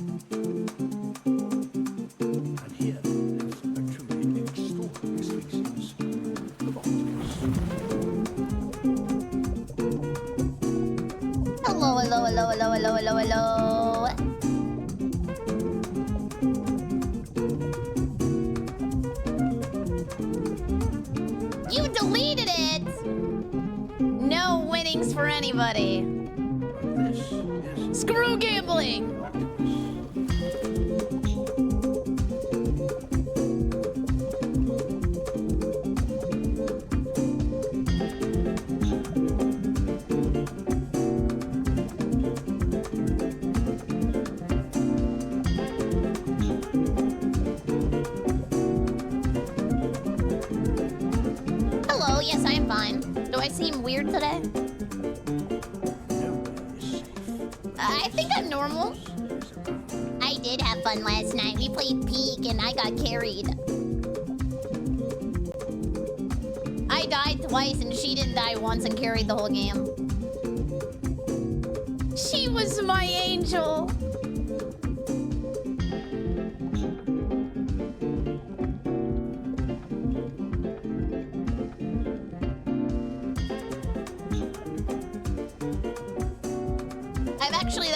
And here lives a truly extraordinary species of octopus. Hello, hello, hello, hello, hello, hello, hello. You deleted it! No winnings for anybody. This is Screw gambling! Hello, yes, I am fine. Do I seem weird today? I think I'm normal. I did have fun last night. We played Peak and I got carried. I died twice and she didn't die once and carried the whole game. She was my angel.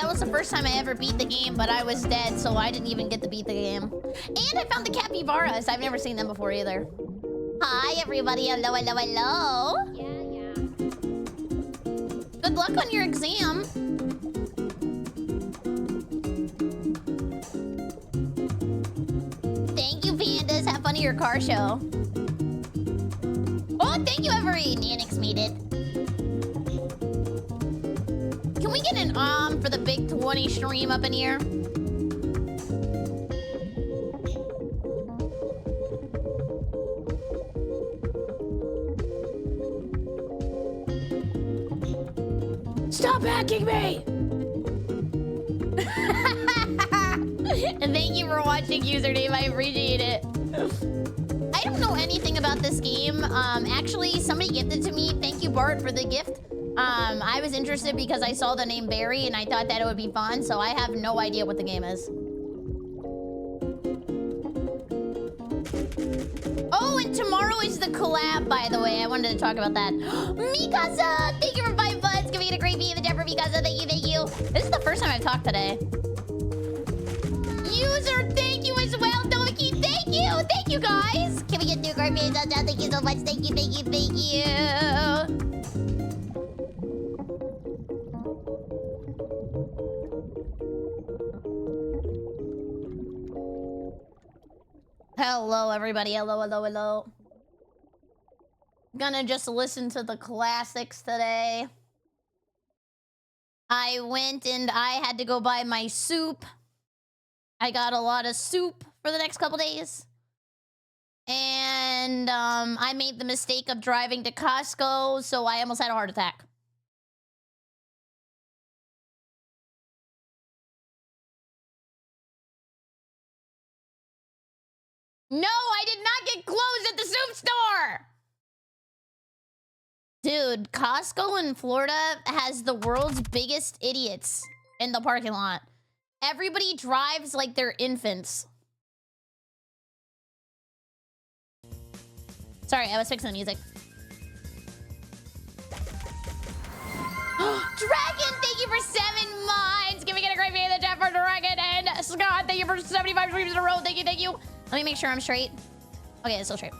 That was the first time I ever beat the game, but I was dead, so I didn't even get to beat the game. And I found the capybaras. I've never seen them before either. Hi, everybody. Hello, hello, hello. Yeah. Good luck on your exam. Thank you, pandas. Have fun at your car show. Oh, thank you, Every. Nanix made it. Can we get an for the big 20 stream up in here? Stop hacking me! And thank you for watching, username. I appreciate it. I don't know anything about this game. Actually, somebody gifted to me. Thank you, Bart, for the gift. I was interested because I saw the name Barry and I thought that it would be fun, so I have no idea what the game is. Oh, and tomorrow is the collab, by the way. I wanted to talk about that. Mikasa, thank you for 5 bucks. Giving it a great beat in the for Mikasa. Thank you, thank you. This is the first time I've talked today. User, thank you as well. Donkey, thank you. Thank you, guys. Can we get new great beats? Thank you so much. Thank you, thank you, thank you. Hello, everybody. Hello, hello, hello. Gonna just listen to the classics today. I went and I had to go buy my soup. I got a lot of soup for the next couple days. And I made the mistake of driving to Costco, so I almost had a heart attack. No, I did not get clothes at the soup store! Dude, Costco in Florida has the world's biggest idiots in the parking lot. Everybody drives like they're infants. Sorry, I was fixing the music. Dragon, thank you for 7 months. Can we get a great video in the chat for Dragon? And Scott, thank you for 75 streams in a row. Thank you, thank you. Let me make sure I'm straight. Okay, it's still straight.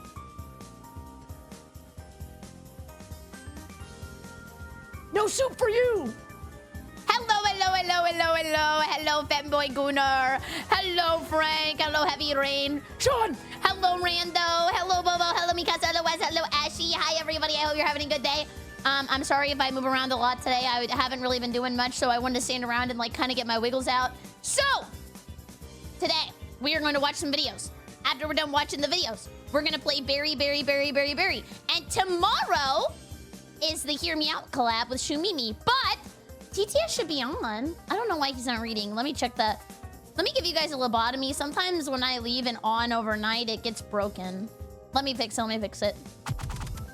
No soup for you. Hello, hello, hello, hello, hello. Hello, Fanboy Gunnar. Hello, Frank. Hello, Heavy Rain. Sean. Hello, Rando. Hello, Bobo. Hello, Mikasa. Hello, Wes. Hello, Ashy. Hi, everybody. I hope you're having a good day. I'm sorry if I move around a lot today. I haven't really been doing much, so I wanted to stand around and like kind of get my wiggles out. So, today, we are going to watch some videos. After we're done watching the videos, we're going to play Berry. And tomorrow is the Hear Me Out collab with Shumimi. But TTS should be on. I don't know why he's not reading. Let me check that. Let me give you guys a lobotomy. Sometimes when I leave and on overnight, it gets broken. Let me fix it.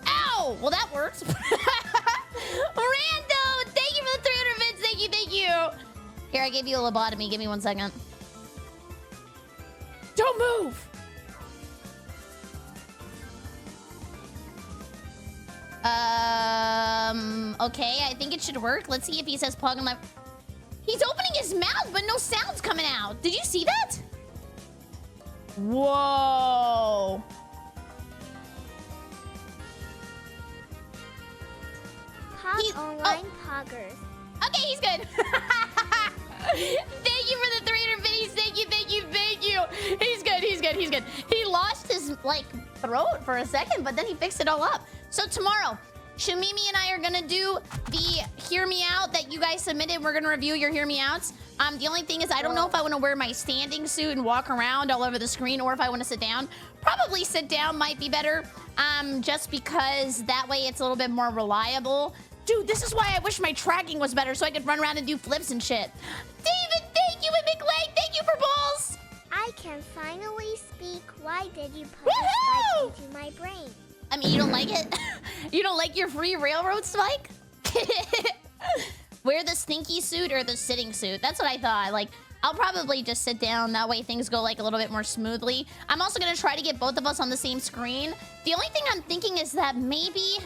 Ow! Well, that works. Rando, thank you for the 300 bits. Thank you. Here, I gave you a lobotomy. Give me 1 second. Don't move. Okay, I think it should work. Let's see if he says plug in my... He's opening his mouth, but no sound's coming out. Did you see that? Whoa. Online poggers. Okay, he's good. Thank you for the 300 biddies. Thank you, thank you, thank you. He's good, he's good, he's good. He lost his, like, throat for a second, but then he fixed it all up. So tomorrow, Shamimi and I are gonna do the Hear Me Out that you guys submitted. We're gonna review your Hear Me Outs. The only thing is I don't know if I wanna wear my standing suit and walk around all over the screen or if I wanna sit down. Probably sit down might be better, just because that way it's a little bit more reliable. Dude, this is why I wish my tracking was better so I could run around and do flips and shit. David, thank you, and McLean, thank you for balls. I can finally speak. Why did you put a spike into my brain? I mean, you don't like it? You don't like your free railroad spike? Wear the stinky suit or the sitting suit. That's what I thought. Like, I'll probably just sit down. That way things go like a little bit more smoothly. I'm also gonna try to get both of us on the same screen. The only thing I'm thinking is that maybe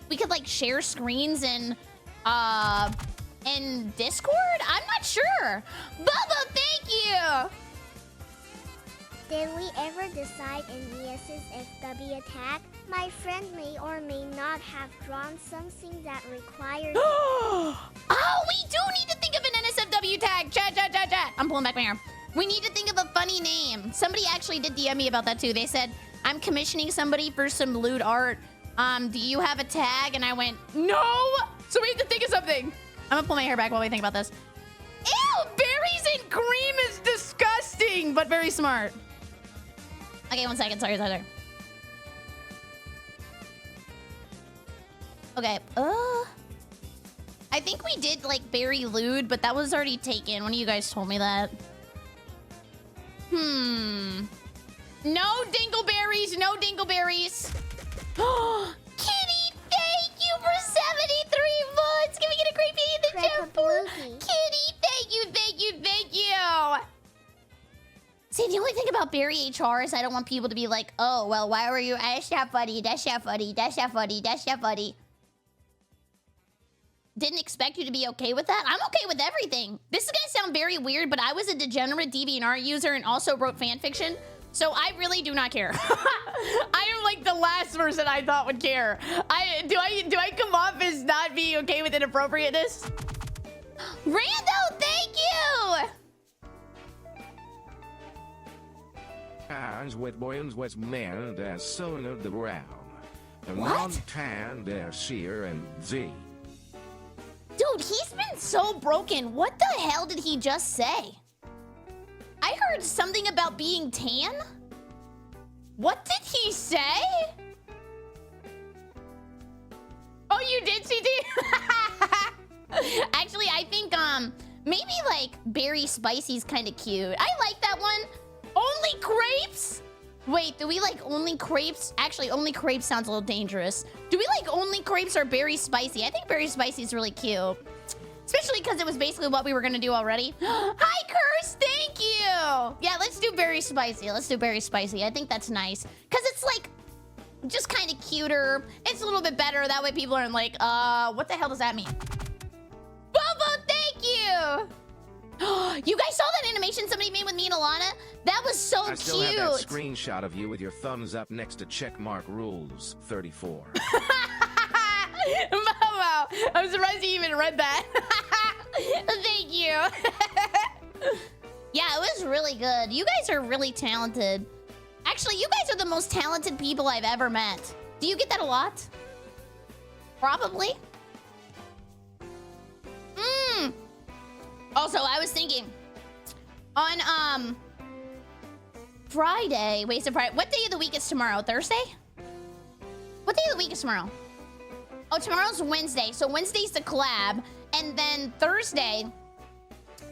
we could like share screens in Discord? I'm not sure. Bubba, thank you. Did we ever decide in ES's FW attack? My friend may or may not have drawn something that required... Oh, we do need to think of an NSFW tag. Chat. I'm pulling back my arm. We need to think of a funny name. Somebody actually did DM me about that too. They said, I'm commissioning somebody for some lewd art. Do you have a tag? And I went, no! So we have to think of something. I'm gonna pull my hair back while we think about this. Ew, berries and cream is disgusting, but very smart. Okay, 1 second. Sorry. Okay, I think we did like berry lewd, but that was already taken. One of you guys told me that. No dingleberries, no dingleberries. Kitty, thank you for 73 months. Can we get a great video in the chat for Kitty? Thank you. See, the only thing about Berry HR is I don't want people to be like, oh, well, why were you? That's not funny. Didn't expect you to be okay with that. I'm okay with everything. This is gonna sound very weird, but I was a degenerate DeviantArt user and also wrote fan fiction. So I really do not care. I am like the last person I thought would care. Do I come off as not being okay with inappropriateness? Rando, thank you! As with boys was man as son of the brown. And What? non-tan there seer and Z. Dude, he's been so broken. What the hell did he just say? I heard something about being tan? What did he say? Oh, you did, CT? Actually, I think, maybe, like, berry spicy's kind of cute. I like that one. Only crepes? Wait, do we like only crepes? Actually, only crepes sounds a little dangerous. Do we like only crepes or berry spicy? I think berry spicy is really cute. Especially because it was basically what we were going to do already. Hi, Curse. Thank you. Yeah, let's do berry spicy. I think that's nice. Because it's like just kind of cuter. It's a little bit better. That way people aren't like, what the hell does that mean? Bobo, thank you. You guys saw that animation somebody made with me and Alana? That was so I cute. still have that screenshot of you with your thumbs up next to checkmark rules 34. Wow, I'm surprised you even read that. Thank you. Yeah, it was really good. You guys are really talented. Actually, you guys are the most talented people I've ever met. Do you get that a lot? Probably. Also, I was thinking on Friday. Wait, so Friday. What day of the week is tomorrow? Thursday? What day of the week is tomorrow? Oh, tomorrow's Wednesday. So Wednesday's the collab, and then Thursday,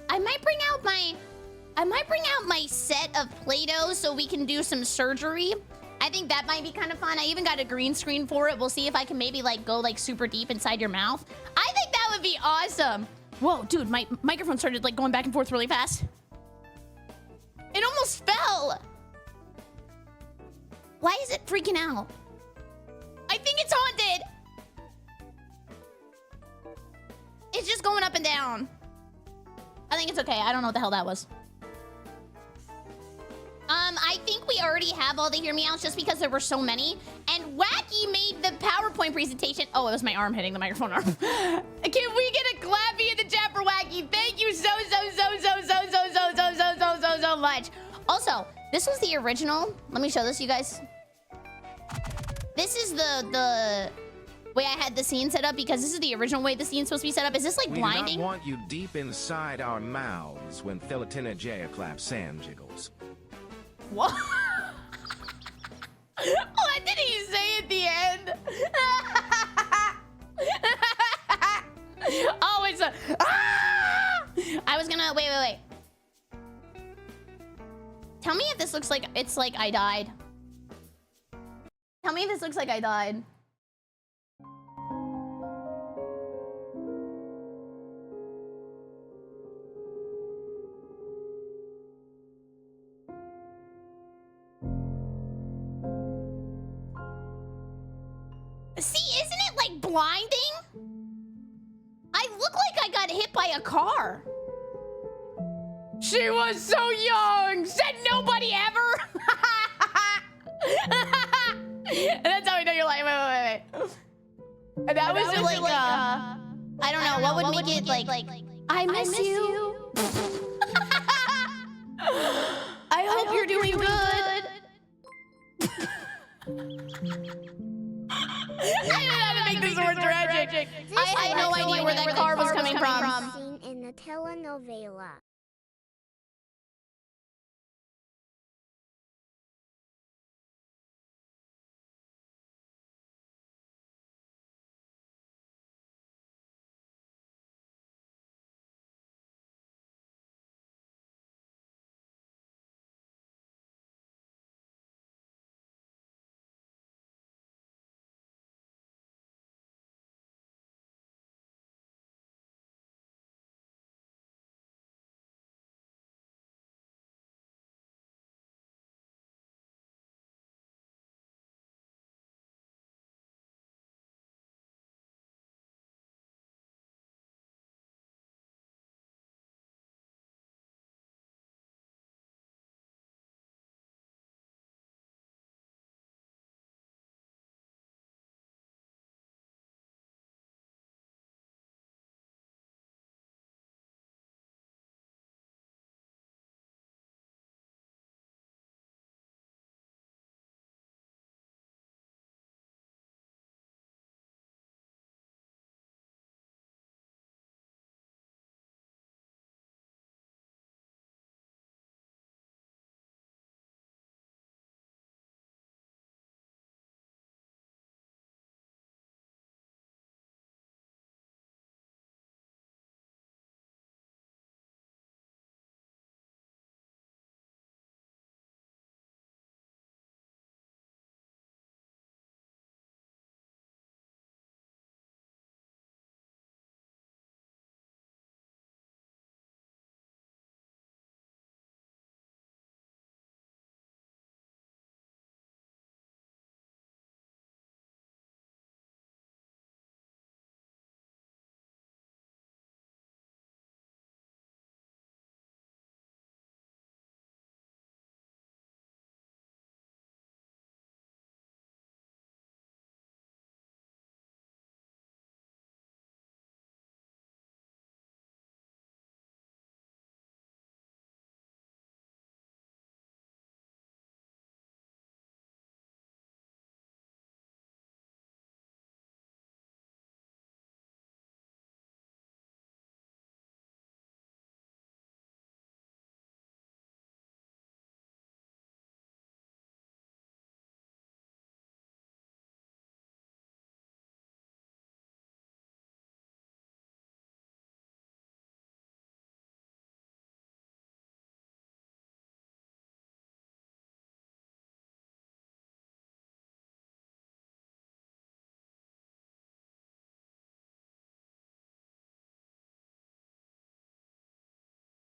I might bring out my set of Play-Doh so we can do some surgery. I think that might be kind of fun. I even got a green screen for it. We'll see if I can maybe like go like super deep inside your mouth. I think that would be awesome. Whoa, dude, my microphone started like going back and forth really fast. It almost fell. Why is it freaking out? I think it's haunted. It's just going up and down. I think it's okay. I don't know what the hell that was. I think we already have all the hear me outs just because there were so many. And Wacky made the PowerPoint presentation. Oh, it was my arm hitting the microphone arm. Can we get a clappy in the chat for Wacky? Thank you so much. Also, this was the original. Let me show this to you guys. This is the way I had the scene set up because this is the original way the scene's supposed to be set up. Is this like blinding? We do not want you deep inside our mouths when Philitina Jaya claps sand jiggles. What? What did he say at the end? Oh, it's a... Ah! I was gonna... Wait. Tell me if this looks like... It's like I died. Tell me if this looks like I died. See, isn't it like blinding? I look like I got hit by a car. She was so young, said nobody ever. And that's how we know you're like, wait. And that was just like, I don't know, what would make it like, I miss you. I hope you're doing good. I didn't know how to make this more tragic. I had no idea where that car was coming from. Seen in the telenovela.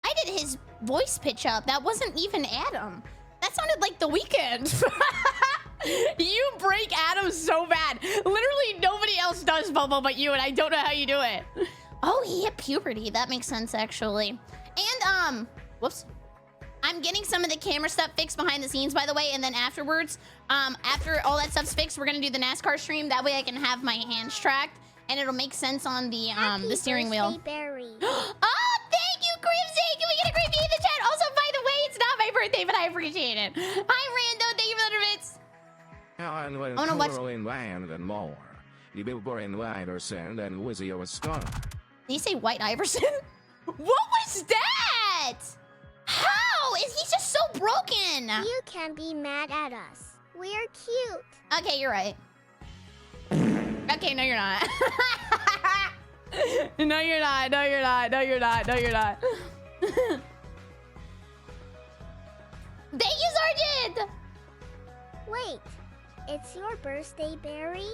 I did his voice pitch up. That wasn't even Adam. That sounded like The Weeknd. You break Adam so bad. Literally nobody else does, Bobo, but you, and I don't know how you do it. Oh, he hit puberty. That makes sense, actually. And, whoops. I'm getting some of the camera stuff fixed behind the scenes, by the way, and then afterwards, after all that stuff's fixed, we're gonna do the NASCAR stream. That way I can have my hands tracked, and it'll make sense on the steering wheel. Berry. Oh, thank you, Crimson! Can we get a great in the chat? Also, by the way, it's not my birthday, but I appreciate it. Hi, Rando. Thank you for the bits. And when wanna watch- in land and more, the Billboard Iverson and Wizzy was star. Did you say White Iverson? What was that? How? Is he just so broken? You can be mad at us. We're cute. Okay, you're right. Okay, no, you're not. No, you're not. No, you're not. No, you're not. No, you're not. Thank you, Sergeant! Wait, it's your birthday, Berry?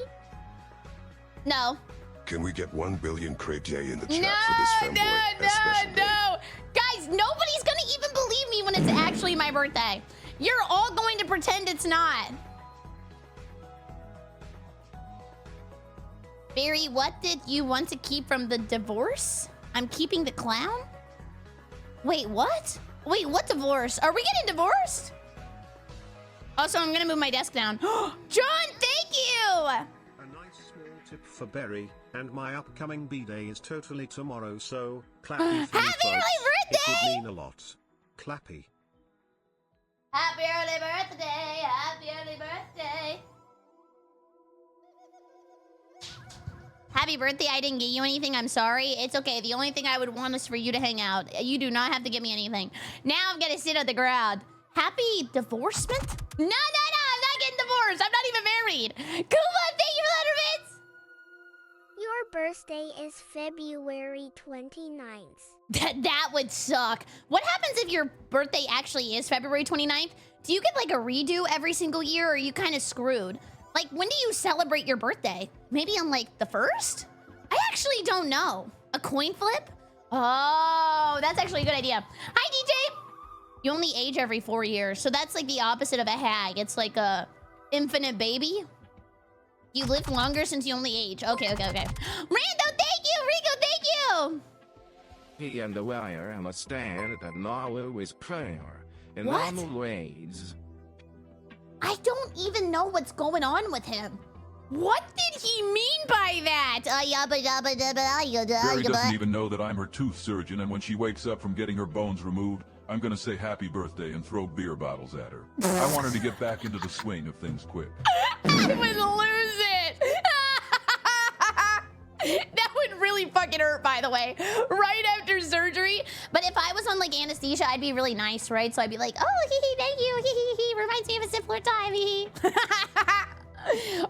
No. Can we get 1 billion crepe day in the chat No, for this femboy special day? no. Guys, nobody's gonna even believe me when it's actually my birthday. You're all going to pretend it's not. Barry, what did you want to keep from the divorce? I'm keeping the clown? Wait, what? Wait, what divorce? Are we getting divorced? Also, I'm gonna move my desk down. John, thank you! A nice small tip for Berry, and my upcoming B-day is totally tomorrow, so clappy for you Happy early folks. It birthday! would mean a lot. Clappy. Happy early birthday, happy early birthday. Happy birthday, I didn't get you anything, I'm sorry. It's okay, the only thing I would want is for you to hang out. You do not have to get me anything. Now I'm gonna sit on the ground. Happy divorcement? No, I'm not getting divorced. I'm not even married. Kuma, thank you for the bits. Your birthday is February 29th. That would suck. What happens if your birthday actually is February 29th? Do you get like a redo every single year, or are you kind of screwed? Like, when do you celebrate your birthday? Maybe on like the 1st? I actually don't know. A coin flip? Oh, that's actually a good idea. Hi, DJ. You only age every 4 years, so that's like the opposite of a hag. It's like a infinite baby. You live longer since you only age. Okay. Rando, thank you. Rico, thank you. He and the wire and a stand that Noah with prayer in What? normal ways. I don't even know what's going on with him. What did he mean by that? Berry doesn't even know that I'm her tooth surgeon, and when she wakes up from getting her bones removed, I'm gonna say happy birthday and throw beer bottles at her. I want her to get back into the swing of things quick. I would lose it. That would really fucking hurt, by the way. Right after surgery. But if I was on like anesthesia, I'd be really nice, right? So I'd be like, oh, hee hee, thank you, hee hee hee. Reminds me of a simpler time, hee hee.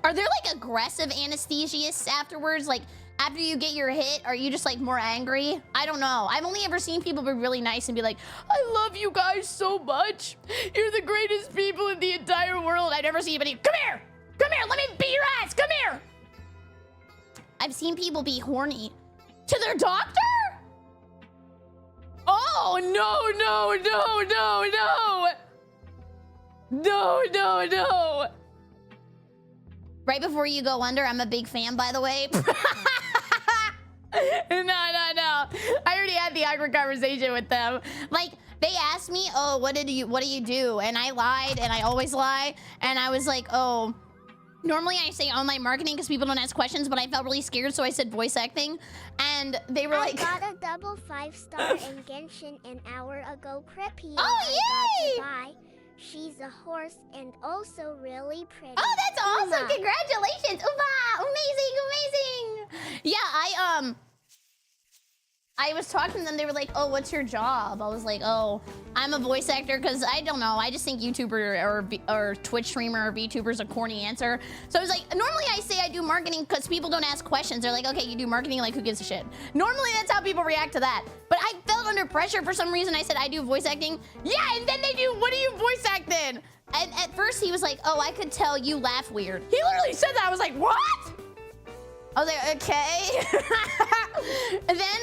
Are there like aggressive anesthesists afterwards? Like after you get your hit, are you just like more angry? I don't know. I've only ever seen people be really nice and be like, I love you guys so much. You're the greatest people in the entire world. I've never seen anybody, come here, let me beat your ass, come here. I've seen people be horny to their doctor? Oh, no. Right before you go under, I'm a big fan, by the way. No. I already had the awkward conversation with them. Like, they asked me, oh, what do you do? And I lied, and I always lie. And I was like, oh, normally I say online marketing because people don't ask questions, but I felt really scared, so I said voice acting. And they were like, I got a double 5-star in Genshin an hour ago, Creepy. Oh, I got to buy. She's a horse and also really pretty. oh, that's awesome. Uma. Congratulations. Uba, amazing. Yeah, I was talking to them. They were like, oh, what's your job? I was like, oh, I'm a voice actor because I don't know. I just think YouTuber or Twitch streamer or VTuber is a corny answer. So I was like, normally I say I do marketing because people don't ask questions. They're like, okay, you do marketing, like who gives a shit? Normally that's how people react to that. But I felt under pressure for some reason. I said, I do voice acting. Yeah, and then they do, what do you voice act in? And at first he was like, oh, I could tell you laugh weird. He literally said that. I was like, what? I was like, okay. And then,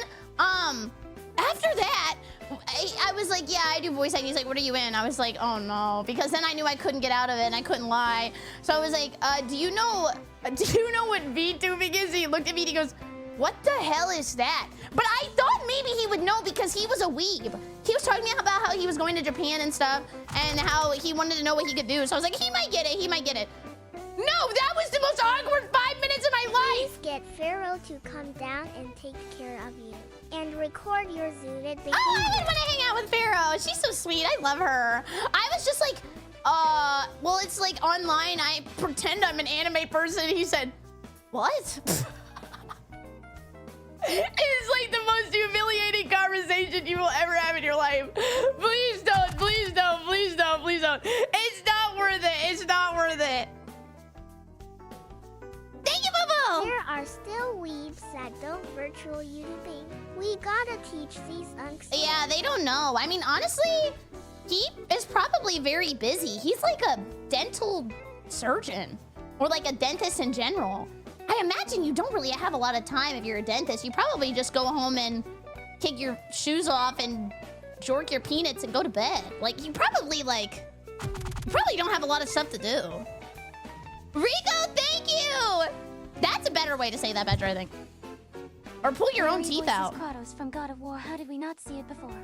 after that, I was like, yeah, I do voice acting. He's like, what are you in? I was like, oh no, because then I knew I couldn't get out of it and I couldn't lie. So I was like, do you know what VTubing is? He looked at me and he goes, what the hell is that? But I thought maybe he would know because he was a weeb. He was talking to me about how he was going to Japan and stuff and how he wanted to know what he could do. So I was like, he might get it, he might get it. No, that was the most awkward 5 minutes of my life. Please get Pharaoh to come down and take care of you. And record your zooted behavior. Oh, I would want to hang out with Pharaoh. She's so sweet. I love her. I was just like, well, it's like online. I pretend I'm an anime person. He said, what? It's like the most humiliating conversation you will ever have in your life. Please don't, please don't, please don't, please don't. It's not worth it. It's not worth it. Thank you, Bobo. There are still weebs that don't virtual YouTubing. We gotta teach these unks. Yeah, they don't know. I mean, honestly, he is probably very busy. He's like a dental surgeon or like a dentist in general. I imagine you don't really have a lot of time if you're a dentist. You probably just go home and kick your shoes off and jork your peanuts and go to bed. Like, you probably don't have a lot of stuff to do. Rico, thank you! That's a better way to say that, Bedra, I think. Or pull your own teeth out. Kratos from God of War. How did we not see it before?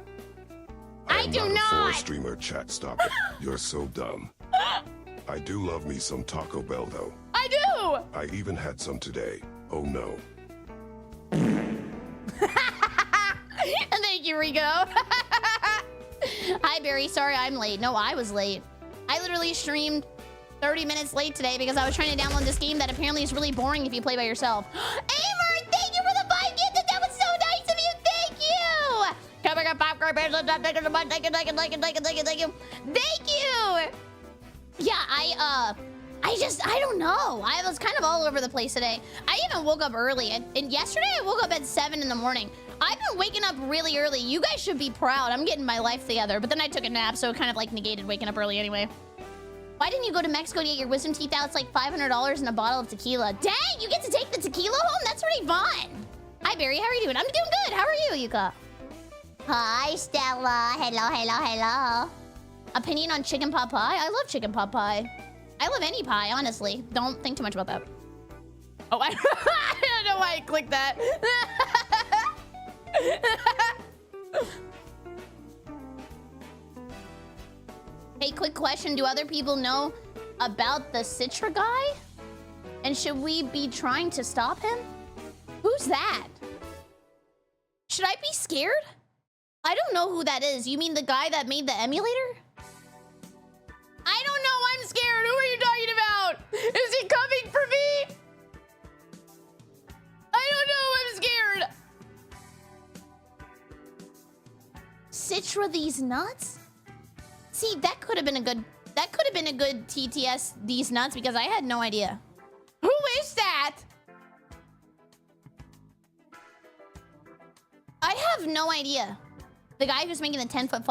I do I'm not! not a streamer, chat, stop it. You're so dumb. I do love me some Taco Bell, though. I do! I even had some today. Oh, no. Thank you, Rico. Hi, Barry. Sorry I'm late. No, I was late. I literally streamed 30 minutes late today because I was trying to download this game that apparently is really boring if you play by yourself. Amer, thank you for the 5 gifts. That was so nice of you. Thank you. Coming up, popcorn bears. Thank you. Thank you. Yeah, I don't know. I was kind of all over the place today. I even woke up early. And yesterday I woke up at 7 in the morning. I've been waking up really early. You guys should be proud. I'm getting my life together. But then I took a nap, so it kind of like negated waking up early anyway. Why didn't you go to Mexico to get your wisdom teeth out? It's like $500 in a bottle of tequila. Dang, you get to take the tequila home? That's pretty fun. Hi, Barry. How are you doing? I'm doing good. How are you, Yuka? Hi, Stella. Hello, hello, hello. Opinion on chicken pot pie? I love chicken pot pie. I love any pie, honestly. Don't think too much about that. Oh, I don't know why I clicked that. Hey, quick question. Do other people know about the Citra guy? And should we be trying to stop him? Who's that? Should I be scared? I don't know who that is. You mean the guy that made the emulator? I don't know. I'm scared. Who are you talking about? Is he coming for me? I don't know. I'm scared. Citra these nuts? See, that could have been a good TTS these nuts because I had no idea. Who is that? I have no idea. The guy who's making the 10-foot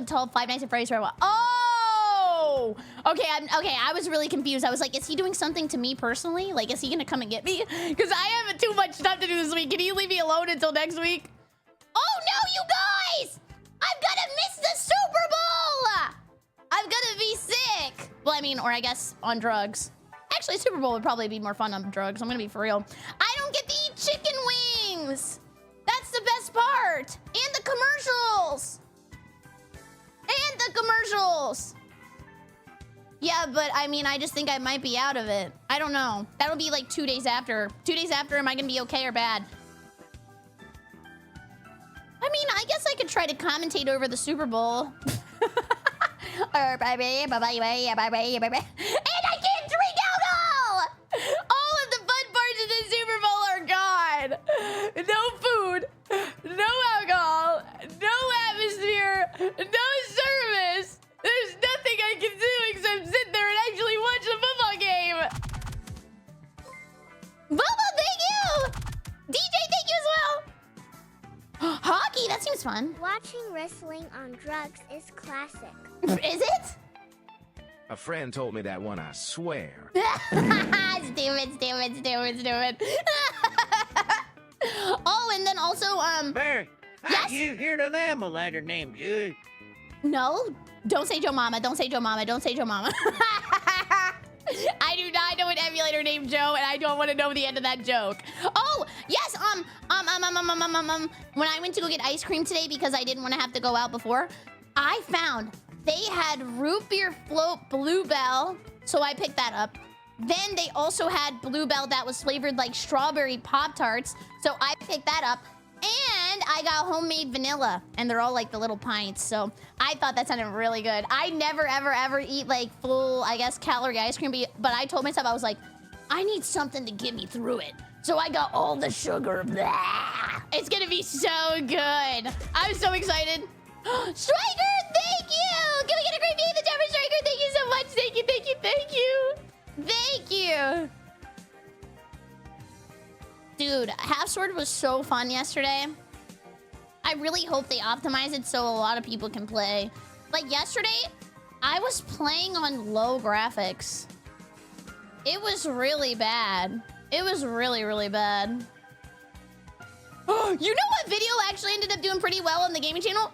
tall 5 Nights at Freddy's robot. Oh! Okay, I was really confused. I was like, is he doing something to me personally? Like, is he gonna come and get me? Because I have too much stuff to do this week. Can you leave me alone until next week? Oh no, you guys! I'm gonna miss the Super Bowl! I'm gonna be sick. Well, I mean, or I guess on drugs. Actually, Super Bowl would probably be more fun on drugs. I'm gonna be for real. I don't get to eat chicken wings. That's the best part. And the commercials. And the commercials. Yeah, but I mean, I just think I might be out of it. I don't know. That'll be like 2 days after. 2 days after, am I gonna be okay or bad? I mean, I guess I could try to commentate over the Super Bowl. And I can't drink alcohol! All of the fun parts of the Super Bowl are gone. No food, no alcohol, no atmosphere, no service. There's nothing I can do except sit there and actually watch the football game. Bobo, thank you! DJ, thank you as well! Hockey, that seems fun. Watching wrestling on drugs is classic. Is it? A friend told me that one, I swear. Stupid. Oh, and then also, Barry, Yes? You hear to them, a ladder named you. No, don't say Joe Mama. Don't say Joe Mama. Don't say Joe Mama. I do not know an emulator named Joe, and I don't want to know the end of that joke. Oh, yes, when I went to go get ice cream today because I didn't want to have to go out before, I found they had root beer float Bluebell, so I picked that up. Then they also had Bluebell that was flavored like strawberry Pop-Tarts, so I picked that up. And I got homemade vanilla, and they're all like the little pints, so I thought that sounded really good. I never, ever, ever eat like full, I guess, calorie ice cream, but I told myself, I was like, I need something to get me through it. So I got all the sugar. Blah. It's gonna be so good. I'm so excited. Striker, thank you! Can we get a great name in the chat for Striker? Thank you so much. Thank you, thank you, thank you. Thank you. Dude, Half Sword was so fun yesterday. I really hope they optimize it so a lot of people can play. Like yesterday, I was playing on low graphics. It was really bad. It was really, really bad. You know what video actually ended up doing pretty well on the gaming channel?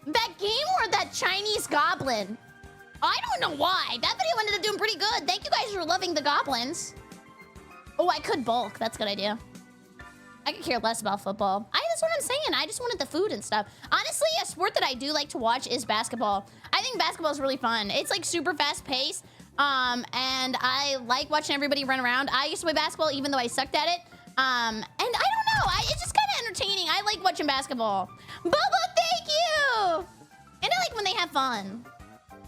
That game where that Chinese goblin. I don't know why. That video ended up doing pretty good. Thank you guys for loving the goblins. Oh, I could bulk. That's a good idea. I could care less about football. That's what I'm saying. I just wanted the food and stuff. Honestly, a sport that I do like to watch is basketball. I think basketball is really fun. It's like super fast paced. And I like watching everybody run around. I used to play basketball even though I sucked at it. And I don't know. It's just kind of entertaining. I like watching basketball. Bobo, thank you! And I like when they have fun.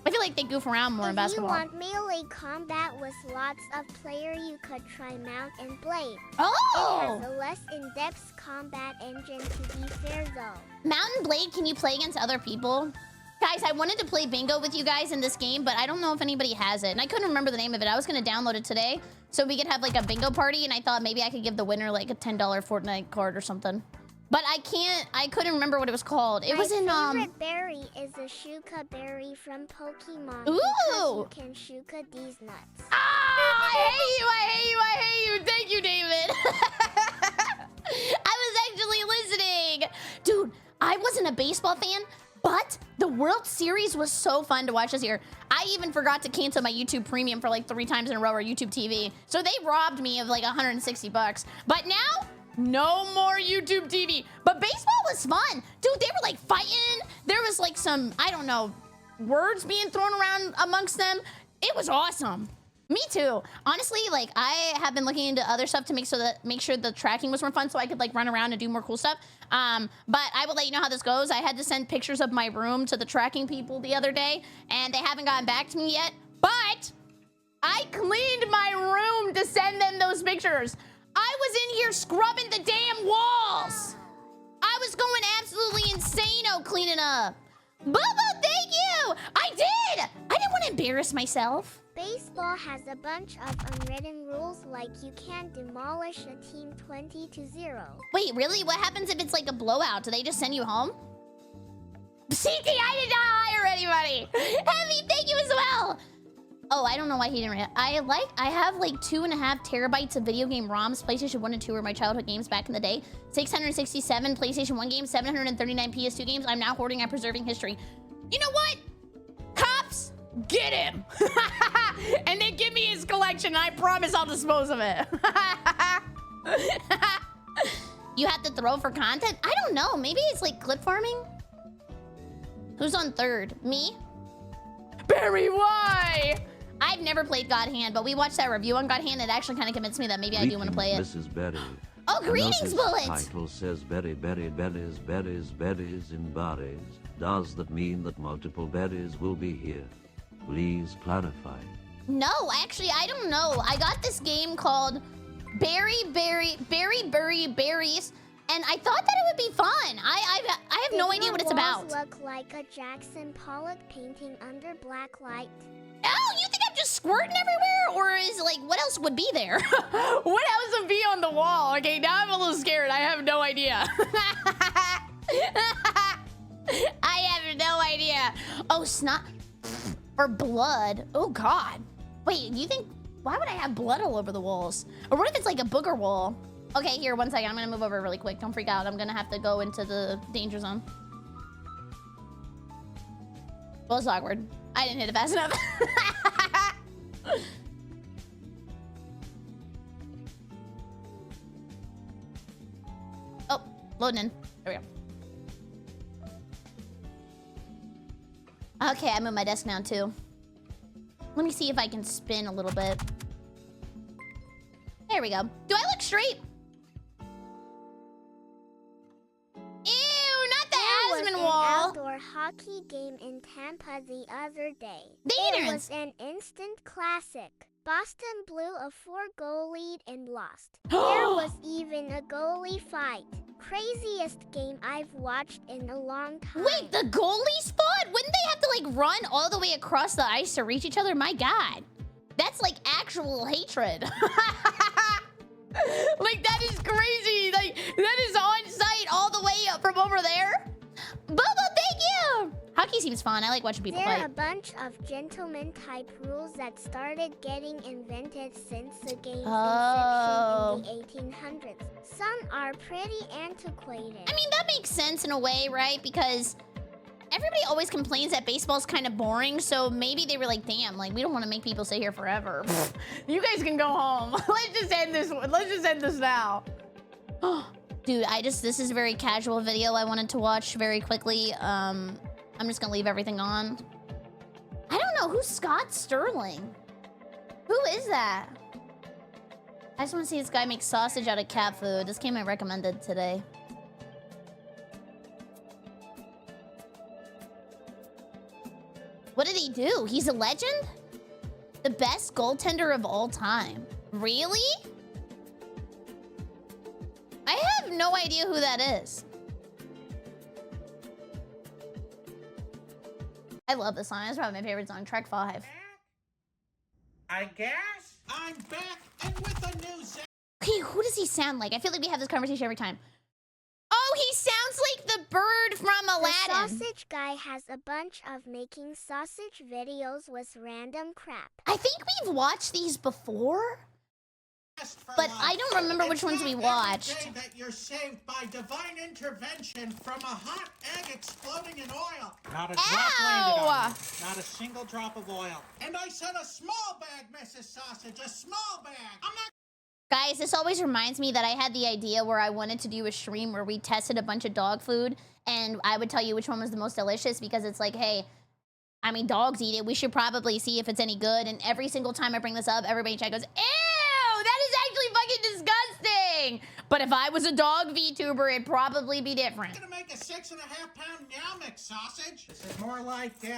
I feel like they goof around more in basketball. If you want melee combat with lots of player, you could try Mount and Blade. Oh! It has a less in-depth combat engine, to be fair, though. Mount and Blade, can you play against other people? Guys, I wanted to play bingo with you guys in this game, but I don't know if anybody has it. And I couldn't remember the name of it. I was going to download it today so we could have like a bingo party, and I thought maybe I could give the winner like a $10 Fortnite card or something. But I couldn't remember what it was called. It was in, My favorite berry is the Shuka berry from Pokemon. Ooh! Because you can Shuka these nuts. Ah! I hate you, I hate you, I hate you. Thank you, David. I was actually listening. Dude, I wasn't a baseball fan, but the World Series was so fun to watch this year. I even forgot to cancel my YouTube Premium for like 3 times in a row, or YouTube TV. So they robbed me of like $160. But now, no more YouTube TV. But baseball was fun. Dude, they were like fighting. There was like some, I don't know, words being thrown around amongst them. It was awesome. Me too. Honestly, like I have been looking into other stuff to make sure the tracking was more fun so I could like run around and do more cool stuff. But I will let you know how this goes. I had to send pictures of my room to the tracking people the other day, and they haven't gotten back to me yet. But I cleaned my room to send them those pictures. I was in here scrubbing the damn walls. I was going absolutely insane-o cleaning up. Bubba, thank you! I did! I didn't want to embarrass myself. Baseball has a bunch of unwritten rules, like you can't demolish a team 20-0. Wait, really? What happens if it's like a blowout? Do they just send you home? CT, I did not hire anybody! Heavy, thank you as well! Oh, I don't know why he didn't react. I have like 2.5 terabytes of video game ROMs. PlayStation 1 and 2 were my childhood games back in the day. 667 PlayStation 1 games, 739 PS2 games. I'm now hoarding and preserving history. You know what? Cops, get him! And then give me his collection, and I promise I'll dispose of it. You have to throw for content? I don't know. Maybe it's like clip farming? Who's on third? Me? Barry, why? I've never played God Hand, but we watched that review on God Hand. It actually kind of convinced me that maybe I do want to play it. Mrs. Berry. Oh, greetings, Bullets! The title says berries in berries. Does that mean that multiple berries will be here? Please clarify. No, actually, I don't know. I got this game called Berries, and I thought that it would be fun. I have no idea what it's about. Does your walls look like a Jackson Pollock painting under black light? Oh, you think I'm just squirting everywhere? Or is like, what else would be there? What else would be on the wall? Okay, now I'm a little scared. I have no idea. I have no idea. Oh, snot or blood. Oh, God. Wait, you think, why would I have blood all over the walls? Or what if it's like a booger wall? Okay, here, 1 second. I'm gonna move over really quick. Don't freak out. I'm gonna have to go into the danger zone. Well, it's awkward. I didn't hit it fast enough. Oh, loading in. There we go. Okay, I moved my desk down too. Let me see if I can spin a little bit. There we go. Do I look straight? Ew, not the Asmon wall. Outdoor hockey game in Tampa the other day. Dangerous. It was an instant classic. Boston blew a 4-goal lead and lost. There was even a goalie fight. Craziest game I've watched in a long time. Wait, the goalies fought? Wouldn't they have to like run all the way across the ice to reach each other? My God, that's like actual hatred. Like that is crazy. Like that is on site all the way up from over there. Bubba, thank you. Hockey seems fun. I like watching people There are fight. a bunch of gentleman-type rules that started getting invented since the game's inception in the 1800s. Some are pretty antiquated. I mean, that makes sense in a way, right? Because everybody always complains that baseball's kind of boring, so maybe they were like, damn, like, we don't want to make people stay here forever. You guys can go home. Let's just end this. Let's just end this now. Dude, this is a very casual video I wanted to watch very quickly. I'm just gonna leave everything on. I don't know, who's Scott Sterling? Who is that? I just want to see this guy make sausage out of cat food. This came in recommended today. What did he do? He's a legend? The best goaltender of all time. Really? I have no idea who that is. I love this song. It's probably my favorite song, Track 5. I guess I'm back and with a new sound. Okay, who does he sound like? I feel like we have this conversation every time. Oh, he sounds like the bird from Aladdin. The sausage guy has a bunch of making sausage videos with random crap. I think we've watched these before, but I don't remember which ones we watched. It's not every day that you're saved by divine intervention from a hot egg exploding in oil. Not a drop landed on you. Not a single drop of oil. And I said a small bag, Mrs. Sausage, a small bag. I'm not. Guys, this always reminds me that I had the idea where I wanted to do a stream where we tested a bunch of dog food and I would tell you which one was the most delicious because it's like, hey, I mean, dogs eat it. We should probably see if it's any good. And every single time I bring this up, everybody in chat goes, ew, that is actually fucking disgusting. But if I was a dog VTuber, it'd probably be different. I'm gonna make a 6.5-pound meow mix sausage. This is more like 1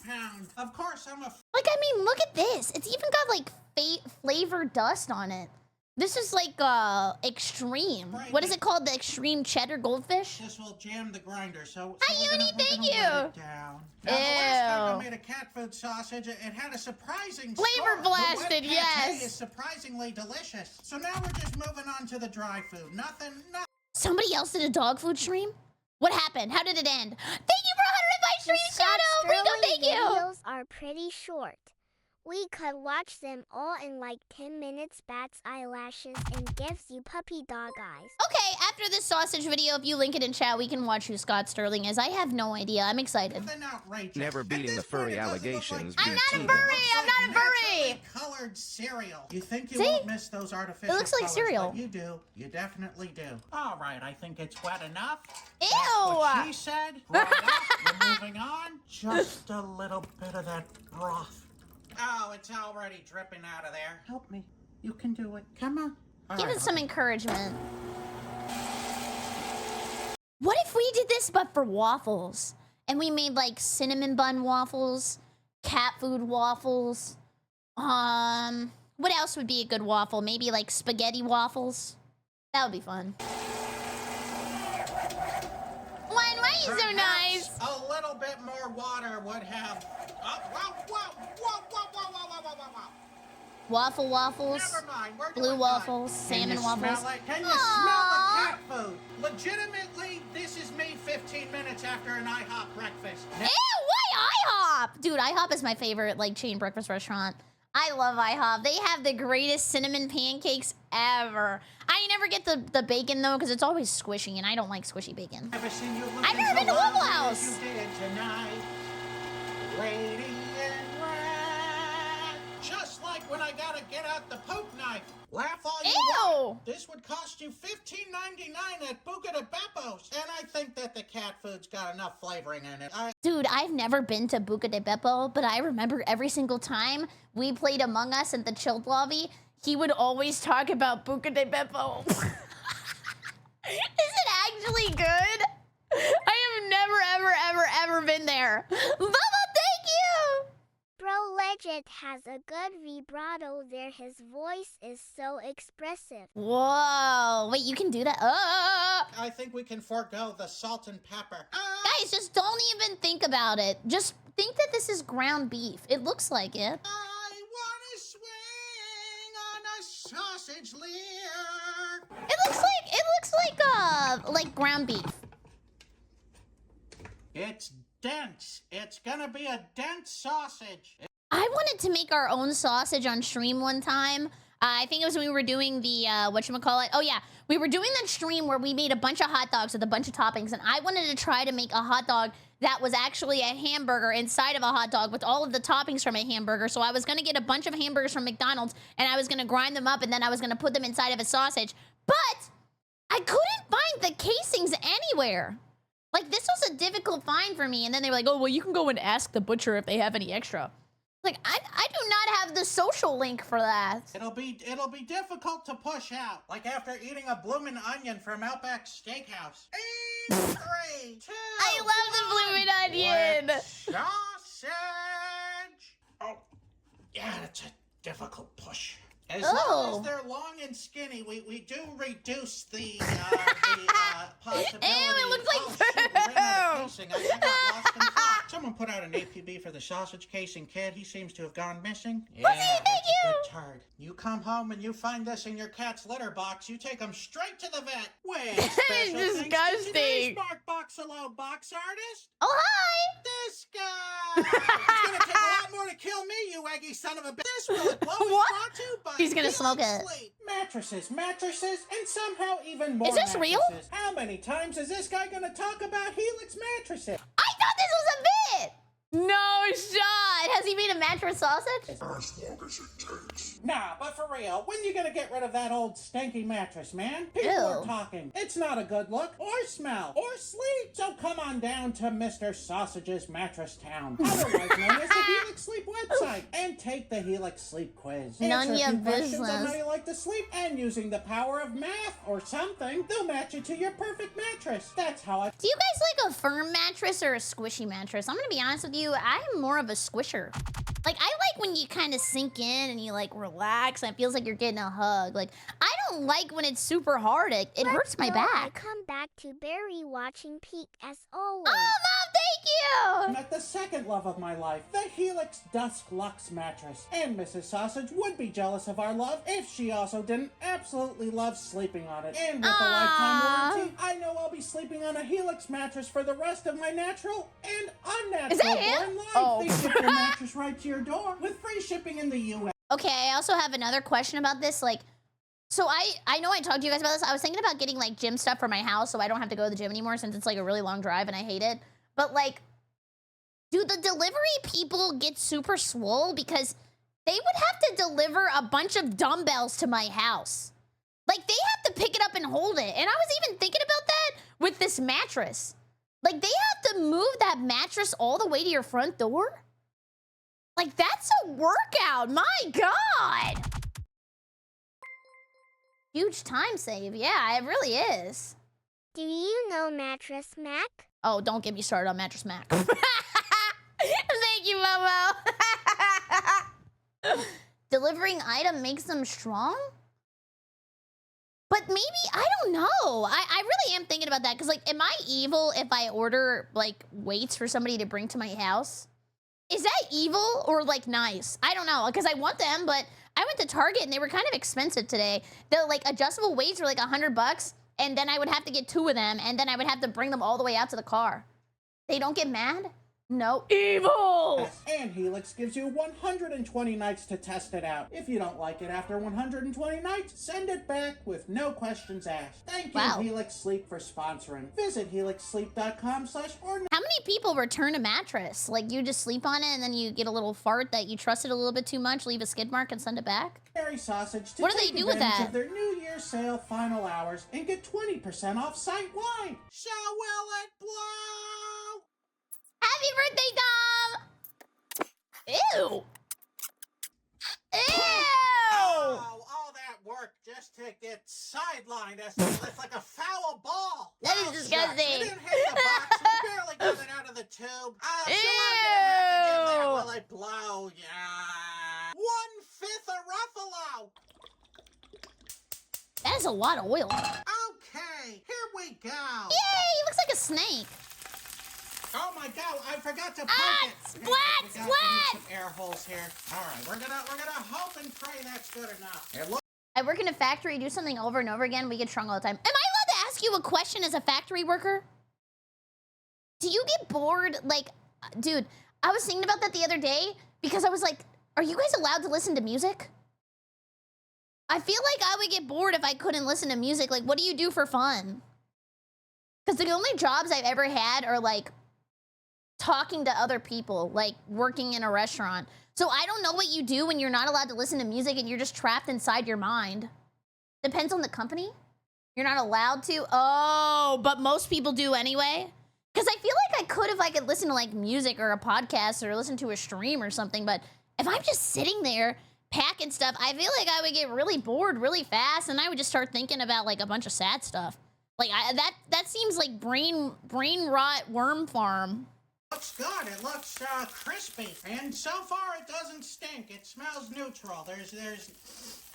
pound. Of course, I'm a. Like, I mean, look at this. It's even got like flavor dust on it. This is like extreme. Right, what is it called? The extreme cheddar goldfish? This will jam the grinder, so Hi, Uni, thank you. Let it down. Now, the last time I made a cat food sausage, it had a surprising flavor score. blasted, The wet yes. pate is surprisingly delicious. So now we're just moving on to the dry food. Nothing. Somebody else did a dog food stream? What happened? How did it end? Thank you for 105 streams, Shadow! Rico, thank you! Videos are pretty short. We could watch them all in like 10 minutes, bats eyelashes, and gives you puppy dog eyes. Okay, after this sausage video, if you link it in chat, we can watch who Scott Sterling is. I have no idea. I'm excited. Never beating the furry allegations. I'm not a furry! I'm not a furry! Colored cereal. You think you See? won't miss those artificial It looks like colors, cereal. but you do. You definitely do. All right, I think it's wet enough. Ew! That's what she said. Right up. We're moving on. Just a little bit of that broth. Oh, it's already dripping out of there. Help me. You can do it. Come on. Give it some encouragement. What if we did this but for waffles? And we made like cinnamon bun waffles, cat food waffles. What else would be a good waffle? Maybe like spaghetti waffles? That would be fun. Why are you so nice? A little bit more water would have. Oh, whoa. Waffle waffles, Never mind. We're blue doing waffles, good. salmon waffles. Can you smell the cat food? Legitimately, this is me 15 minutes after an IHOP breakfast. Ew, why IHOP? Dude, IHOP is my favorite like chain breakfast restaurant. I love IHOP. They have the greatest cinnamon pancakes ever. I never get the bacon though, because it's always squishy, and I don't like squishy bacon. I've never been to Waffle House. Just like when I gotta get out the poop knife. Laugh all you want. This would cost you $15.99 at Buca de Beppo's. And I think that the cat food's got enough flavoring in it. Dude, I've never been to Buca de Beppo, but I remember every single time we played Among Us in the chilled lobby, he would always talk about Buca de Beppo. Is it actually good? I have never, ever been there. Bubba, thank you! Bro Legend has a good vibrato there. His voice is so expressive. Whoa, wait, you can do that? I think we can forego the salt and pepper. Guys, just don't even think about it. Just think that this is ground beef. It looks like it. I wanna swing on a sausage leer. It looks like ground beef. It's dense. It's gonna be a dense sausage. I wanted to make our own sausage on stream one time. I think it was when we were doing the, whatchamacallit. Oh yeah, we were doing that stream where we made a bunch of hot dogs with a bunch of toppings, and I wanted to try to make a hot dog that was actually a hamburger inside of a hot dog with all of the toppings from a hamburger. So I was gonna get a bunch of hamburgers from McDonald's, and I was gonna grind them up, and then I was gonna put them inside of a sausage. But I couldn't find the casings anywhere. Like, this was a difficult find for me, and then they were like, oh, well, you can go and ask the butcher if they have any extra. Like, I do not have the social link for that. It'll be difficult to push out. Like after eating a bloomin' onion from Outback Steakhouse. 3, 2, I love the bloomin' onion. Sausage. Oh, yeah, it's a difficult push. As long as they're long and skinny, we do reduce the possibility. Ew, it looks like casing. I got lost in thought. Someone put out an APB for the sausage casing kid. He seems to have gone missing. Yeah, Pussy, thank you. Good turd. You come home and you find this in your cat's litter box, you take him straight to the vet. With special disgusting. Thanks to today's Mark Boxalo box artist. Oh, hi. This guy. It's gonna take a lot more to kill me, you eggy son of a bitch. This really blows brought to you by He's gonna smoke it. Sleep. Mattresses, and somehow even more. Is this real? How many times is this guy gonna talk about Helix mattresses? I thought this was a bit. No shot. Has he made a mattress sausage? As long as it takes. Nah, but for real, when you gonna get rid of that old stanky mattress, man? People are talking. It's not a good look, or smell, or sleep. So come on down to Mr. Sausage's Mattress Town, otherwise known as the Helix Sleep website, and take the Helix Sleep quiz. None of your questions on how business. you like to sleep, and using the power of math or something, they'll match you to your perfect mattress. That's how I... Do you guys like a firm mattress or a squishy mattress? I'm gonna be honest with you, I'm more of a squisher. Like, I like when you kind of sink in and you like relax and it feels like you're getting a hug. Like, I don't like when it's super hard. It hurts my back. Come back to Berry watching Peak as always. Oh, Mom, thank you! Met the second love of my life, the Helix Dusk Lux mattress. And Mrs. Sausage would be jealous of our love if she also didn't absolutely love sleeping on it. And with a lifetime warranty, I know I'll be sleeping on a Helix mattress for the rest of my natural and unnatural Is that him? born life. Oh. They ship your mattress right to your door with free shipping in the U.S. Okay, I also have another question about this. Like, so I know I talked to you guys about this. I was thinking about getting like gym stuff for my house so I don't have to go to the gym anymore since it's like a really long drive and I hate it. But like, do the delivery people get super swole because they would have to deliver a bunch of dumbbells to my house? Like, they have to pick it up and hold it. And I was even thinking about that with this mattress. Like, they have to move that mattress all the way to your front door? Like, that's a workout. My God. Huge time save. Yeah, it really is. Do you know Mattress Mac? Oh, don't get me started on Mattress Mac. Thank you, Momo. Delivering item makes them strong? But maybe, I don't know. I really am thinking about that. Because, like, am I evil if I order, like, weights for somebody to bring to my house? Is that evil or, like, nice? I don't know. Because I want them, but I went to Target and they were kind of expensive today. The, like, adjustable weights were, like, $100. And then I would have to get 2 of them. And then I would have to bring them all the way out to the car. They don't get mad? No. Evil! And Helix gives you 120 nights to test it out. If you don't like it after 120 nights, send it back with no questions asked. Thank you, Helix Sleep, for sponsoring. Visit helixsleep.com/ordinary. How many people return a mattress? Like, you just sleep on it and then you get a little fart that you trusted a little bit too much, leave a skid mark and send it back? Sausage to what do they take do with advantage that? of their New Year's sale final hours and get 20% off site-wide. So will it blow? Happy birthday, Dom! Ew! Ew! Oh, all that work just to get sidelined as it's like a foul ball. That is disgusting. You didn't hit the box. You barely got it out of the tube. So I'm gonna have to get there. Will it blow? Yeah. 1/5 of Ruffalo. That is a lot of oil. Okay, here we go. Yay! He looks like a snake. Oh my God! I forgot to poke it. Splat! We Splat! need some air holes here. All right, we're gonna hope and pray that's good enough. I work in a factory, do something over and over again, we get shrunk all the time. Am I allowed to ask you a question as a factory worker? Do you get bored? Like, dude, I was thinking about that the other day because I was like, are you guys allowed to listen to music? I feel like I would get bored if I couldn't listen to music. Like, what do you do for fun? Because the only jobs I've ever had are like talking to other people, like working in a restaurant. So I don't know what you do when you're not allowed to listen to music and you're just trapped inside your mind. Depends on the company. You're not allowed to. Oh, but most people do anyway. Because I feel like I could if I could listen to like music or a podcast or listen to a stream or something. But if I'm just sitting there packing stuff, I feel like I would get really bored really fast and I would just start thinking about like a bunch of sad stuff. Like that seems like brain rot worm farm. Looks good. It looks crispy, and so far it doesn't stink. It smells neutral. There's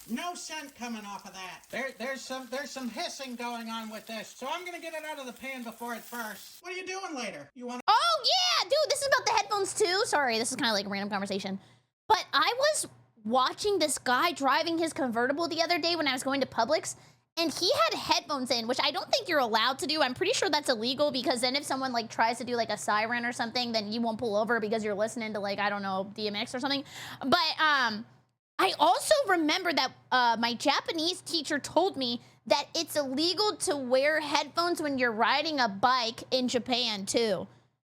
no scent coming off of that. There's some hissing going on with this, so I'm gonna get it out of the pan before it bursts. What are you doing later? You want? Oh yeah, dude, this is about the headphones too. Sorry, this is kind of like a random conversation, but I was watching this guy driving his convertible the other day when I was going to Publix. And he had headphones in, which I don't think you're allowed to do. I'm pretty sure that's illegal because then if someone like tries to do like a siren or something, then you won't pull over because you're listening to like, I don't know, DMX or something. But I also remember that my Japanese teacher told me that it's illegal to wear headphones when you're riding a bike in Japan too.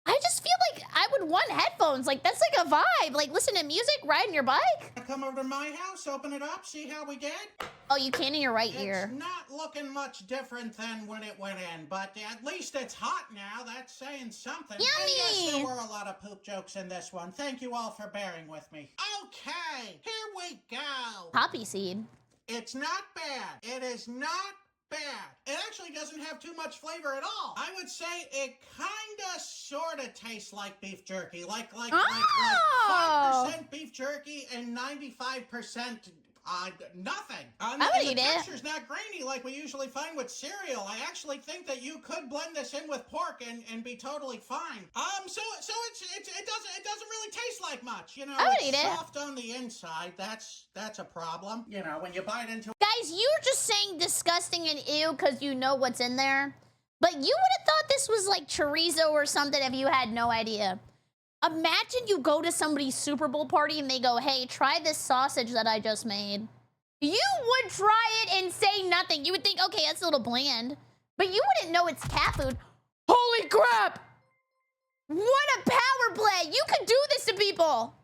I just feel like I would want headphones. Like, that's like a vibe. Like, listen to music, riding your bike. Come over to my house, open it up, see how we did? Oh, you can in your right ear. It's not looking much different than when it went in, but at least it's hot now. That's saying something. Yummy! And yes, there were a lot of poop jokes in this one. Thank you all for bearing with me. Okay, here we go. Poppy seed. It's not bad. It is not bad. It actually doesn't have too much flavor at all. I would say it kinda sorta tastes like beef jerky. Like 5% beef jerky and 95% nothing. The texture's not grainy like we usually find with cereal. I actually think that you could blend this in with pork and be totally fine. So it doesn't really taste like much. You know, it's soft on the inside. That's a problem. You know, when you bite into. Guys, you're just saying disgusting and ew because you know what's in there. But you would have thought this was like chorizo or something if you had no idea. Imagine you go to somebody's Super Bowl party and they go, hey, try this sausage that I just made. You would try it and say nothing. You would think, okay, that's a little bland. But you wouldn't know it's cat food. Holy crap! What a power play! You could do this to people!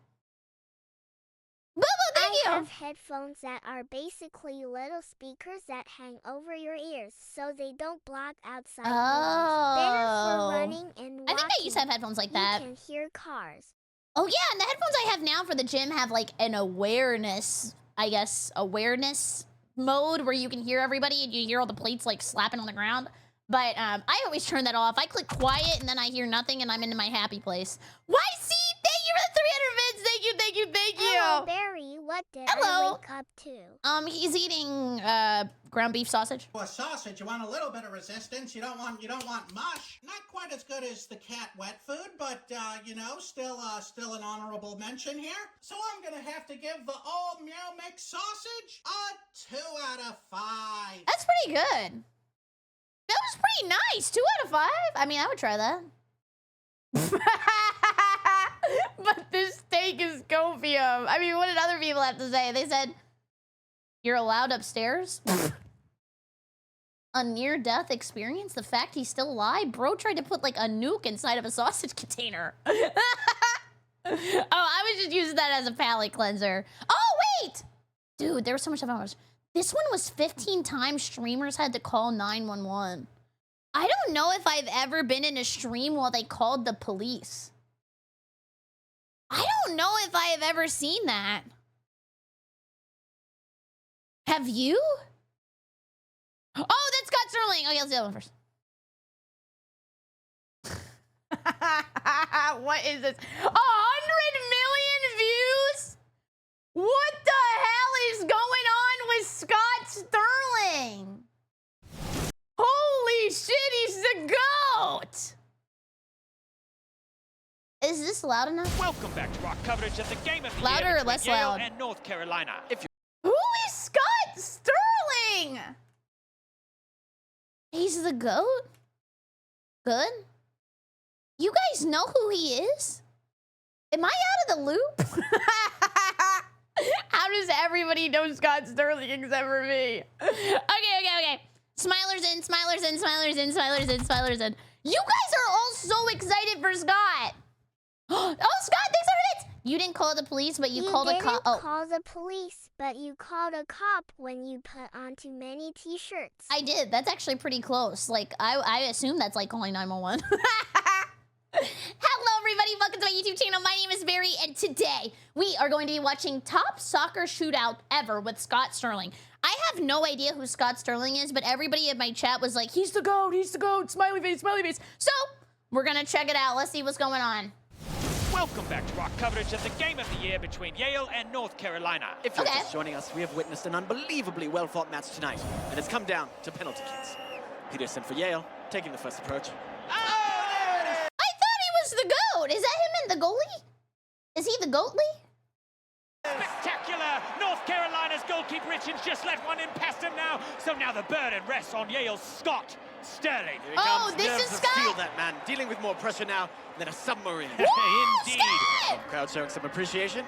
Boo-boo, thank you! I have headphones that are basically little speakers that hang over your ears so they don't block outside noise. Better for running and walking. I think I used to have headphones like that. You can hear cars. Oh yeah, and the headphones I have now for the gym have like an awareness, I guess, awareness mode where you can hear everybody and you hear all the plates like slapping on the ground. But I always turn that off. I click quiet and then I hear nothing and I'm into my happy place. YC, thank you for the 300 bits. Thank you, thank you, thank you. Hello, Barry. What did I wake up to? He's eating ground beef sausage. For a sausage, you want a little bit of resistance. You don't want mush. Not quite as good as the cat wet food, but you know, still an honorable mention here. So I'm gonna have to give the all meow mix sausage a 2 out of 5. That's pretty good. That was pretty nice. 2 out of 5. I mean, I would try that. mean, what did other people have to say? They said, you're allowed upstairs? A near-death experience? The fact he's still alive? Bro tried to put, like, a nuke inside of a sausage container. Oh, I was just using that as a palate cleanser. Oh, wait! Dude, there was so much stuff I was... This one was 15 times streamers had to call 911. I don't know if I've ever been in a stream while they called the police. I don't know if I have ever seen that. Have you? Oh, that's Scott Sterling. Okay, let's do that one first. What is this? 100 million views? What the hell is going on with Scott Sterling? Holy shit, he's the GOAT! Is this loud enough? Welcome back to our coverage of the game of the Louder year or less between Yale loud? and North Carolina. Who is Scott Sterling? He's the GOAT? Good. You guys know who he is? Am I out of the loop? How does everybody know Scott Sterling except for me? Okay. Smilers in, smilers in, smilers in, smilers in, smilers in. You guys are all so excited for Scott. Oh, Scott, thanks for it. You didn't call the police, but you called a cop. You didn't call the police, but you called a cop when you put on too many t-shirts. I did. That's actually pretty close. Like, I assume that's like calling 911. Hello, everybody. Welcome to my YouTube channel. My name is Barry, and today we are going to be watching Top Soccer Shootout Ever with Scott Sterling. I have no idea who Scott Sterling is, but everybody in my chat was like, he's the GOAT, smiley face, smiley face. So, we're going to check it out. Let's see what's going on. Welcome back to our coverage of the game of the year between Yale and North Carolina. If you're just joining us, we have witnessed an unbelievably well-fought match tonight, and it's come down to penalty kicks. Peterson for Yale, taking the first approach. I thought he was the GOAT. Is that him and the goalie? Is he the goatly? Spectacular! North Carolina's goalkeeper Richards just let one in past him now. So now the burden rests on Yale's Scott Sterling. Here he comes. Nerves of steel, that man, dealing with more pressure now than a submarine. Indeed. Crowd showing some appreciation.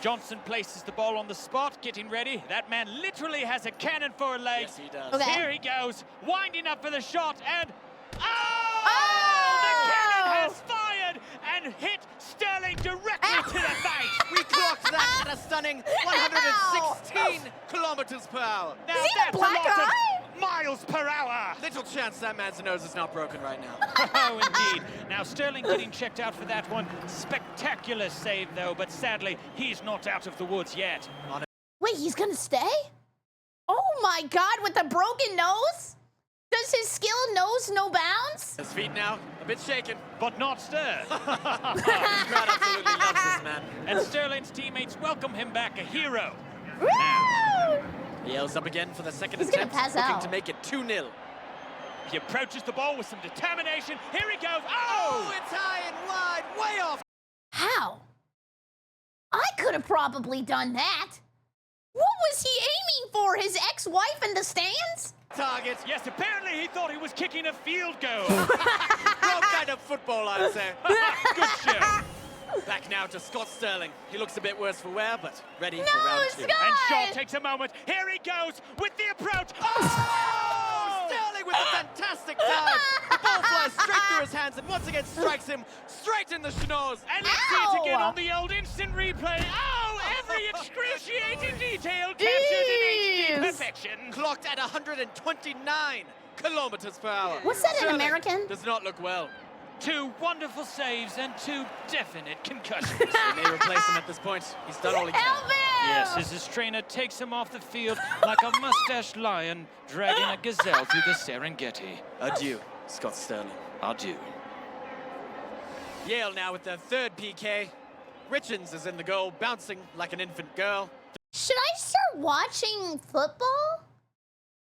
Johnson places the ball on the spot, getting ready. That man literally has a cannon for a leg. Yes, he does. Okay. Here he goes, winding up for the shot, and the cannon has fired and hit Sterling directly to the face. We clocked that at a stunning 116 kilometers per hour. Now Is he that's a black a lot eye? of miles per hour. Little chance that man's nose is not broken right now. Oh, indeed. Now Sterling getting checked out for that one. Spectacular save, though, but sadly, he's not out of the woods yet. Wait, he's gonna stay? Oh my God, with the broken nose? Does his skill knows no bounds? His feet now, a bit shaken. But not stirred. The crowd absolutely loves this man. And Sterling's teammates welcome him back, a hero. Woo! Yale's up again for the second He's gonna attempt, pass looking out. to make it 2-0. He approaches the ball with some determination. Here he goes. Oh, it's high and wide, way off. How? I could have probably done that. What was he aiming for? His ex-wife in the stands? Target. Yes, apparently he thought he was kicking a field goal. Wrong kind of football, I'd say. Good show. Back now to Scott Sterling. He looks a bit worse for wear, but ready No, for round two. Scott! And Shaw takes a moment. Here he goes with the approach. Oh! Sterling with a fantastic dive. The ball flies straight through his hands and once again strikes him straight in the schnoz. And let's see it again on the old instant replay. Oh, every excruciating detail captured in HD perfection. Clocked at 129 kilometers per hour. What's that in Sterling American? does not look well. 2 wonderful saves and 2 definite concussions. They may replace him at this point. He's done all he can. Help him! Yes, as his trainer takes him off the field like a mustached lion dragging a gazelle through the Serengeti. Adieu, Scott Sterling. Adieu. Yale now with their third PK. Richards is in the goal, bouncing like an infant girl. Should I start watching football?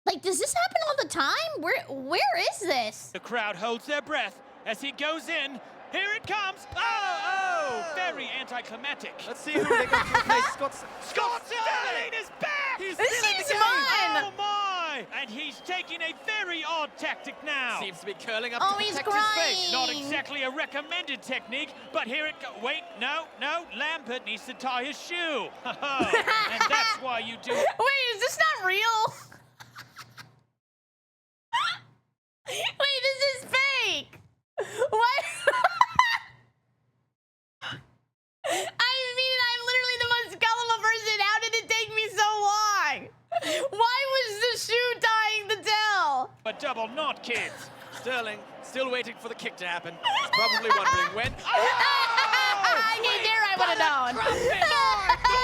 Like, does this happen all the time? Where is this? The crowd holds their breath as he goes in. Here it comes. Oh, very anticlimactic. Let's see who they got to replace Scott Sterling is back! He's This still in the is game. fun! Oh my! my! And he's taking a very odd tactic now. Seems to be curling up Oh, to he's protect his face. crying. Not exactly a recommended technique, but here it goes. Wait, no. Lambert needs to tie his shoe. And that's why you do it. Wait, is this not real? Wait, this is fake. What? I mean, I'm literally the most gullible person. How did it take me so long? Why was the shoe tying the tail? A double knot, kids. Sterling still waiting for the kick to happen. He's probably wondering when. Okay, there I would have known.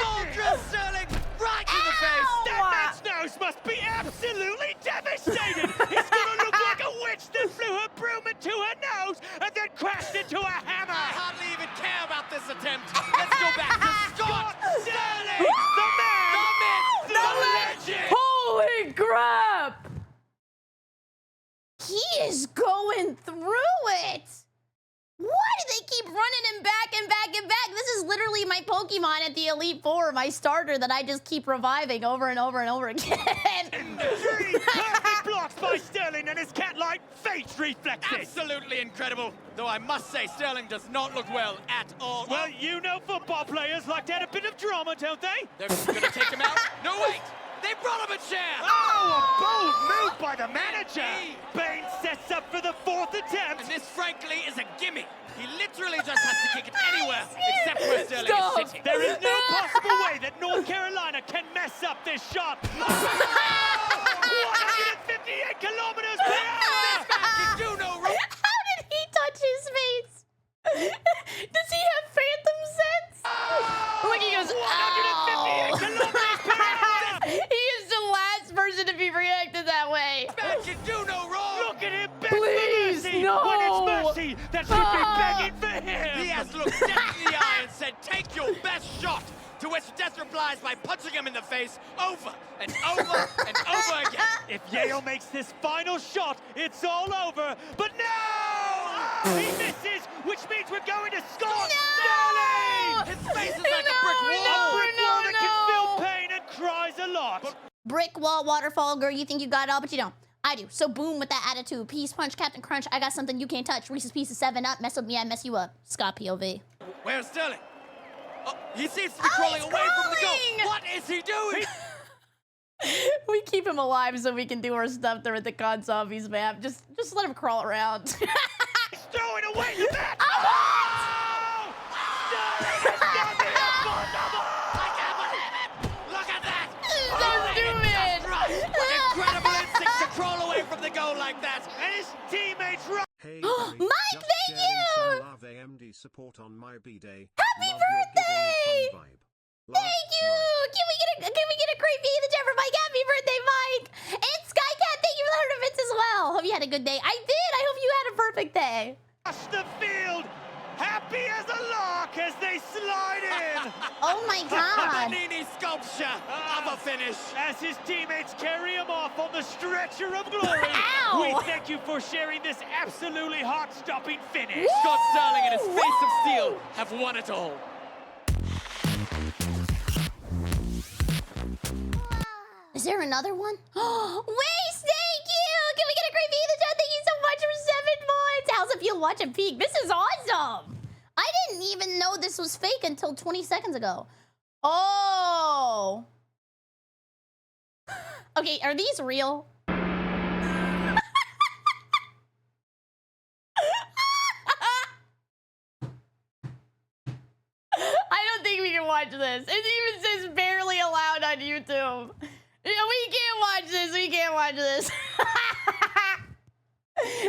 Ultra Sterling right in the face. That man's nose must be absolutely devastated. He's gonna look like a witch that flew her broom into her nose and then crashed into a hammer. I hardly even care about this attempt. Let's go back to Scott Sterling, The man, the myth, the legend. Holy crap! He is going through it. Why do they keep running him back and back and back? This is literally my Pokemon at the Elite Four, my starter that I just keep reviving over and over and over again. Three perfect blocks by Sterling and his cat-like face reflexes. Absolutely incredible. Though I must say, Sterling does not look well at all. Well, you know football players like to add a bit of drama, don't they? They're gonna take him out. No, wait. They brought him a chair. Oh, a bold move by the manager. Bain sets up for the fourth attempt. And this, frankly, is a gimme. He literally just has to kick it anywhere except where Sterling is sitting. There is no possible way that North Carolina can mess up this shot. 158 kilometers per hour. Can do no wrong. How did he touch his face? Does he have phantom sense? Look, he goes, 158 kilometers per hour. He is the last person to be reacted that way. Man can do no wrong. Look at him beg Please, for mercy. no. When it's mercy that should be begging for him. He has looked death in the eye and said, take your best shot. To which Death replies by punching him in the face over and over and over again. If Yale makes this final shot, it's all over. But no! Oh, he misses, which means we're going to Scott Sterling! His face is like a brick wall. A brick wall that can feel pain and cries a lot. Brick wall, waterfall, girl, you think you got it all, but you don't. I do. So boom with that attitude. Peace punch, Captain Crunch. I got something you can't touch. Reese's Pieces 7-Up. Mess with me, I mess you up. Scott POV. Where's Sterling? Oh, he seems to be crawling away from the goal. What is he doing? We keep him alive so we can do our stuff during the Con Zombies map. Just let him crawl around. He's throwing away the bat! Oh! Sterling has done the impossible! I can't believe it! Look at that! So stupid! What incredible instincts to crawl away from the goal like that! And his teammates run. Hey, Mike, just thank sharing you! some love AMD support on my B-Day. Happy Love your birthday! giving fun vibe. Love, Thank you! Mike. Can we get a great V in the chat for Mike? Happy birthday, Mike! And Skycat, thank you for the 100 bits as well. Hope you had a good day. I did. I hope you had a perfect day. Across the field, happy as a lark as they slide in. Oh my god. Panini sculpture of a finish. As his teammates carry him off on the stretcher of glory, Ow! we thank you for sharing this absolutely heart-stopping finish. Scott Sterling and his face of steel have won it all. Is there another one? Waste, thank you! Can we get a great V in the chat? Thank you so much for 7 months! How's it feel watching Peak? This is awesome! I didn't even know this was fake until 20 seconds ago. Oh! Okay, are these real? I don't think we can watch this. It even says barely allowed on YouTube. We can't watch this. We can't watch this.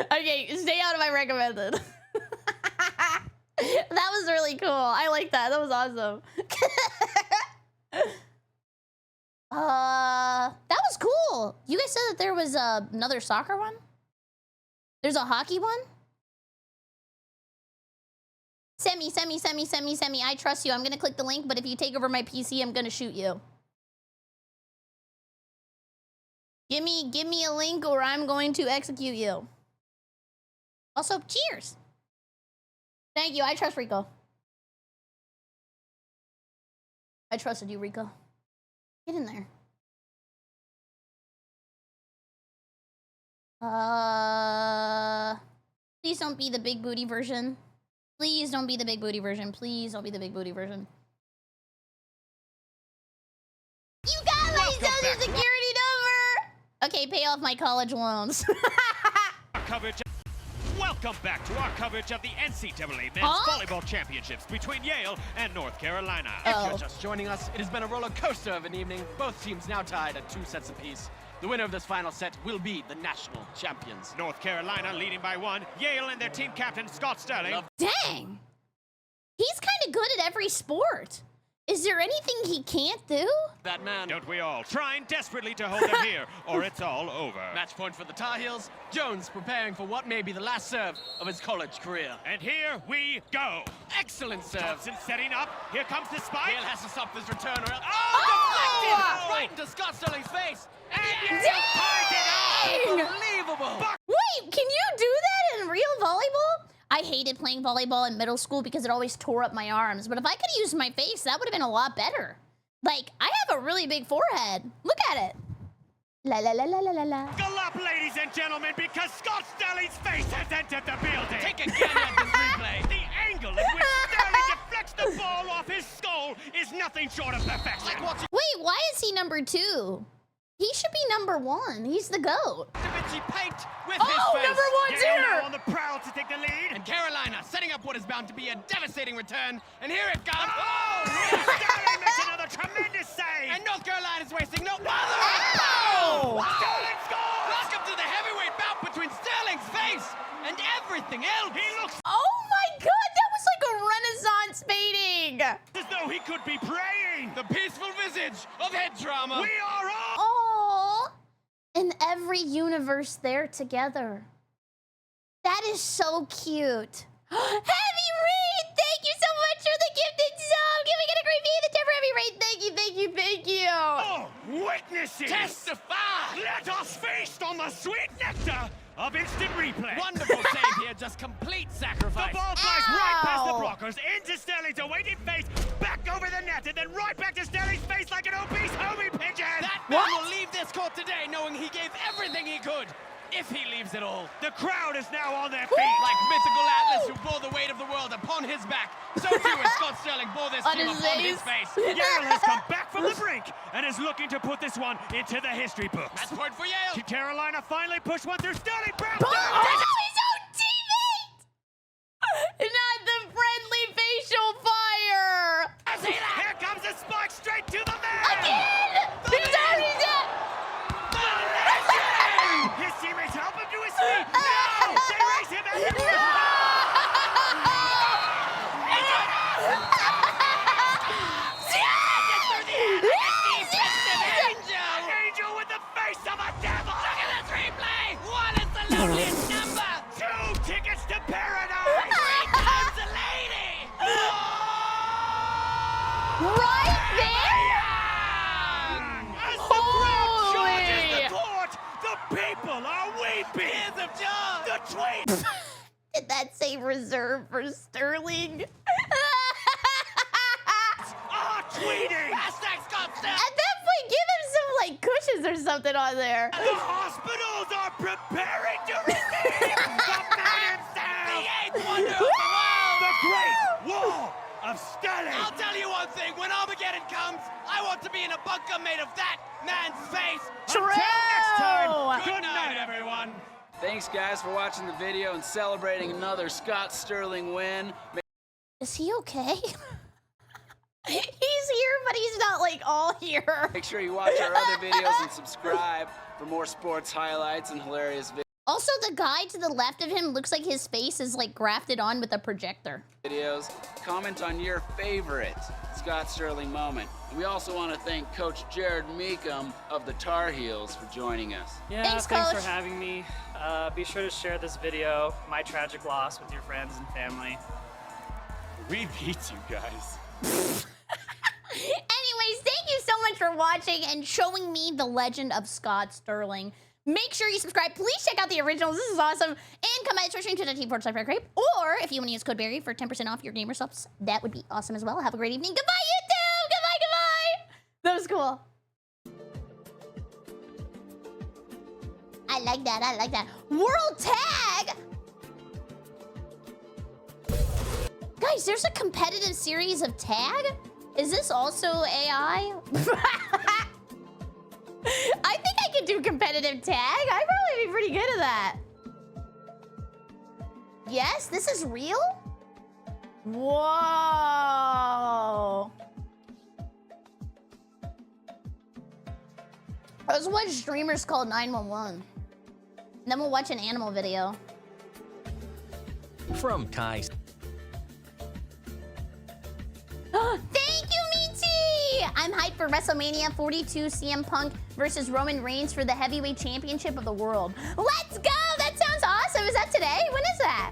Okay, stay out of my recommended. That was really cool. I like that. That was awesome. That was cool. You guys said that there was another soccer one? There's a hockey one? Semi. I trust you. I'm gonna click the link, but if you take over my PC, I'm gonna shoot you. Give me a link or I'm going to execute you. Also, cheers. Thank you. I trust Rico. I trusted you, Rico. Get in there. Please don't be the big booty version. Please don't be the big booty version. Please don't be the big booty version. You got my social security number! Okay, pay off my college loans. Coverage. Welcome back to our coverage of the NCAA Men's Volleyball Championships between Yale and North Carolina. If you're just joining us, it has been a roller coaster of an evening. Both teams now tied at 2 sets apiece. The winner of this final set will be the national champions. North Carolina leading by 1. Yale and their team captain, Scott Sterling. Dang! He's kind of good at every sport. Is there anything he can't do? That man. Don't we all? Trying desperately to hold them here, or it's all over. Match point for the Tar Heels. Jones preparing for what may be the last serve of his college career. And here we go. Excellent serve. Thompson setting up. Here comes the spike. Yale has to stop this return or else. Oh! Deflected! Right into Scott Sterling's face. And Yale ties it up. Unbelievable. Wait, can you do that in real volleyball? I hated playing volleyball in middle school because it always tore up my arms. But if I could use my face, that would have been a lot better. Like, I have a really big forehead. Look at it. La la la la la la la. Buckle up, ladies and gentlemen, because Scott Sterling's face has entered the building. Take a gander at this replay. The angle in which Sterling deflects the ball off his skull is nothing short of perfection. Wait, why is he number 2? He should be number 1. He's the GOAT. Da Vinci paint with his face. Number 1's Yale here! now on the prowl to take the lead. And Carolina setting up what is bound to be a devastating return. And here it comes. Oh! Sterling makes another tremendous save. And North Carolina's wasting no other. Ow! Sterling scores! Welcome to the heavyweight bout between Sterling's face and everything else. He looks Oh my god, that was like a Renaissance painting! as though he could be praying. The peaceful visage of head trauma. We are all... Aww. In every universe, they're together. That is so cute. Heavy Rain! Thank you so much for the gifted sub! Can we get a great view of the Heavy Rain? Thank you, thank you, thank you! Oh, witnesses! Testify! Let us feast on the sweet nectar of instant replay. Wonderful save here, just complete sacrifice. The ball flies right past the Ow. blockers, into Sterling's awaiting face, back over the net, and then right back to Sterling's face like an obese homie pigeon. That man will leave this court today knowing he gave everything he could. If he leaves it all. The crowd is now on their feet. Like mythical Atlas who bore the weight of the world upon his back, so too as Scott Sterling bore this On team his upon face. his face. Yale has come back from the brink and is looking to put this one into the history books. Match point for Yale. Carolina finally pushed one through Sterling. Brown. Oh, his own teammate! Not the friendly facial fire! Here comes a spike straight to the man. Again! He's already dead! His teammates help him to his feet. No! They raise him and angel with the face of a devil. Look at this replay. What is the loneliest number? 2 tickets to paradise. 3 times a lady. Right there? As the crowd charges Holy! the court, the people are weeping. Tears of joy. The tweet. Did that say reserved for Sterling? Are tweeting. Hashtag Scott Sterling. At that point, give him some like cushions or something on there. The hospitals are preparing to receive the man himself. The 8th wonder of the world. The Great Wall of Sterling. I'll tell you one thing. When Armageddon comes, I want to be in a bunker made of that man's face. True. Until next time, good night, everyone. Thanks, guys, for watching the video and celebrating another Scott Sterling win. Is he okay? He's here, but he's not like all here. Make sure you watch our other videos and subscribe for more sports highlights and hilarious Also, the guy to the left of him looks like his face is like grafted on with a projector. videos. Comment on your favorite Scott Sterling moment. And we also want to thank Coach Jared Meekum of the Tar Heels for joining us. Yeah, Thanks, thanks Coach. for having me. Be sure to share this video, my tragic loss, with your friends and family. We beat you guys. Anyways, thank you so much for watching and showing me the legend of Scott Sterling. Make sure you subscribe. Please check out the originals. This is awesome. And come by to twitch.tv/BerryCrepe. Or if you want to use code Berry for 10% off your gamer subs, that would be awesome as well. Have a great evening. Goodbye, YouTube. Goodbye, goodbye. That was cool. I like that. I like that. World Tag! Guys, there's a competitive series of tag? Is this also AI? I think I could do competitive tag. I'd probably be pretty good at that. Yes, this is real? Whoa. Let's watch streamers called 911. Then we'll watch an animal video. From Kai. Thank you, Michi! I'm hyped for WrestleMania 42 CM Punk versus Roman Reigns for the heavyweight championship of the world. Let's go! That sounds awesome. Is that today? When is that?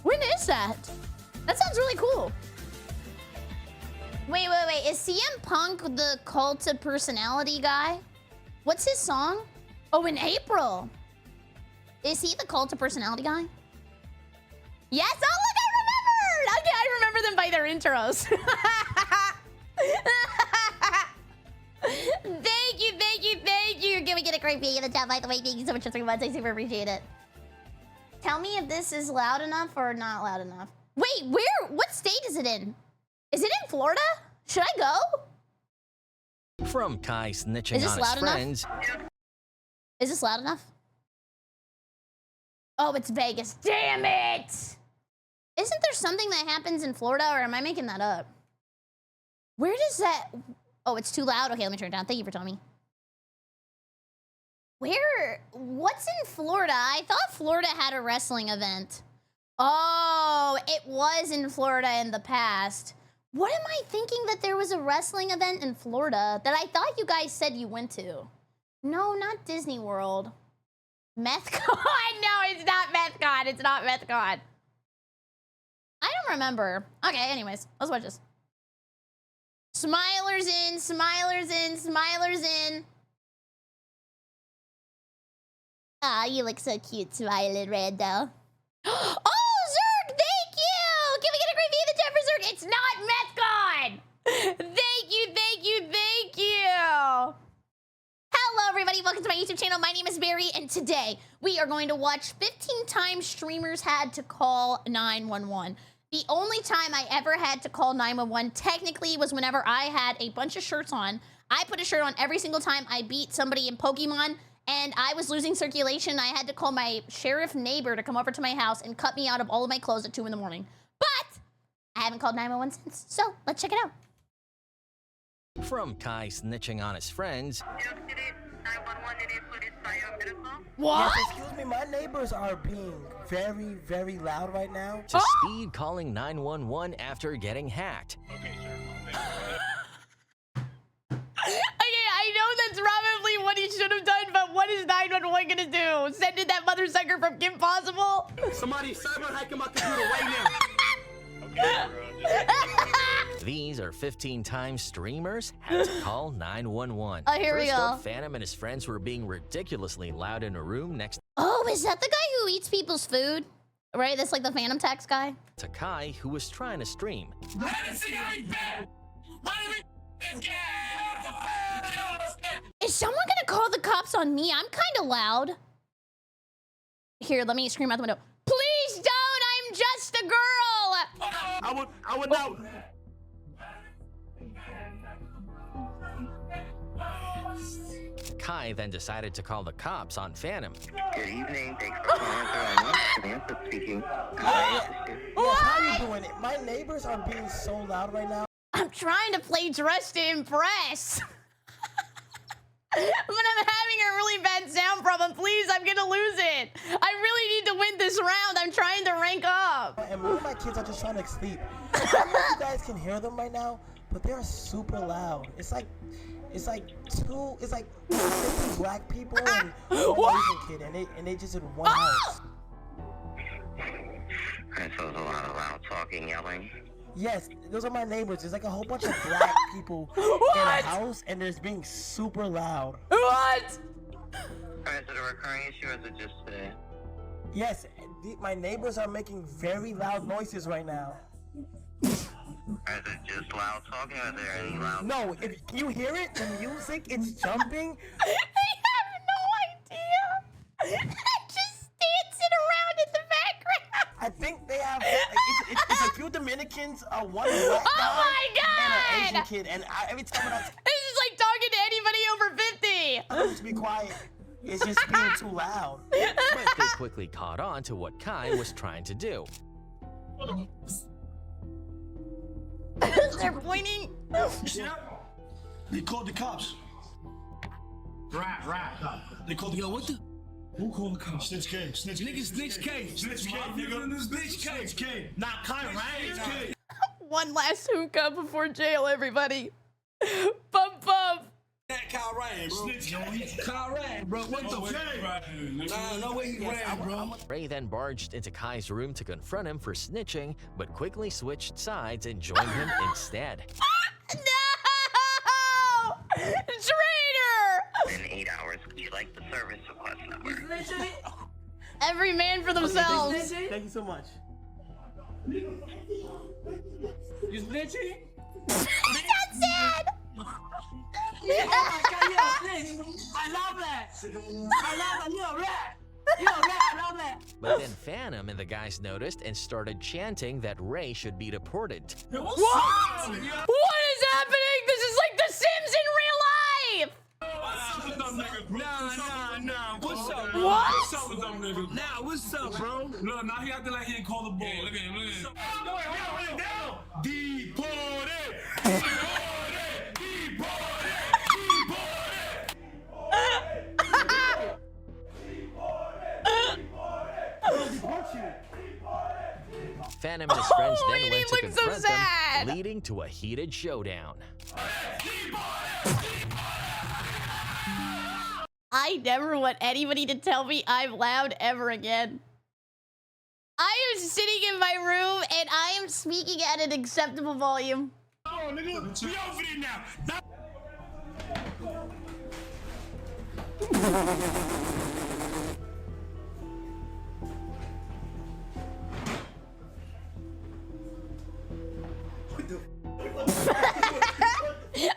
When is that? That sounds really cool. Wait. Is CM Punk the cult of personality guy? What's his song? Oh, in April. Is he the cult of personality guy? Yes. Oh, look, I remembered. Okay, I remember them by their intros. Thank you. Can we get a great being in the chat, by the way? Thank you so much for 3 months. I super appreciate it. Tell me if this is loud enough or not loud enough. Wait, what state is it in? Is it in Florida? Should I go? From Kai snitching on his friends. Is this loud enough? Oh, it's Vegas. Damn it! Isn't there something that happens in Florida, or am I making that up? Where does that... Oh, it's too loud? Okay, let me turn it down. Thank you for telling me. What's in Florida? I thought Florida had a wrestling event. Oh, it was in Florida in the past. What am I thinking that there was a wrestling event in Florida that I thought you guys said you went to? No, not Disney World. MethCon? No, it's not MethCon. It's not MethCon. I don't remember. Okay, anyways, let's watch this. Smilers in, smilers in, smilers in. Aw, you look so cute smiling, Rando. Oh, Zerg, thank you! Can we get a great view of the chat for Zerg? It's not MethCon! Thank you! Hello, everybody. Welcome to my YouTube channel. My name is Barry, and today we are going to watch 15 times streamers had to call 911. The only time I ever had to call 911 technically was whenever I had a bunch of shirts on. I put a shirt on every single time I beat somebody in Pokemon, and I was losing circulation. I had to call my sheriff neighbor to come over to my house and cut me out of all of my clothes at 2 in the morning. But I haven't called 911 since, so let's check it out. From Kai snitching on his friends. What? Yes, excuse me, my neighbors are being very, very loud right now. To speed calling 911 after getting hacked. Okay, I know that's probably what he should have done, but what is 911 gonna do? Send in that mother sucker from Kim Possible? Somebody cyber hacking my computer right now. These are 15 times streamers had to call 911. Oh, here we First go. up, Phantom and his friends were being ridiculously loud in a room next Oh, is that the guy who eats people's food? Right? That's like the Phantom Tax guy? to Kai, who was trying to stream. Is someone gonna call the cops on me? I'm kind of loud. Here, let me scream out the window. Please don't! I'm just a girl! I would know. Kai then decided to call the cops on Phantom. Good evening. Thanks for calling. Samantha speaking. Yes, how you doing? My neighbors are being so loud right now. I'm trying to play dress to impress. But I'm having a really bad sound problem. Please, I'm gonna lose it. I really need to win this round. I'm trying to rank up. And one of my kids are just trying to sleep. I don't know if you guys can hear them right now, but they're super loud. It's like 50 black people and one Asian kid, and they just in one house. And so there's a lot of loud talking, yelling. Yes, those are my neighbors. There's like a whole bunch of black people in a house, and they're being super loud. What? Is it a recurring issue, or is it just today? Yes, my neighbors are making very loud noises right now. Is it just loud talking, or are there any loud... No, can you hear it? The music, it's jumping. I have no idea. Just dancing around in the background. I think they have it's a few Dominicans, one black guy, and an Asian kid. And every time I this is like talking to anybody over 50. just be quiet. It's just being too loud. But they quickly caught on to what Kai was trying to do. They're pointing. They called the cops. Right. They called the what the? Who called the cops? Snitch K. Nigga, Snitch K. Snitch K, nigga. Snitch K. Not Kai, right? One last hookah before jail, everybody. Bump. That Kyle Ryan, bro. Snitch K. Kyle Ryan, bro. What the fuck? No way he ran, bro. Ray then barged into Kai's room to confront him for snitching, but quickly switched sides and joined him instead. No! Traitor! In 8 hours, would you like the service request number? Every man for themselves. Thank you so much. You snitching? He got sad! Oh my God, you're a snitch. I love that. You're a rat. I love that. But then Phantom and the guys noticed and started chanting that Ray should be deported. What? What is happening? This is like The Sims in real life! Nah. What's up? What? What's up with them niggas? Nah, what's up, bro? Look, now he acting like he ain't called the ball. Look at him. Wait, down. Deported. Phantom and his friends then he went to looks so confront sad. them, leading to a heated showdown. I never want anybody to tell me I'm loud ever again. I am sitting in my room and I am speaking at an acceptable volume. Oh, nigga, we over there now.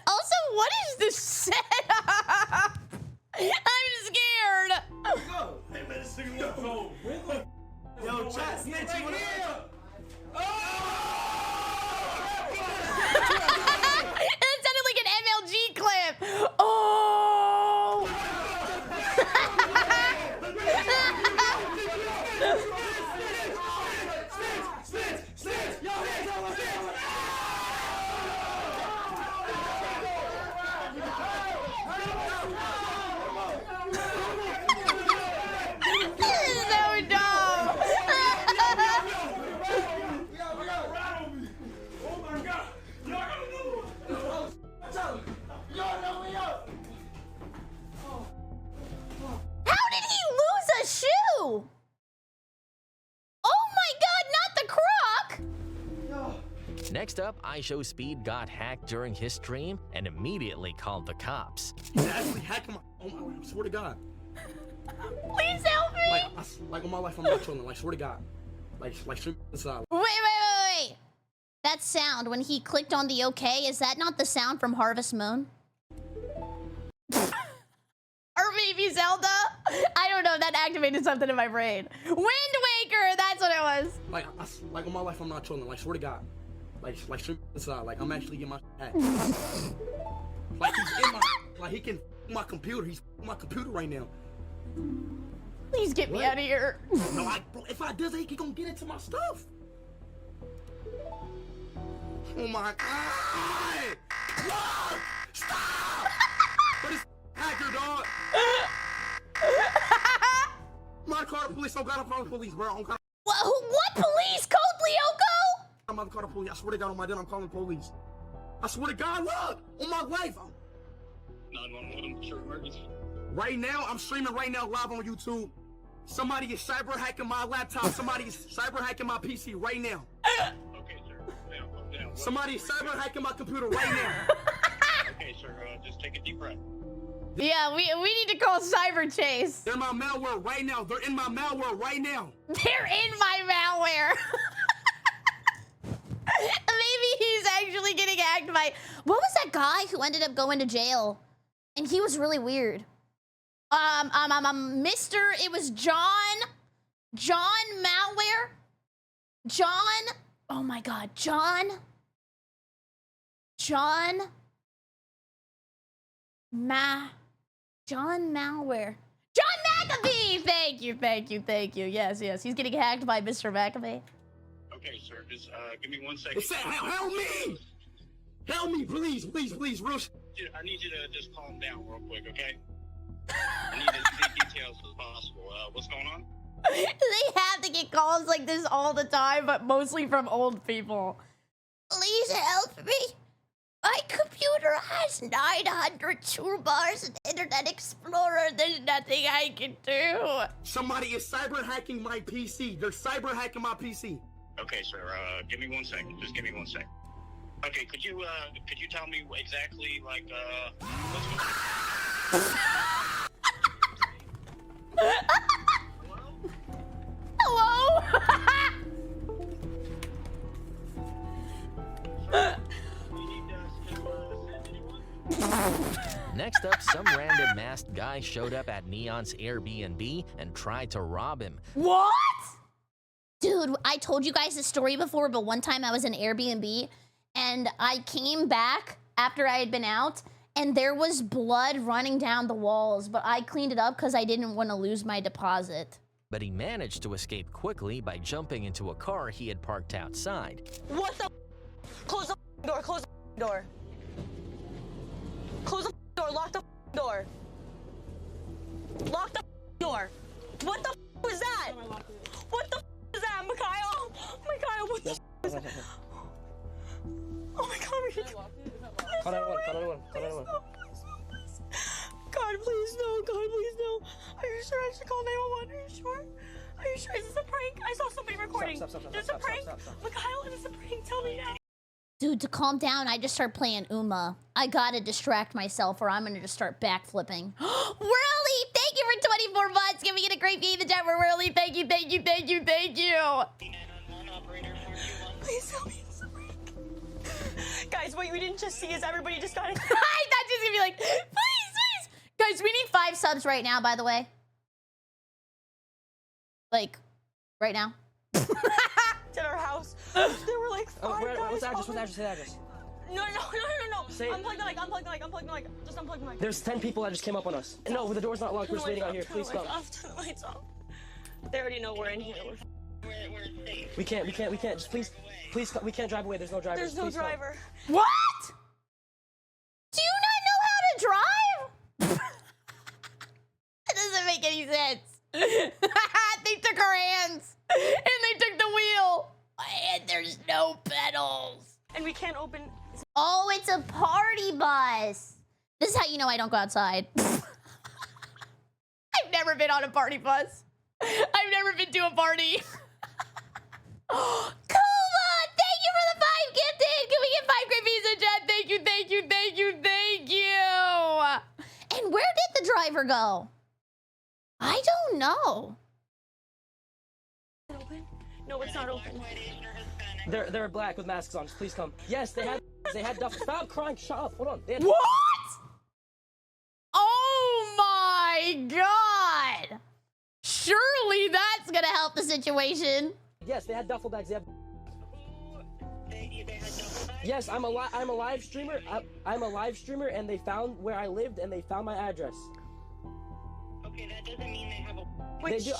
Also, what is this setup? I'm scared. Hey, man, this nigga look cold. Yo, chat, snitch, you wanna... It sounded like an MLG clip. Oh! This is so dumb. How did he lose a shoe? Oh my God, not the croc! Next up, iShowSpeed got hacked during his stream and immediately called the cops. He's actually hacking my... Oh my... I swear to God. Please help me! Like on my life, I'm not trolling. Like, swear to God. Like stream inside. Wait. That sound when he clicked on the OK, is that not the sound from Harvest Moon? Or maybe Zelda? I don't know, that activated something in my brain. Wind Waker, that's what it was. Like on my life, I'm not trolling. Like, swear to God. Like stream inside. Like, I'm actually getting my hacked. Like, he's in my... Like, he can my computer. He's my computer right now. Please get me out of here. No, bro, if I does, he gonna get into my stuff. Oh my God! Look! Stop! But it's hacker, dog. I'm not calling the police. I'm gonna call the police, bro. What police? Code Lyoko? I'm about to call the police. I swear to God on my dead, I'm calling the police. I swear to God, look! On my life. 911, sure emergency. Right now, I'm streaming right now live on YouTube. Somebody is cyber hacking my laptop. Somebody is cyber hacking my PC right now. Okay, sir. Down. Somebody is cyber hacking my computer right now. Okay, sir. Just take a deep breath. Yeah, we need to call Cyber Chase. They're in my malware right now. They're in my malware right now. They're in my malware. Maybe he's actually getting hacked by... What was that guy who ended up going to jail? And he was really weird. Mr. It was John Malware. Oh my God, John Malware. John McAfee! Thank you. Yes, he's getting hacked by Mr. McAfee. Okay, sir, just give me 1 second. Help me! Help me, please, real I need you to just calm down real quick, okay? I need as many details as possible. What's going on? They have to get calls like this all the time, but mostly from old people. Please help me. My computer has 900 toolbars and Internet Explorer. There's nothing I can do. Somebody is cyber hacking my PC. They're cyber hacking my PC. Okay, sir, give me 1 second. Just give me 1 second. Okay, could you tell me exactly, like, what's going on? Hello? Next up, some random masked guy showed up at Neon's Airbnb and tried to rob him. What? Dude, I told you guys this story before, but one time I was in Airbnb and I came back after I had been out and there was blood running down the walls, but I cleaned it up because I didn't want to lose my deposit. But he managed to escape quickly by jumping into a car he had parked outside. What the? Close the door, close the door. Close the door, lock the door. Lock the door. What the was that? What the is that, Mikhail? Mikhail, what the is that? Oh my God, we should... Call 911. God, please no. God, please no. Are you sure I should call 911? Are you sure? Are you sure? Is this a prank? I saw somebody recording. Is this a prank? Mikhail, is this a prank? Tell me now. Dude, to calm down, I just start playing Uma. I gotta distract myself or I'm gonna just start backflipping. Whirly, thank you for 24 months. Giving it a great game in the chat for Whirly. Thank you. Please tell me it's a prank. Guys, what we didn't just see is everybody just got it. I thought she was gonna be like, please. Guys, we need 5 subs right now, by the way. Like, right now. At our house, there were like 5 guys. What's the address? Say the address. No. Say unplug the mic. Just unplug the mic. There's 10 people that just came up on us. No, the door's not locked. We're just waiting out here. Please come. Turn the lights off. They already know we're in here. We're safe. We can't. Just please, we can't drive away. There's no driver. There's no driver. What? Do you not know how to drive? That doesn't make any sense. They took our hands and they took the wheel and there's no pedals. And we can't open. Oh, it's a party bus. This is how you know I don't go outside. I've never been on a party bus. I've never been to a party. Kuma, thank you for the 5 gifted. Can we get 5 great pieces in chat? Thank you. And where did the driver go? I don't know. No, it's not open. They're black with masks on. Just please come. Yes, they had duffel. Stop crying. Shut up. Hold on. What? Oh my God. Surely that's gonna help the situation. Yes, they had duffel bags. Yes, I'm a live streamer. I'm a live streamer, and they found where I lived, and they found my address. Okay, that doesn't mean they have a... They do.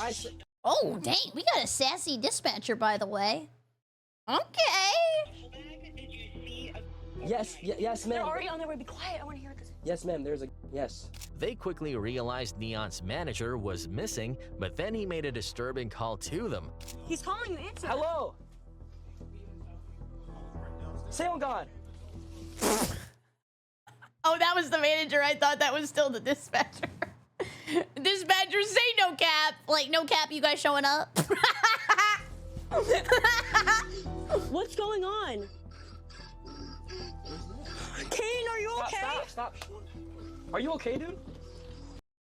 Oh, dang. We got a sassy dispatcher, by the way. Okay. Yes, ma'am. They're already on their way. Be quiet. I want to hear this. Yes, ma'am. Yes. They quickly realized Neon's manager was missing, but then he made a disturbing call to them. He's calling the answer. Hello. Say on God. Oh, that was the manager. I thought that was still the dispatcher. Dispatcher, say no cap. Like, no cap, you guys showing up? What's going on? Kane, are you okay? Stop. Are you okay, dude?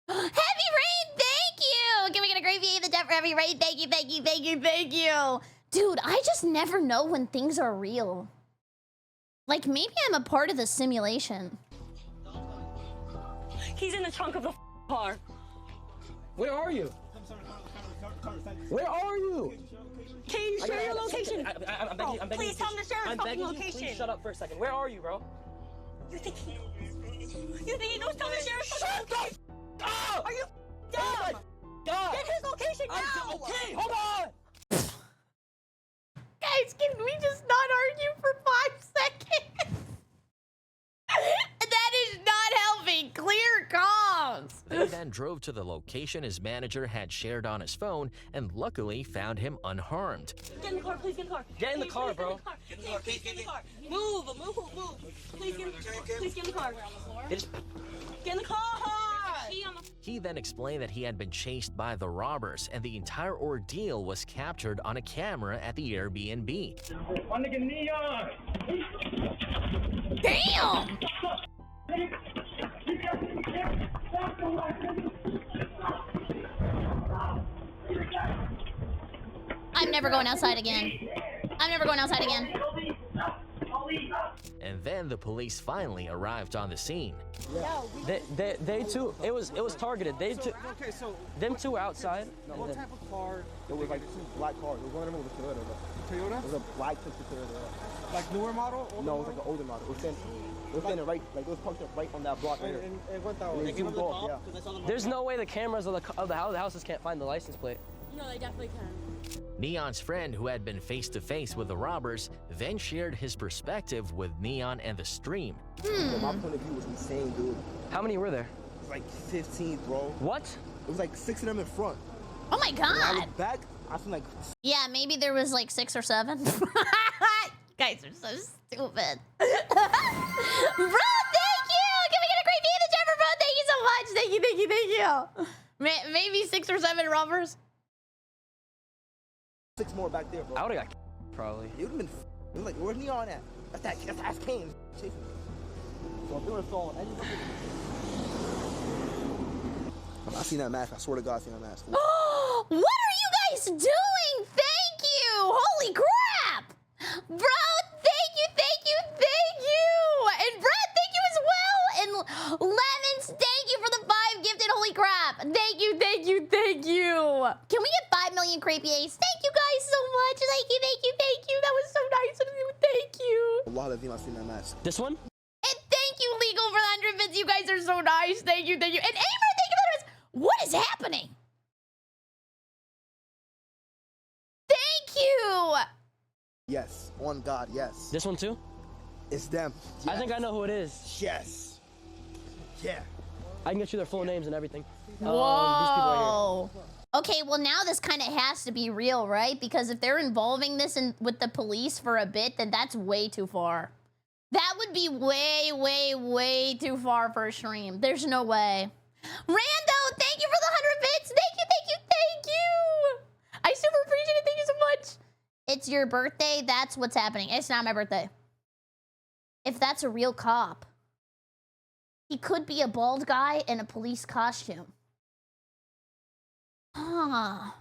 Heavy Rain, thank you. Can we get a great view of the death for Heavy Rain? Thank you. Dude, I just never know when things are real. Like, maybe I'm a part of the simulation. He's in the trunk of the car. Where are you? Where are you? Can you share your location? I'm begging you. Please tell him to share his fucking location. Please shut up for a second. Where are you, bro? You think he knows? Tell him to share his fucking location. Up! Are you dumb? Oh my God! Get his location now. Okay, hold on. Guys, can we just not argue for 5 seconds? That is not helping. Clear comms. They then drove to the location his manager had shared on his phone and luckily found him unharmed. Get in the car, please get in the car. Get in the car, bro. Get in the car, please get in the car. Move. Please get in the car. Get in the car. He then explained that he had been chased by the robbers and the entire ordeal was captured on a camera at the Airbnb. My nigga Neon! Damn! I'm never going outside again. I'm never going outside again. And then the police finally arrived on the scene. They too. It was targeted. They two. Okay, so them two were outside. what type of car? There was like 2 black cars. There was one of them was a Toyota. Toyota? It was a black Toyota. Like newer model? No, it was like an older model. It was standing right, like it was parked up right on that block right there. And it went that And way. they zoomed off, yeah. There's no way the cameras of the houses can't find the license plate. No, they definitely can. Neon's friend, who had been face-to-face with the robbers, then shared his perspective with Neon and the stream. My point of view was insane, dude. How many were there? It was like 15, bro. What? It was like 6 of them in front. Oh my God. When I looked back, I seen like... Yeah, maybe there was like 6 or 7. Guys are so stupid. Bro, thank you! Can we get a great view in the chat for bro? Thank you so much. Thank you. Maybe 6 or 7 robbers. 6 more back there, bro. I would've got probably. It would've been... It was like, where's Neon at? That's Kane. Chasing me. So if they would've fallen... I seen that mask. I swear to God, I seen that mask. What are you guys doing? Thank you! Holy crap! Bro, thank you! And Brett, thank you as well! And Lemons, thank you for the 5 gifted. Holy crap! Thank you! Can we get 5 million creepy A's? Thank you guys so much! Thank you! That was so nice of you. Thank you! A lot of them I seen that mask. This one? And thank you, Legal, for the 100 bits. You guys are so nice. Thank you. And Amber, thank you for the bits. What is happening? Thank you! Yes. On God, yes. This one too? It's them. Yes. I think I know who it is. Yes. Yeah. I can get you their full names and everything. Whoa. These people right here. Okay, well now this kind of has to be real, right? Because if they're involving this with the police for a bit, then that's way too far. That would be way too far for a stream. There's no way. Rando, thank you for the 100 bits. Thank you. I super appreciate it. Thank you so much. It's your birthday. That's what's happening. It's not my birthday. If that's a real cop, he could be a bald guy in a police costume. Huh.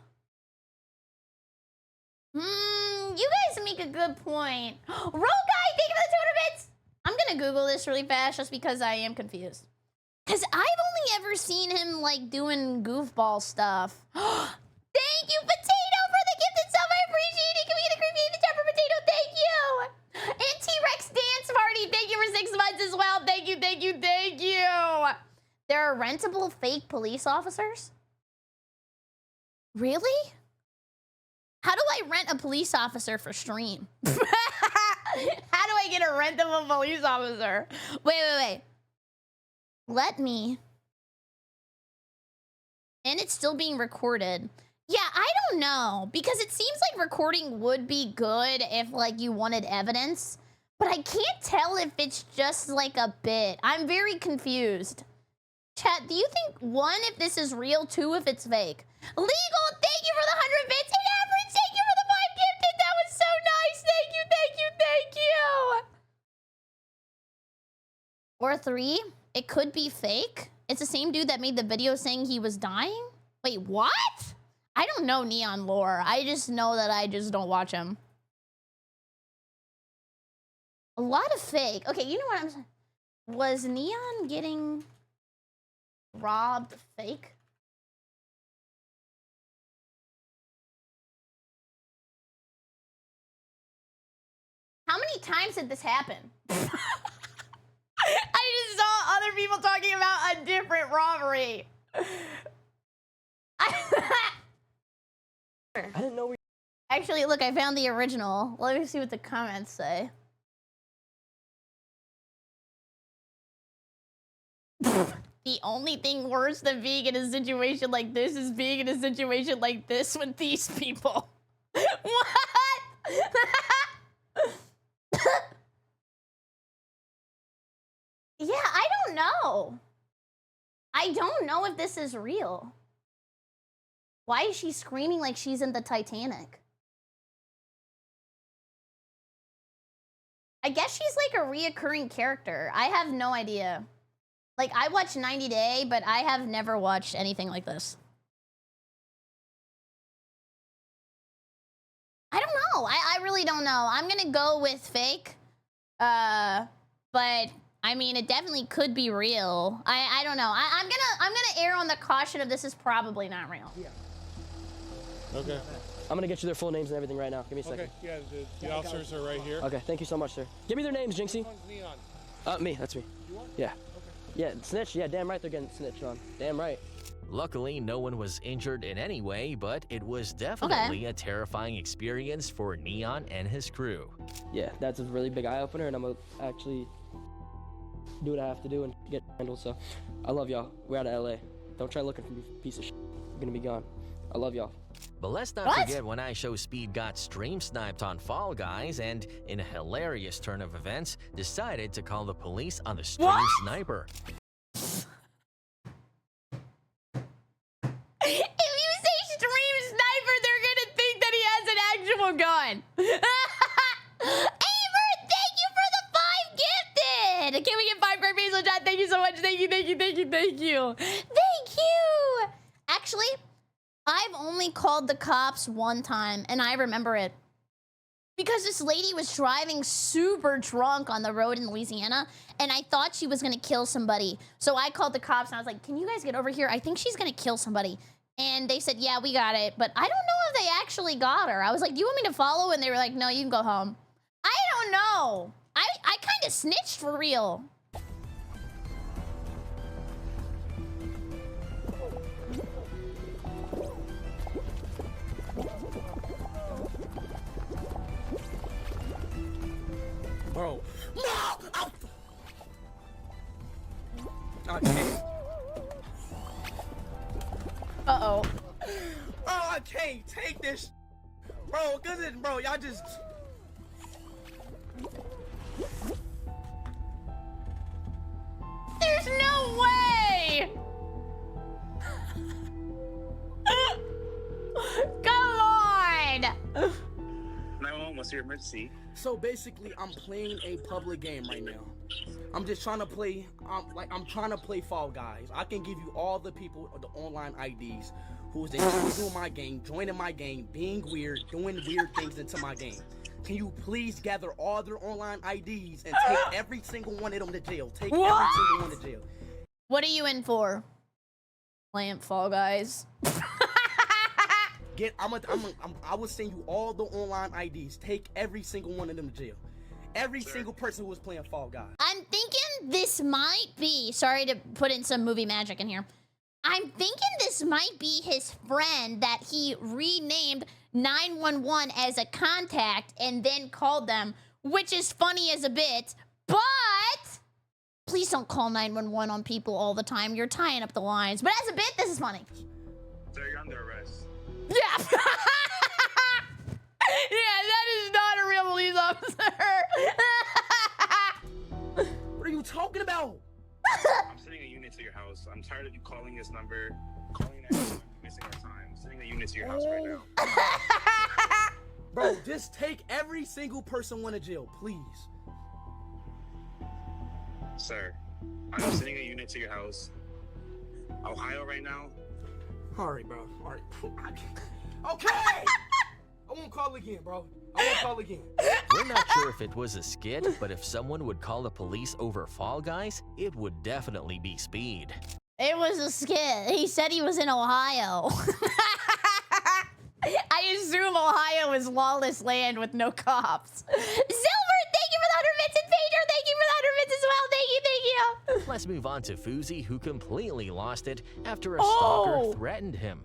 You guys make a good point. Roll guy, thank you for the 200 bits. I'm gonna Google this really fast just because I am confused. Because I've only ever seen him like doing goofball stuff. Thank you, Potato, for the gifted sub. I appreciate it. Can we get a creepy in the chat for Potato? Thank you. And T-Rex Dance Party, thank you for 6 months as well. Thank you. There are rentable fake police officers? Really? How do I rent a police officer for stream? How do I get a rentable police officer? Wait. Let me. And it's still being recorded. Yeah, I don't know. Because it seems like recording would be good if like you wanted evidence. But I can't tell if it's just like a bit. I'm very confused. Chat, do you think 1, if this is real, 2, if it's fake? Legal, thank you for the 100 bits. And Average, thank you for the 5 gifted. That was so nice. Thank you. Or 3, it could be fake. It's the same dude that made the video saying he was dying. Wait, what? I don't know Neon lore. I just know that I just don't watch him. A lot of fake. Okay, you know what I'm saying? Was Neon getting robbed fake? How many times did this happen? I just saw other people talking about a different robbery. I didn't know we... Actually, look, I found the original. Let me see what the comments say. The only thing worse than being in a situation like this is being in a situation like this with these people. What? Yeah, I don't know. I don't know if this is real. Why is she screaming like she's in the Titanic? I guess she's like a reoccurring character. I have no idea. Like, I watched 90 Day, but I have never watched anything like this. I don't know. I really don't know. I'm gonna go with fake. But I mean, it definitely could be real. I don't know. I'm gonna err on the caution of this is probably not real. Yeah. Okay. I'm gonna get you their full names and everything right now. Give me a second. Okay, yeah, the officers are right here. Okay, thank you so much, sir. Give me their names, Jinxie. Neon. Me, that's me. You want? Yeah. Okay. Yeah, snitch, yeah, damn right they're getting snitched on. Damn right. Luckily, no one was injured in any way, but it was definitely a terrifying experience for Neon and his crew. Yeah, that's a really big eye-opener, and I'm gonna actually do what I have to do and get handled, so I love y'all. We're out of LA. Don't try looking for me, piece of shit. We're gonna be gone. I love y'all. But let's not forget when I Show Speed got stream sniped on Fall Guys and, in a hilarious turn of events, decided to call the police on the stream sniper. If you say stream sniper, they're gonna think that he has an actual gun. Aver, thank you for the 5 gifted. Can we get 5 great pesos in chat? Thank you so much. Thank you, thank you, thank you, thank you. Thank you. Actually, I've only called the cops one time, and I remember it. Because this lady was driving super drunk on the road in Louisiana, and I thought she was gonna kill somebody. So I called the cops, and I was like, can you guys get over here? I think she's gonna kill somebody. And they said, yeah, we got it. But I don't know if they actually got her. I was like, do you want me to follow? And they were like, no, you can go home. I don't know. I kind of snitched for real. Bro. No! Okay. Uh-oh. Bro, I can't take this. Bro, bro, y'all just... There's no way! Come on! 911, what's your emergency? So basically, I'm playing a public game right now. I'm just trying to play, I'm trying to play Fall Guys. I can give you all the people, the online IDs, who's doing my game, joining my game, being weird, doing weird things into my game. Can you please gather all their online IDs and take every single one of them to jail? Take every single one to jail. What are you in for? Playing Fall Guys. I will send you all the online IDs. Take every single one of them to jail. Every single person who was playing Fall Guys. I'm thinking this might be, sorry to put in some movie magic in here. I'm thinking this might be his friend that he renamed 911 as a contact and then called them, which is funny as a bit, but please don't call 911 on people all the time. You're tying up the lines. But as a bit, this is funny. Sir, you're under arrest. Yeah. Yeah, that is not a real police officer. What are you talking about? I'm sending a unit to your house. I'm tired of you calling this number, calling that number, missing our time. I'm sending a unit to your house right now. Bro, just take every single person one to jail, please. Sir, I'm sending a unit to your house. Ohio right now. Alright, bro. Alright. Okay! I won't call again, bro. I won't call again. We're not sure if it was a skit, but if someone would call the police over Fall Guys, it would definitely be Speed. It was a skit. He said he was in Ohio. I assume Ohio is lawless land with no cops. Silver, Let's move on to Fuzi, who completely lost it after a stalker threatened him.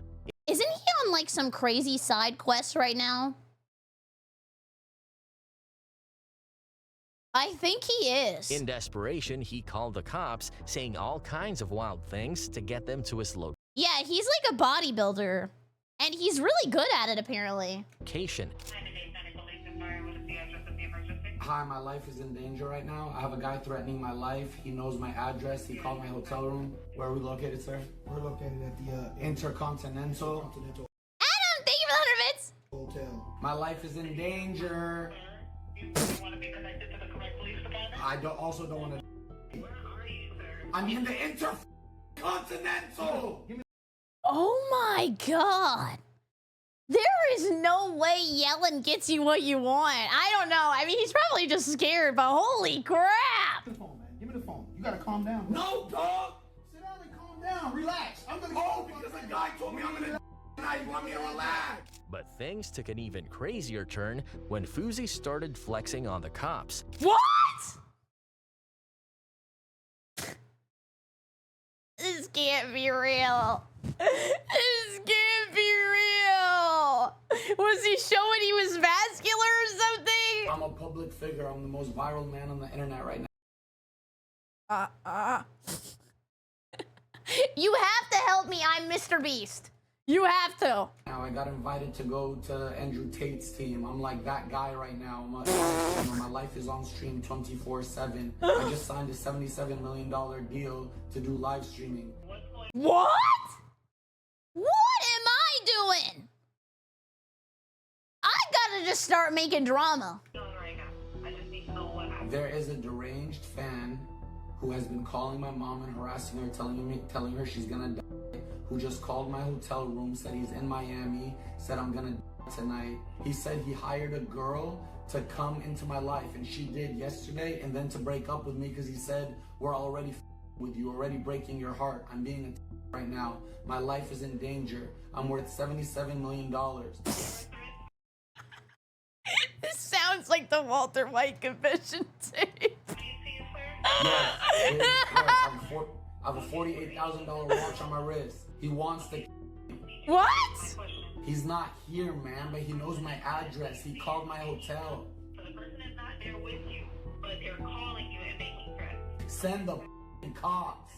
Isn't he on like some crazy side quest right now? I think he is. In desperation, he called the cops, saying all kinds of wild things to get them to his Yeah, he's like a bodybuilder. And he's really good at it, apparently. location. Hi, my life is in danger right now. I have a guy threatening my life. He knows my address. He called my hotel room. Where are we located, sir? We're located at the Intercontinental. Adam, thank you for the 100 bits. Hotel. My life is in danger. I also don't want to. I'm in the Intercontinental. Oh my god. There is no way yelling gets you what you want. I don't know. I mean, he's probably just scared, but holy crap. Give me the phone, man. Give me the phone. You gotta calm down. No, dog. Sit down and calm down. Relax. I'm gonna because a guy told me I'm gonna die. You want me to relax? But things took an even crazier turn when Fuzi started flexing on the cops. What? This can't be real. This can't be real. Was he showing he was vascular or something? I'm a public figure. I'm the most viral man on the internet right now. You have to help me. I'm Mr. Beast. You have to. Now I got invited to go to Andrew Tate's team. I'm like that guy right now. My life is on stream 24/7. I just signed a $77 million deal to do live streaming. What? What am I doing? I gotta just start making drama. There is a deranged fan who has been calling my mom and harassing her, telling her she's gonna die, who just called my hotel room, said he's in Miami, said I'm gonna die tonight. He said he hired a girl to come into my life, and she did yesterday, and then to break up with me because he said, we're already with you, already breaking your heart. I'm being right now. My life is in danger. I'm worth $77 million. This sounds like the Walter White confession tape. Yes, I have a $48,000 watch on my wrist. He wants to. What? He's not here, man, but he knows my address. He called my hotel. So the person is not there with you, but they're calling you and making threats. Send the cops.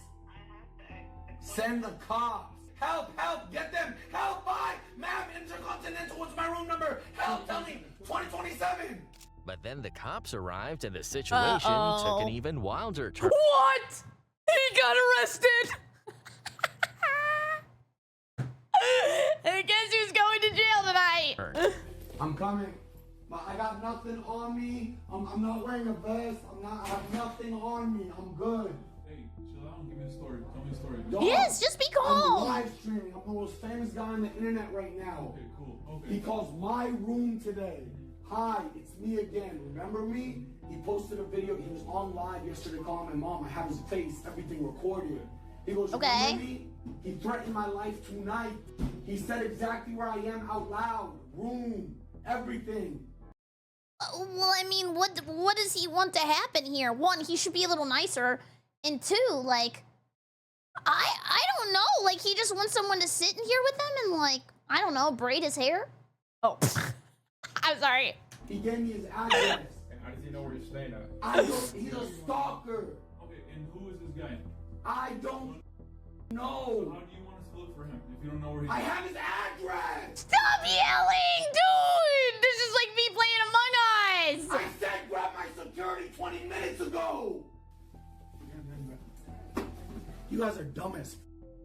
Send the cops. Help, help, get them. Help, bye. Ma'am, Intercontinental, what's my room number? Help, tell me. 2027. But then the cops arrived and the situation took an even wilder turn. What? He got arrested. I guess who's going to jail tonight? I'm coming. I got nothing on me. I'm not wearing a vest. I have nothing on me. I'm good. Hey, chill out and give me a story. Tell me a story. Yes, just be calm. I'm live streaming. I'm the most famous guy on the internet right now. Okay, cool. Okay. He calls my room today. Hi, it's me again. Remember me? He posted a video. He was on live yesterday calling my mom. I have his face, everything recorded. He goes, remember me? He threatened my life tonight. He said exactly where I am out loud. Room, everything. Well, I mean, what does he want to happen here? One, he should be a little nicer. And two, like, I don't know. Like, he just wants someone to sit in here with him and, like, I don't know, braid his hair? Oh. I'm sorry. He gave me his address. And how does he know where you're staying at? He's a stalker. Okay, and who is this guy? I don't know. So how do you want us to look for him if you don't know where he's I have his address. Stop yelling, dude! This is like me playing Among Us. I said grab my security 20 minutes ago. You guys are dumb as.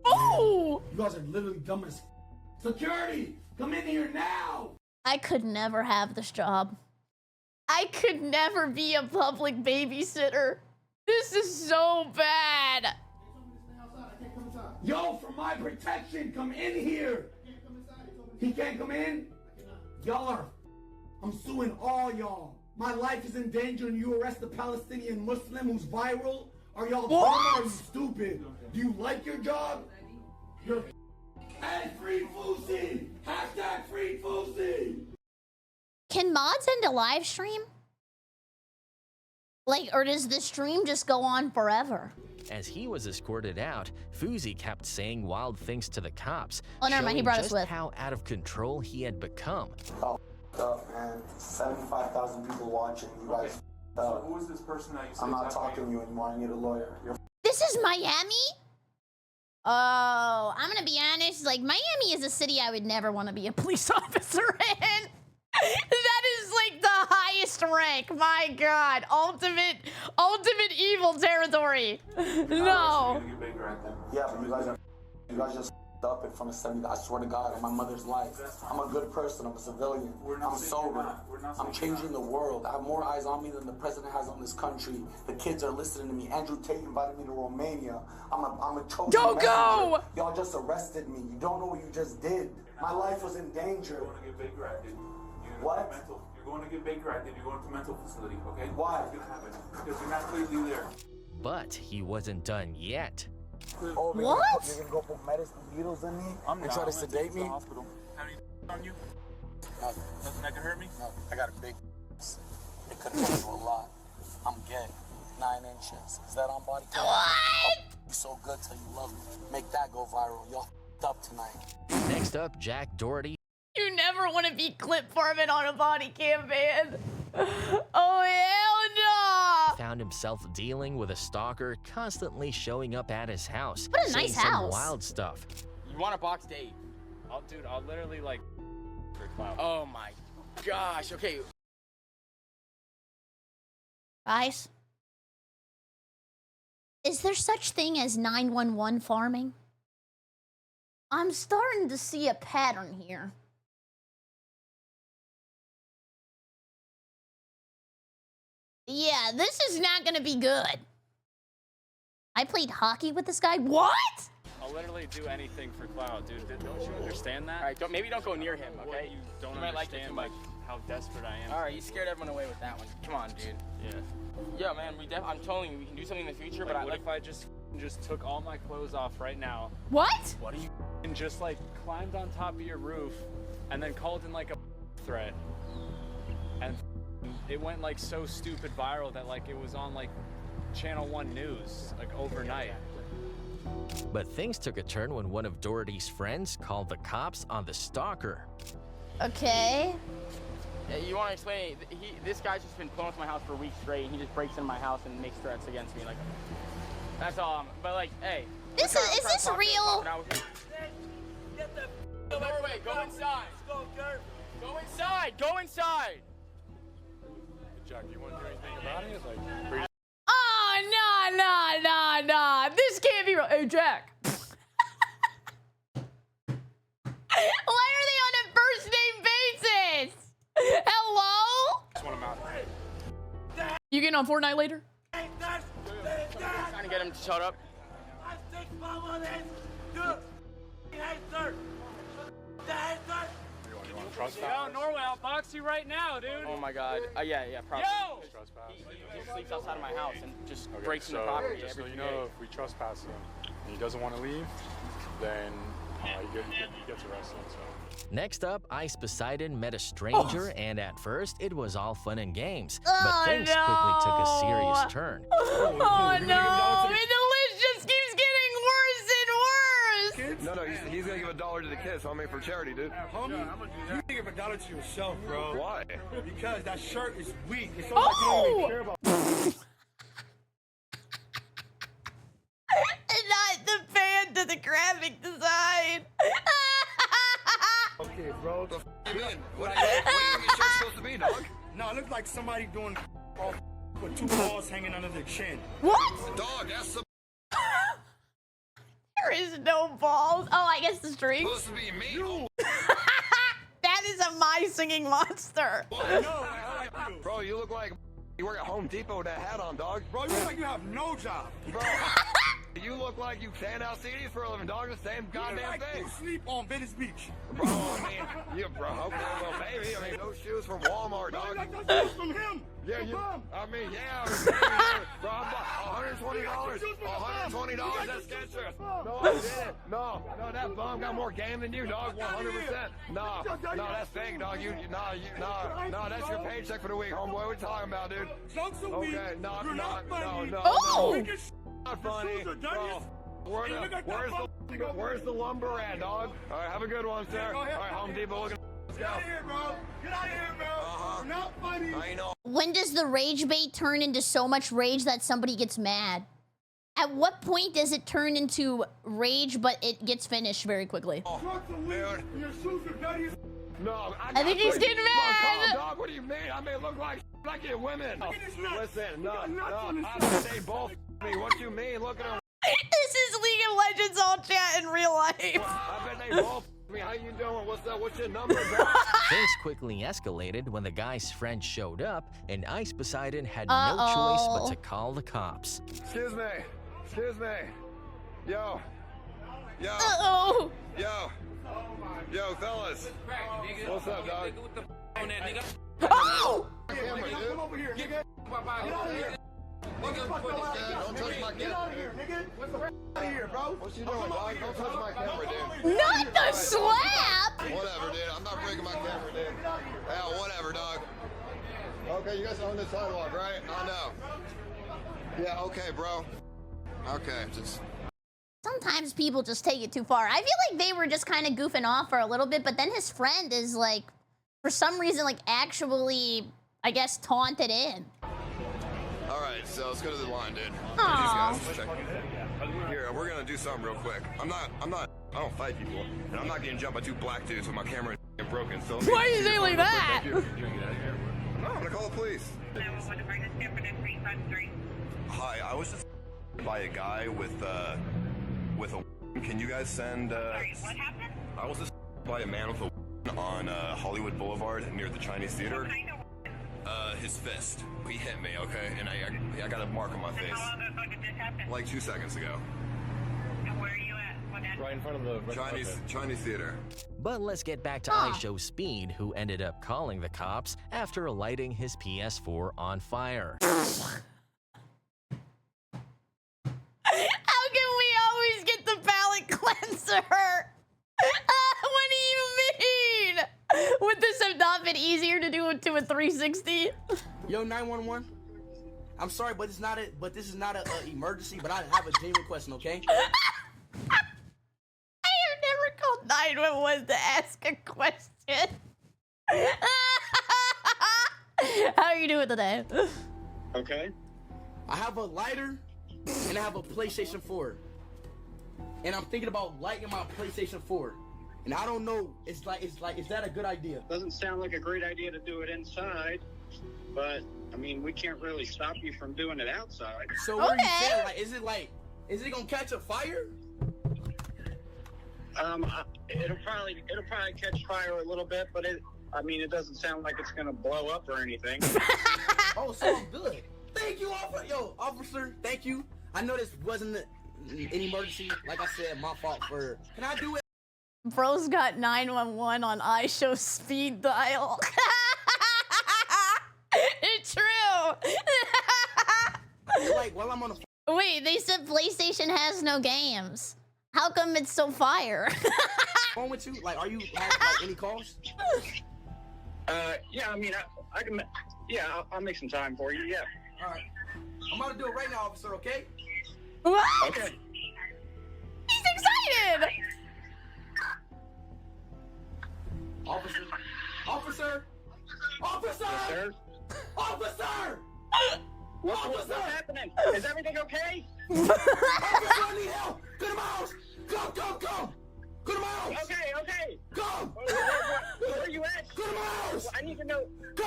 Oh! You guys are literally dumb as. Security, come in here now. I could never have this job. I could never be a public babysitter. This is so bad. Yo, for my protection, come in here. He can't come in? Y'all are. I'm suing all y'all. My life is in danger and you arrest a Palestinian Muslim who's viral? Are y'all dumb or are you stupid? Do you like your job? You're. Hey, free Fuzi! Hashtag free Fuzi! Can mods end a live stream? Like, or does the stream just go on forever? As he was escorted out, Fuzi kept saying wild things to the cops, Oh, never mind, he showing brought us just with. how out of control he had become. Oh, up, man. 75,000 people watching. You guys. So who is this person that you said? I'm not talking to you anymore. I need a lawyer. You're This is Miami? Oh, I'm gonna be honest, like, Miami is a city I would never want to be a police officer in. That is like the highest rank. My God, ultimate evil territory. No. Yeah, but you guys just up in front of 70. I swear to God, on my mother's life. I'm a good person. I'm a civilian. I'm sober. I'm changing the world. I have more eyes on me than the president has on this country. The kids are listening to me. Andrew Tate invited me to Romania. I'm a chosen Go! Y'all just arrested me. You don't know what you just did. My life was in danger. You're going to get Baker acted. What? You're going to get Baker acted. You're going to mental facility, okay? Why? It's going to happen. Because you're not clearly there. But he wasn't done yet. Oh, what? You're gonna go put medicine needles in me and try to sedate me? Hospital. How many on you? Nothing that can hurt me? No, I got a big. It could hurt you a lot. I'm gay. 9 inches. Is that on body cam? What? Be so good till you love me. Make that go viral. Y'all up tonight. Next up, Jack Doherty. You never want to be clip farming on a body cam, man. Oh, hell no. Found himself dealing with a stalker constantly showing up at his house. What a saying nice some house. wild stuff. You want a box date? Dude, I'll literally like for clout. Oh my gosh. Okay. Guys, is there such thing as 911 farming? I'm starting to see a pattern here. Yeah, this is not gonna be good. I played hockey with this guy. What? I'll literally do anything for clout, dude. Don't you understand that? All right, maybe don't go near him, okay? You don't might like it understand too like much. how desperate I am. All right, you scared everyone away with that one. Come on, dude. Yeah. Yeah, man. I'm telling you, we can do something in the future. Like, but what if I just took all my clothes off right now? What? What do you? And just like climbed on top of your roof, and then called in like a threat, and it went like so stupid viral that like it was on like Channel 1 News like overnight. But things took a turn when one of Doherty's friends called the cops on the stalker. Okay. Yeah, you want to explain? This guy's just been pulling up to my house for weeks straight, and he just breaks into my house and makes threats against me. Like, that's all. But like, hey. Is this real? Get the way. Go inside. Go inside. Go inside. Jack, you want to do anything about it? Like, Oh, no. This can't be real. Hey, Jack. Why are they on a first name basis? Hello? just want him out. You getting on Fortnite later? Trying to get him to shut up. Yo, Norway, I'll box you right now, dude. Oh my God. Yeah, probably. Yo! He just sleeps outside of my house and just breaks into property Just so every you day. know, if we trespass him and he doesn't want to leave, then he gets arrested. So. Next up, Ice Poseidon met a stranger, and at first it was all fun and games. Oh, But things quickly took a serious turn. Oh, no. The list just keeps getting worse and worse. No, he's gonna give $1 to the kids, homie, for charity, dude. Homie, you can give $1 to yourself, bro. Why? Because that shirt is weak. It's something you don't even care about. Not the fan to the graphic design. Okay, bro. The f you mean? What do you think your shirt's supposed to be, dog? No, it looks like somebody doing with 2 balls hanging under their chin. What? Dog, that's the There is no balls. Oh, I guess the strings. supposed to be me. That is a My Singing Monster. Bro, you look like you work at Home Depot with that hat on, dog. Bro, you look like you have no job. Bro, you look like you stand out CDs for a living, dog. The same goddamn thing. You sleep on Venice Beach. Bro, I mean, you, bro, okay, well, baby, I mean, those shoes from Walmart, dog. That's from him. Yeah, you, I mean, yeah, bro, $120, $120, that's Skechers. No, I didn't. No, that bum got more game than you, dog, 100%. No, that's fake, dog. No, that's your paycheck for the week, homeboy. What you talking about, dude? Jokes a week. Okay, no. Oh! not funny. Bro, where's the lumber at, dog? All right, have a good one, sir. All right, Home Depot looking. Let's go. Get out of here, bro. Get out of here, bro. We're not funny. I know. When does the rage bait turn into so much rage that somebody gets mad? At what point does it turn into rage, but it gets finished very quickly? Oh, no, I think he's getting mad. Dog, what do you mean? I may look like I get women. Listen, no, I bet they both me. What you mean? Look at them. This is League of Legends all chat in real life. I bet they both me. How you doing? What's up? What's your number, bro? Things quickly escalated when the guy's friend showed up, and Ice Poseidon had no choice but to call the cops. Excuse me. Excuse me. Yo. Yo. Uh-oh. Yo. Yo, fellas. What's up, dog? Oh! Camera, dude. Come over here, nigga. Get out of here. Don't touch my camera. Get out of here, nigga. What's the out of here, bro? What you doing, dog? Don't touch my camera, dude. Not the slap! Whatever, dude. I'm not breaking my camera, dude. Yeah, whatever, dog. Okay, you guys are on the sidewalk, right? I know. Yeah, okay, bro. Okay, just... Sometimes people just take it too far. I feel like they were just kind of goofing off for a little bit, but then his friend is like, for some reason, like actually, I guess, taunted in. All right, so let's go to the line, dude. Aww. These guys, check. Here, we're gonna do something real quick. I don't fight people, and I'm not getting jumped by two black dudes with my camera broken. So why are you saying like that? No, I'm gonna call the police. Hi, I was just by a guy with a. Can you guys send? Sorry, what happened? I was just by a man with a on Hollywood Boulevard near the Chinese Theater. What kind of His fist. He hit me, okay, and I got a mark on my face. How long ago did this happen? Like 2 seconds ago. And where are you at? What address? Right in front of the Chinese Theater. But let's get back to iShow Speed, who ended up calling the cops after lighting his PS4 on fire. How can we always get the palate cleanser? What do you mean? Would this have not been easier to do it to a 360? Yo, 911. I'm sorry, but this is not a emergency. But I have a genuine question, okay? I have never called 911 to ask a question. How are you doing today? Okay. I have a lighter and I have a PlayStation 4. And I'm thinking about lighting my PlayStation 4. And I don't know, is that a good idea? Doesn't sound like a great idea to do it inside, but I mean, we can't really stop you from doing it outside. So what are you saying? Is it gonna catch a fire? It'll probably catch fire a little bit, but it doesn't sound like it's gonna blow up or anything. Oh, so I'm good. Thank you, officer. Yo, officer, thank you. I know this wasn't an emergency. Like I said, my fault for. Can I do it? Bro's got 911 on iShow speed dial. It's true. Like, while I'm on the. Wait, they said PlayStation has no games. How come it's so fire? Wrong with you? Like, are you have like any calls? Yeah, I mean, I can. Yeah, I'll make some time for you. Yeah. All right. I'm about to do it right now, officer. Okay? What? Okay. He's excited. Officer. Officer. Officer. Yes, sir. Officer. What's happening? Is everything okay? Officer, I need help. Go to my house. Go. Go to my house. Okay. Go. Where are you at? Go to my house. I need to know. Go.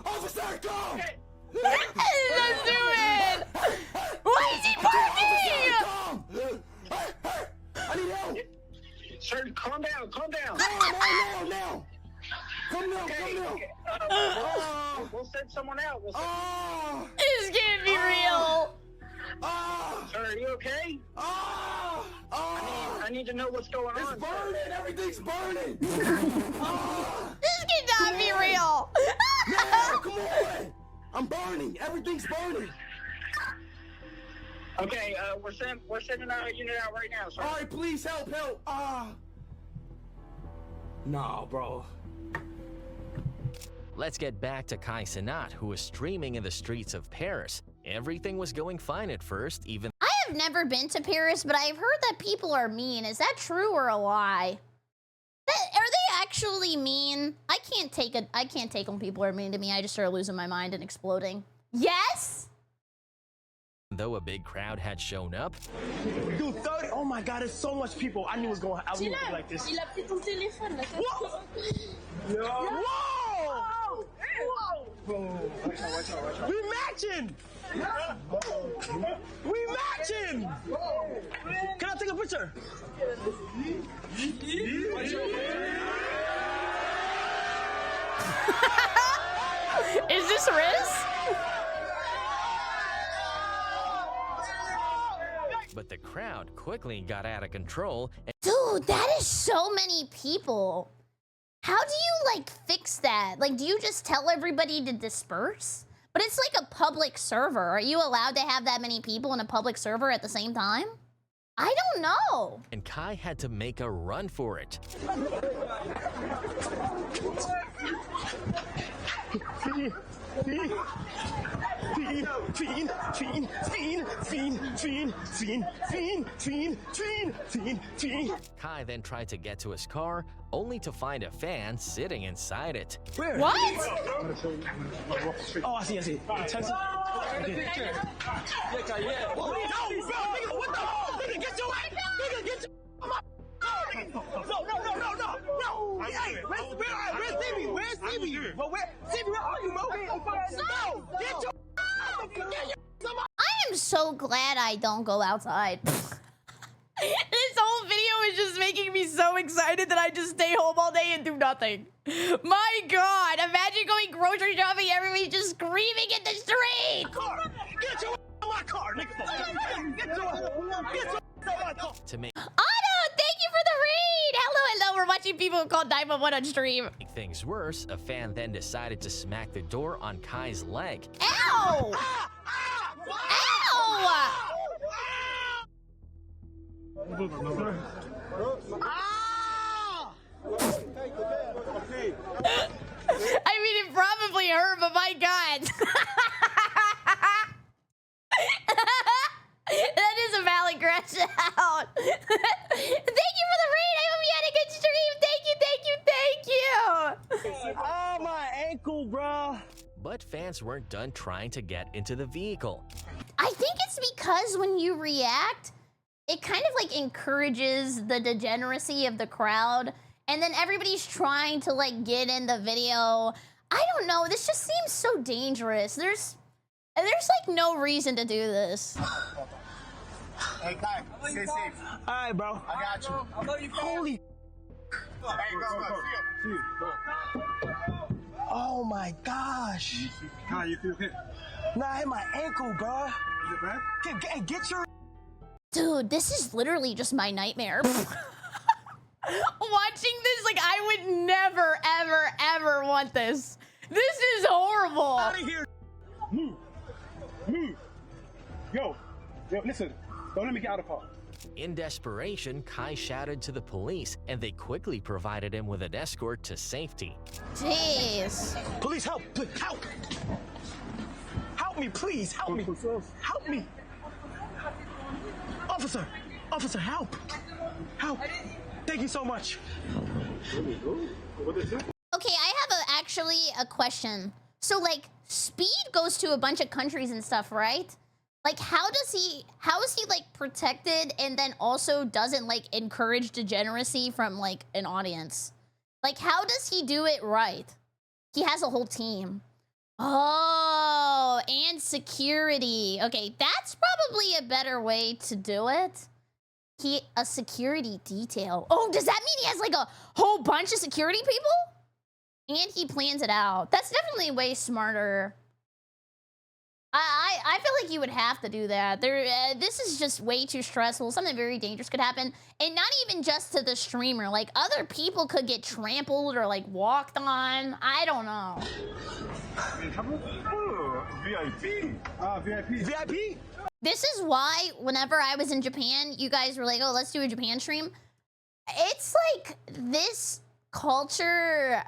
Officer, go. Okay. Let's do it. Why is he barking? Hey, I need help. Sir, calm down. Now. Come down. Okay. We'll send someone out. This can't be real. Sir, are you okay? I need to know what's going on. It's burning. Everything's burning. This cannot be real. No, come on. I'm burning. Everything's burning. Okay, we're sending our unit out right now, sir. All right, please help. No, bro. Let's get back to Kai Cenat, who was streaming in the streets of Paris Everything was going fine at first, even I have never been to Paris, but I've heard that people are mean. Is that true or a lie? Are they actually mean? I can't take when people are mean to me. I just start losing my mind and exploding. Yes? though a big crowd had shown up. Dude, 30. Oh my God, there's so much people. I knew it was going. I knew it would be like this. Il a pris ton téléphone là. Whoa! Whoa! Whoa! We matching! We matching! Can I take a picture? Is this Riz? But the crowd quickly got out of control. Dude, that is so many people. How do you, like, fix that? Like, do you just tell everybody to disperse? But it's like a public server. Are you allowed to have that many people in a public server at the same time? I don't know. And Kai had to make a run for it. Kai then tried to get to his car, only to find a fan sitting inside it. Where? What? Oh, I see. Text it. Okay. Yeah. No, bro, nigga, what the hell? Nigga, get your ass. Nigga, get your. No. Hey, where's Stevie? Where's Stevie? But Stevie, where are you, bro? No, get your. I am so glad I don't go outside. This whole video is just making me so excited that I just stay home all day and do nothing. My God, imagine going grocery shopping, everybody just screaming in the street. Get your in my car, nigga. Get your in my car. To make Otto, thank you for the raid. Hello. We're watching people call 911 on stream. things worse, a fan then decided to smack the door on Kai's leg. Ow! Ow! I mean, it probably hurt, but my God. That is a valid crash out. Thank you for the raid. I hope you had a good stream. Thank you. Oh, my ankle, bro. But fans weren't done trying to get into the vehicle. I think it's because when you react, it kind of like encourages the degeneracy of the crowd, and then everybody's trying to like get in the video. I don't know, this just seems so dangerous. There's like no reason to do this. Hey, Kai, stay safe. All right, bro. I got you. I love you, holy. Hey, go. See you. Oh my gosh. Kai, you feel okay? Nah, I hit my ankle, bro. Is it bad? Get your. Dude, this is literally just my nightmare. Watching this, like, I would never, ever want this. This is horrible. Out of here. Move. Yo, listen. Don't let me get out of the car. In desperation, Kai shouted to the police, and they quickly provided him with an escort to safety. Jeez. Police, help! Help! Help me, please! Help me! Help me! Officer, help! Help! Thank you so much. Okay, I have actually a question. So, like, Speed goes to a bunch of countries and stuff, right? Like, how is he, like, protected and then also doesn't, like, encourage degeneracy from, like, an audience? Like, how does he do it right? He has a whole team. Oh, and security. Okay, that's probably a better way to do it. A security detail. Oh, does that mean he has, like, a whole bunch of security people? And he plans it out. That's definitely way smarter. I feel like you would have to do that. This is just way too stressful. Something very dangerous could happen. And not even just to the streamer. Like, other people could get trampled or, like, walked on. I don't know. VIP? This is why whenever I was in Japan, you guys were like, oh, let's do a Japan stream. It's like this culture...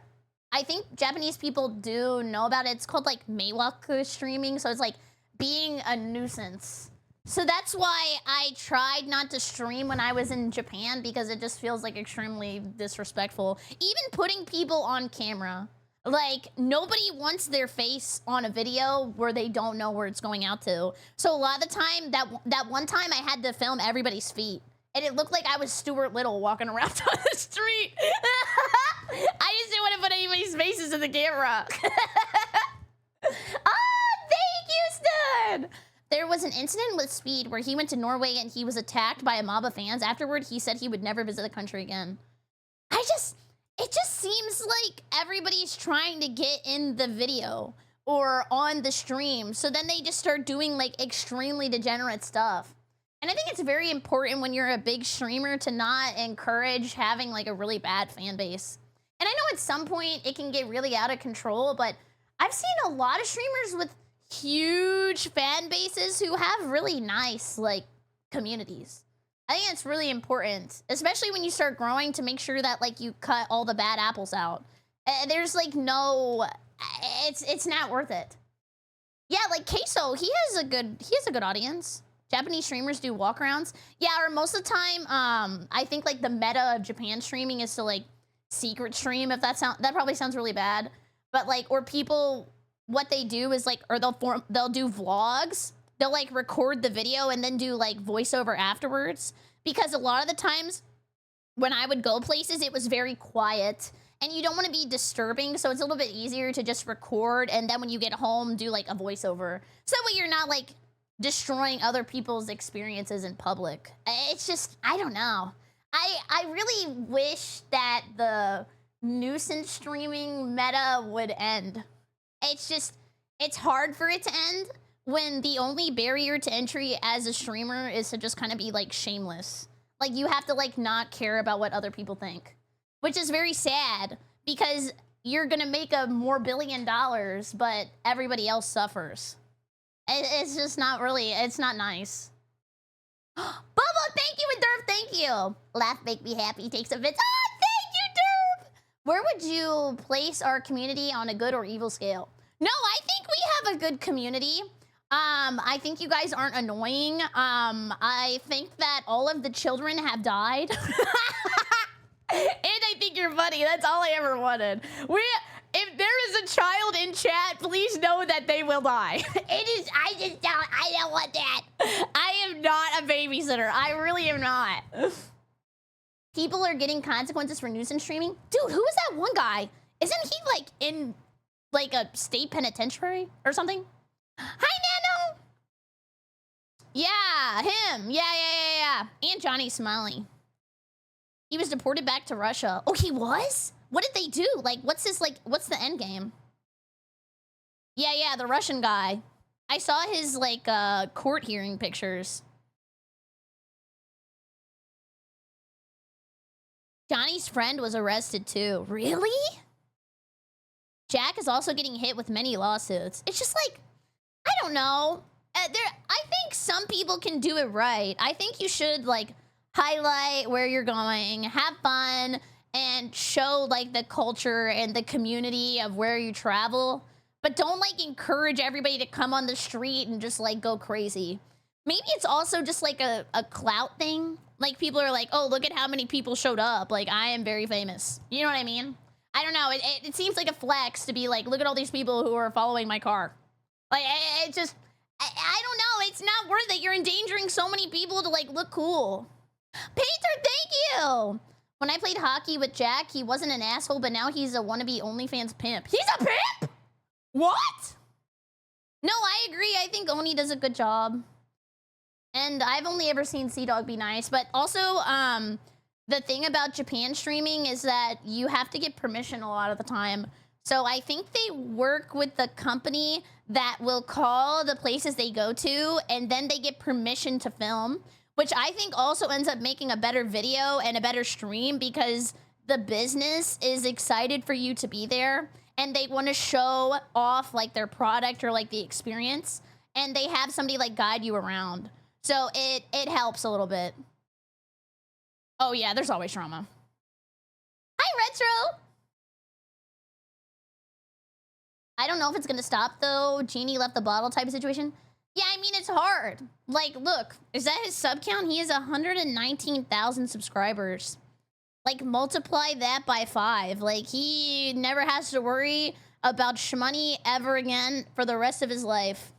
I think Japanese people do know about it. It's called like Meiwaku streaming. So it's like being a nuisance. So that's why I tried not to stream when I was in Japan, because it just feels like extremely disrespectful. Even putting people on camera. Like, nobody wants their face on a video where they don't know where it's going out to. So a lot of the time, that one time I had to film everybody's feet. And it looked like I was Stuart Little walking around on the street. I just didn't want to put anybody's faces in the camera. Thank you, Stud! There was an incident with Speed where he went to Norway and he was attacked by a mob of fans. Afterward, he said he would never visit the country again. It just seems like everybody's trying to get in the video or on the stream. So then they just start doing like extremely degenerate stuff. And I think it's very important when you're a big streamer to not encourage having like a really bad fan base. And I know at some point it can get really out of control, but I've seen a lot of streamers with huge fan bases who have really nice like communities. I think it's really important, especially when you start growing, to make sure that like you cut all the bad apples out. There's like no, it's not worth it. Yeah, like Queso, he has a good audience. Japanese streamers do walkarounds. Yeah, or most of the time, I think like the meta of Japan streaming is to like secret stream. If that probably sounds really bad, but like, or people, what they do is like, or they'll do vlogs. They'll like record the video and then do like voiceover afterwards. Because a lot of the times when I would go places, it was very quiet and you don't want to be disturbing. So it's a little bit easier to just record. And then when you get home, do like a voiceover. So that way you're not like destroying other people's experiences in public. It's just, I don't know. I really wish that the nuisance streaming meta would end. It's just, it's hard for it to end when the only barrier to entry as a streamer is to just kind of be like shameless. Like you have to like not care about what other people think, which is very sad because you're gonna make a more $1 billion, but everybody else suffers. It's just not really, it's not nice. Bubba, thank you, and Derp, thank you. Laugh make me happy, takes a bit. Oh, thank you, Derp. Where would you place our community on a good or evil scale? No, I think we have a good community. I think you guys aren't annoying. I think that all of the children have died. And I think you're funny. That's all I ever wanted. If there is a child in chat, please know that they will die. I don't want that. I am not a babysitter. I really am not. People are getting consequences for nuisance streaming. Dude, who is that one guy? Isn't he like in like a state penitentiary or something? Hi, Nano. Yeah, him. Yeah. And Johnny Smiley. He was deported back to Russia. Oh, he was? What did they do? Like, what's the end game? Yeah, the Russian guy. I saw his, like, court hearing pictures. Johnny's friend was arrested, too. Really? Jack is also getting hit with many lawsuits. It's just like, I don't know. I think some people can do it right. I think you should, like, highlight where you're going, have fun, and show, like, the culture and the community of where you travel. But don't, like, encourage everybody to come on the street and just, like, go crazy. Maybe it's also just, like, a clout thing. Like, people are like, oh, look at how many people showed up. Like, I am very famous. You know what I mean? I don't know. It seems like a flex to be like, look at all these people who are following my car. Like, it just, I don't know. It's not worth it. You're endangering so many people to, like, look cool. Painter, thank you. When I played hockey with Jack, he wasn't an asshole, but now he's a wannabe OnlyFans pimp. He's a pimp? What? No, I agree. I think Oni does a good job. And I've only ever seen Sea-Dog be nice. But also, the thing about Japan streaming is that you have to get permission a lot of the time. So I think they work with the company that will call the places they go to, and then they get permission to film, which I think also ends up making a better video and a better stream because the business is excited for you to be there and they want to show off like their product or like the experience, and they have somebody like guide you around. So it helps a little bit. Oh yeah, there's always drama. Hi, Retro! I don't know if it's gonna stop though. Genie left the bottle type of situation. Yeah, I mean, it's hard. Like, look, is that his sub count? He has 119,000 subscribers. Like, multiply that by 5. Like, he never has to worry about shmoney ever again for the rest of his life.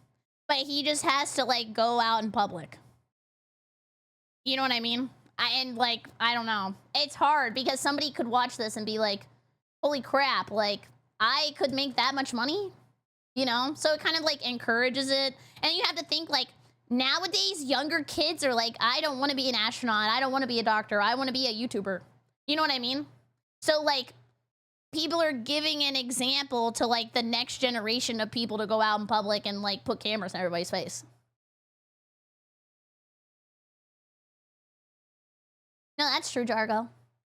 But he just has to, like, go out in public. You know what I mean? I don't know. It's hard because somebody could watch this and be like, holy crap, like, I could make that much money? You know? So it kind of, like, encourages it. And you have to think, like, nowadays, younger kids are like, I don't want to be an astronaut. I don't want to be a doctor. I want to be a YouTuber. You know what I mean? So, like, people are giving an example to, like, the next generation of people to go out in public and, like, put cameras in everybody's face. No, that's true, Jargo.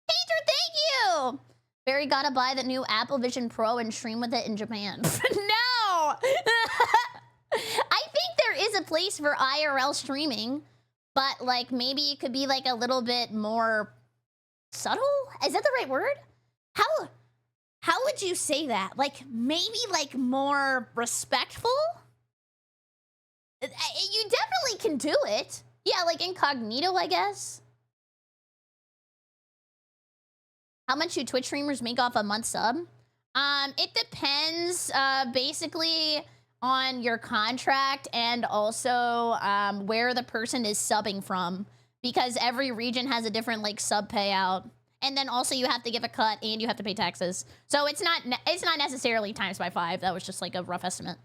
Painter, thank you! Barry gotta buy the new Apple Vision Pro and stream with it in Japan. No! I think there is a place for IRL streaming, but, like, maybe it could be, like, a little bit more subtle? Is that the right word? How would you say that? Like, maybe, like, more respectful? You definitely can do it. Yeah, like incognito, I guess. How much do Twitch streamers make off a month sub? It depends, basically on your contract and also where the person is subbing from, because every region has a different, like, sub payout. And then also you have to give a cut and you have to pay taxes. So it's not necessarily times by 5. That was just like a rough estimate.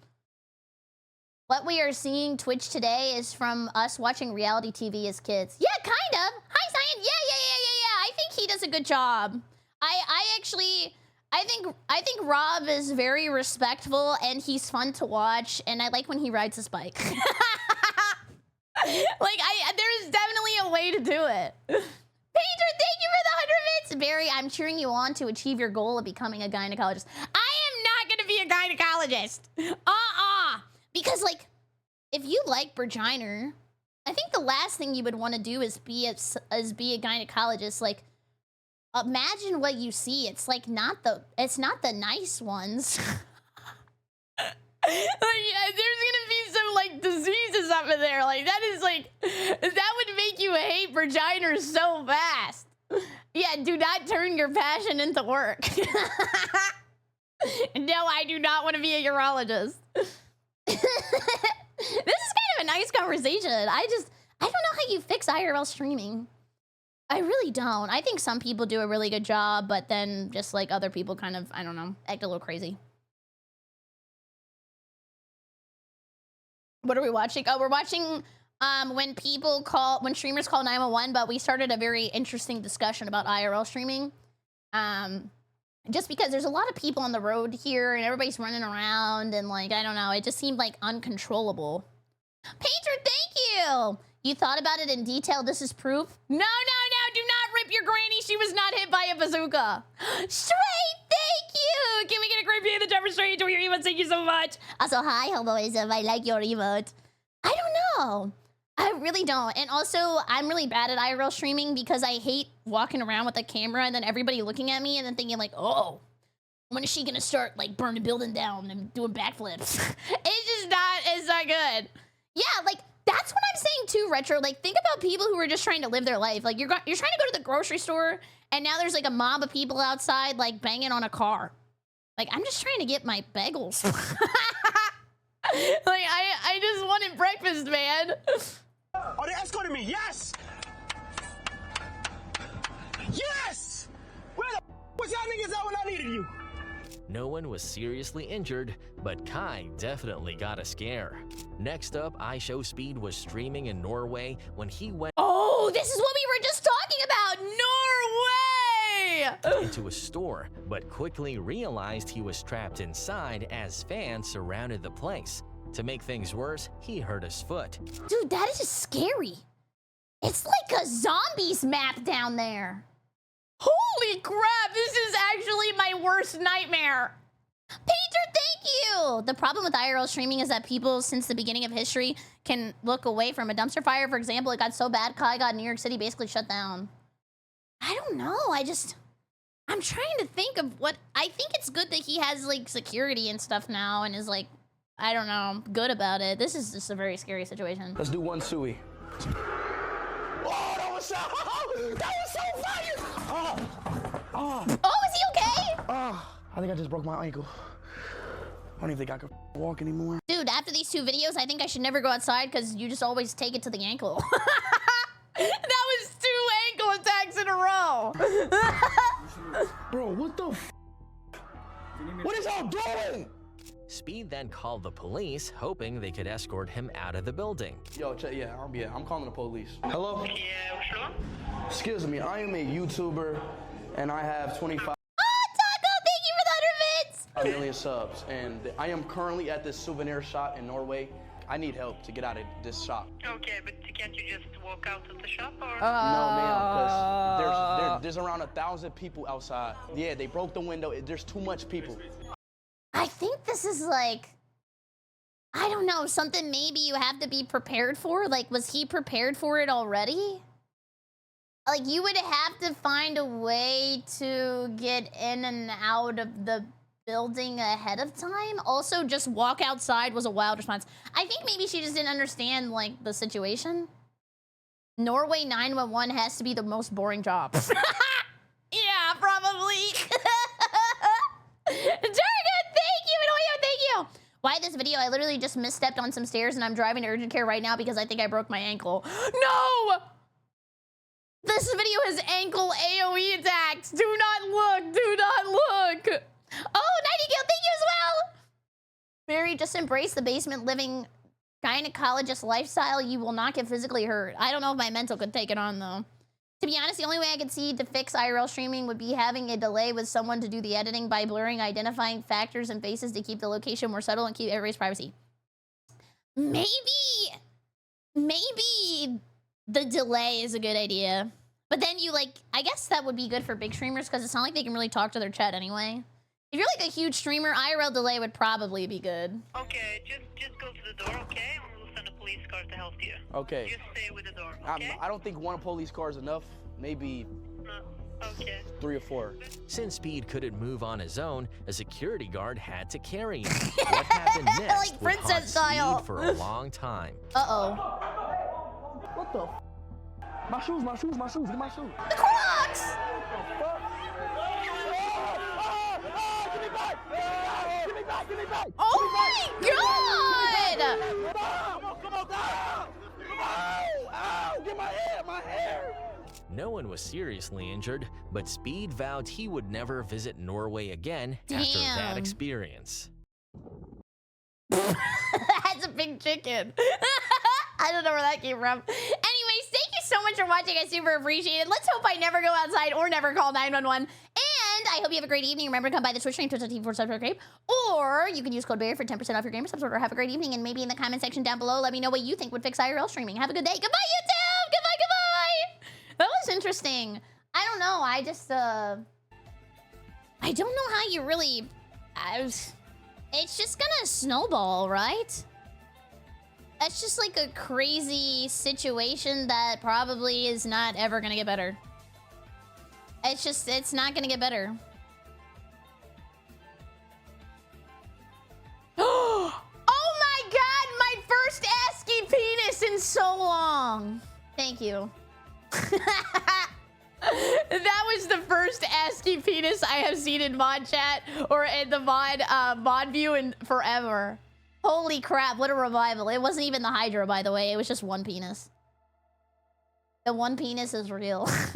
What we are seeing Twitch today is from us watching reality TV as kids. Yeah, kind of. Hi, Zion. Yeah. I think he does a good job. I think Rob is very respectful and he's fun to watch, and I like when he rides his bike. Like, there's definitely a way to do it. Painter, thank you for the 100 bits. Barry, I'm cheering you on to achieve your goal of becoming a gynecologist. I am not going to be a gynecologist. Because, like, if you like Virginer, I think the last thing you would want to do is be a gynecologist. Like, imagine what you see. It's like it's not the nice ones. Like, yeah, there's gonna be some, like, diseases up in there. Like, that is, like, that would make you hate vaginas so fast. Yeah, do not turn your passion into work. No, I do not want to be a urologist. This is kind of a nice conversation. I don't know how you fix IRL streaming. I really don't. I think some people do a really good job, but then just, like, other people kind of, I don't know, act a little crazy. What are we watching? Oh, we're watching when streamers call 911, but we started a very interesting discussion about IRL streaming. Just because there's a lot of people on the road here and everybody's running around and, like, I don't know, it just seemed like uncontrollable. Painter, thank you! You thought about it in detail. This is proof. No, do not rip your granny. She was not hit by a bazooka. Straight, thank you. Can we get a great view of the Jumper Straight to your emote? Thank you so much. Also, hi, homoism. I like your emote. I don't know. I really don't. And also, I'm really bad at IRL streaming because I hate walking around with a camera and then everybody looking at me and then thinking, like, oh, when is she gonna start, like, burning a building down and doing backflips? It's not good. Yeah, like, that's what I'm saying too, Retro. Like, think about people who are just trying to live their life. Like, you're trying to go to the grocery store, and now there's, like, a mob of people outside, like, banging on a car. Like, I'm just trying to get my bagels. Like, I just wanted breakfast, man. Oh, they escorted me. Yes! Yes! Where the was y'all niggas at when I needed you? No one was seriously injured, but Kai definitely got a scare. Next up, iShowSpeed was streaming in Norway when he went Oh, this is what we were just talking about! Norway! Into a store, but quickly realized he was trapped inside as fans surrounded the place. To make things worse, he hurt his foot. Dude, that is scary. It's like a zombies map down there. Holy crap, this is actually my worst nightmare. Painter, thank you! The problem with IRL streaming is that people, since the beginning of history, can look away from a dumpster fire. For example, it got so bad, Kai got New York City basically shut down. I don't know, I'm trying to think of what, I think it's good that he has, like, security and stuff now and is, like, I don't know, good about it. This is just a very scary situation. Let's do one suey. Oh, that was so fire! Oh, is he okay? I think I just broke my ankle. I don't even think I can walk anymore. Dude, after these 2 videos, I think I should never go outside because you just always take it to the ankle. That was 2 ankle attacks in a row. Bro, what the f? What is y'all doing? Speed then called the police, hoping they could escort him out of the building. Yo, I'm calling the police. Hello? Yeah, sure. Excuse me, I am a YouTuber, and I have 25 Thank you for the 100 bits. million subs, and I am currently at this souvenir shop in Norway. I need help to get out of this shop. Okay, but can't you just walk out of the shop or? No, ma'am, because there's around 1,000 people outside. Yeah, they broke the window. There's too much people. I think this is like, I don't know, something maybe you have to be prepared for. Like, was he prepared for it already? Like, you would have to find a way to get in and out of the building ahead of time. Also, just walk outside was a wild response. I think maybe she just didn't understand, like, the situation. Norway 911 has to be the most boring job. Yeah, probably. Durgan, thank you, Minoyo, thank you. Why this video? I literally just misstepped on some stairs and I'm driving to urgent care right now because I think I broke my ankle. No! This video has ankle AoE attacks. Do not look, do not look. Oh, Nightingale, thank you as well. Barry, just embrace the basement living gynecologist lifestyle. You will not get physically hurt. I don't know if my mental could take it on though. To be honest, the only way I could see to fix IRL streaming would be having a delay with someone to do the editing by blurring identifying factors and faces to keep the location more subtle and keep everybody's privacy. Maybe the delay is a good idea. But then you like, I guess that would be good for big streamers because it's not like they can really talk to their chat anyway. If you're like a huge streamer, IRL delay would probably be good. Okay, just go to the door, okay? And we'll send a police car to help you. Okay. Just stay with the door, okay? I don't think one police car is enough. Maybe okay. 3 or 4. Since Speed couldn't move on his own, a security guard had to carry him. What happened next Like would haunt princess style. Speed for a long time. Uh-oh. What the? My shoes, get my shoes. The Crocs! Give me back! Oh my god! Come on, ow! Get my hair! No one was seriously injured, but Speed vowed he would never visit Norway again after that experience. That's a big chicken. I don't know where that came from. Anyways, thank you so much for watching. I super appreciate it. Let's hope I never go outside or never call 911. And I hope you have a great evening. Remember to come by the Twitch stream, twitch.tv/BerryCrepe. Or you can use code Barry for 10% off your gamer subs order. Have a great evening. And maybe in the comment section down below, let me know what you think would fix IRL streaming. Have a good day. Goodbye, YouTube. Goodbye. That was interesting. I don't know. I just, I don't know how you really, it's just gonna snowball, right? That's just like a crazy situation that probably is not ever gonna get better. It's not gonna get better. Oh my god, my first ASCII penis in so long. Thank you. That was the first ASCII penis I have seen in mod chat or in the mod view in forever. Holy crap, what a revival. It wasn't even the Hydra, by the way. It was just one penis. The one penis is real. Peter,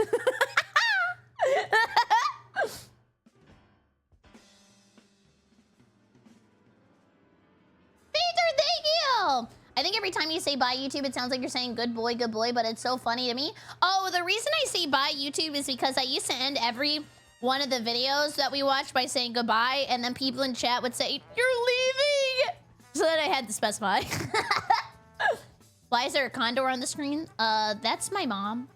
thank you! I think every time you say bye YouTube, it sounds like you're saying good boy, but it's so funny to me. Oh, the reason I say bye YouTube is because I used to end every one of the videos that we watched by saying goodbye, and then people in chat would say, you're leaving! So then I had to specify. Why is there a condor on the screen? That's my mom.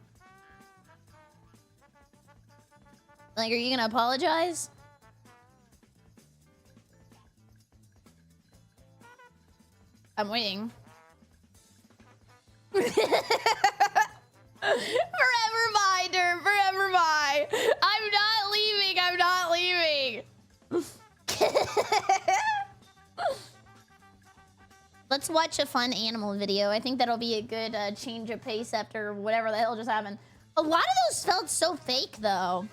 Like, are you gonna apologize? I'm waiting. Forever bye, Derp. Forever bye. I'm not leaving. I'm not leaving. watch a fun animal video. I think that'll be a good change of pace after whatever the hell just happened. A lot of those felt so fake, though.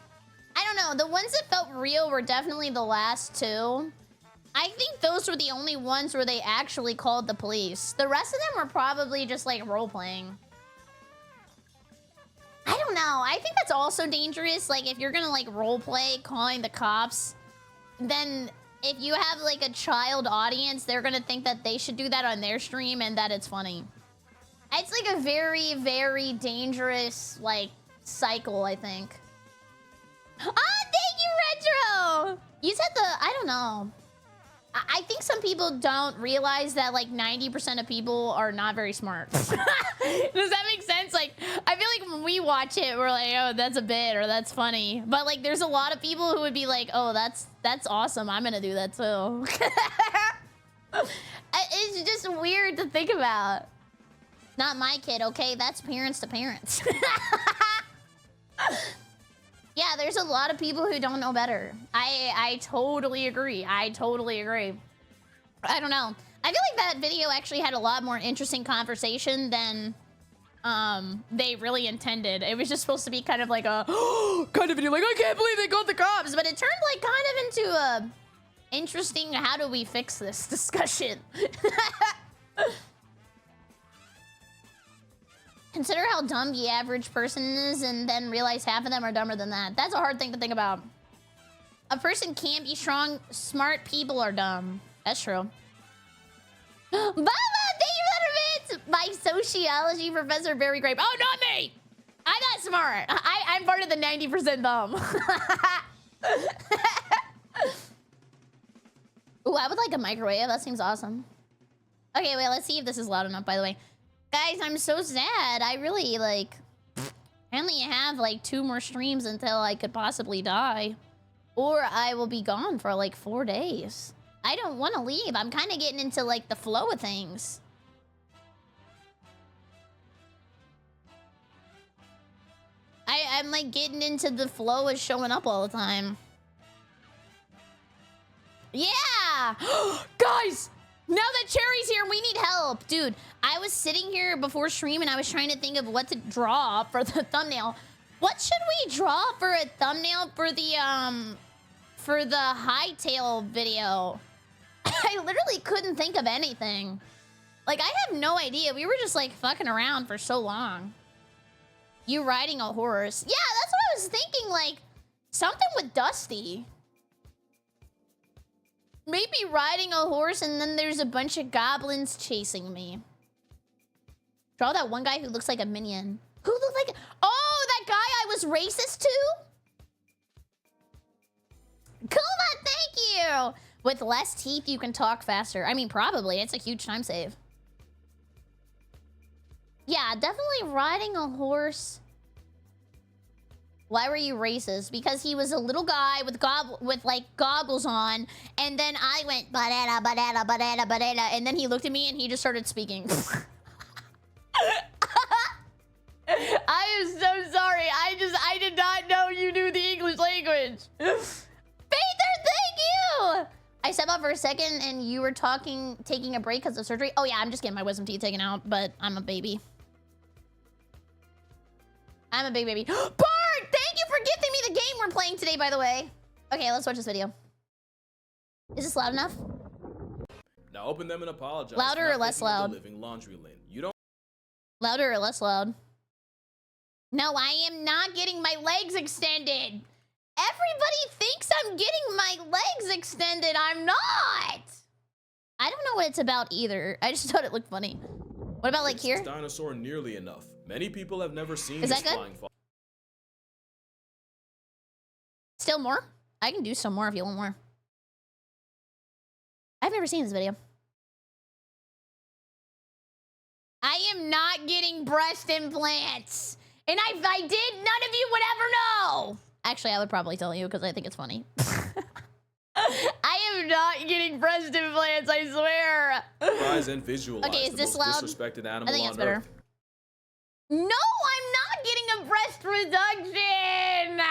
I don't know. The ones that felt real were definitely the last two. I think those were the only ones where they actually called the police. The rest of them were probably just like role-playing. I don't know. I think that's also dangerous. Like, if you're gonna like role-play calling the cops, then if you have like a child audience, they're gonna think that they should do that on their stream and that it's funny. It's like a very, very dangerous like cycle, I think. Ah, thank you, Retro! You said I don't know. I think some people don't realize that like 90% of people are not very smart. Does that make sense? Like, I feel like when we watch it, we're like, oh, that's a bit or that's funny. But like, there's a lot of people who would be like, oh, that's awesome. I'm gonna do that too. It's just weird to think about. Not my kid, okay? That's parents to parents. Yeah, there's a lot of people who don't know better. I totally agree. I totally agree. I don't know. I feel like that video actually had a lot more interesting conversation than they really intended. It was just supposed to be kind of like a kind of video, like, I can't believe they called the cops, but it turned like kind of into a interesting how do we fix this discussion. Consider how dumb the average person is and then realize half of them are dumber than that. That's a hard thing to think about. A person can't be strong. Smart people are dumb. That's true. Baba, thank you for that event. My sociology professor, BerryCrepe. Oh, not me. I'm not smart. I'm part of the 90% dumb. Ooh, I would like a microwave. That seems awesome. Okay, wait, let's see if this is loud enough, by the way. Guys, I'm so sad. I really, like, I only have, like, 2 more streams until I could possibly die. Or I will be gone for, like, 4 days. I don't want to leave. I'm kind of getting into, like, the flow of things. I'm, like, getting into the flow of showing up all the time. Yeah! Guys! Now that Cherry's here, we need help. Dude, I was sitting here before stream and I was trying to think of what to draw for the thumbnail. What should we draw for a thumbnail for the hightail video? I literally couldn't think of anything. Like, I have no idea. We were just, like, fucking around for so long. You riding a horse. Yeah, that's what I was thinking, like, something with Dusty. Maybe riding a horse and then there's a bunch of goblins chasing me. Draw that one guy who looks like a minion. Who looked like... Oh, that guy I was racist to? Kuma, thank you! With less teeth, you can talk faster. I mean, probably. It's a huge time save. Yeah, definitely riding a horse. Why were you racist? Because he was a little guy with like goggles on, and then I went banana, banana, banana, banana, and then he looked at me and he just started speaking. I am so sorry. I did not know you knew the English language. Peter, thank you. I stepped out for a second and you were taking a break because of surgery. Oh yeah, I'm just getting my wisdom teeth taken out, but I'm a baby. I'm a big baby. Bart, thank you for gifting me the game we're playing today, by the way. Okay, let's watch this video. Is this loud enough? Now open them and apologize. Louder or less loud? Living laundry lane. You don't. Louder or less loud? No, I am not getting my legs extended. Everybody thinks I'm getting my legs extended. I'm not. I don't know what it's about either. I just thought it looked funny. What about like here? Dinosaur nearly enough. Many people have never seen Is this that good? flying fox. Still more? I can do some more if you want more. I've never seen this video. I am not getting breast implants. And if I did, none of you would ever know. Actually, I would probably tell you because I think it's funny. I am not getting breast implants, I swear. Rise and visualize Okay, is the this most loud? disrespected animal I think on that's better. Earth. No, I'm not getting a breast reduction.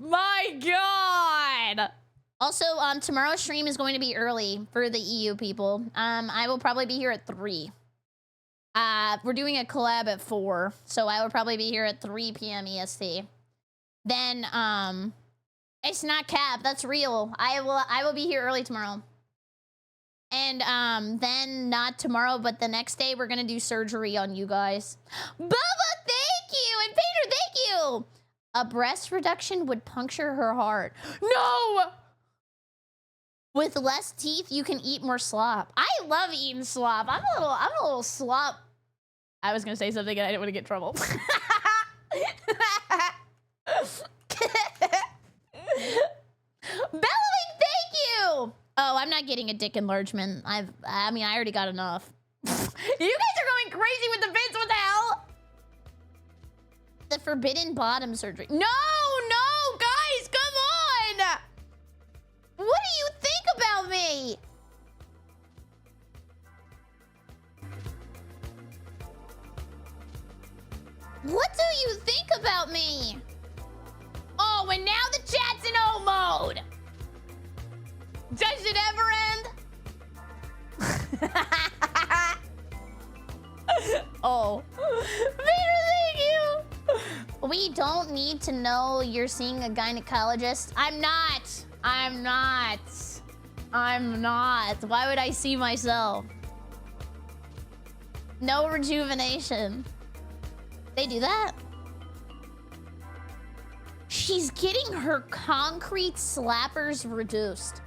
My God. Also, tomorrow's stream is going to be early for the EU people. I will probably be here at 3. We're doing a collab at 4, so I will probably be here at 3 p.m. EST. Then, it's not cap. That's real. I will be here early tomorrow. And then not tomorrow, but the next day we're gonna do surgery on you guys. Bubba, thank you, and Peter, thank you. A breast reduction would puncture her heart. No. With less teeth, you can eat more slop. I love eating slop. I'm a little slop. I was gonna say something and I didn't want to get in trouble. Bellowing, thank you! Oh, I'm not getting a dick enlargement. I mean, I already got enough. You guys are going crazy with the bits, what the hell? The forbidden bottom surgery. No, guys, come on! What do you think about me? What do you think about me? Oh, and now the chat's in O mode. Does it ever end? Oh. Peter, thank you. We don't need to know you're seeing a gynecologist. I'm not. Why would I see myself? No rejuvenation. They do that? She's getting her concrete slappers reduced.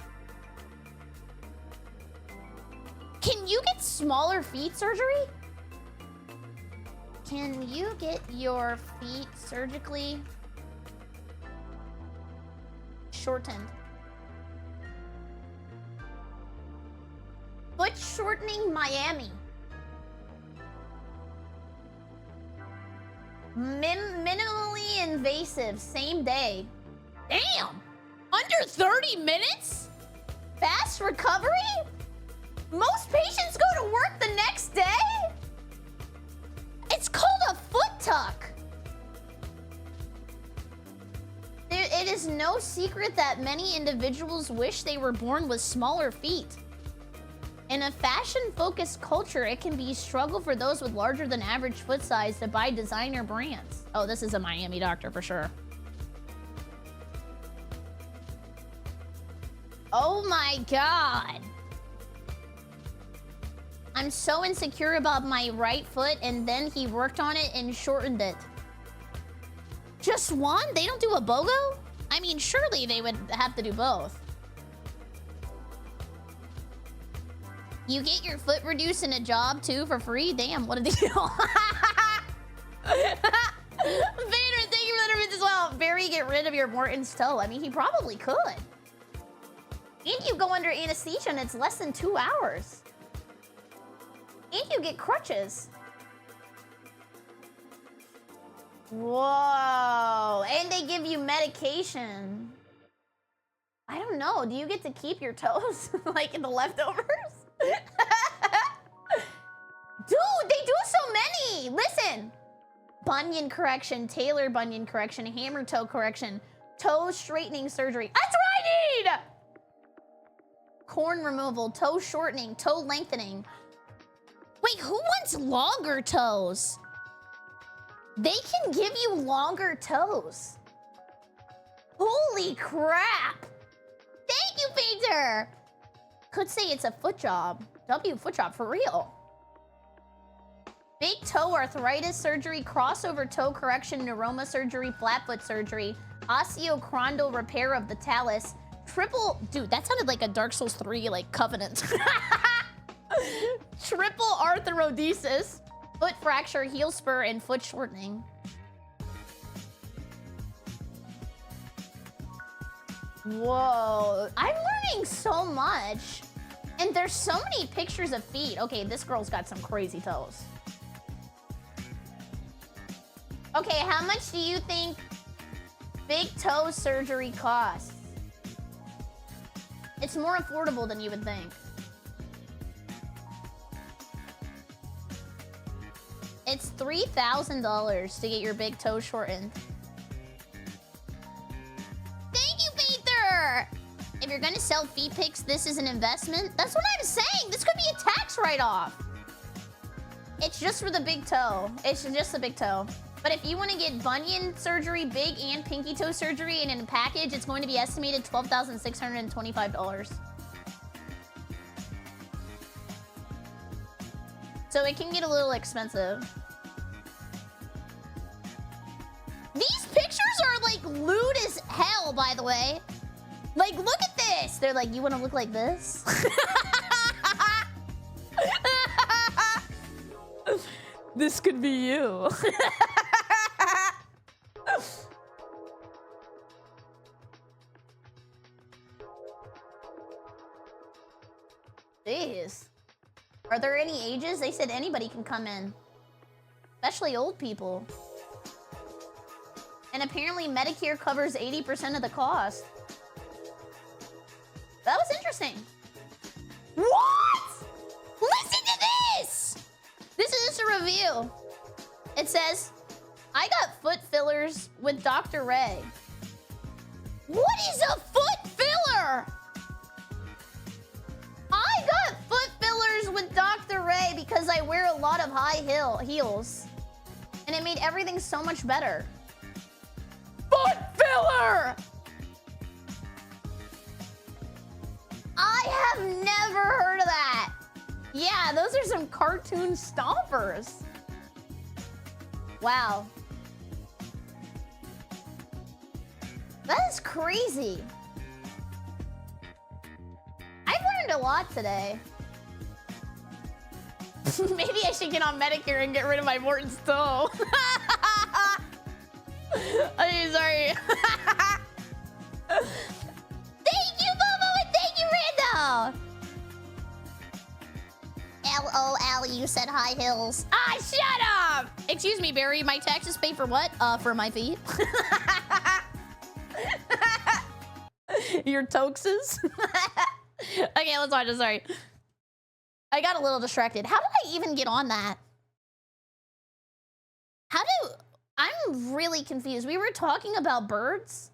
Can you get smaller feet surgery? Can you get your feet surgically shortened? Foot shortening Miami. Minimally invasive, same day. Damn! Under 30 minutes? Fast recovery? Most patients go to work the next day? It's called a foot tuck. It is no secret that many individuals wish they were born with smaller feet. In a fashion-focused culture, it can be a struggle for those with larger than average foot size to buy designer brands. Oh, this is a Miami doctor for sure. Oh my God. I'm so insecure about my right foot, and then he worked on it and shortened it. Just one? They don't do a BOGO? I mean, surely they would have to do both. You get your foot reduced in a job too for free? Damn, what a deal. Vader, thank you for the remittance as well. Barry, get rid of your Morton's toe. I mean, he probably could. And you go under anesthesia and it's less than 2 hours. And you get crutches. Whoa. And they give you medication. I don't know. Do you get to keep your toes? Like in the leftovers? Dude, they do so many. Listen. Bunion correction, tailor bunion correction, hammer toe correction, toe straightening surgery. That's what I need. Corn removal, toe shortening, toe lengthening. Wait, who wants longer toes? They can give you longer toes. Holy crap. Thank you, Painter. Could say it's a foot job. Foot job for real. Big toe arthritis surgery, crossover toe correction, neuroma surgery, flat foot surgery, osteochondral repair of the talus, triple, dude, that sounded like a Dark Souls 3 like covenant. Triple arthrodesis, foot fracture, heel spur, and foot shortening. Whoa, I'm learning so much. And there's so many pictures of feet. Okay, this girl's got some crazy toes. Okay, how much do you think big toe surgery costs? It's more affordable than you would think. It's $3,000 to get your big toe shortened. Thank you, Peter! If if you're gonna sell feet pics, this is an investment. That's what I'm saying. This could be a tax write-off. It's just for the big toe. It's just the big toe. But if you want to get bunion surgery, big and pinky toe surgery in a package, it's going to be estimated $12,625. So it can get a little expensive. These pictures are like lewd as hell, by the way. Like, look at this. They're like, you want to look like this? This could be you. Jeez. Are there any ages? They said anybody can come in. Especially old people. And apparently Medicare covers 80% of the cost. That was interesting. What? Listen to this! This is just a review. It says, I got foot fillers with Dr. Ray. What is a foot filler? I got foot fillers with Dr. Ray because I wear a lot of high heels. And it made everything so much better. Foot filler! I have never heard of that. Yeah, those are some cartoon stompers. Wow. That is crazy. I've learned a lot today. Maybe I should get on Medicare and get rid of my Morton's toe. I'm sorry. Thank you, Momo, and thank you, Rando. LOL, you said high heels. Ah, shut up! Excuse me, Barry, my taxes pay for what? For my feet. Your toxes? Okay, let's watch it, sorry. I got a little distracted. How did I even get on that? I'm really confused. We were talking about birds?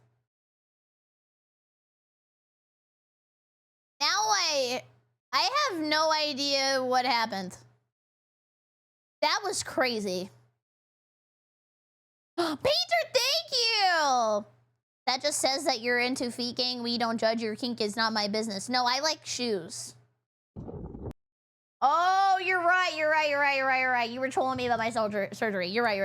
Now I have no idea what happened. That was crazy. Painter, thank you! That just says that you're into feet gang. We don't judge your kink. Is not my business. No, I like shoes. Oh, you're right. You were trolling me about my surgery. You're right.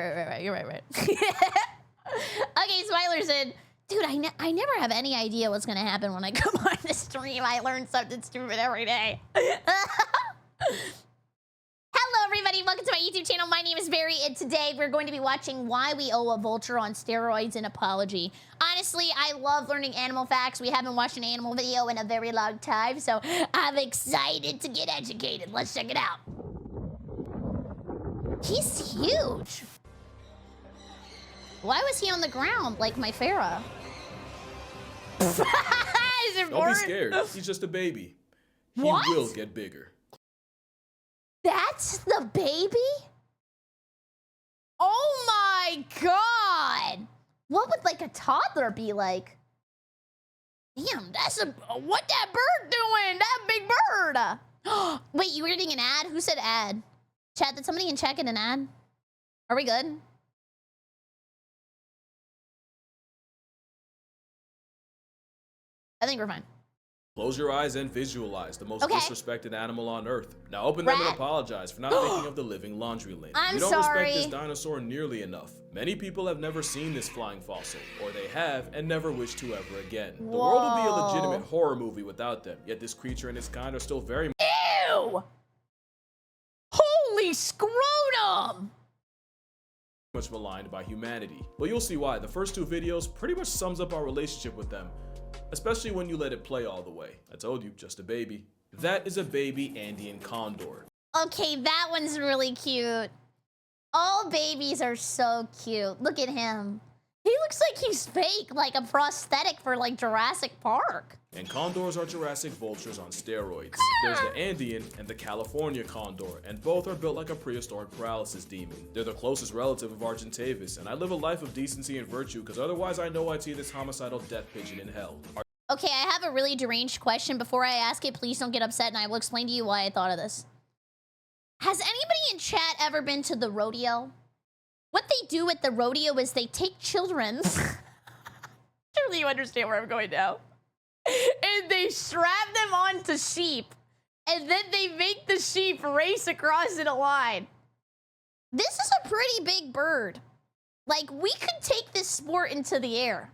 Okay, Smiler said, dude, I never have any idea what's gonna happen when I come on the stream. I learn something stupid every day. Hello, everybody. Welcome to my YouTube channel. My name is Barry, and today we're going to be watching Why We Owe a Vulture on Steroids an Apology. Honestly, I love learning animal facts. We haven't watched an animal video in a very long time, so I'm excited to get educated. Let's check it out. He's huge. Why was he on the ground like my Farah? Don't be scared. He's just a baby. He will get bigger. That's the baby? Oh my god! What would like a toddler be like? Damn, that's what that bird doing? That big bird! Wait, you were reading an ad? Who said ad? Chat, did somebody in chat get an ad? Are we good? I think we're fine. Close your eyes and visualize the most disrespected animal on Earth. Now open them and apologize for not thinking of the living laundry lane. I'm you don't sorry. respect this dinosaur nearly enough. Many people have never seen this flying fossil, or they have and never wish to ever again. The world would be a legitimate horror movie without them, yet this creature and its kind are still very Ew! Holy scrotum! much maligned by humanity. But you'll see why. The first two videos pretty much sums up our relationship with them. Especially when you let it play all the way. I told you, just a baby. That is a baby Andean condor. Okay, that one's really cute. All babies are so cute. Look at him. He looks like he's fake, like a prosthetic for like Jurassic Park. And condors are Jurassic vultures on steroids. There's the Andean and the California condor, and both are built like a prehistoric paralysis demon. They're the closest relative of Argentavis, and I live a life of decency and virtue because otherwise I know I'd see this homicidal death pigeon in hell. Okay, I have a really deranged question. Before I ask it, please don't get upset, and I will explain to you why I thought of this. Has anybody in chat ever been to the rodeo? What they do at the rodeo is they take children. Surely you understand where I'm going now. And they strap them onto sheep, and then they make the sheep race across in a line. This is a pretty big bird. Like, we could take this sport into the air.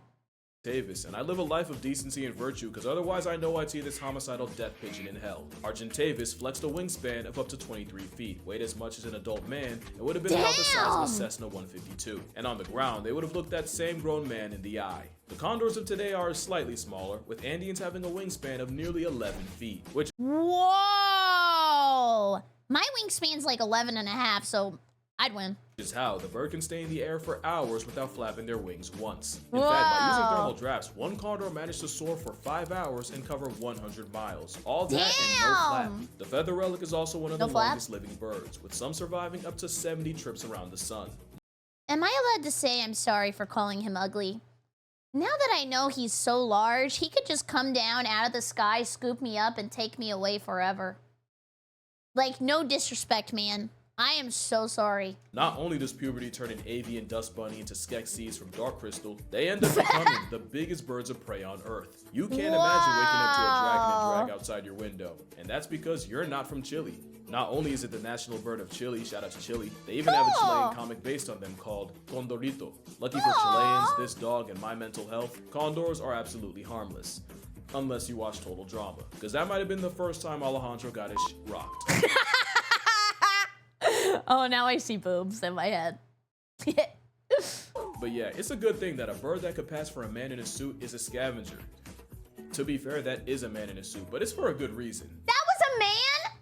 Davis, and I live a life of decency and virtue because otherwise I know I'd see this homicidal death pigeon in hell. Argentavis flexed a wingspan of up to 23 feet, weighed as much as an adult man, and would have been about the size of a Cessna 152. And on the ground, they would have looked that same grown man in the eye. The condors of today are slightly smaller, with Andeans having a wingspan of nearly 11 feet, which— Whoa! My wingspan's like 11 and a half, so I'd win. Is how the bird can stay in the air for hours without flapping their wings once. In fact, by using thermal drafts, one condor managed to soar for 5 hours and cover 100 miles. All that and no flap. The feather relic is also one of the longest living birds, with some surviving up to 70 trips around the sun. Am I allowed to say I'm sorry for calling him ugly? Now that I know he's so large, he could just come down out of the sky, scoop me up, and take me away forever. Like, no disrespect, man. I am so sorry. Not only does puberty turn an avian dust bunny into Skeksis from Dark Crystal, they end up becoming the biggest birds of prey on Earth. You can't imagine waking up to a dragon and drag outside your window, and that's because you're not from Chile. Not only is it the national bird of Chile, shout out to Chile, they even have a Chilean comic based on them called Condorito. Lucky for Chileans, this dog, and my mental health, condors are absolutely harmless. Unless you watch Total Drama, because that might have been the first time Alejandro got his rocked. Oh, now I see boobs in my head. But yeah, it's a good thing that a bird that could pass for a man in a suit is a scavenger. To be fair, that is a man in a suit, but it's for a good reason. That was a man?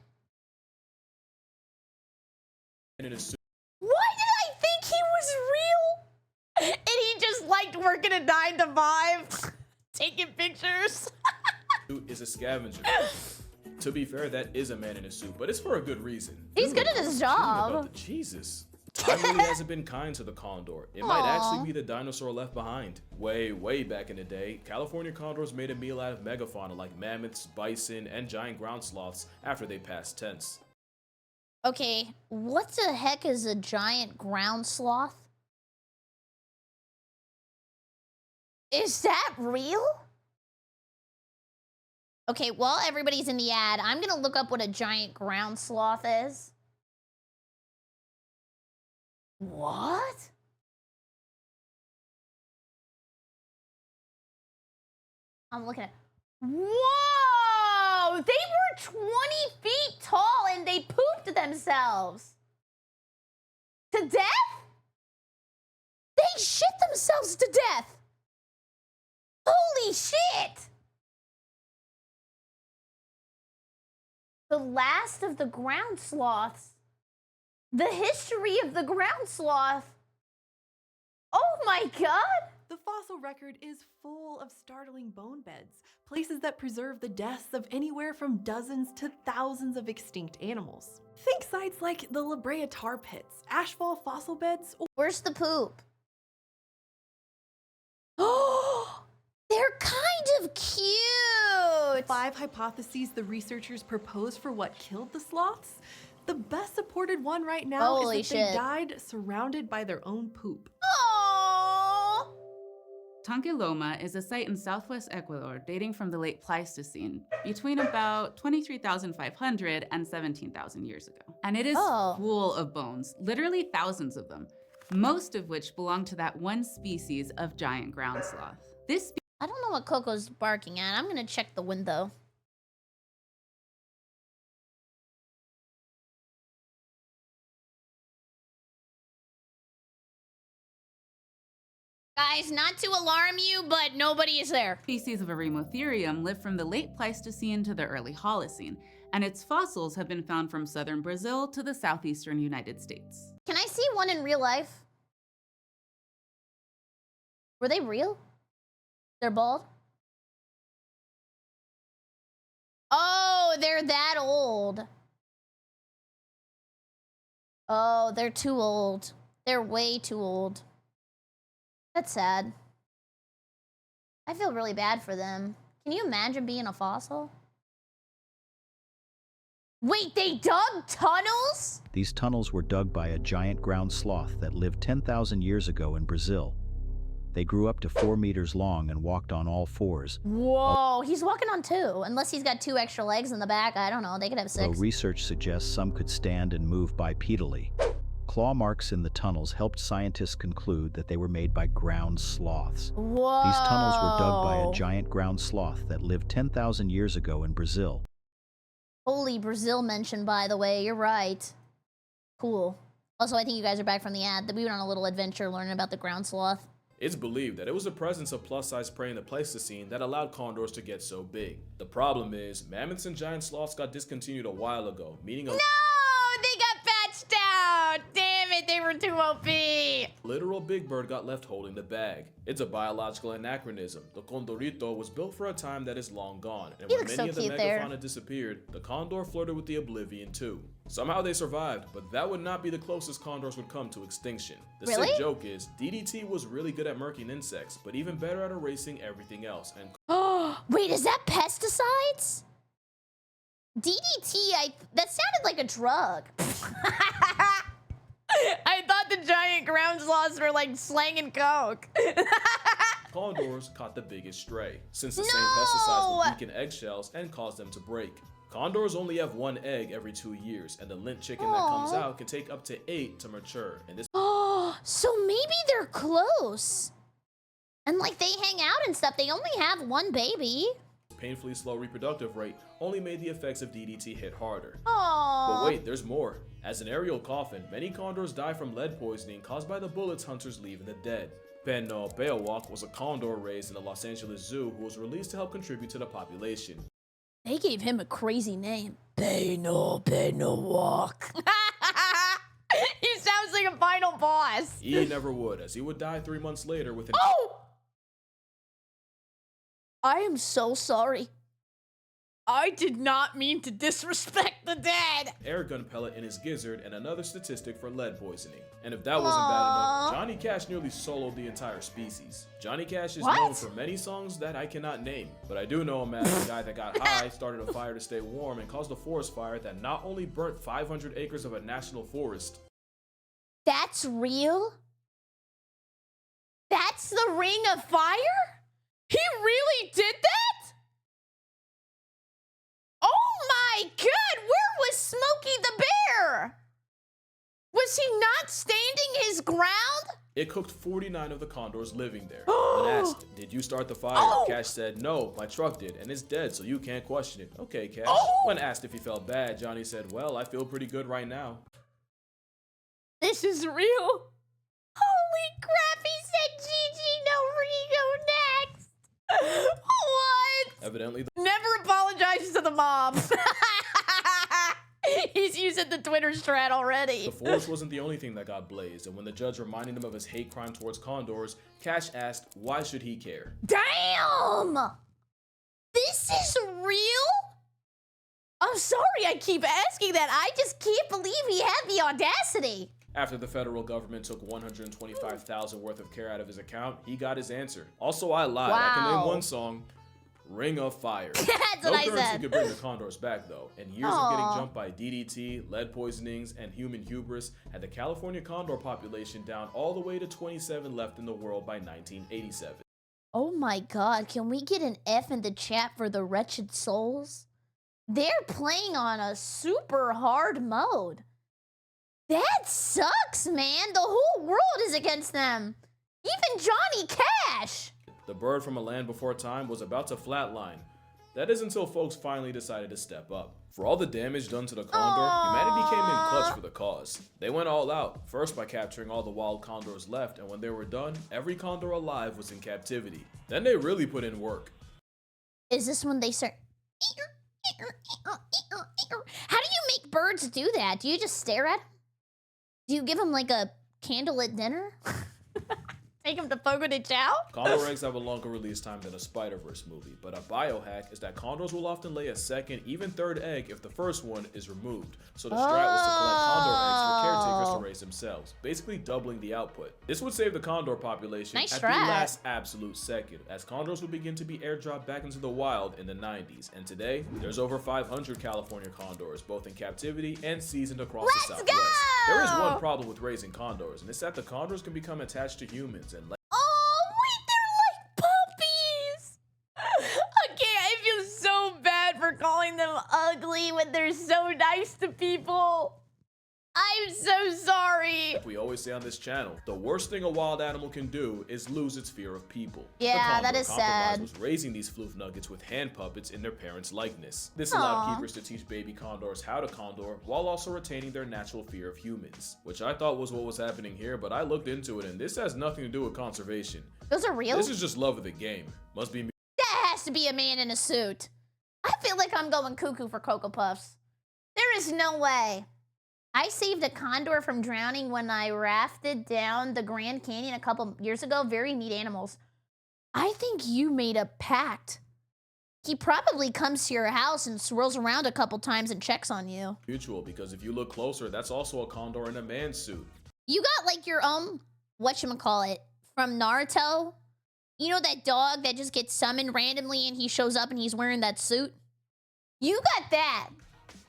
In a suit. Why did I think he was real? And he just liked working a 9 to 5, taking pictures. Suit is a scavenger. To be fair, that is a man in a suit, but it's for a good reason. He's good at his job. Jesus. Time really hasn't been kind to the condor. It might actually be the dinosaur left behind. Way back in the day, California condors made a meal out of megafauna like mammoths, bison, and giant ground sloths after they passed tense. Okay, what the heck is a giant ground sloth? Is that real? Okay, while everybody's in the ad, I'm gonna look up what a giant ground sloth is. What? I'm looking at— Whoa! They were 20 feet tall and they pooped themselves. To death? They shit themselves to death. Holy shit! The last of the ground sloths. The history of the ground sloth. Oh my god! The fossil record is full of startling bone beds, places that preserve the deaths of anywhere from dozens to thousands of extinct animals. Think sites like the La Brea tar pits, ashfall fossil beds, or— Where's the poop? Oh, they're kind of cute! 5 hypotheses the researchers proposed for what killed the sloths. The best supported one right now Holy is that shit. they died surrounded by their own poop. Aww. Tanquiloma is a site in southwest Ecuador dating from the late Pleistocene, between about 23,500 and 17,000 years ago. And it is full of bones, literally thousands of them, most of which belong to that one species of giant ground sloth. This I don't know what Coco's barking at. I'm gonna check the window. Guys, not to alarm you, but nobody is there. Species of Eremotherium lived from the late Pleistocene to the early Holocene, and its fossils have been found from southern Brazil to the southeastern United States. Can I see one in real life? Were they real? They're bald? Oh, they're that old. Oh, they're too old. They're way too old. That's sad. I feel really bad for them. Can you imagine being a fossil? Wait, they dug tunnels? These tunnels were dug by a giant ground sloth that lived 10,000 years ago in Brazil. They grew up to 4 meters long and walked on all fours. Whoa, he's walking on 2. Unless he's got 2 extra legs in the back. I don't know, they could have 6. Although research suggests some could stand and move bipedally. Claw marks in the tunnels helped scientists conclude that they were made by ground sloths. Whoa. These tunnels were dug by a giant ground sloth that lived 10,000 years ago in Brazil. Holy Brazil mention, by the way, you're right. Cool. Also, I think you guys are back from the ad. We went on a little adventure learning about the ground sloth. It's believed that it was the presence of plus-size prey in the Pleistocene that allowed condors to get so big. The problem is, mammoths and giant sloths got discontinued a while ago, meaning a They got patched out! Damn it, they were too OP! literal big bird got left holding the bag. It's a biological anachronism. The condorito was built for a time that is long gone, and when many of the megafauna disappeared, the condor flirted with the oblivion too. Somehow they survived, but that would not be the closest condors would come to extinction. The sick joke is, DDT was really good at murking insects, but even better at erasing everything else. And Oh, wait, is that pesticides? DDT, that sounded like a drug. I thought the giant ground sloths were like slanging coke. condors caught the biggest stray, since the same pesticides would weaken eggshells and cause them to break. Condors only have 1 egg every 2 years, and the lint chicken that comes out can take up to 8 to mature. And this So maybe they're close. And like they hang out and stuff, they only have 1 baby. painfully slow reproductive rate only made the effects of DDT hit harder. Aww. But wait, there's more. As an aerial coffin, many condors die from lead poisoning caused by the bullets hunters leave in the dead. Penno Beowulf was a condor raised in the Los Angeles Zoo who was released to help contribute to the population. They gave him a crazy name. Beowulf. He sounds like a final boss. He never would, as he would die 3 months later with an I am so sorry. I did not mean to disrespect the dead. air gun pellet in his gizzard and another statistic for lead poisoning. And if that wasn't bad enough, Johnny Cash nearly soloed the entire species. Johnny Cash is known for many songs that I cannot name, but I do know him as the guy that got high, started a fire to stay warm, and caused a forest fire that not only burnt 500 acres of a national forest. That's real? That's the Ring of Fire? He really did that? Oh my god, where was Smokey the Bear? Was he not standing his ground? It cooked 49 of the condors living there. When asked, did you start the fire? Cash said, no, my truck did, and it's dead, so you can't question it. Okay, Cash. When asked if he felt bad, Johnny said, well, I feel pretty good right now. This is real. Holy crap, he said GG, no Rigo next. What? Evidently, Never apologizes to the mom. He's using the Twitter strat already. the forest wasn't the only thing that got blazed, and when the judge reminded him of his hate crime towards condors, Cash asked, why should he care? Damn! This is real? I'm sorry I keep asking that. I just can't believe he had the audacity. After the federal government took $125,000 worth of care out of his account, he got his answer. Also, I lied. I can name one song, Ring of Fire. That's no what I currency said. could bring the condors back, though, and years of getting jumped by DDT, lead poisonings, and human hubris had the California condor population down all the way to 27 left in the world by 1987. Oh my god, can we get an F in the chat for the wretched souls? They're playing on a super hard mode. That sucks, man. The whole world is against them. Even Johnny Cash. The bird from a land before time was about to flatline. That is until folks finally decided to step up. For all the damage done to the condor, humanity came in clutch for the cause. They went all out, first by capturing all the wild condors left, and when they were done, every condor alive was in captivity. Then they really put in work. Is this when they start... How do you make birds do that? Do you just stare at them? Do you give them like a candle at dinner? Make him the Fogo de Chao? Condor eggs have a longer release time than a Spider-Verse movie, but a biohack is that condors will often lay a second, even third egg if the first one is removed. So the strat was to collect condor eggs for caretakers to raise themselves, basically doubling the output. This would save the condor population at the last absolute second, as condors would begin to be airdropped back into the wild in the 90s. And today, there's over 500 California condors, both in captivity and seasoned across the Southwest. There is one problem with raising condors, and it's that the condors can become attached to humans and oh, wait, they're like puppies! Okay, I feel so bad for calling them ugly when they're so nice to people. I'm so sorry. Like we always say on this channel, the worst thing a wild animal can do is lose its fear of people. Yeah, that is sad. Was raising these floof nuggets with hand puppets in their parents' likeness. This allowed keepers to teach baby condors how to condor while also retaining their natural fear of humans, which I thought was what was happening here, but I looked into it and this has nothing to do with conservation. Those are real? This is just love of the game. Must be me. That has to be a man in a suit. I feel like I'm going cuckoo for Cocoa Puffs. There is no way. I saved a condor from drowning when I rafted down the Grand Canyon a couple years ago. Very neat animals. I think you made a pact. He probably comes to your house and swirls around a couple times and checks on you. Mutual, because if you look closer, that's also a condor in a man's suit. You got like your own, whatchamacallit, from Naruto? You know that dog that just gets summoned randomly and he shows up and he's wearing that suit? You got that.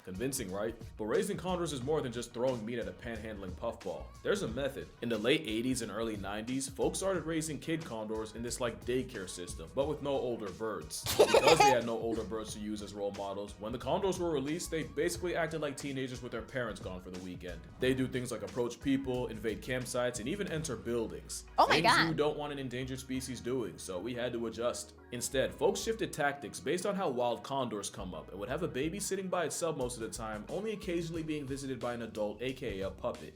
Convincing, right? But raising condors is more than just throwing meat at a panhandling puffball. There's a method. In the late 80s and early 90s, folks started raising kid condors in this like daycare system, but with no older birds. Because they had no older birds to use as role models, when the condors were released, they basically acted like teenagers with their parents gone for the weekend. They do things like approach people, invade campsites, and even enter buildings. Oh my God. Things you don't want an endangered species doing, so we had to adjust. Instead, folks shifted tactics based on how wild condors come up and would have a baby sitting by itself most of the time, only occasionally being visited by an adult, aka a puppet.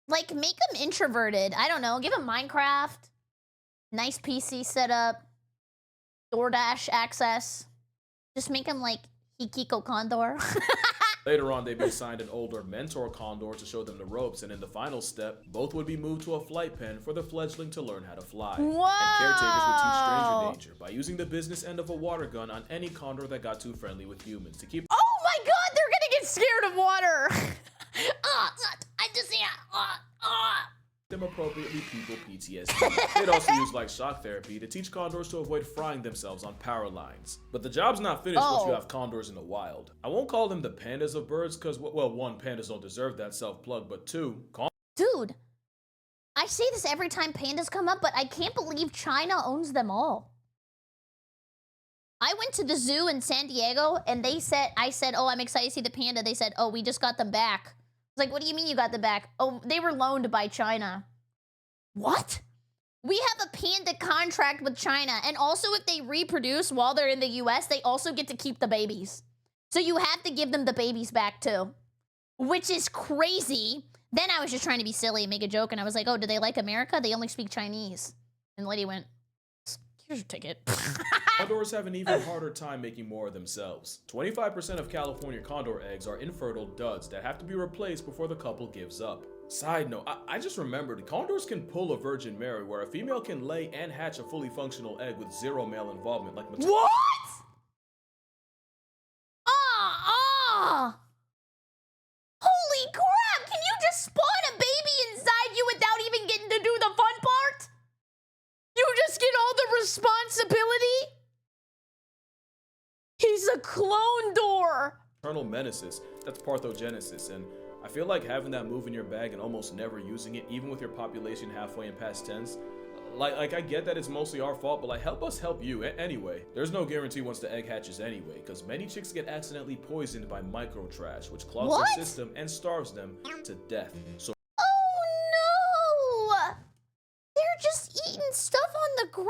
Like, make them introverted. I don't know. Give them Minecraft. Nice PC setup. DoorDash access. Just make them like Hikiko Condor. Later on, they'd be assigned an older mentor condor to show them the ropes, and in the final step, both would be moved to a flight pen for the fledgling to learn how to fly. Whoa! And caretakers would teach stranger danger by using the business end of a water gun on any condor that got too friendly with humans to keep— oh my God, they're gonna get scared of water. I just them appropriately people PTSD. They'd also use like shock therapy to teach condors to avoid frying themselves on power lines. But the job's not finished once you have condors in the wild. I won't call them the pandas of birds because, well, one, pandas don't deserve that self-plug, but two, dude, I say this every time pandas come up, but I can't believe China owns them all. I went to the zoo in San Diego and I said, oh, I'm excited to see the panda. They said, oh, we just got them back. I was like, what do you mean you got them back? Oh, they were loaned by China. What? We have a panda contract with China. And also if they reproduce while they're in the US, they also get to keep the babies. So you have to give them the babies back too, which is crazy. Then I was just trying to be silly and make a joke. And I was like, oh, do they like America? They only speak Chinese. And the lady went, here's your ticket. Condors have an even harder time making more of themselves. 25% of California condor eggs are infertile duds that have to be replaced before the couple gives up. Side note, I just remembered, condors can pull a Virgin Mary where a female can lay and hatch a fully functional egg with zero male involvement. Like what? Holy crap! Can you just spawn a baby inside you without even getting to do the fun part? You just get all the responsibility? He's a clone door. Eternal menaces, that's parthenogenesis, and I feel like having that move in your bag and almost never using it, even with your population halfway in past tense, like I get that it's mostly our fault, but like help us help you anyway. There's no guarantee once the egg hatches anyway, because many chicks get accidentally poisoned by micro trash, which clogs their system and starves them to death. So oh no! They're just eating stuff on the ground?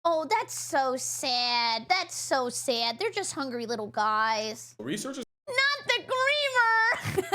Oh, that's so sad. That's so sad. They're just hungry little guys. Researchers not the creamer!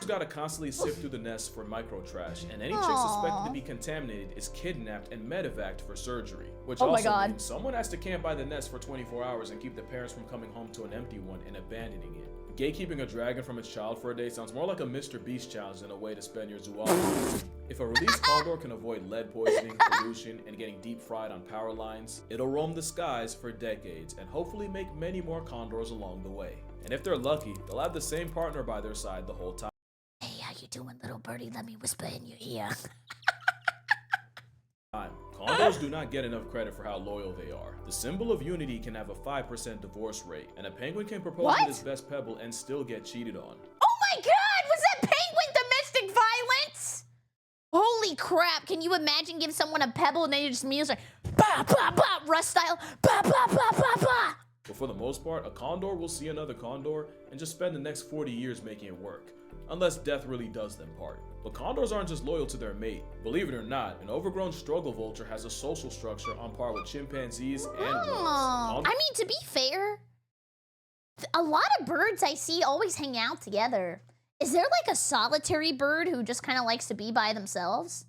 gotta constantly sift through the nest for micro trash, and any chick suspected to be contaminated is kidnapped and medevaced for surgery. Which also means someone has to camp by the nest for 24 hours and keep the parents from coming home to an empty one and abandoning it. gatekeeping a dragon from its child for a day sounds more like a Mr. Beast challenge than a way to spend your zoology. If a released condor can avoid lead poisoning, pollution, and getting deep fried on power lines, it'll roam the skies for decades and hopefully make many more condors along the way. And if they're lucky, they'll have the same partner by their side the whole time. Hey, how you doing, little birdie? Let me whisper in your ear. Condors do not get enough credit for how loyal they are. The symbol of unity can have a 5% divorce rate, and a penguin can propose with his best pebble and still get cheated on. Oh my god, was that penguin domestic violence? Holy crap, can you imagine give someone a pebble and they just music like, bah, bah, bah, Rust style, bah, bah, bah, bah, bah. But for the most part, a condor will see another condor and just spend the next 40 years making it work. Unless death really does them part. But condors aren't just loyal to their mate. Believe it or not, an overgrown struggle vulture has a social structure on par with chimpanzees and wolves. I mean, to be fair, a lot of birds I see always hang out together. Is there like a solitary bird who just kind of likes to be by themselves?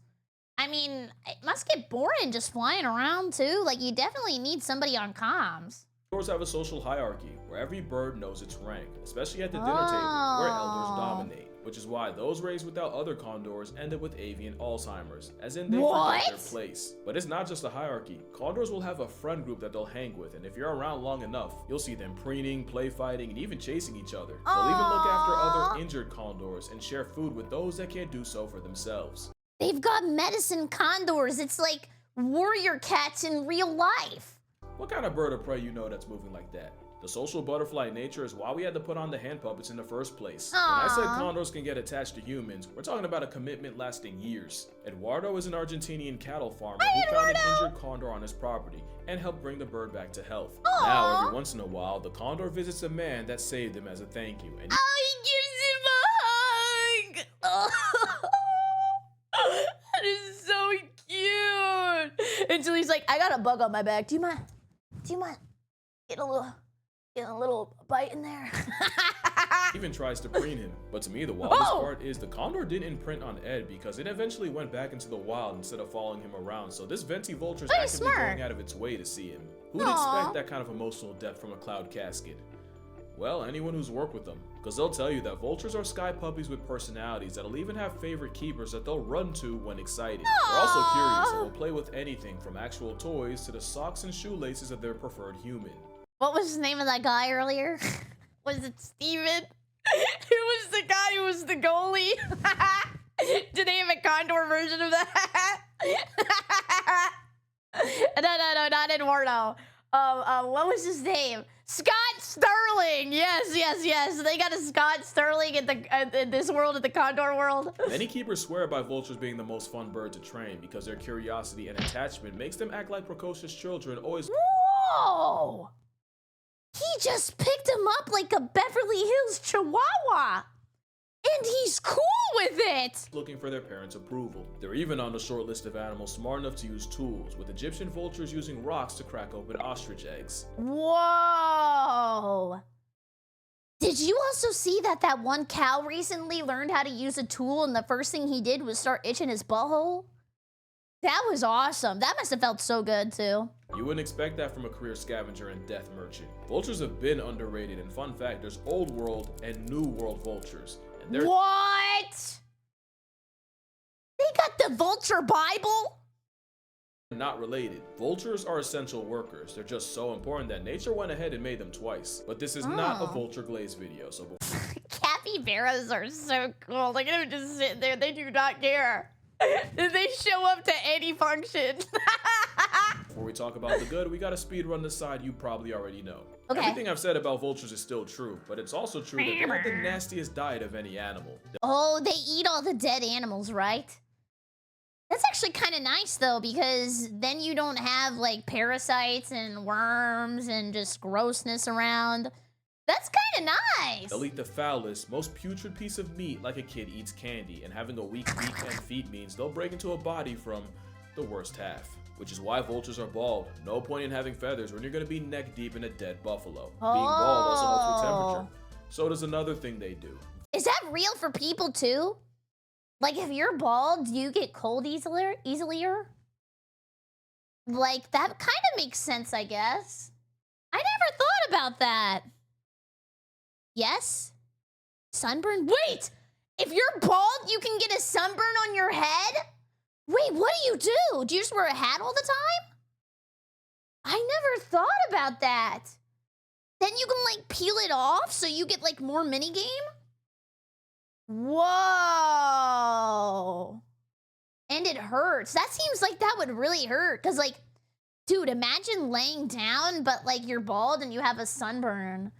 I mean, it must get boring just flying around too. Like, you definitely need somebody on comms. Condors have a social hierarchy where every bird knows its rank, especially at the dinner table where elders dominate. Which is why those raised without other condors ended with avian Alzheimer's, as in they forget their place. But it's not just a hierarchy. Condors will have a friend group that they'll hang with, and if you're around long enough, you'll see them preening, play fighting, and even chasing each other. They'll even look after other injured condors and share food with those that can't do so for themselves. They've got medicine condors. It's like warrior cats in real life. What kind of bird of prey you know that's moving like that? The social butterfly nature is why we had to put on the hand puppets in the first place. When I said condors can get attached to humans, we're talking about a commitment lasting years. Eduardo is an Argentinian cattle farmer who found an injured condor on his property and helped bring the bird back to health. Now, every once in a while, the condor visits a man that saved him as a thank you. And he gives him a hug! That is so cute! Until he's like, I got a bug on my back. Do you mind? Get a little bite in there. even tries to preen him. But to me, the wildest part is the condor didn't imprint on Ed because it eventually went back into the wild instead of following him around. So this Venti vulture is actively going out of its way to see him. Who would expect that kind of emotional depth from a cloud casket? Well, anyone who's worked with them, because they'll tell you that vultures are sky puppies with personalities that'll even have favorite keepers that they'll run to when excited. They're also curious and will play with anything from actual toys to the socks and shoelaces of their preferred human. What was the name of that guy earlier? Was it Steven? Who was the guy who was the goalie? Did they have a condor version of that? No, not Eduardo. What was his name? Scott Sterling. Yes. They got a Scott Sterling in this world, at the Condor world. Many keepers swear by vultures being the most fun bird to train because their curiosity and attachment makes them act like precocious children, always. Whoa! He just picked him up like a Beverly Hills Chihuahua. And he's cool with it! Looking for their parents' approval. They're even on the short list of animals smart enough to use tools, with Egyptian vultures using rocks to crack open ostrich eggs. Whoa! Did you also see that one cow recently learned how to use a tool and the first thing he did was start itching his butthole? That was awesome. That must have felt so good too. You wouldn't expect that from a career scavenger and death merchant. Vultures have been underrated, and fun fact, there's old world and new world vultures. What? They got the Vulture Bible? Not related. Vultures are essential workers. They're just so important that nature went ahead and made them twice. But this is not a vulture glaze video, so capybaras are so cool. Look at them just sitting there. They do not care. They show up to any function. Before we talk about the good, we gotta speed run the side you probably already know. Okay. Everything I've said about vultures is still true, but it's also true that they have the nastiest diet of any animal. Oh, they eat all the dead animals, right? That's actually kind of nice though, because then you don't have like parasites and worms and just grossness around. That's kind of nice. They'll eat the foulest, most putrid piece of meat like a kid eats candy, and having a weak beak and feet means they'll break into a body from the worst half. Which is why vultures are bald. No point in having feathers when you're gonna be neck deep in a dead buffalo. Being bald also helps with temperature. So does another thing they do. Is that real for people too? Like if you're bald, do you get cold easier? Like that kind of makes sense, I guess. I never thought about that. Yes? Sunburn? Wait! If you're bald, you can get a sunburn on your head? Wait, what do you do? Do you just wear a hat all the time? I never thought about that. Then you can like peel it off so you get like more minigame? Whoa. And it hurts. That seems like that would really hurt. Cause like, dude, imagine laying down, but like you're bald and you have a sunburn.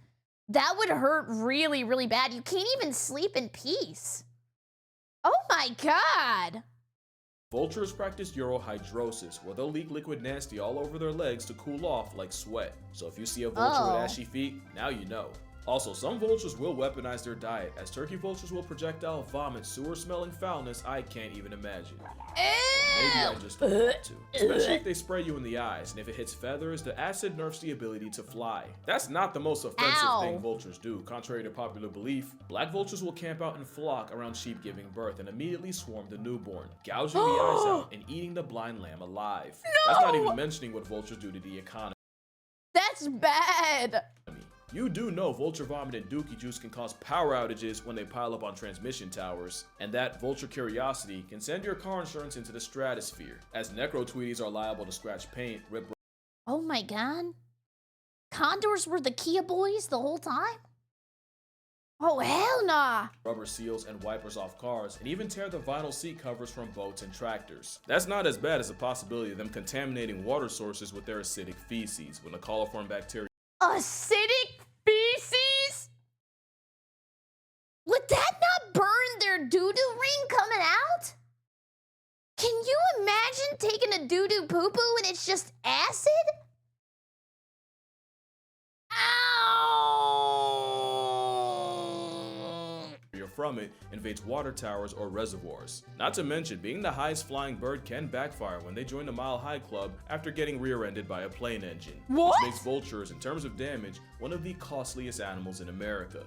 That would hurt really, really bad. You can't even sleep in peace. Oh my God. Vultures practice urohydrosis, where they'll leak liquid nasty all over their legs to cool off like sweat. So if you see a vulture with ashy feet, now you know. Also, some vultures will weaponize their diet, as turkey vultures will projectile vomit sewer-smelling foulness I can't even imagine. Maybe I just don't want to. Especially if they spray you in the eyes, and if it hits feathers, the acid nerfs the ability to fly. That's not the most offensive thing vultures do. Contrary to popular belief, black vultures will camp out in flock around sheep giving birth and immediately swarm the newborn, gouging the eyes out and eating the blind lamb alive. No! That's not even mentioning what vultures do to the economy. That's bad. You do know vulture vomit and dookie juice can cause power outages when they pile up on transmission towers, and that vulture curiosity can send your car insurance into the stratosphere, as necro-tweeties are liable to scratch paint, rip. Oh my God. Condors were the Kia boys the whole time? Oh hell nah. Rubber seals and wipers off cars, and even tear the vinyl seat covers from boats and tractors. That's not as bad as the possibility of them contaminating water sources with their acidic feces when the coliform bacteria. Acidic feces? Would that not burn their doo-doo ring coming out? Can you imagine taking a doo-doo poo-poo and it's just acid? From it invades water towers or reservoirs. Not to mention, being the highest flying bird can backfire when they join the Mile High Club after getting rear-ended by a plane engine. What? Which makes vultures, in terms of damage, one of the costliest animals in America.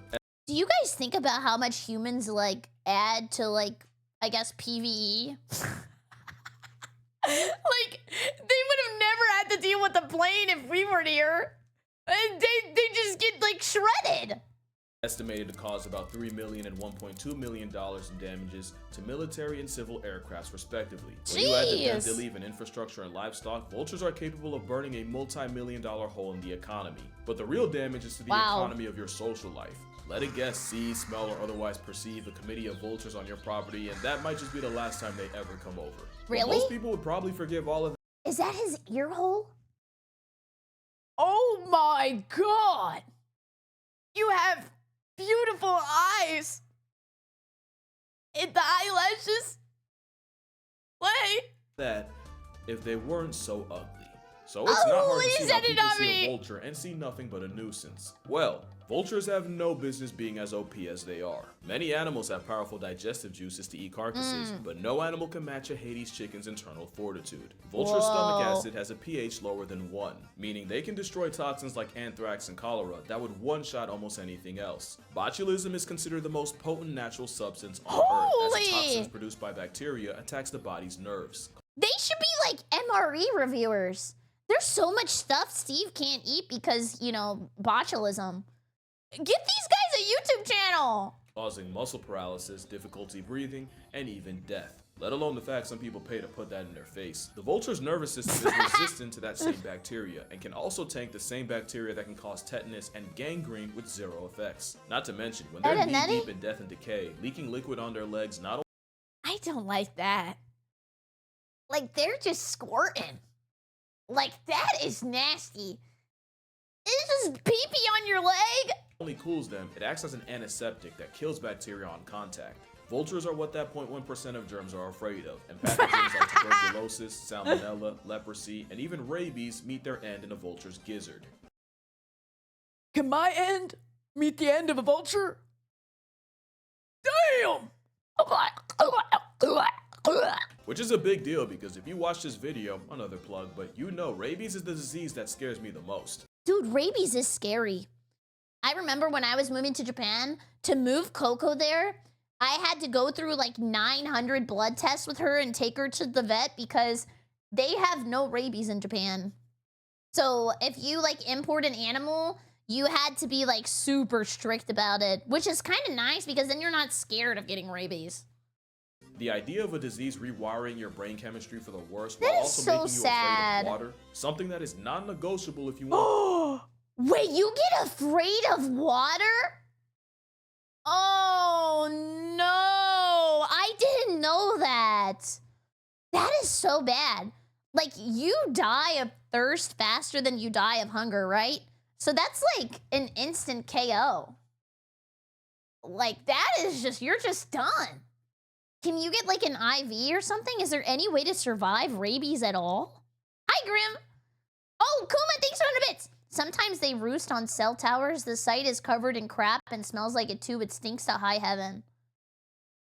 Do you guys think about how much humans like add to like, I guess, PvE? Like, they would have never had to deal with the plane if we weren't here. They just get like shredded. Estimated to cause about $3 million and $1.2 million in damages to military and civil aircrafts respectively. When you add the death they leave in infrastructure and livestock, vultures are capable of burning a multi-million-dollar hole in the economy. But the real damage is to the economy of your social life. Let a guest see, smell, or otherwise perceive a committee of vultures on your property, and that might just be the last time they ever come over. Really? But most people would probably forgive all of that. Is that his ear hole? Oh my God! You have beautiful eyes. And the eyelashes. Wait. That if they weren't so ugly. So it's not hard to see how people see a vulture and see nothing but a nuisance. Well, vultures have no business being as OP as they are. Many animals have powerful digestive juices to eat carcasses, but no animal can match a Hades chicken's internal fortitude. Vulture stomach acid has a pH lower than 1, meaning they can destroy toxins like anthrax and cholera that would one-shot almost anything else. Botulism is considered the most potent natural substance on Earth, as the toxins produced by bacteria attacks the body's nerves. They should be like MRE reviewers. There's so much stuff Steve can't eat because, you know, botulism. Get these guys a YouTube channel! Causing muscle paralysis, difficulty breathing, and even death. Let alone the fact some people pay to put that in their face. The vulture's nervous system is resistant to that same bacteria, and can also tank the same bacteria that can cause tetanus and gangrene with zero effects. Not to mention, when they're knee-deep in death and decay, leaking liquid on their legs not only— I don't like that. Like, they're just squirting. Like, that is nasty. It's just pee-pee on your leg. only cools them, it acts as an antiseptic that kills bacteria on contact. Vultures are what that 0.1% of germs are afraid of, and pathogens like tuberculosis, salmonella, leprosy, and even rabies meet their end in a vulture's gizzard. Can my end meet the end of a vulture? Damn! Which is a big deal because if you watch this video, another plug, but you know rabies is the disease that scares me the most. Dude, rabies is scary. I remember when I was moving to Japan, to move Coco there, I had to go through like 900 blood tests with her and take her to the vet because they have no rabies in Japan. So if you like import an animal, you had to be like super strict about it, which is kind of nice because then you're not scared of getting rabies. The idea of a disease rewiring your brain chemistry for the worse That while is also so making you sad. afraid of water, something that is non-negotiable if you want. Wait, you get afraid of water? Oh no, I didn't know that. That is so bad. Like, you die of thirst faster than you die of hunger, right? So that's like an instant KO. Like, that is just, you're just done. Can you get like an IV or something? Is there any way to survive rabies at all? Hi, Grim. Oh, Kuma, thanks for 100 bits. Sometimes they roost on cell towers. The site is covered in crap and smells like it too. It stinks to high heaven.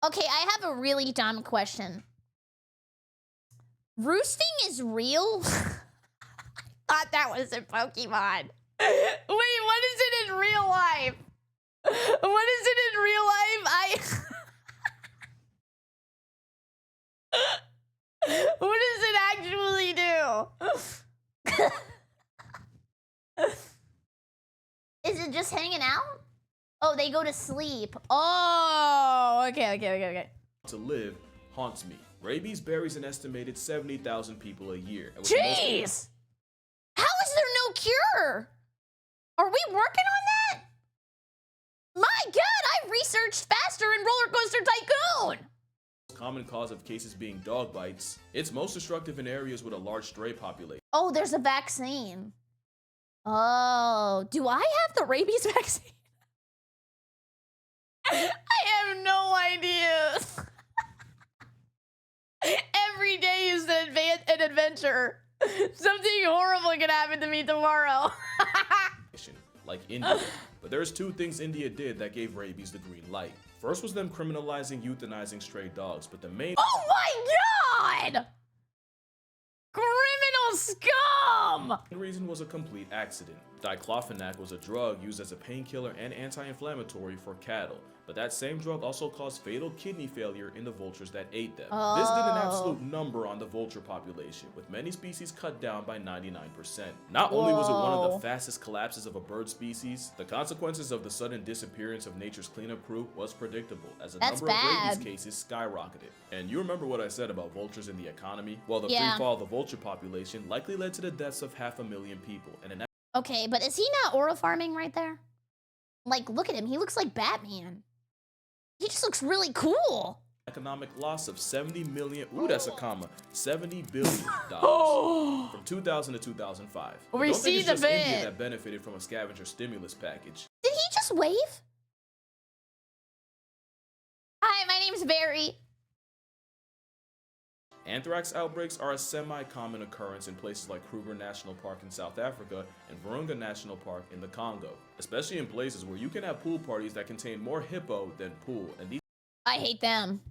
Okay, I have a really dumb question. Roosting is real? I thought that was in Pokemon. Wait, what is it in real life? What is it in real life? What does it actually do? Is it just hanging out? Oh, they go to sleep. Oh, okay. To live haunts me. Rabies buries an estimated 70,000 people a year. And with Jeez! How is there no cure? Are we working on that? My God, I researched faster in Roller Coaster Tycoon! common cause of cases being dog bites, it's most destructive in areas with a large stray population. Oh, there's a vaccine. Oh, do I have the rabies vaccine? I have no idea. Every day is an adventure. Something horrible could happen to me tomorrow. Like India. But there's two things India did that gave rabies the green light. First was them criminalizing euthanizing stray dogs, but the main— Oh my God! Criminal scum! The reason was a complete accident. Diclofenac was a drug used as a painkiller and anti-inflammatory for cattle, but that same drug also caused fatal kidney failure in the vultures that ate them. This did an absolute number on the vulture population, with many species cut down by 99%. Not only was it one of the fastest collapses of a bird species, the consequences of the sudden disappearance of nature's cleanup crew was predictable, as the number of rabies cases skyrocketed. And you remember what I said about vultures in the economy? Well, the free fall of the vulture population likely led to the deaths of 500,000 people, and an— Okay, but is he not aura farming right there? Like, look at him. He looks like Batman. He just looks really cool. economic loss of 70 million, ooh, that's a comma, $70 billion from 2000 to 2005. We Don't see think it's the just bit. India that benefited from a scavenger stimulus package. Did he just wave? Hi, my name's Barry. Anthrax outbreaks are a semi-common occurrence in places like Kruger National Park in South Africa and Virunga National Park in the Congo, especially in places where you can have pool parties that contain more hippo than pool, and these— I hate them.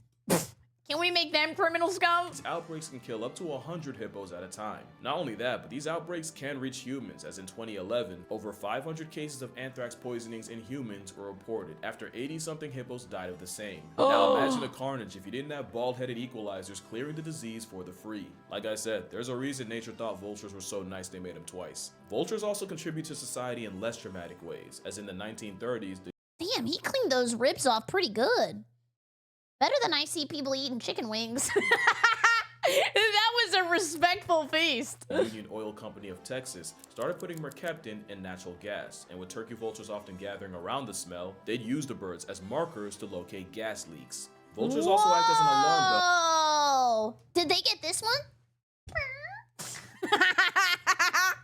Can we make them criminal scum? These outbreaks can kill up to 100 hippos at a time. Not only that, but these outbreaks can reach humans, as in 2011, over 500 cases of anthrax poisonings in humans were reported after 80-something hippos died of the same. Now imagine the carnage if you didn't have bald-headed equalizers clearing the disease for the free. Like I said, there's a reason nature thought vultures were so nice they made them twice. Vultures also contribute to society in less dramatic ways, as in the 1930s, Damn, he cleaned those ribs off pretty good. Better than I see people eating chicken wings. That was a respectful feast. The Union Oil Company of Texas started putting mercaptan in natural gas, and with turkey vultures often gathering around the smell, they'd use the birds as markers to locate gas leaks. Vultures also act as an alarm bell. Oh, did they get this one?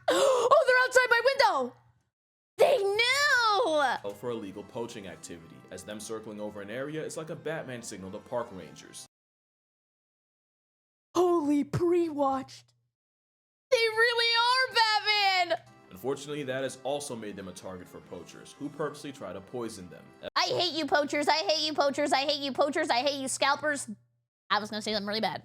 Oh, they're outside my window. They knew. For illegal poaching activity, as them circling over an area is like a Batman signal to park rangers. Holy pre-watched. They really are Batman. Unfortunately, that has also made them a target for poachers, who purposely try to poison them. I hate you poachers. I hate you poachers. I hate you poachers. I hate you scalpers. I was gonna say something really bad.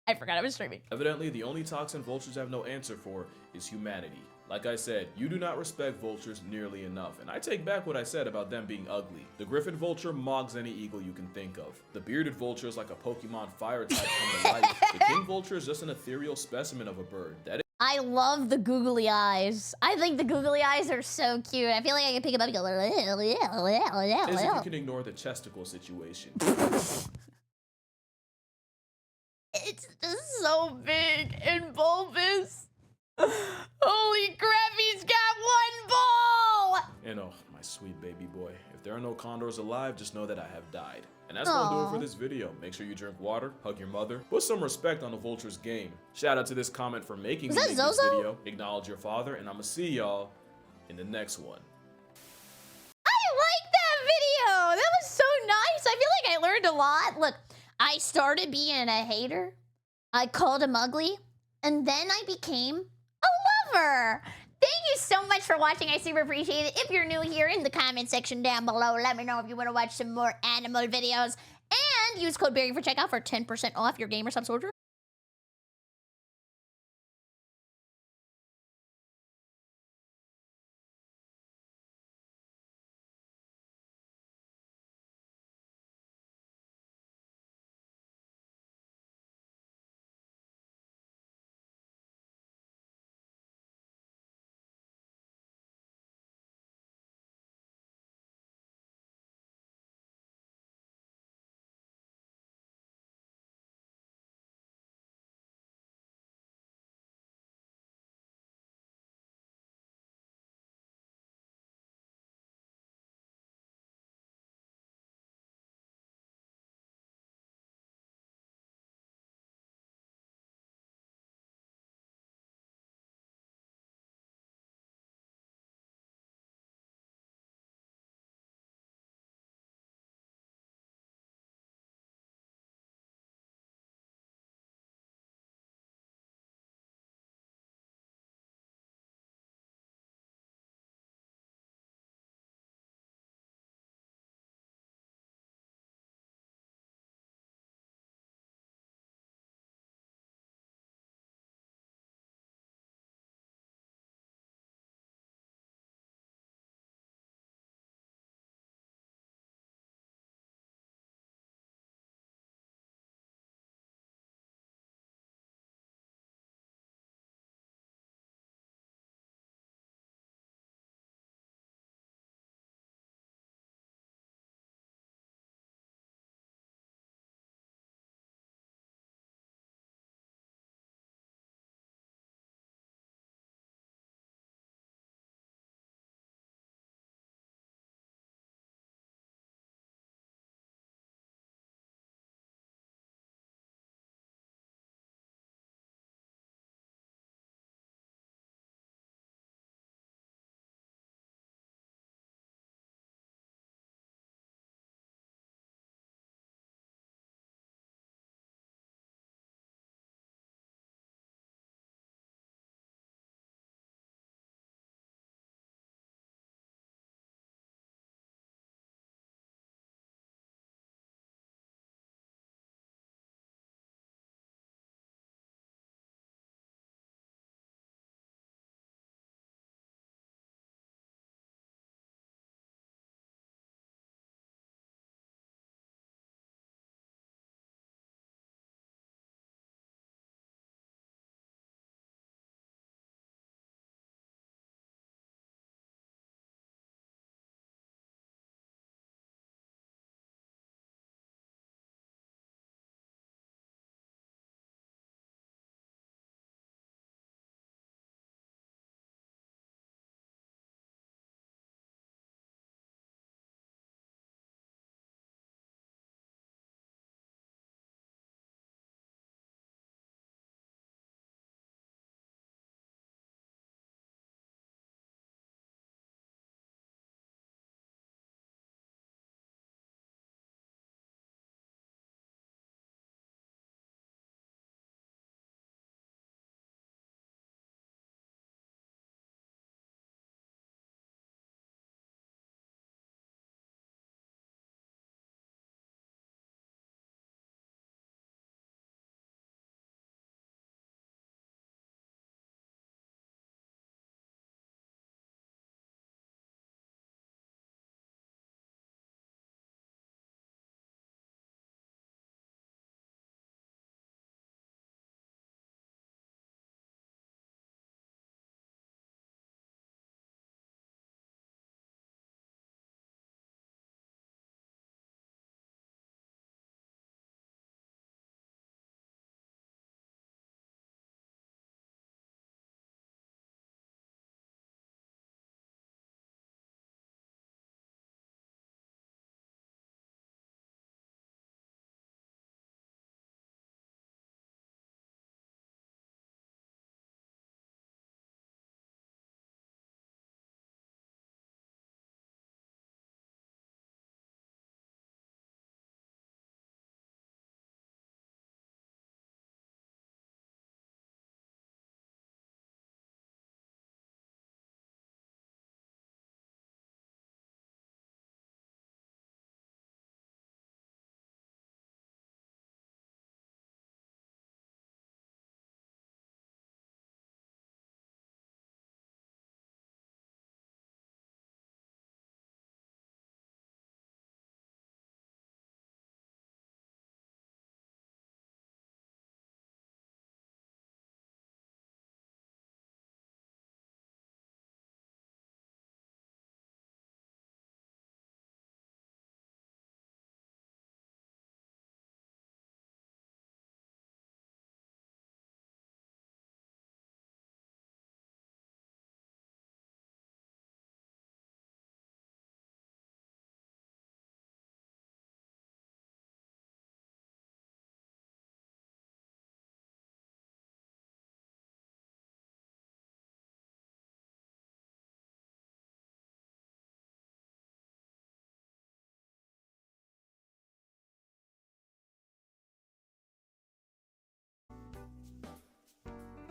I forgot I was streaming. Evidently, the only toxin vultures have no answer for is humanity. Like I said, you do not respect vultures nearly enough, and I take back what I said about them being ugly. The griffin vulture mogs any eagle you can think of. The bearded vulture is like a Pokemon fire type come to life. The king vulture is just an ethereal specimen of a bird. That is I love the googly eyes. I think the googly eyes are so cute. I feel like I can pick him up and go, Is if you can ignore the chesticle situation. It's just so big and bulbous. Holy crap, he's got one ball! And oh, my sweet baby boy. If there are no condors alive, just know that I have died. And that's gonna do it for this video. Make sure you drink water, hug your mother, put some respect on the vulture's game. Shout out to this comment for making me make this video. Acknowledge your father, and I'ma see y'all in the next one. I like that video! That was so nice. I feel like I learned a lot. Look, I started being a hater. I called him ugly. And then I became a lover. Thank you so much for watching. I super appreciate it. If you're new here, in the comment section down below, let me know if you want to watch some more animal videos. And use code BERRY for checkout for 10% off your gamer subs order.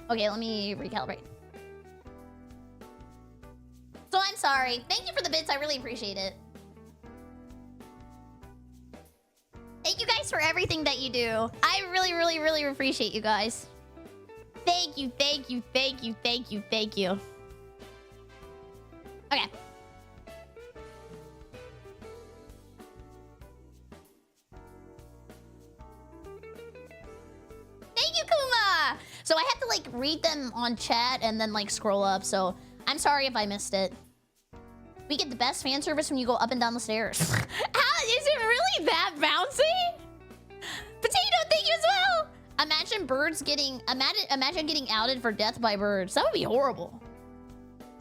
Okay, let me recalibrate. So I'm sorry. Thank you for the bits. I really appreciate it. Thank you guys for everything that you do. I really, really, really appreciate you guys. Thank you, thank you, thank you, thank you, thank you. Okay. Thank you, Kuma! So I have to, like, read them on chat and then, like, scroll up. So I'm sorry if I missed it. We get the best fan service when you go up and down the stairs. How is it really that bouncy? Potato, thank you as well. Imagine birds getting imagine getting outed for death by birds. That would be horrible.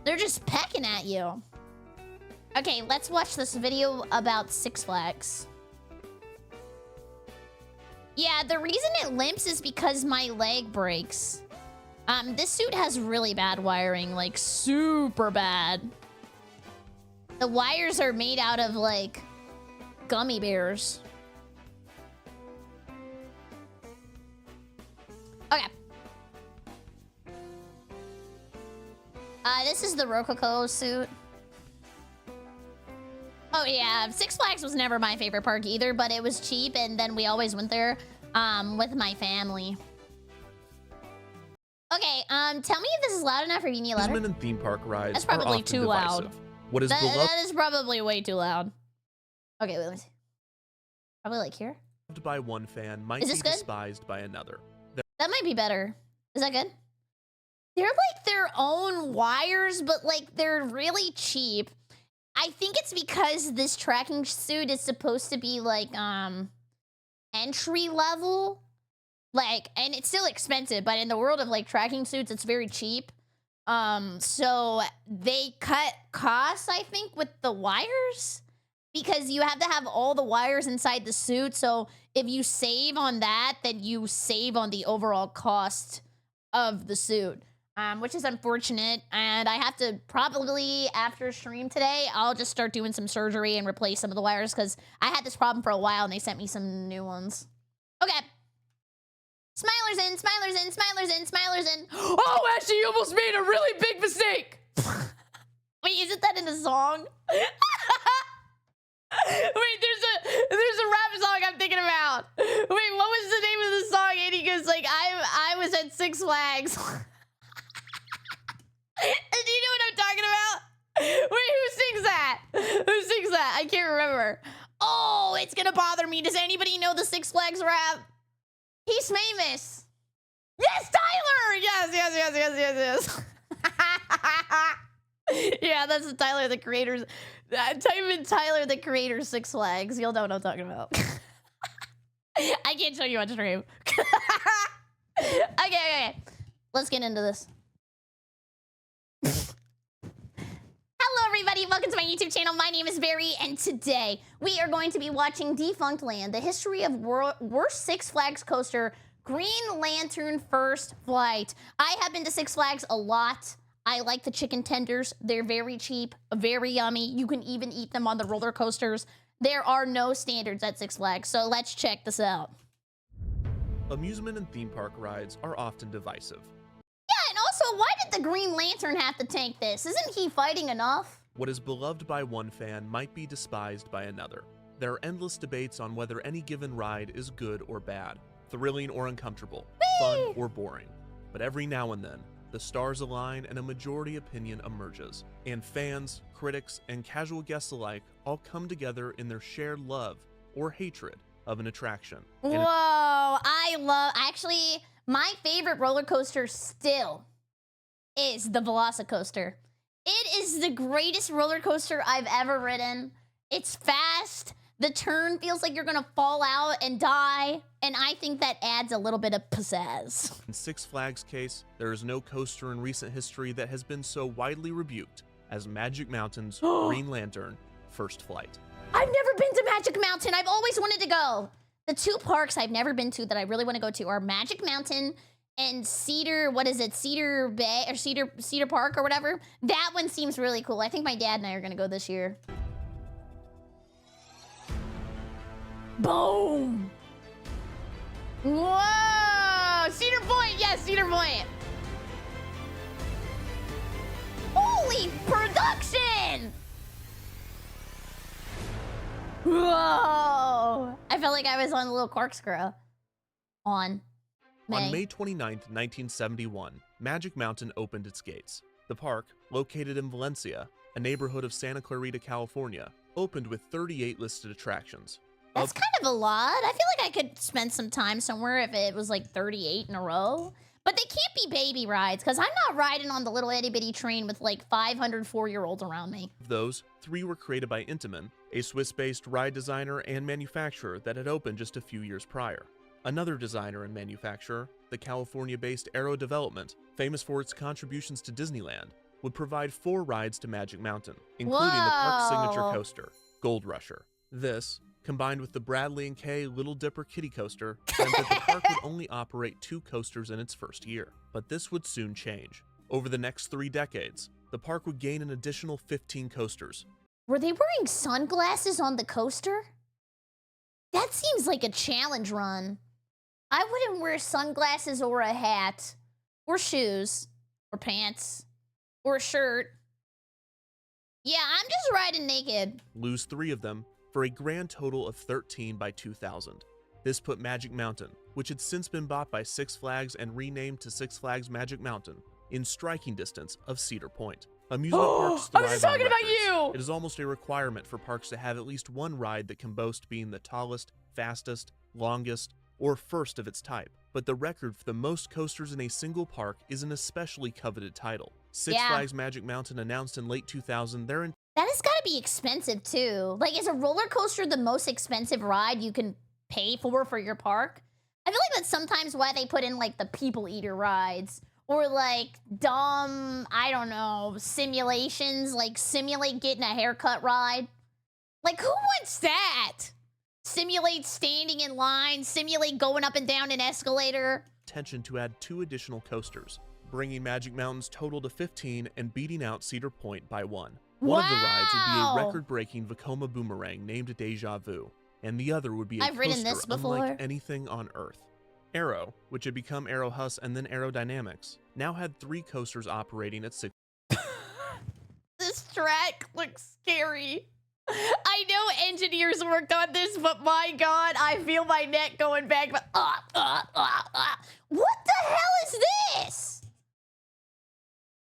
They're just pecking at you. Okay, let's watch this video about Six Flags. Yeah, the reason it limps is because my leg breaks. This suit has really bad wiring, like super bad. The wires are made out of, like, gummy bears. Okay. This is the Rococo suit. Oh, yeah. Six Flags was never my favorite park either, but it was cheap, and then we always went there with my family. Okay, tell me if this is loud enough or you need louder. Amusement and theme park rides That's probably are often too divisive. loud. What is beloved That is probably way too loud. Okay, wait, let me see. Probably like here? by one fan might Is be this good? despised by another. That might be better. Is that good? They're like their own wires, but like they're really cheap. I think it's because this tracking suit is supposed to be like entry level. Like, and it's still expensive, but in the world of like tracking suits, it's very cheap. So they cut costs, I think, with the wires because you have to have all the wires inside the suit. So if you save on that, then you save on the overall cost of the suit, which is unfortunate. And I have to probably, after stream today, I'll just start doing some surgery and replace some of the wires because I had this problem for a while and they sent me some new ones. Okay. Smilers in, smilers in, smilers in, smilers in. Oh, Ashley, you almost made a really big mistake. Wait, isn't that in the song? Wait, there's a rap song I'm thinking about. Wait, what was the name of the song? And he goes like, I was at Six Flags. Do you know what I'm talking about? Wait, who sings that? Who sings that? I can't remember. Oh, it's gonna bother me. Does anybody know the Six Flags rap? He's famous. Yes, Tyler! Yes. Yeah, that's Tyler, the creators. Type in Tyler, the creator, Six Flags. You'll know what I'm talking about. I can't show you on stream. Okay. Let's get into this. Hello, everybody. Welcome to my YouTube channel. My name is Barry, and today we are going to be watching Defunct Land, the history of worst Six Flags coaster, Green Lantern First Flight. I have been to Six Flags a lot. I like the chicken tenders. They're very cheap, very yummy. You can even eat them on the roller coasters. There are no standards at Six Flags, so let's check this out. Amusement and theme park rides are often divisive. Yeah, and also, why did the Green Lantern have to tank this? Isn't he fighting enough? What is beloved by one fan might be despised by another. There are endless debates on whether any given ride is good or bad, thrilling or uncomfortable, fun or boring. But every now and then, the stars align and a majority opinion emerges, and fans, critics, and casual guests alike all come together in their shared love or hatred of an attraction. Whoa, actually, my favorite roller coaster still is the Velocicoaster. It is the greatest roller coaster I've ever ridden. It's fast. The turn feels like you're gonna fall out and die, and I think that adds a little bit of pizzazz. In Six Flags' case, there is no coaster in recent history that has been so widely rebuked as Magic Mountain's Green Lantern First Flight. I've never been to Magic Mountain. I've always wanted to go. The two parks I've never been to that I really want to go to are Magic Mountain and Cedar Bay or Cedar Park or whatever. That one seems really cool. I think my dad and I are gonna go this year. Boom! Whoa! Cedar Point, yes, Cedar Point. Holy production! Whoa! I felt like I was on a little corkscrew. On May 29th, 1971, Magic Mountain opened its gates. The park, located in Valencia, a neighborhood of Santa Clarita, California, opened with 38 listed attractions. That's kind of a lot. I feel like I could spend some time somewhere if it was like 38 in a row. But they can't be baby rides, because I'm not riding on the little itty-bitty train with like 500 4-year-olds around me. Of those, 3 were created by Intamin, a Swiss-based ride designer and manufacturer that had opened just a few years prior. Another designer and manufacturer, the California-based Aero Development, famous for its contributions to Disneyland, would provide 4 rides to Magic Mountain, including the park's signature coaster, Gold Rusher. This, combined with the Bradley & Kay Little Dipper Kiddie Coaster, meant that the park would only operate 2 coasters in its first year. But this would soon change. Over the next 3 decades, the park would gain an additional 15 coasters. Were they wearing sunglasses on the coaster? That seems like a challenge run. I wouldn't wear sunglasses or a hat, or shoes, or pants, or a shirt. Yeah, I'm just riding naked. Lose 3 of them, for a grand total of 13 by 2000. This put Magic Mountain, which had since been bought by Six Flags and renamed to Six Flags Magic Mountain, in striking distance of Cedar Point. Amusement parks thrive I was talking on about records. you! It is almost a requirement for parks to have at least one ride that can boast being the tallest, fastest, longest, or first of its type. But the record for the most coasters in a single park is an especially coveted title. Six Flags Magic Mountain announced in late 2000 their That has got to be expensive too. Like, is a roller coaster the most expensive ride you can pay for your park? I feel like that's sometimes why they put in like the people eater rides or like dumb, I don't know, simulations, like simulate getting a haircut ride. Like, who wants that? Simulate standing in line, simulate going up and down an escalator. intention to add 2 additional coasters, bringing Magic Mountain's total to 15 and beating out Cedar Point by 1. One of the rides would be a record-breaking Vekoma boomerang named Deja Vu, and the other would be a coaster unlike anything on Earth. Aero, which had become Aero Hus and then Aerodynamics, now had 3 coasters operating at 6. This track looks scary. I know engineers worked on this, but my God, I feel my neck going back. But what the hell is this?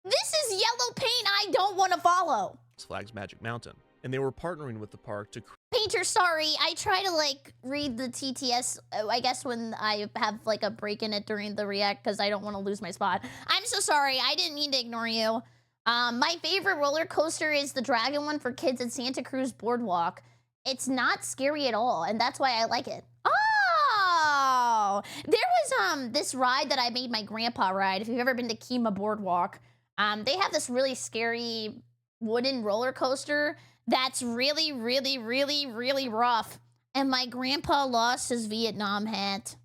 This is yellow paint I don't want to follow. Flags Magic Mountain, and they were partnering with the park to Painter, sorry, I try to like read the TTS, I guess when I have like a break in it during the react because I don't want to lose my spot. I'm so sorry, I didn't mean to ignore you. My favorite roller coaster is the dragon one for kids at Santa Cruz Boardwalk. It's not scary at all, and that's why I like it. Oh, there was this ride that I made my grandpa ride. If you've ever been to Kima Boardwalk, they have this really scary wooden roller coaster that's really, really, really, really rough. And my grandpa lost his Vietnam hat.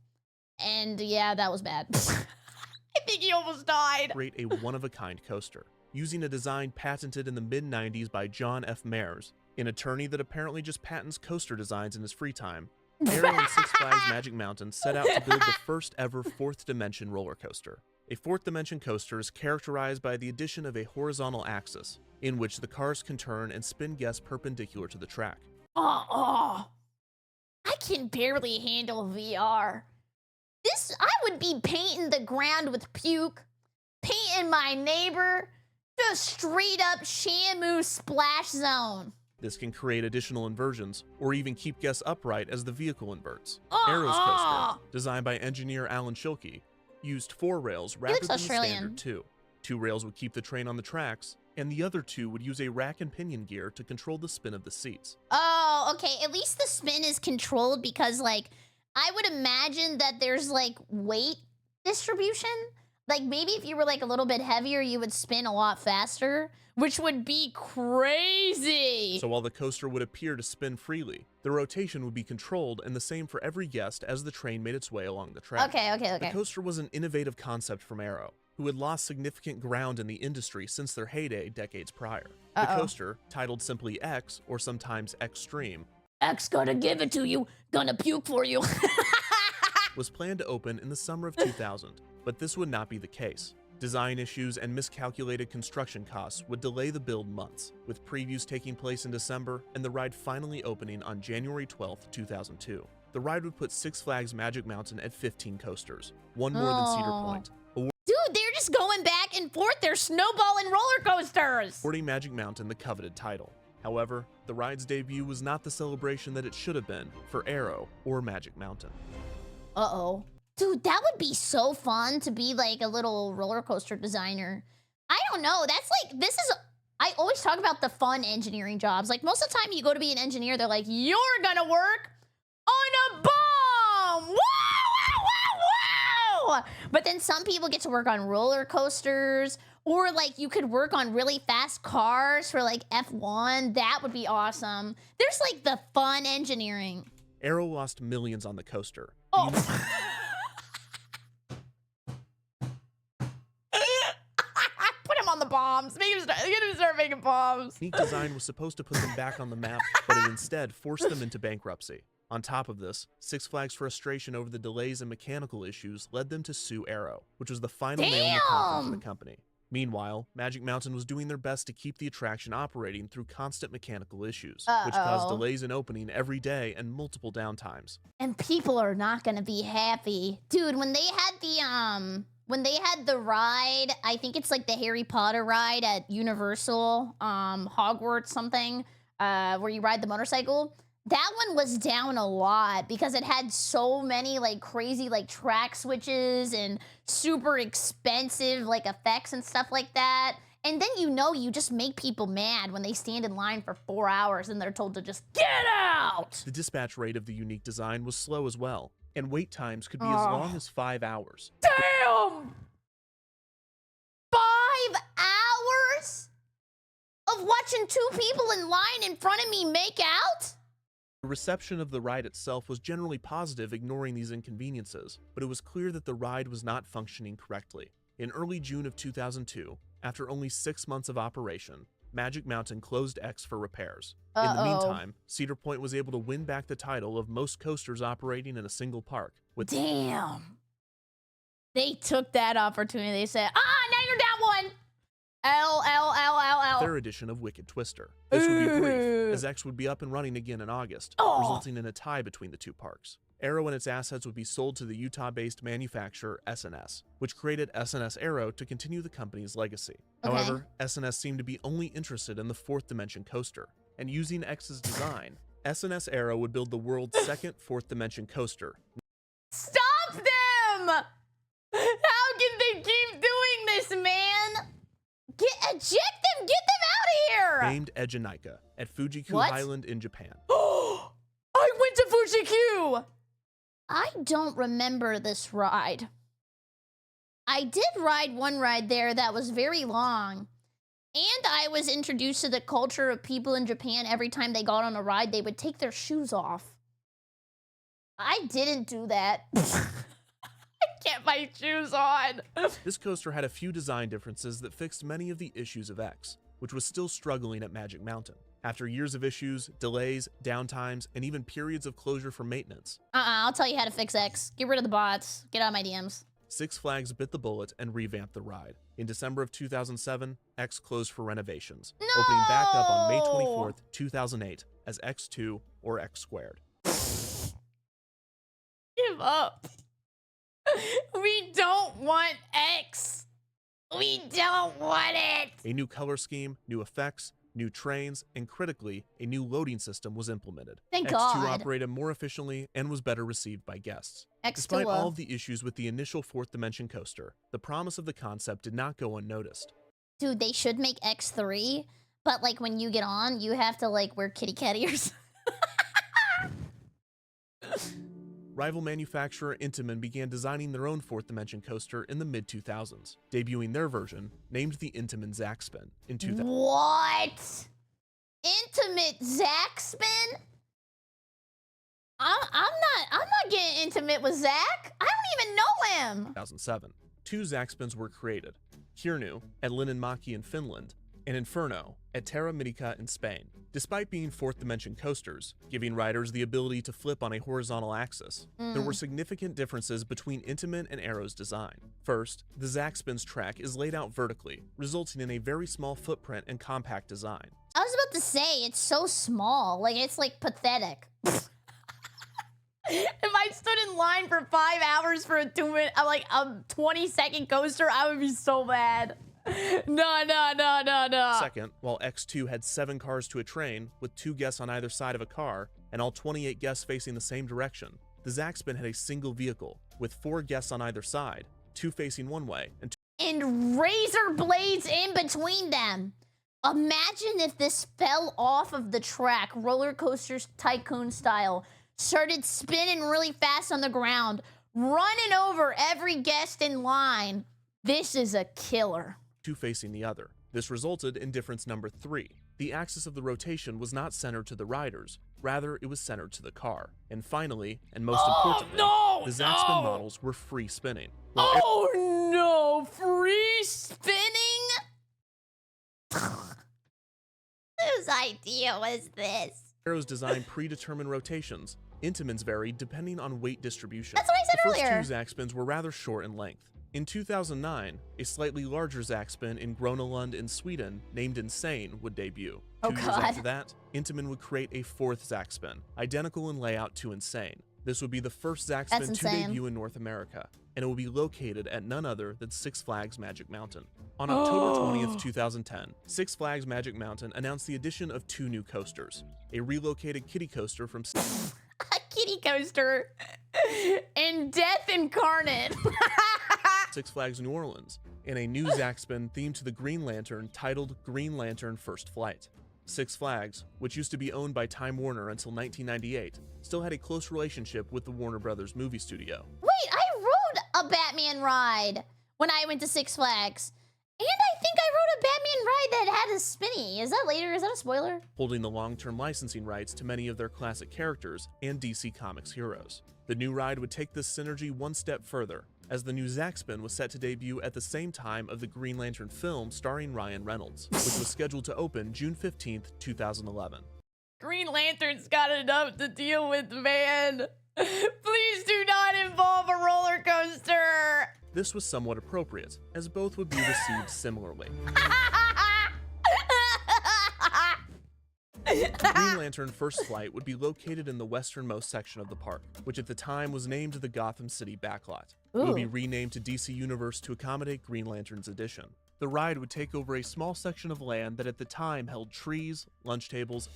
And yeah, that was bad. I think he almost died. Create a one-of-a-kind coaster, using a design patented in the mid-90s by John F. Mayers, an attorney that apparently just patents coaster designs in his free time. Aero and Six Flags Magic Mountain set out to build the first ever 4th dimension roller coaster. A 4th dimension coaster is characterized by the addition of a horizontal axis, in which the cars can turn and spin guests perpendicular to the track. I can barely handle VR. I would be painting the ground with puke, painting my neighbor, just straight up Shamu splash zone. This can create additional inversions, or even keep guests upright as the vehicle inverts. Aero's coaster, designed by engineer Alan Schilke, used 4 rails rather than the standard 2. 2 rails would keep the train on the tracks, and the other 2 would use a rack and pinion gear to control the spin of the seats. Oh, okay. At least the spin is controlled because, like, I would imagine that there's, like, weight distribution. Like, maybe if you were, like, a little bit heavier, you would spin a lot faster, which would be crazy. So while the coaster would appear to spin freely, the rotation would be controlled and the same for every guest as the train made its way along the track. Okay. The coaster was an innovative concept from Aero, who had lost significant ground in the industry since their heyday decades prior. The coaster, titled simply X, or sometimes Xtreme, X gonna give it to you, gonna puke for you, was planned to open in the summer of 2000, but this would not be the case. Design issues and miscalculated construction costs would delay the build months, with previews taking place in December and the ride finally opening on January 12, 2002. The ride would put Six Flags Magic Mountain at 15 coasters, one more than Cedar Point. Dude, they're just going back and forth. They're snowballing roller coasters. Awarding Magic Mountain the coveted title. However, the ride's debut was not the celebration that it should have been for Arrow or Magic Mountain. Uh-oh. Dude, that would be so fun to be like a little roller coaster designer. I don't know. That's like, I always talk about the fun engineering jobs. Like most of the time you go to be an engineer, they're like, you're gonna work on a bomb. Wow, wow, wow, wow. But then some people get to work on roller coasters, or like you could work on really fast cars for like F1. That would be awesome. There's like the fun engineering. Arrow lost millions on the coaster. Oh. Put him on the bombs. Get him start making bombs. Unique design was supposed to put them back on the map, but it instead forced them into bankruptcy. On top of this, Six Flags' frustration over the delays and mechanical issues led them to sue Arrow, which was the final nail in the coffin for the company. Meanwhile, Magic Mountain was doing their best to keep the attraction operating through constant mechanical issues, which caused delays in opening every day and multiple downtimes. And people are not gonna be happy. Dude, when they had the ride, I think it's like the Harry Potter ride at Universal, Hogwarts something, where you ride the motorcycle. That one was down a lot because it had so many like crazy like track switches and super expensive like effects and stuff like that. And then you just make people mad when they stand in line for 4 hours and they're told to just get out. The dispatch rate of the unique design was slow as well, and wait times could be as long as 5 hours. Damn! 5 hours of watching 2 people in line in front of me make out? The reception of the ride itself was generally positive, ignoring these inconveniences, but it was clear that the ride was not functioning correctly. In early June of 2002, after only 6 months of operation, Magic Mountain closed X for repairs. In the meantime, Cedar Point was able to win back the title of most coasters operating in a single park. Damn. They took that opportunity. They said, now you're down one. L. Their edition of Wicked Twister. This would be brief, as X would be up and running again in August, resulting in a tie between the two parks. Arrow and its assets would be sold to the Utah-based manufacturer SNS, which created SNS Arrow to continue the company's legacy. However, SNS seemed to be only interested in the fourth dimension coaster, and using X's design, SNS Arrow would build the world's second fourth dimension coaster. Stop them! How can they keep doing this, man? Eject them! Get them out of here! Named Ejinika at Fuji-Q Highland in Japan. I went to Fuji-Q! I don't remember this ride. I did ride one ride there that was very long. And I was introduced to the culture of people in Japan. Every time they got on a ride, they would take their shoes off. I didn't do that. Get my shoes on. This coaster had a few design differences that fixed many of the issues of X, which was still struggling at Magic Mountain. After years of issues, delays, downtimes, and even periods of closure for maintenance. I'll tell you how to fix X. Get rid of the bots. Get out of my DMs. Six Flags bit the bullet and revamped the ride. In December of 2007, X closed for renovations, opening back up on May 24th, 2008 as X2 or X Squared. Give up. We don't want X. We don't want it. A new color scheme, new effects, new trains, and critically, a new loading system was implemented. Thank X2 God. operated more efficiently and was better received by guests. X2. Despite all of the issues with the initial fourth dimension coaster, the promise of the concept did not go unnoticed. Dude, they should make X3, but like when you get on, you have to like wear kitty cat ears. Rival manufacturer Intamin began designing their own fourth dimension coaster in the mid-2000s, debuting their version, named the Intamin Zackspin, in 2000. What? Intimate Zackspin? I'm not getting intimate with Zach. I don't even know him. 2007. 2 Zackspins were created, Hirnu at Linnanmäki in Finland, and Inferno at Terra Mítica in Spain. Despite being fourth dimension coasters, giving riders the ability to flip on a horizontal axis, there were significant differences between Intamin and Arrow's design. First, the Zaxpin's track is laid out vertically, resulting in a very small footprint and compact design. I was about to say, it's so small. Like, it's like pathetic. If I stood in line for 5 hours for a 20-second coaster, I would be so mad. No. Second, while X2 had 7 cars to a train, with 2 guests on either side of a car, and all 28 guests facing the same direction, the Zaxpin had a single vehicle, with 4 guests on either side, 2 facing one way, and razor blades in between them. Imagine if this fell off of the track, roller coaster tycoon style, started spinning really fast on the ground, running over every guest in line. This is a killer. 2 facing the other. This resulted in difference number 3. The axis of the rotation was not centered to the riders, rather it was centered to the car. And finally, and most importantly, the Zaxpin models were free spinning. Oh no, free spinning? Whose idea was this? Arrow's design predetermined rotations. Intamin's varied depending on weight distribution. That's what I said earlier. The first 2 Zaxpins were rather short in length. In 2009, a slightly larger Zaxpin in Grönalund in Sweden, named Insane, would debut. 2 years after that, Intamin would create a 4th Zaxpin, identical in layout to Insane. This would be the first Zaxpin to debut in North America, and it will be located at none other than Six Flags Magic Mountain. On October 20th, 2010, Six Flags Magic Mountain announced the addition of 2 new coasters, a relocated kiddie coaster from a kiddie coaster and Death Incarnate. Six Flags New Orleans, and a new Zaxpin themed to the Green Lantern titled Green Lantern First Flight. Six Flags, which used to be owned by Time Warner until 1998, still had a close relationship with the Warner Brothers movie studio. Wait, I rode a Batman ride when I went to Six Flags. And I think I rode a Batman ride that had a spinny. Is that later? Is that a spoiler? Holding the long-term licensing rights to many of their classic characters and DC Comics heroes. The new ride would take this synergy one step further, as the new Zaxpin was set to debut at the same time of the Green Lantern film starring Ryan Reynolds, which was scheduled to open June 15th, 2011. Green Lantern's got enough to deal with, man. Please do not involve a roller coaster. This was somewhat appropriate, as both would be received similarly. The Green Lantern First Flight would be located in the westernmost section of the park, which at the time was named the Gotham City Backlot. It would be renamed to DC Universe to accommodate Green Lantern's addition. The ride would take over a small section of land that at the time held trees, lunch tables,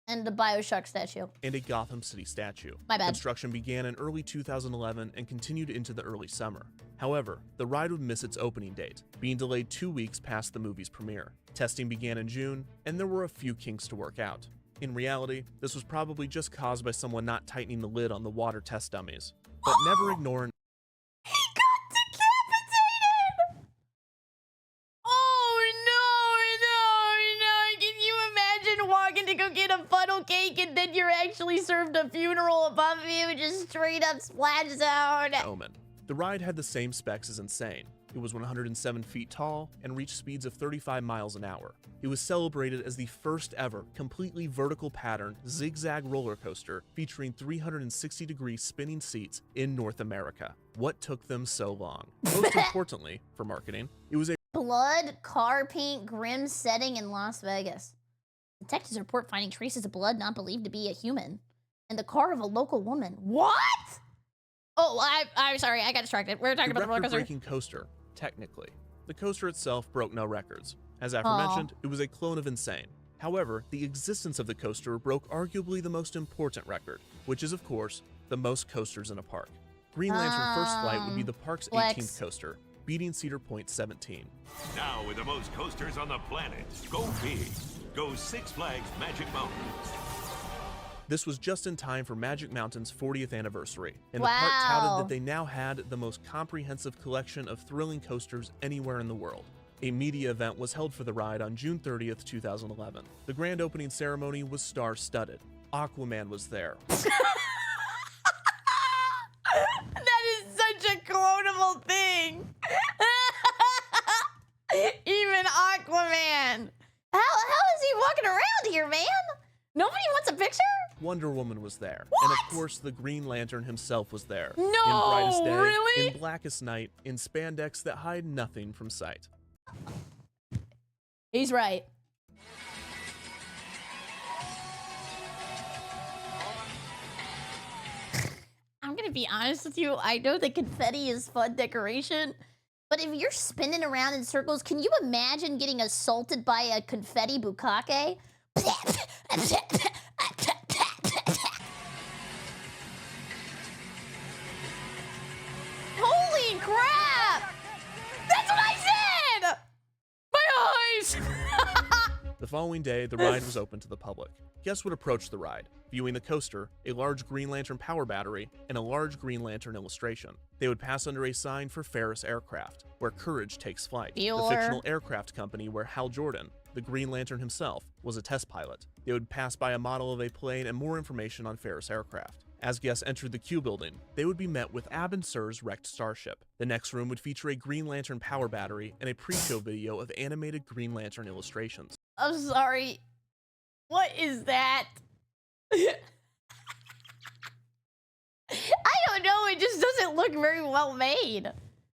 and the BioShock statue. And a Gotham City statue. My bad. Construction began in early 2011 and continued into the early summer. However, the ride would miss its opening date, being delayed 2 weeks past the movie's premiere. Testing began in June, and there were a few kinks to work out. In reality, this was probably just caused by someone not tightening the lid on the water test dummies. But never ignore... He got decapitated! Oh no! Can you imagine walking to go get a funnel cake and then you're actually served a funeral above you, just straight up splash zone? Omen. The ride had the same specs as Insane. It was 107 feet tall and reached speeds of 35 miles an hour. It was celebrated as the first ever completely vertical patterned zigzag roller coaster featuring 360-degree spinning seats in North America. What took them so long? Most importantly, for marketing, it was a blood car paint grim setting in Las Vegas. Detectives report finding traces of blood not believed to be a human and the car of a local woman. What? Oh, I'm sorry, I got distracted. We were talking about the roller coaster. Record-breaking coaster, technically. The coaster itself broke no records. As aforementioned, it was a clone of Insane. However, the existence of the coaster broke arguably the most important record, which is, of course, the most coasters in a park. Green Lantern First Flight would be the park's 18th coaster, beating Cedar Point's 17. Now with the most coasters on the planet, go big. Go Six Flags Magic Mountain. This was just in time for Magic Mountain's 40th anniversary, and the park touted that they now had the most comprehensive collection of thrilling coasters anywhere in the world. A media event was held for the ride on June 30th, 2011. The grand opening ceremony was star-studded. Aquaman was there. That is such a clonable thing. Even Aquaman. picture? Wonder Woman was there. What? And of course, the Green Lantern himself was there. No, in brightest day, really? in blackest night, in spandex that hide nothing from sight. He's right. I'm gonna be honest with you. I know the confetti is fun decoration, but if you're spinning around in circles, can you imagine getting assaulted by a confetti bukkake? Holy crap! That's what I said! My eyes! The following day, the ride was open to the public. Guests would approach the ride, viewing the coaster, a large Green Lantern power battery, and a large Green Lantern illustration. They would pass under a sign for Ferris Aircraft, where courage takes flight, the fictional aircraft company where Hal Jordan, the Green Lantern himself, was a test pilot. They would pass by a model of a plane and more information on Ferris Aircraft. As guests entered the Q building, they would be met with Ab and Sir's wrecked starship. The next room would feature a Green Lantern power battery and a pre-show video of animated Green Lantern illustrations. I'm sorry. What is that? I don't know. It just doesn't look very well made.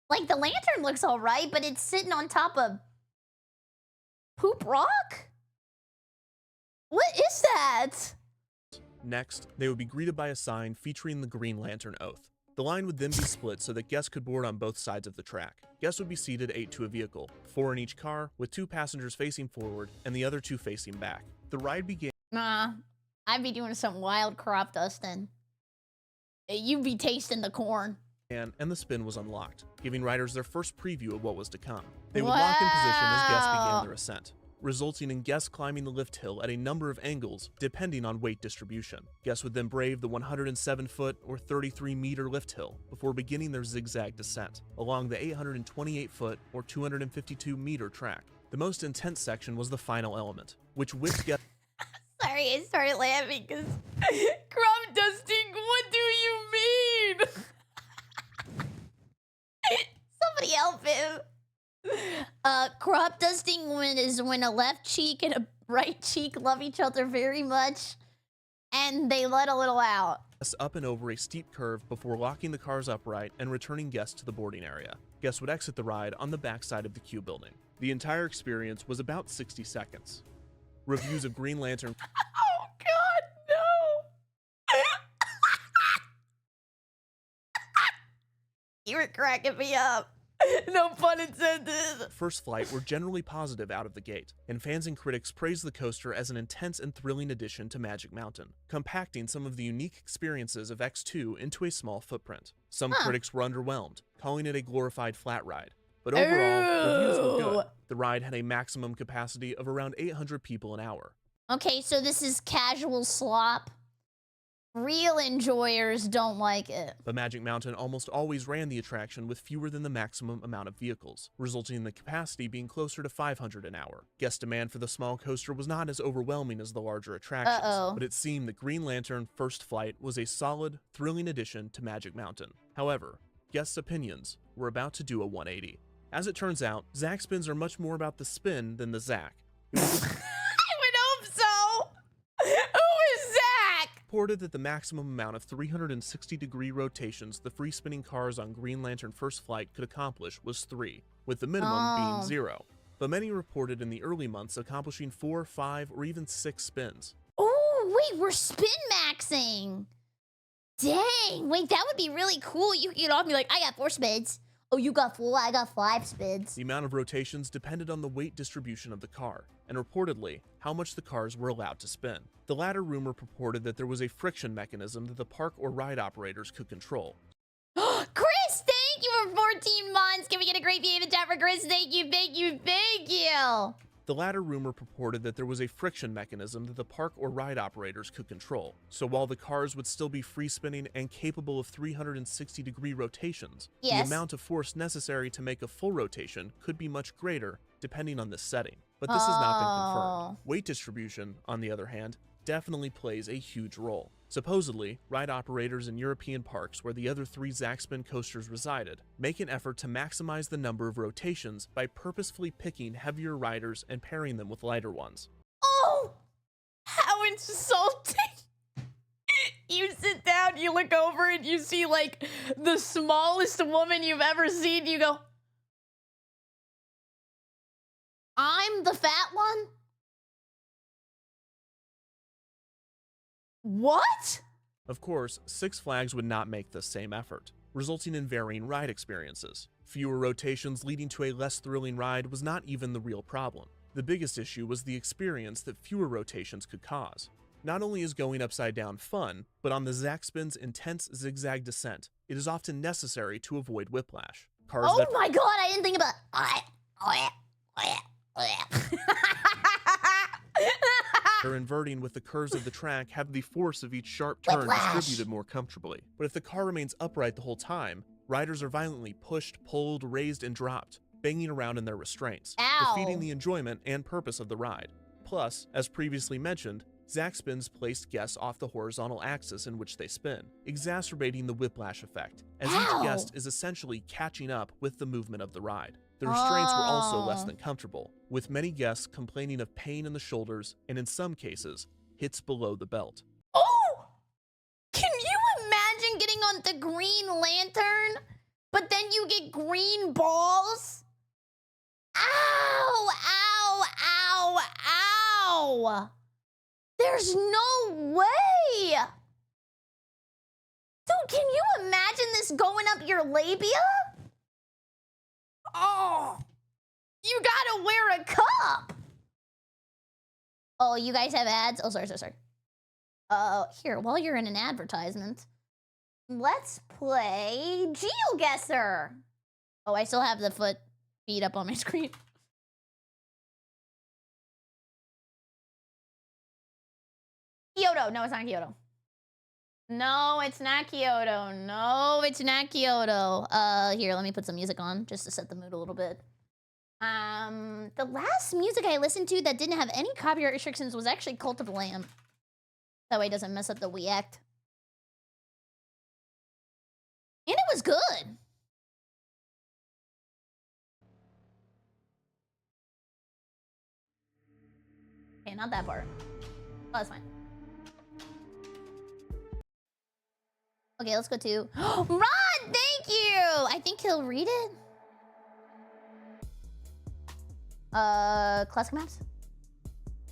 Like, the lantern looks all right, but it's sitting on top of poop rock? What is that? Next, they would be greeted by a sign featuring the Green Lantern Oath. The line would then be split so that guests could board on both sides of the track. Guests would be seated 8 to a vehicle, 4 in each car, with 2 passengers facing forward and the other 2 facing back. The ride began. Nah, I'd be doing some wild crop dusting. You'd be tasting the corn. And the spin was unlocked, giving riders their first preview of what was to come. They would lock in position as guests began their ascent, resulting in guests climbing the lift hill at a number of angles depending on weight distribution. Guests would then brave the 107-foot or 33-meter lift hill before beginning their zigzag descent along the 828-foot or 252-meter track. The most intense section was the final element, which whipped guests. Sorry, I started laughing because crop dusting, what do you mean? Somebody help him. Crop dusting is when a left cheek and a right cheek love each other very much and they let a little out. Up and over a steep curve before locking the cars upright and returning guests to the boarding area. Guests would exit the ride on the backside of the Q building. The entire experience was about 60 seconds. Reviews of Green Lantern. Oh God, no! You were cracking me up. No pun intended. First flight were generally positive out of the gate, and fans and critics praised the coaster as an intense and thrilling addition to Magic Mountain, compacting some of the unique experiences of X2 into a small footprint. Some critics were underwhelmed, calling it a glorified flat ride. But overall, reviews were good. The ride had a maximum capacity of around 800 people an hour. Okay, so this is casual slop. Real enjoyers don't like it. But Magic Mountain almost always ran the attraction with fewer than the maximum amount of vehicles, resulting in the capacity being closer to 500 an hour. Guest demand for the small coaster was not as overwhelming as the larger attractions, but it seemed that Green Lantern First Flight was a solid, thrilling addition to Magic Mountain. However, guests' opinions were about to do a 180. As it turns out, Zack spins are much more about the spin than the Zack. I would hope so! Who is Zack? Reported that the maximum amount of 360-degree rotations the free spinning cars on Green Lantern First Flight could accomplish was 3, with the minimum being 0. But many reported in the early months accomplishing 4, 5, or even 6 spins. Oh, wait, we're spin maxing. Dang, wait, that would be really cool. You could get off and be like, I got 4 spins. Oh, you got 4, I got 5 spins. The amount of rotations depended on the weight distribution of the car, and reportedly, how much the cars were allowed to spin. The latter rumor purported that there was a friction mechanism that the park or ride operators could control. Chris, thank you for 14 months. Can we get a great view in the chat for Chris? Thank you, thank you, thank you. The latter rumor purported that there was a friction mechanism that the park or ride operators could control. So while the cars would still be free spinning and capable of 360-degree rotations, the amount of force necessary to make a full rotation could be much greater depending on this setting. But this has not been confirmed. Weight distribution, on the other hand, definitely plays a huge role. Supposedly, ride operators in European parks where the other 3 Zaxspin coasters resided make an effort to maximize the number of rotations by purposefully picking heavier riders and pairing them with lighter ones. Oh, how insulting. You sit down, you look over, and you see like the smallest woman you've ever seen. You go, I'm the fat one? What? Of course, Six Flags would not make the same effort, resulting in varying ride experiences. Fewer rotations leading to a less thrilling ride was not even the real problem. The biggest issue was the experience that fewer rotations could cause. Not only is going upside down fun, but on the Zaxspin's intense zigzag descent, it is often necessary to avoid whiplash. Cars Oh that my god, I didn't think about are inverting with the curves of the track have the force of each sharp turn distributed more comfortably. But if the car remains upright the whole time, riders are violently pushed, pulled, raised, and dropped, banging around in their restraints, defeating the enjoyment and purpose of the ride. Plus, as previously mentioned, Zaxspins placed guests off the horizontal axis in which they spin, exacerbating the whiplash effect, as each guest is essentially catching up with the movement of the ride. The restraints were also less than comfortable, with many guests complaining of pain in the shoulders and in some cases, hits below the belt. Oh! Can you imagine getting on the Green Lantern, but then you get green balls? Ow! Ow! Ow! Ow! There's no way! Dude, can you imagine this going up your labia? Oh! You gotta wear a cup! Oh, you guys have ads? Oh, sorry. Here, while you're in an advertisement, let's play GeoGuessr. Oh, I still have the feed up on my screen. Kyoto. No, it's not Kyoto. No, it's not Kyoto. No, it's not Kyoto. Here, let me put some music on just to set the mood a little bit. The last music I listened to that didn't have any copyright restrictions was actually Cult of the Lamb. That way it doesn't mess up the react. And it was good. Okay, not that part. Oh, that's fine. Okay, let's go to Ron, thank you! I think he'll read it. Classic Maps?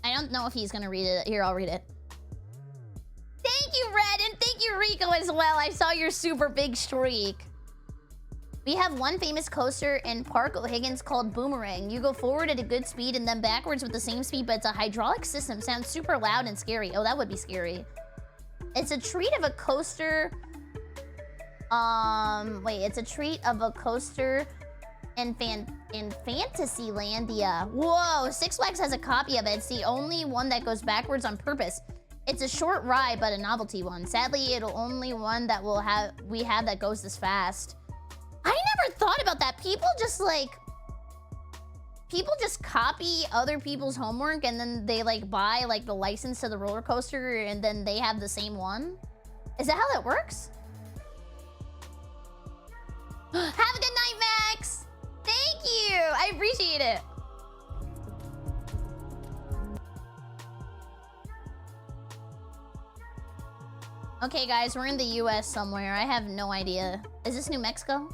I don't know if he's gonna read it. Here, I'll read it. Thank you, Red, and thank you, Rico, as well. I saw your super big streak. We have one famous coaster in Park O'Higgins called Boomerang. You go forward at a good speed and then backwards with the same speed, but it's a hydraulic system. Sounds super loud and scary. Oh, that would be scary. It's a treat of a coaster. Wait, it's a treat of a coaster in Fantasylandia. Whoa, Six Flags has a copy of it. It's the only one that goes backwards on purpose. It's a short ride, but a novelty one. Sadly, it'll only one that we have that goes this fast. I never thought about that. People just copy other people's homework and then they like buy like the license to the roller coaster and then they have the same one. Is that how that works? Have a good night, Max. Thank you. I appreciate it. Okay, guys, we're in the US somewhere. I have no idea. Is this New Mexico?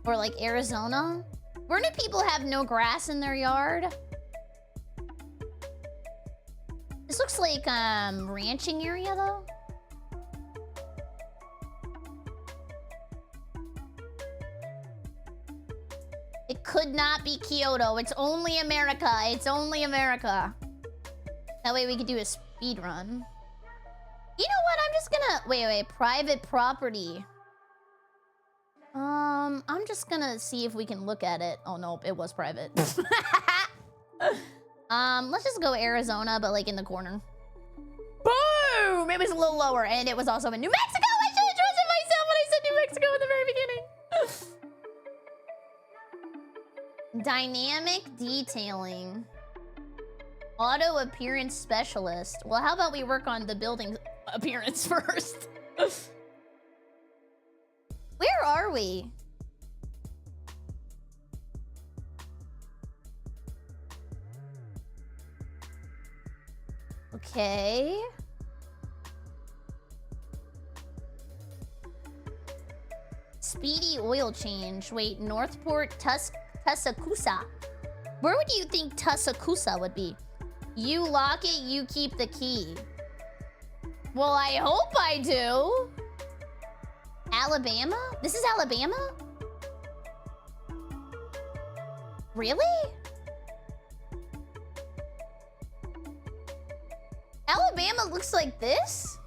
Or like Arizona? Where do people have no grass in their yard? This looks like ranching area though. It could not be Kyoto. It's only America. It's only America. That way we could do a speed run. You know what? I'm just gonna wait. Private property. I'm just gonna see if we can look at it. Oh no, it was private. Let's just go Arizona, but like in the corner. Boom! It was a little lower, and it was also in New Mexico. I should have trusted myself when I said New Mexico in the very beginning. Dynamic detailing. Auto appearance specialist. Well, how about we work on the building appearance first? Where are we? Okay. speedy oil change. Wait, Northport, Tuscaloosa. Where would you think Tuscaloosa would be? You lock it, you keep the key. Well, I hope I do. Alabama? This is Alabama? Really? Alabama looks like this?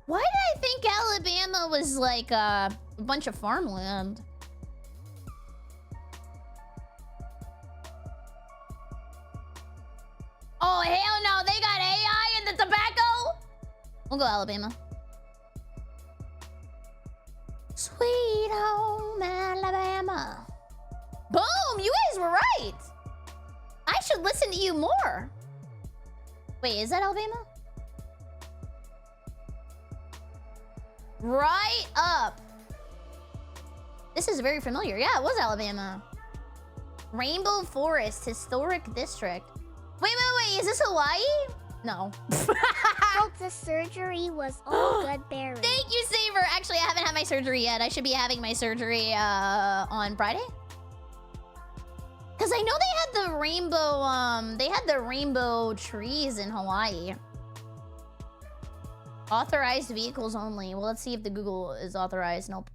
Why did I think Alabama was like a bunch of farmland? Oh, hell no, they got AI in the tobacco? We'll go Alabama. Sweet home Alabama. Boom, you guys were right. I should listen to you more. Wait, is that Alabama? Right up. This is very familiar. Yeah, it was Alabama. Rainbow Forest Historic District. Wait, is this Hawaii? No. Hope the surgery was all good, Barry. Thank you, Saver. Actually, I haven't had my surgery yet. I should be having my surgery on Friday. Because I know they had the rainbow trees in Hawaii. Authorized vehicles only. Well, let's see if the Google is authorized. Nope.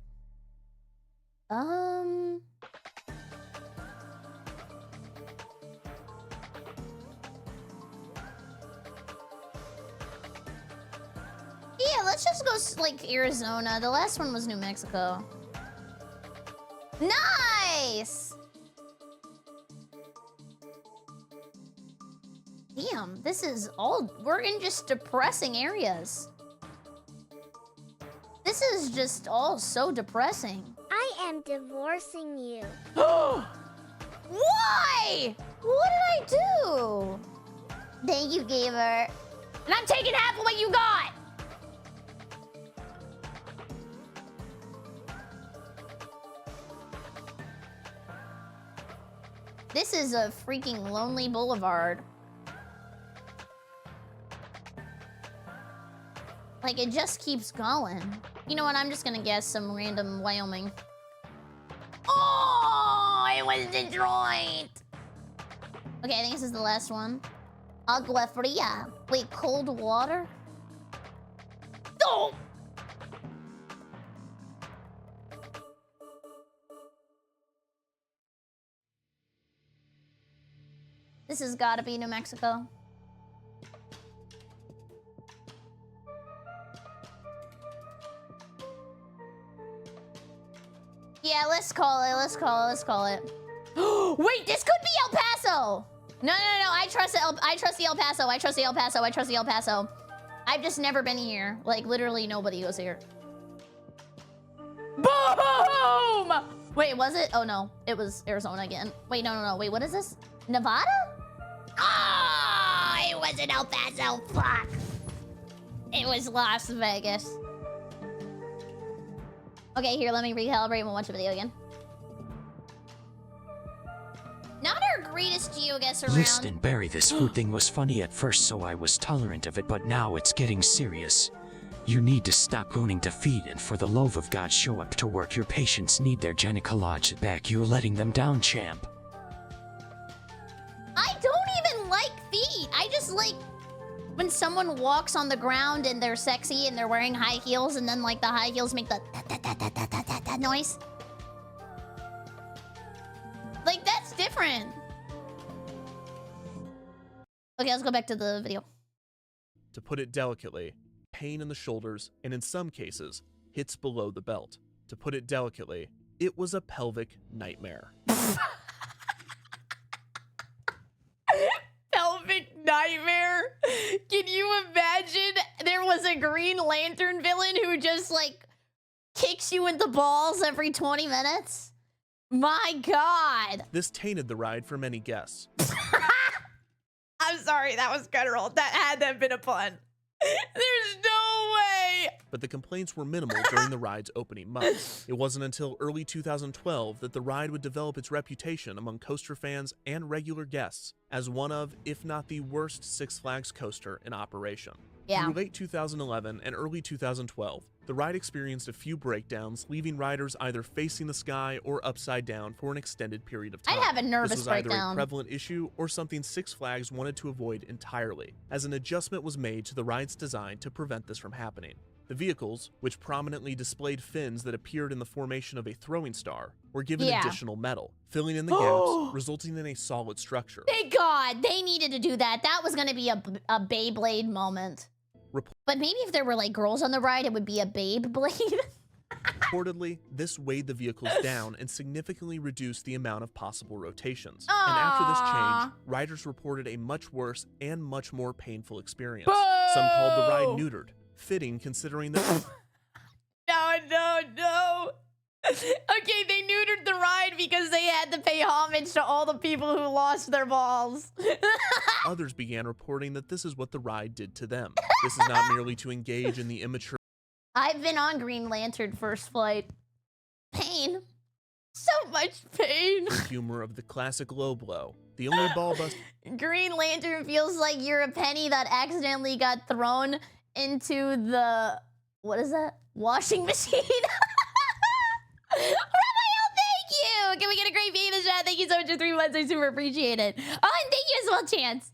Yeah, let's just go like Arizona. The last one was New Mexico. Nice! Damn, this is all... We're in just depressing areas. This is just all so depressing. I am divorcing you. Why? What did I do? Thank you, Gamer. And I'm taking half of what you got. This is a freaking lonely boulevard. Like, it just keeps going. You know what? I'm just gonna guess some random Wyoming. Oh, it was Detroit. Okay, I think this is the last one. Agua Fria. Wait, cold water? Oh! This has got to be New Mexico. Yeah, let's call it. Let's call it. Wait, this could be El Paso. No. I trust the El Paso. I've just never been here. Like, literally nobody goes here. Boom! Wait, was it? Oh, no. It was Arizona again. Wait, no. Wait, what is this? Nevada? Ah, it wasn't El Paso. Fuck. It was Las Vegas. Okay, here, let me recalibrate and we'll watch the video again. Not our greatest geoguess around. Listen, Barry, this food thing was funny at first, so I was tolerant of it, but now it's getting serious. You need to stop groaning to feed, and for the love of God, show up to work. Your patients need their gynecology back. You're letting them down, champ. I don't even like feet. I just like when someone walks on the ground and they're sexy and they're wearing high heels and then like the high heels make the that noise. Like, that's different. Okay, let's go back to the video. To put it delicately, pain in the shoulders, and in some cases, hits below the belt. To put it delicately, it was a pelvic nightmare. Pelvic nightmare? Can you imagine there was a Green Lantern villain who just like kicks you in the balls every 20 minutes? My God. This tainted the ride for many guests. I'm sorry, that was guttural. That had to have been a pun. There's no way! But the complaints were minimal during the ride's opening months. It wasn't until early 2012 that the ride would develop its reputation among coaster fans and regular guests as one of, if not the worst Six Flags coaster in operation. Yeah. Through late 2011 and early 2012, the ride experienced a few breakdowns, leaving riders either facing the sky or upside down for an extended period of time. I'd have a nervous This was either breakdown. a prevalent issue or something Six Flags wanted to avoid entirely, as an adjustment was made to the ride's design to prevent this from happening. The vehicles, which prominently displayed fins that appeared in the formation of a throwing star, were given additional metal, filling in the gaps, resulting in a solid structure. Thank God they needed to do that. That was gonna be a Beyblade moment. But maybe if there were like girls on the ride, it would be a Beyblade. Reportedly, this weighed the vehicles down and significantly reduced the amount of possible rotations. And after this change, riders reported a much worse and much more painful experience. Some called the ride neutered, fitting considering that No. Okay, they neutered the ride because they had to pay homage to all the people who lost their balls. others began reporting that this is what the ride did to them. This is not merely to engage in the immature I've been on Green Lantern First Flight. Pain. So much pain. humor of the classic low blow. The only ball bust Green Lantern feels like you're a penny that accidentally got thrown into the, what is that? Washing machine. Raphael, thank you. Can we get a great V in the chat? Thank you so much for 3 months. I super appreciate it. Oh, and thank you as well, Chance.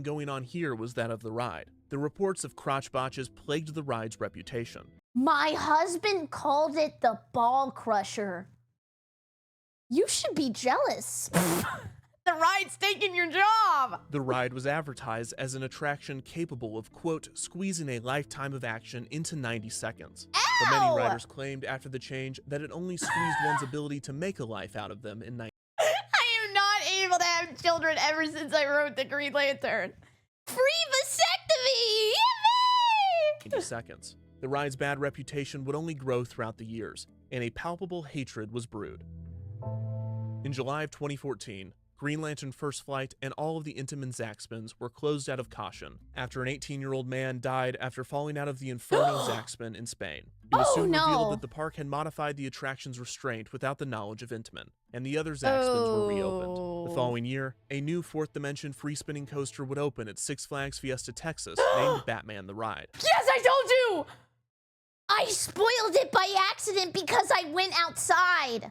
going on here was that of the ride. The reports of crotch botches plagued the ride's reputation. My husband called it the ball crusher. You should be jealous. The ride's taking your job. The ride was advertised as an attraction capable of, quote, squeezing a lifetime of action into 90 seconds. But many riders claimed after the change that it only squeezed one's ability to make a life out of them in 90 I am not able to have children ever since I wrote the Green Lantern. Free vasectomy! Yippee! seconds. The ride's bad reputation would only grow throughout the years, and a palpable hatred was brewed. In July of 2014, Green Lantern First Flight and all of the Intamin Zaxpins were closed out of caution after an 18-year-old man died after falling out of the Inferno Zaxpin in Spain. It was soon revealed that the park had modified the attraction's restraint without the knowledge of Intamin, and the other Zaxpins were reopened. The following year, a new fourth dimension free-spinning coaster would open at Six Flags Fiesta Texas, named Batman the Ride. Yes, I told you! I spoiled it by accident because I went outside.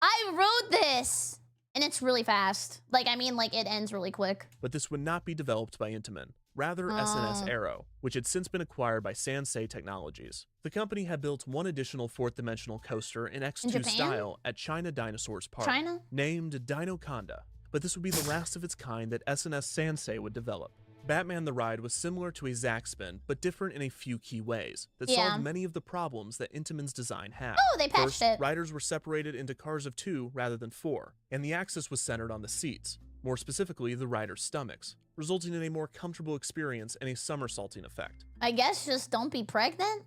I wrote this. And it's really fast. Like, I mean, like, it ends really quick. But this would not be developed by Intamin, rather SNS Aero, which had since been acquired by Sansei Technologies. The company had built one additional fourth-dimensional coaster in X2 style at China Dinosaurs Park, named Dinoconda. But this would be the last of its kind that SNS Sansei would develop. Batman the Ride was similar to a Zaxpin, but different in a few key ways that solved many of the problems that Intamin's design had. Oh, they patched it. Riders were separated into cars of 2 rather than 4, and the axis was centered on the seats, more specifically the riders' stomachs, resulting in a more comfortable experience and a somersaulting effect. I guess just don't be pregnant?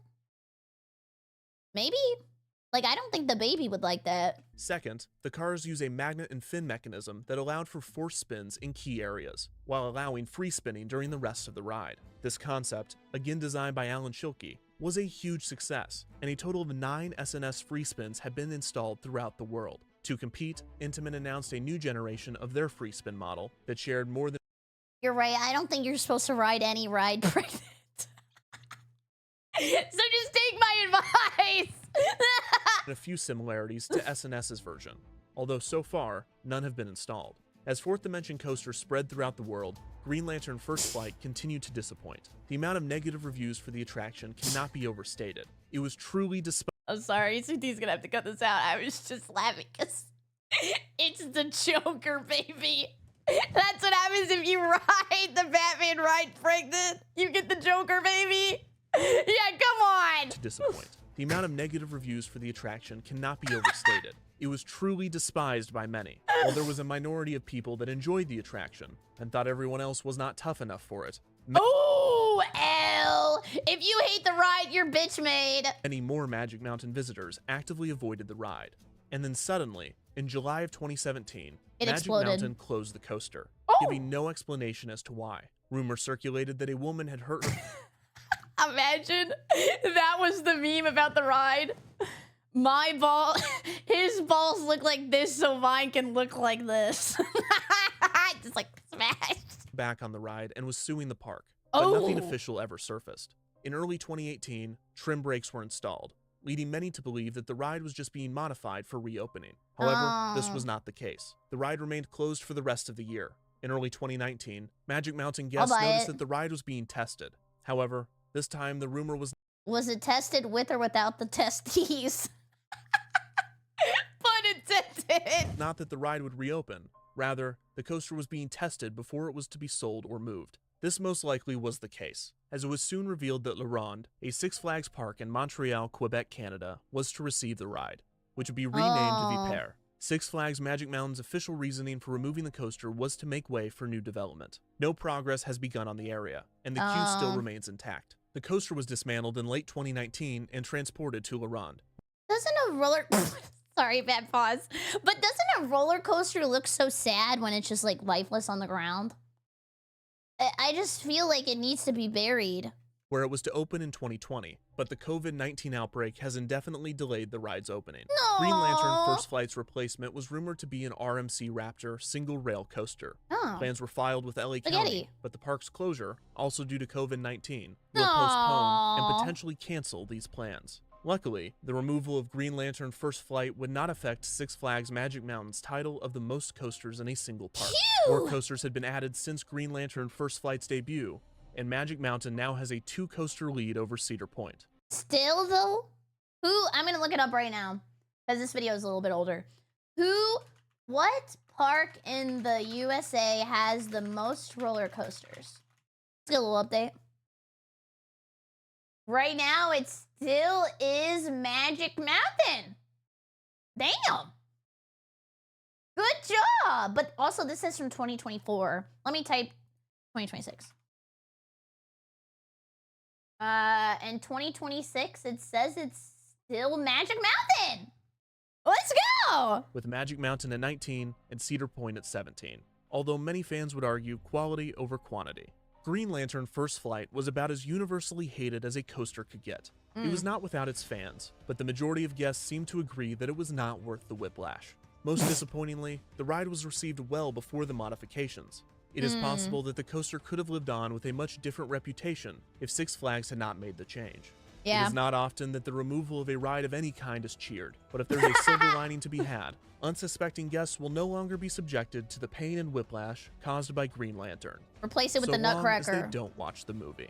Maybe? Like, I don't think the baby would like that. Second, the cars use a magnet and fin mechanism that allowed for forced spins in key areas, while allowing free spinning during the rest of the ride. This concept, again designed by Alan Schilke, was a huge success, and a total of 9 SNS free spins had been installed throughout the world. To compete, Intamin announced a new generation of their free spin model that shared more than— You're right, I don't think you're supposed to ride any ride pregnant. So just take my advice! a few similarities to SNS's version, although so far, none have been installed. As fourth dimension coasters spread throughout the world, Green Lantern First Flight continued to disappoint. The amount of negative reviews for the attraction cannot be overstated. It was truly I'm sorry, Sudi's gonna have to cut this out. I was just laughing because it's the Joker, baby. That's what happens if you ride the Batman ride pregnant. You get the Joker, baby. Yeah, come on. to disappoint. The amount of negative reviews for the attraction cannot be overstated. It was truly despised by many, while there was a minority of people that enjoyed the attraction and thought everyone else was not tough enough for it. Oh, L. If you hate the ride, you're bitch made. Many more Magic Mountain visitors actively avoided the ride. And then suddenly, in July of 2017, Magic exploded. Mountain closed the coaster, giving no explanation as to why. Rumors circulated that a woman had hurt her Imagine that was the meme about the ride. My ball, his balls look like this, so mine can look like this. Just like smash. Back on the ride and was suing the park, but nothing official ever surfaced. In early 2018, trim brakes were installed, leading many to believe that the ride was just being modified for reopening. However, this was not the case. The ride remained closed for the rest of the year. In early 2019, Magic Mountain guests noticed that the ride was being tested. However, this time the rumor was... Was it tested with or without the testes? Pun intended. Not that the ride would reopen. Rather, the coaster was being tested before it was to be sold or moved. This most likely was the case, as it was soon revealed that La Ronde, a Six Flags park in Montreal, Quebec, Canada, was to receive the ride, which would be renamed Vipère. Six Flags Magic Mountain's official reasoning for removing the coaster was to make way for new development. No progress has begun on the area, and the queue still remains intact. The coaster was dismantled in late 2019 and transported to La Ronde. Doesn't a roller... Sorry, bad pause. But doesn't a roller coaster look so sad when it's just like lifeless on the ground? I just feel like it needs to be buried. Where it was to open in 2020, but the COVID-19 outbreak has indefinitely delayed the ride's opening. No. Green Lantern First Flight's replacement was rumored to be an RMC Raptor single-rail coaster. Plans were filed with LA County, but the park's closure, also due to COVID-19, will postpone and potentially cancel these plans. Luckily, the removal of Green Lantern First Flight would not affect Six Flags Magic Mountain's title of the most coasters in a single park. More coasters had been added since Green Lantern First Flight's debut, and Magic Mountain now has a 2-coaster lead over Cedar Point. Still, though? I'm gonna look it up right now, because this video is a little bit older. What park in the USA has the most roller coasters? Let's get a little update. Right now, it still is Magic Mountain. Damn. Good job. But also, this is from 2024. Let me type 2026. In 2026, it says it's still Magic Mountain. Let's go. With Magic Mountain at 19 and Cedar Point at 17. Although many fans would argue quality over quantity. Green Lantern First Flight was about as universally hated as a coaster could get. It was not without its fans, but the majority of guests seemed to agree that it was not worth the whiplash. Most disappointingly, the ride was received well before the modifications. It is possible that the coaster could have lived on with a much different reputation if Six Flags had not made the change. It is not often that the removal of a ride of any kind is cheered, but if there's a silver lining to be had, unsuspecting guests will no longer be subjected to the pain and whiplash caused by Green Lantern. Replace it with the So long as Nutcracker. they don't watch the movie.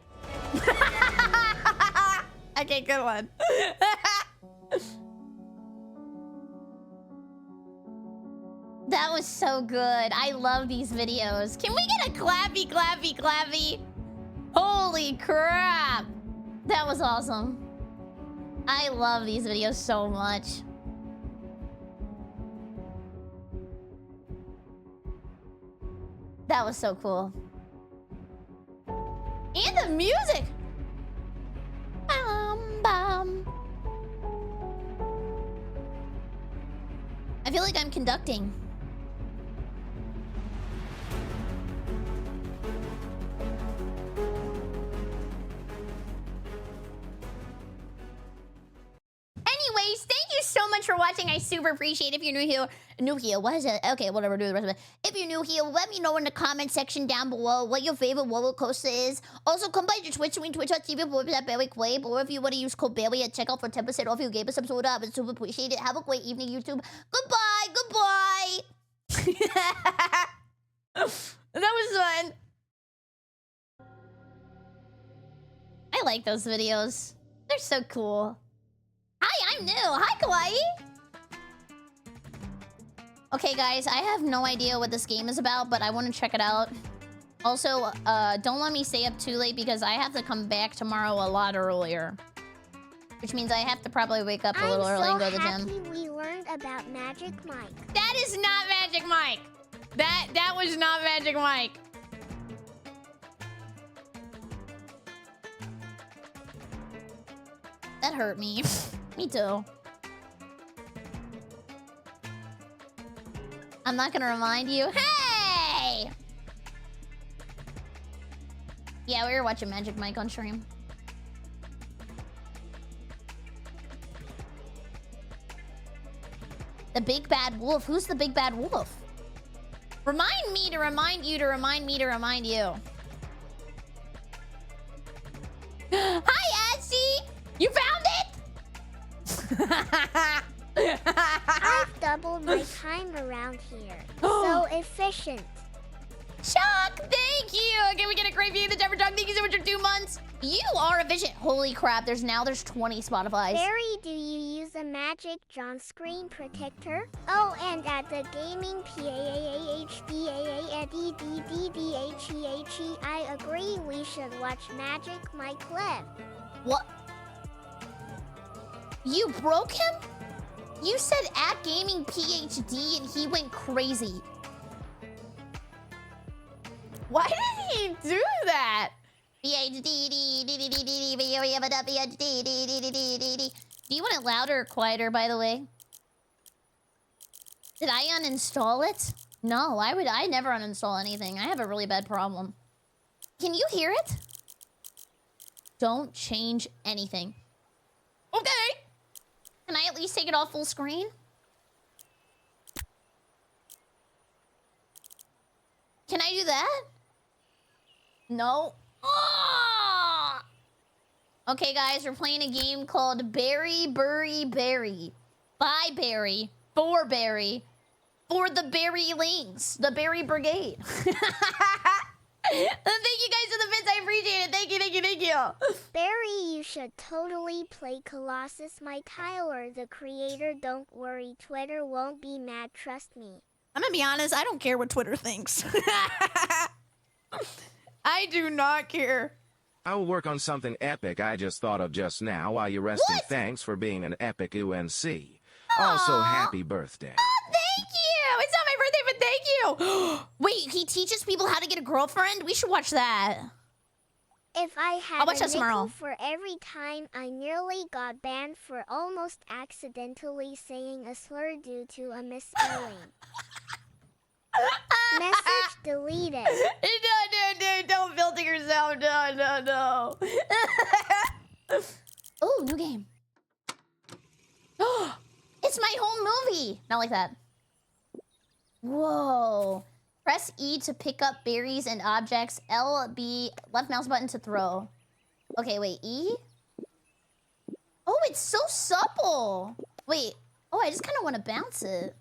Okay, good one. That was so good. I love these videos. Can we get a clappy, clappy, clappy? Holy crap. That was awesome. I love these videos so much. That was so cool. And the music. I feel like I'm conducting. Anyways, thank you so much for watching. I super appreciate it. If you're new here, what is it? Okay, whatever, do the rest of it. If you're new here, let me know in the comment section down below what your favorite roller coaster is. Also, come by the Twitch link, twitch.tv/BerryCrepe, or if you want to use code Berry at checkout for 10% off your game of some soda, I would super appreciate it. Have a great evening, YouTube. Goodbye, goodbye. That was fun. I like those videos. They're so cool. Hi, I'm new. Hi, Kawaii. Okay, guys, I have no idea what this game is about, but I want to check it out. Also, don't let me stay up too late because I have to come back tomorrow a lot earlier. Which means I have to probably wake up a little early and go to the gym. I'm so happy we learned about Magic Mike. That is not Magic Mike. That was not Magic Mike. That hurt me. Me too. I'm not gonna remind you. Hey! Yeah, we were watching Magic Mike on stream. The big bad wolf. Who's the big bad wolf? Remind me to remind you to remind me to remind you. Hi, Ashley! You found it? I've doubled my time around here. So efficient. Chuck, thank you. Okay, we get a great view of the Jumper Chuck. Thank you so much for 2 months. You are efficient. Holy crap, there's 20 Spotify's. Barry, do you use a Magic John screen protector? Oh, and at the gaming PAAHDAADDDDHEHE, I agree we should watch Magic Mike Live. What? You broke him? You said at gaming PhD and he went crazy. Why did he do that? PhD. Do you want it louder or quieter, by the way? Did I uninstall it? No, I never uninstall anything. I have a really bad problem. Can you hear it? Don't change anything. Okay. Can I at least take it off full screen? Can I do that? No. Ah! Okay, guys, we're playing a game called Berry, Berry. By Berry, for Berry, for the Berrylings, the Berry Brigade. Thank you guys for the bits. I appreciate it. Thank you. Barry, you should totally play Colossus. My Tyler, the creator. Don't worry, Twitter won't be mad. Trust me. I'm gonna be honest. I don't care what Twitter thinks. I do not care. I'll work on something epic I just thought of just now while you're resting. What? Thanks for being an epic UNC. Aww. Also, happy birthday. Oh, thank you. It's not my birthday, but thank you. Wait, he teaches people how to get a girlfriend? We should watch that. If I had I'll watch a that tomorrow. nickel for every time I nearly got banned for almost accidentally saying a slur due to a misspelling. Message deleted. No, don't filter yourself. No. Oh, new game. It's my whole movie. Not like that. Whoa. Press E to pick up berries and objects. LB, left mouse button to throw. Okay, wait, E? Oh, it's so supple. Wait. Oh, I just kind of want to bounce it.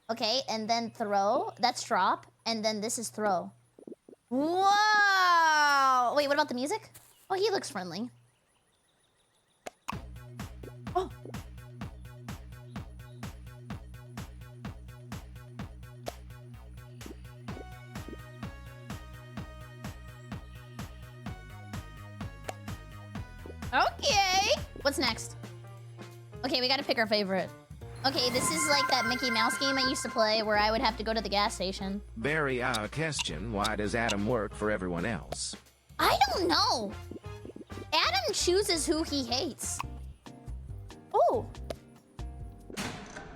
Okay, and then throw. That's drop. And then this is throw. Whoa! Wait, what about the music? Oh, he looks friendly. Oh. Okay. What's next? Okay, we gotta pick our favorite. Okay, this is like that Mickey Mouse game I used to play where I would have to go to the gas station. Barry, question, why does Adam work for everyone else? I don't know. Adam chooses who he hates. Oh.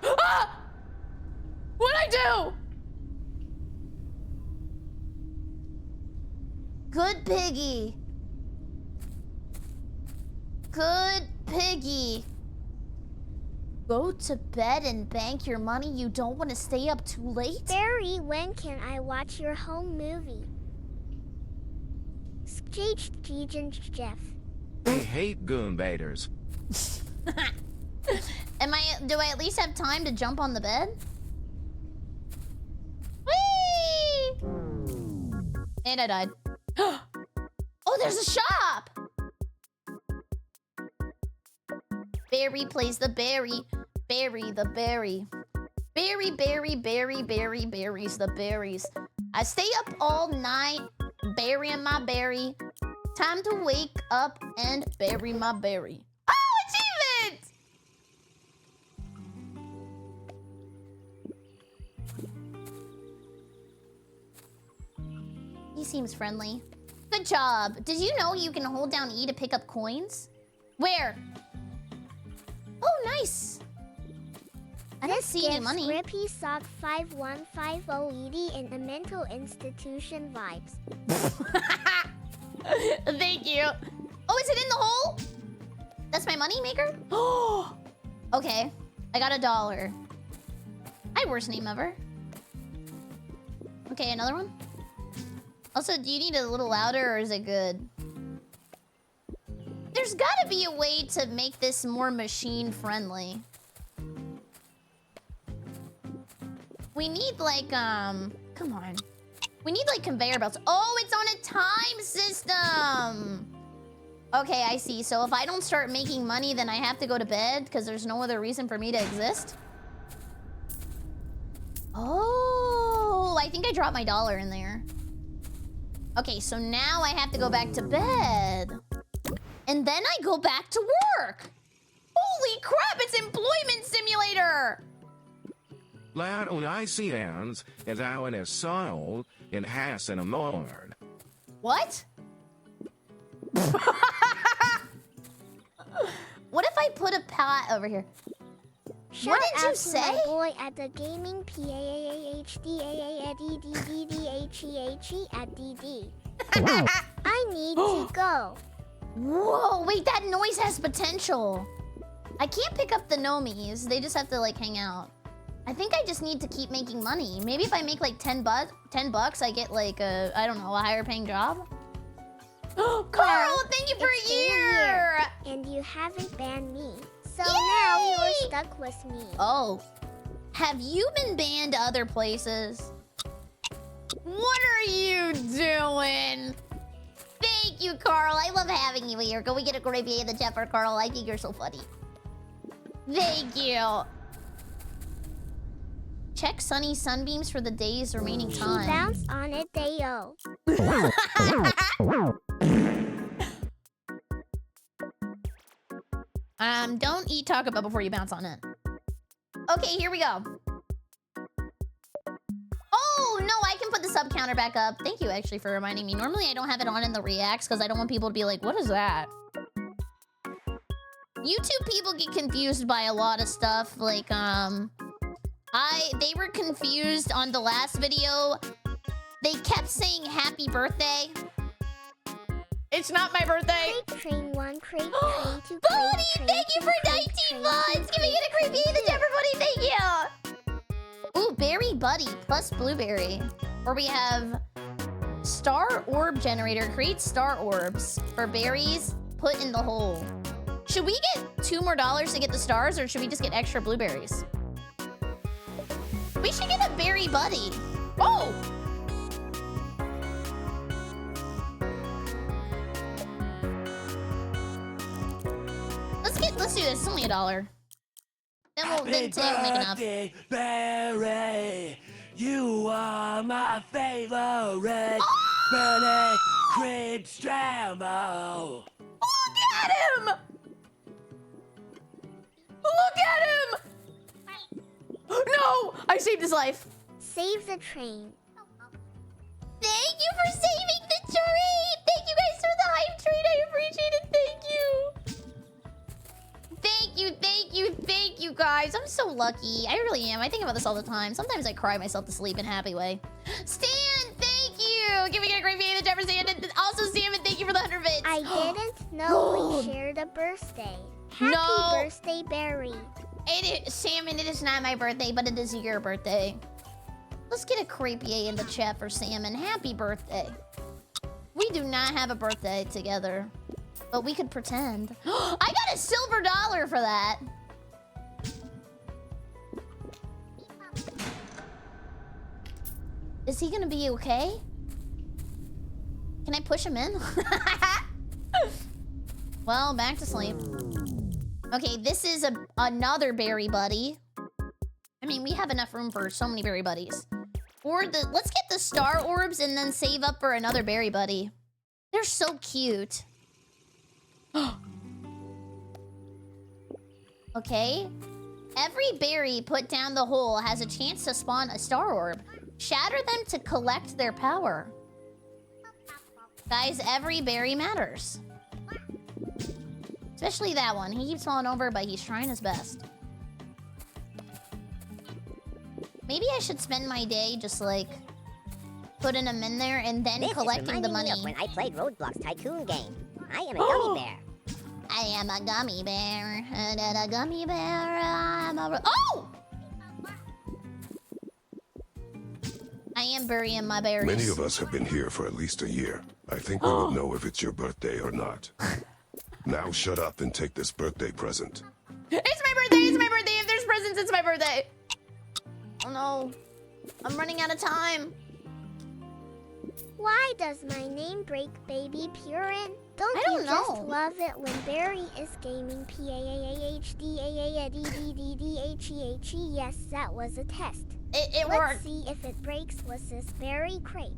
Ah! What'd I do? Good piggy. Good piggy. Go to bed and bank your money. You don't want to stay up too late? Barry, when can I watch your home movie? Jeff. I hate goon baiters. Do I at least have time to jump on the bed? Whee! And I died. Oh, there's a shop! Barry plays the berry. Berry the berry. Berry, berries the berries. I stay up all night, burying my berry. Time to wake up and bury my berry. Oh, achievement! He seems friendly. Good job. Did you know you can hold down E to pick up coins? Where? Oh, nice. I didn't see any money. Rippy Sock 5150 in a mental institution vibes. Thank you. Oh, is it in the hole? That's my money maker? Oh. Okay. I got $1. Hi, worst name ever. Okay, another one. Also, do you need it a little louder or is it good? There's gotta be a way to make this more machine friendly. We need like, come on. We need like conveyor belts. Oh, it's on a time system. Okay, I see. So if I don't start making money, then I have to go to bed because there's no other reason for me to exist. Oh, I think I dropped my dollar in there. Okay, so now I have to go back to bed. And then I go back to work. Holy crap, it's Employment Simulator. Lad und ICNs is out in soul in Hassen and Lord. What? What if I put a pot over here? Shout What did you out to say? my boy at the gaming PAAHDAADDDDHEHE at DD. I need to go. Whoa, wait, that noise has potential. I can't pick up the gnomies. They just have to like hang out. I think I just need to keep making money. Maybe if I make like 10 bucks, I get like a, I don't know, a higher paying job. Carl, thank you for a year. And you haven't banned me. So now you're stuck with me. Oh, have you been banned to other places? What are you doing? Thank you, Carl. I love having you here. Go we get a gravy in the chat for Carl. I think you're so funny. Thank you. Check sunny sunbeams for the day's remaining time. Bounce on it, Dayo. Don't eat Taco Bell before you bounce on it. Okay, here we go. Oh, no, I can put the sub counter back up. Thank you, actually, for reminding me. Normally, I don't have it on in the reacts because I don't want people to be like, what is that? YouTube people get confused by a lot of stuff. Like, they were confused on the last video. They kept saying happy birthday. It's not my birthday. Crate train 1, crate train 2, Buddy, thank you for 19 months. Give me a creepy in the chat, everybody. Thank you. Ooh, berry buddy plus blueberry. Or we have star orb generator. Create star orbs for berries. Put in the hole. Should we get $2 more to get the stars, or should we just get extra blueberries? We should get a berry buddy. Oh! Let's do this. It's only $1. Then today we'll make enough. Berry, you are my favorite. BerryCrepe Strambo. Look at him! Look at him! No! I saved his life. Save the train. Thank you for saving the train! Thank you guys for the hype train. I appreciate it. Thank you. Thank you, thank you, thank you guys. I'm so lucky. I really am. I think about this all the time. Sometimes I cry myself to sleep in a happy way. Stan, thank you. Give me a great video in the chat for Stan. Also, Sam, thank you for the 100 bits. I didn't know we shared a birthday. Happy birthday, Berry. Salmon, it is not my birthday, but it is your birthday. Let's get a creepier in the chat for Salmon. Happy birthday. We do not have a birthday together, but we could pretend. I got a silver dollar for that. Is he gonna be okay? Can I push him in? Well, back to sleep. Okay, this is another berry buddy. I mean, we have enough room for so many berry buddies. Or let's get the star orbs and then save up for another berry buddy. They're so cute. Okay. Every berry put down the hole has a chance to spawn a star orb. Shatter them to collect their power. Guys, every berry matters. Especially that one. He keeps falling over, but he's trying his best. Maybe I should spend my day just like putting them in there and then collecting the money. This is reminding me of when I played Roblox Tycoon game. I am a gummy bear. I am a gummy bear. A gummy bear. I'm a... Oh! am burying my berries. Many of us have been here for at least a year. I think we will know if it's your birthday or not. Now shut up and take this birthday present. It's my birthday! It's my birthday! If there's presents, it's my birthday! Oh no. I'm running out of time. Why does my name break baby Purin? Don't you just love it when Barry is gaming? PAAHDAADDDDHEHE. Yes, that was a test. It Let's worked. see if it breaks. Was this BerryCrepe?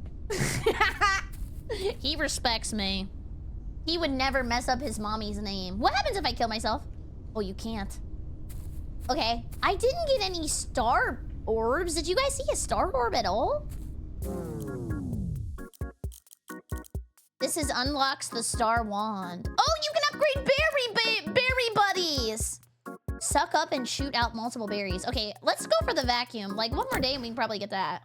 He respects me. He would never mess up his mommy's name. What happens if I kill myself? Oh, you can't. Okay, I didn't get any star orbs. Did you guys see a star orb at all? This unlocks the star wand. Oh, you can upgrade berry buddies. Suck up and shoot out multiple berries. Okay, let's go for the vacuum. Like one more day and we can probably get that.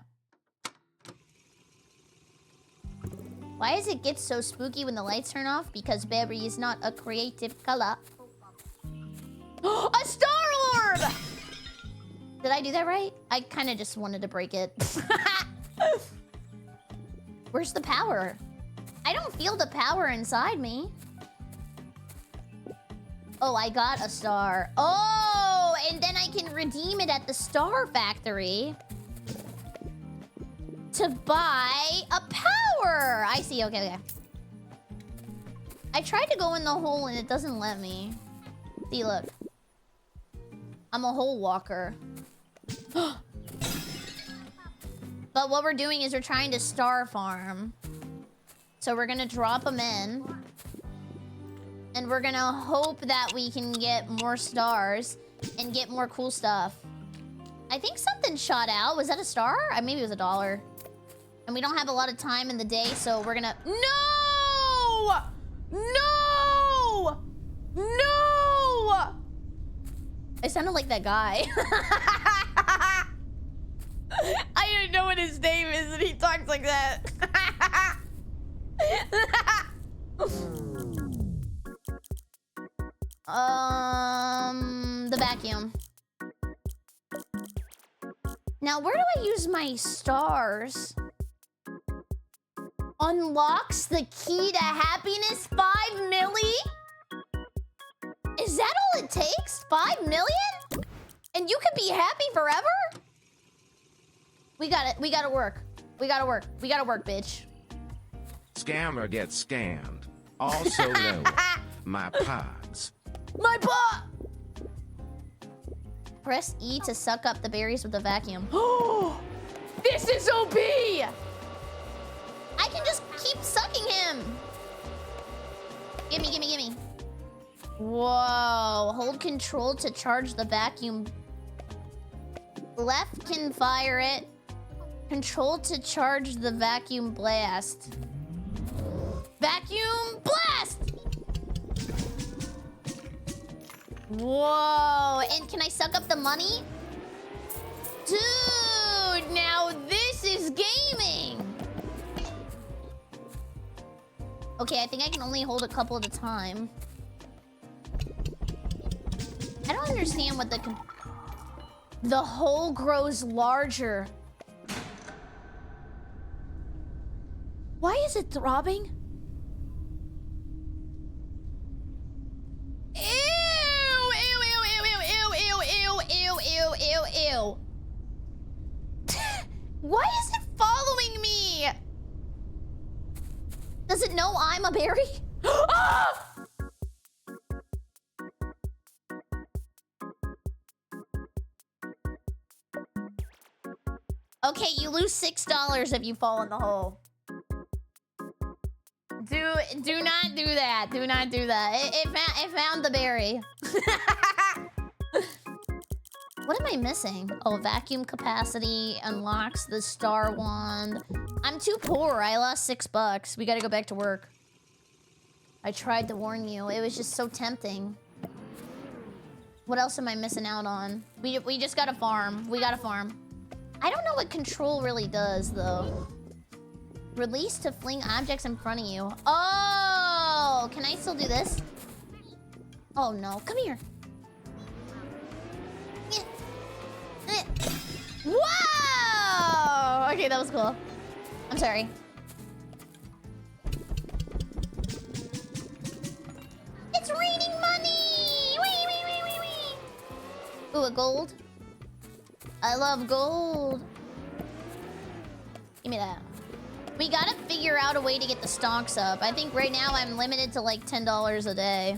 Why does it get so spooky when the lights turn off? Because berry is not a creative color. A star orb! Did I do that right? I kind of just wanted to break it. Where's the power? I don't feel the power inside me. Oh, I got a star. Oh, and then I can redeem it at the star factory to buy a power. I see, okay. I tried to go in the hole and it doesn't let me. See, look. I'm a hole walker. But what we're doing is we're trying to star farm. So we're gonna drop them in. And we're gonna hope that we can get more stars and get more cool stuff. I think something shot out. Was that a star? Maybe it was $1. And we don't have a lot of time in the day, so we're gonna... No! No! No! It sounded like that guy. I don't know what his name is and he talks like that. The vacuum. Now, where do I use my stars? Unlocks the key to happiness, 5 milli? Is that all it takes? 5 million? And you can be happy forever? We got it. We gotta work. We gotta work. We gotta work, bitch. Scammer gets scammed. Also known, my pods. My pot! Press E to suck up the berries with the vacuum. Oh, this is OP! I can just keep sucking him. Gimme, gimme, gimme. Whoa, hold control to charge the vacuum. Left can fire it. Control to charge the vacuum blast. Vacuum blast! Whoa, and can I suck up the money? Dude, now this is gaming. Okay, I think I can only hold a couple at a time. I don't understand what the hole grows larger. Why is it throbbing? Ew, ew, ew, ew, ew, ew, ew, ew, ew, ew, ew. Why is it following me? Does it know I'm a berry? Ah! Okay, you lose $6 if you fall in the hole. Do not do that. Do not do that. It found the berry. What am I missing? Oh, vacuum capacity unlocks the star wand. I'm too poor. I lost $6. We gotta go back to work. I tried to warn you. It was just so tempting. What else am I missing out on? We just gotta farm. We gotta farm. I don't know what control really does, though. Release to fling objects in front of you. Oh, can I still do this? Oh, no. Come here. Whoa! Okay, that was cool. I'm sorry. It's raining money! Wee, wee, wee, wee, wee. Ooh, a gold. I love gold. Give me that. We gotta figure out a way to get the stonks up. I think right now I'm limited to like $10 a day.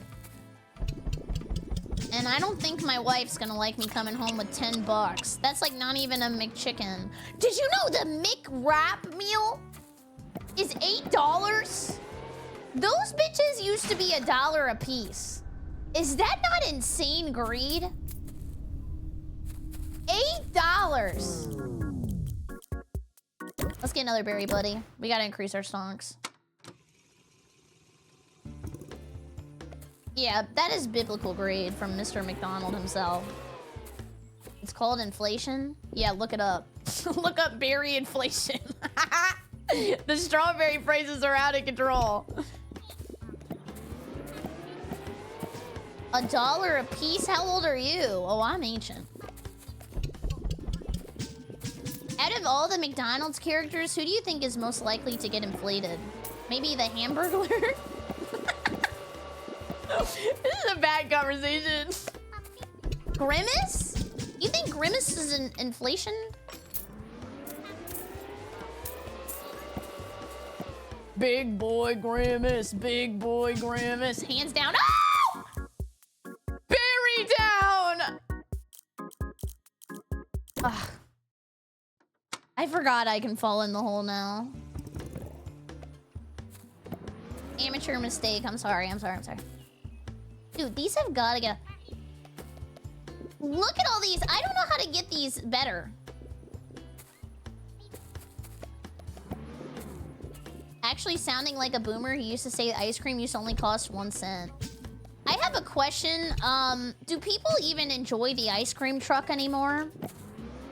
And I don't think my wife's gonna like me coming home with 10 bucks. That's like not even a McChicken. Did you know the McWrap meal is $8? Those bitches used to be $1 a piece. Is that not insane greed? $8. Let's get another berry, buddy. We gotta increase our stonks. Yeah, that is biblical greed from Mr. McDonald himself. It's called inflation. Yeah, look it up. Look up berry inflation. The strawberry prices are out of control. $1 a piece? How old are you? Oh, I'm ancient. Out of all the McDonald's characters, who do you think is most likely to get inflated? Maybe the Hamburglar? This is a bad conversation. Grimace? You think Grimace is an inflation? Big boy Grimace, big boy Grimace. Hands down. Oh! Berry down! Ugh. I forgot I can fall in the hole now. Amateur mistake. I'm sorry. Dude, these have got to get... Look at all these. I don't know how to get these better. Actually sounding like a boomer, he used to say ice cream used to only cost 1 cent. I have a question. Do people even enjoy the ice cream truck anymore?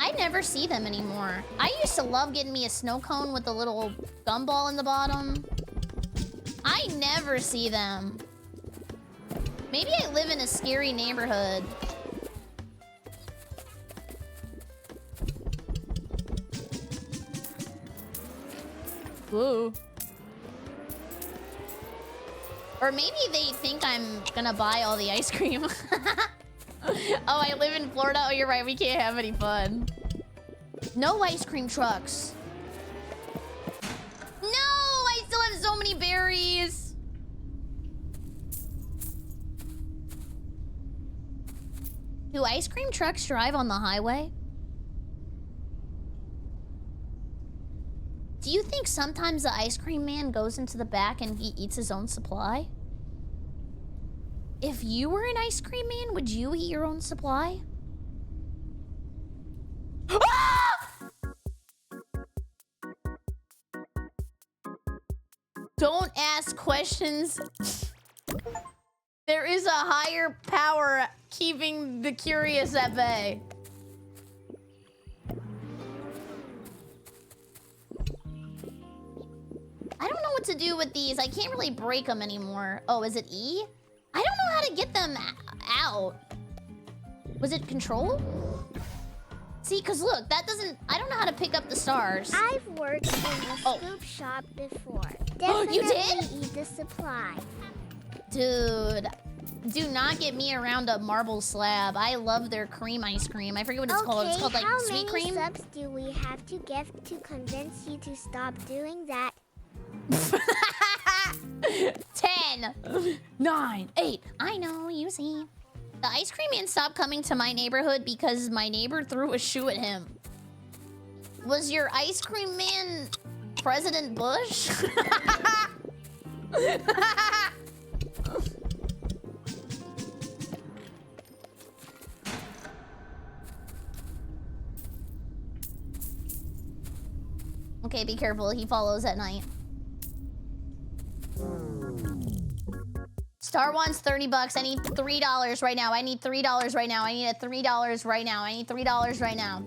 I never see them anymore. I used to love getting me a snow cone with a little gumball in the bottom. I never see them. Maybe I live in a scary neighborhood. Whoa. Or maybe they think I'm gonna buy all the ice cream. Oh, I live in Florida. Oh, you're right. We can't have any fun. No ice cream trucks. No, I still have so many berries. Do ice cream trucks drive on the highway? Do you think sometimes the ice cream man goes into the back and he eats his own supply? If you were an ice cream man, would you eat your own supply? Ah! Don't ask questions. There is a higher power keeping the curious at bay. I don't know what to do with these. I can't really break them anymore. Oh, is it E? I don't know how to get them out. Was it control? See, because look, that doesn't... I don't know how to pick up the stars. I've worked in a scoop shop before. Oh, you did? Eat the supply. Dude, do not get me around a marble slab. I love their cream ice cream. I forget what it's called. It's called like sweet cream. How many subs do we have to give to convince you to stop doing that? 10, 9, 8. I know, you see. The ice cream man stopped coming to my neighborhood because my neighbor threw a shoe at him. Was your ice cream man President Bush? Okay, be careful. He follows at night. Star wants 30 bucks. I need $3 right now. I need $3 right now. I need a $3 right now. I need $3 right now.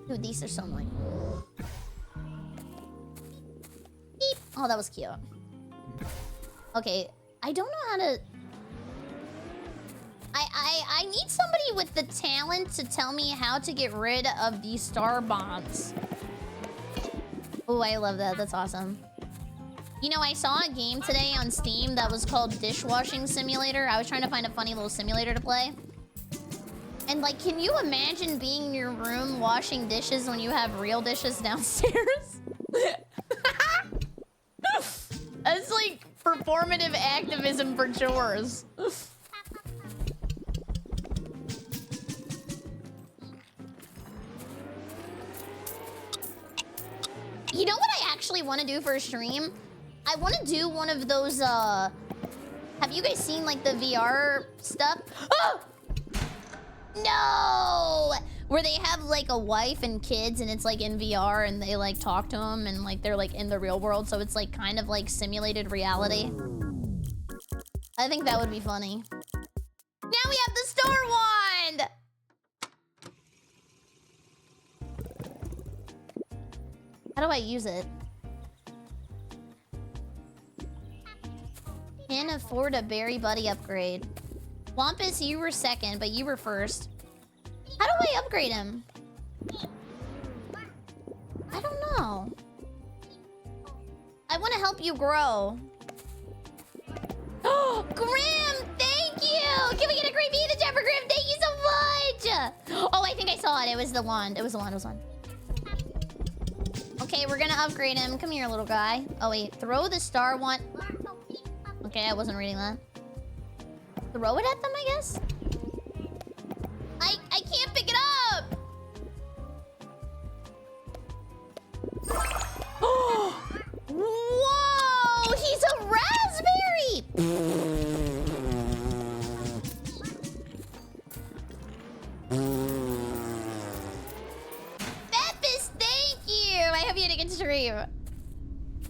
Dude, these are so annoying. Beep. Oh, that was cute. Okay, I don't know how to... I need somebody with the talent to tell me how to get rid of these star bombs. Oh, I love that. That's awesome. You know, I saw a game today on Steam that was called Dishwashing Simulator. I was trying to find a funny little simulator to play. And like, can you imagine being in your room washing dishes when you have real dishes downstairs? That's like performative activism for chores. You know what I actually want to do for a stream? I want to do one of those, have you guys seen like the VR stuff? Oh! No! Where they have like a wife and kids and it's like in VR and they like talk to them and like they're like in the real world. So it's like kind of like simulated reality. I think that would be funny. Now we have the Star Wand! How do I use it? Can't afford a Berry Buddy upgrade. Wampus, you were second, but you were first. How do I upgrade him? I don't know. I want to help you grow. Oh, Grim, thank you! Can we get a great view of the Jeffer Grim? Thank you so much! Oh, I think I saw it. It was the wand. It was the wand. It was the wand. Okay, we're gonna upgrade him. Come here, little guy. Oh, wait. Throw the star wand. Okay, I wasn't reading that. Throw it at them, I guess? I can't pick it up! Oh! Whoa! He's a raspberry! Beppis, thank you! I hope you had a good stream.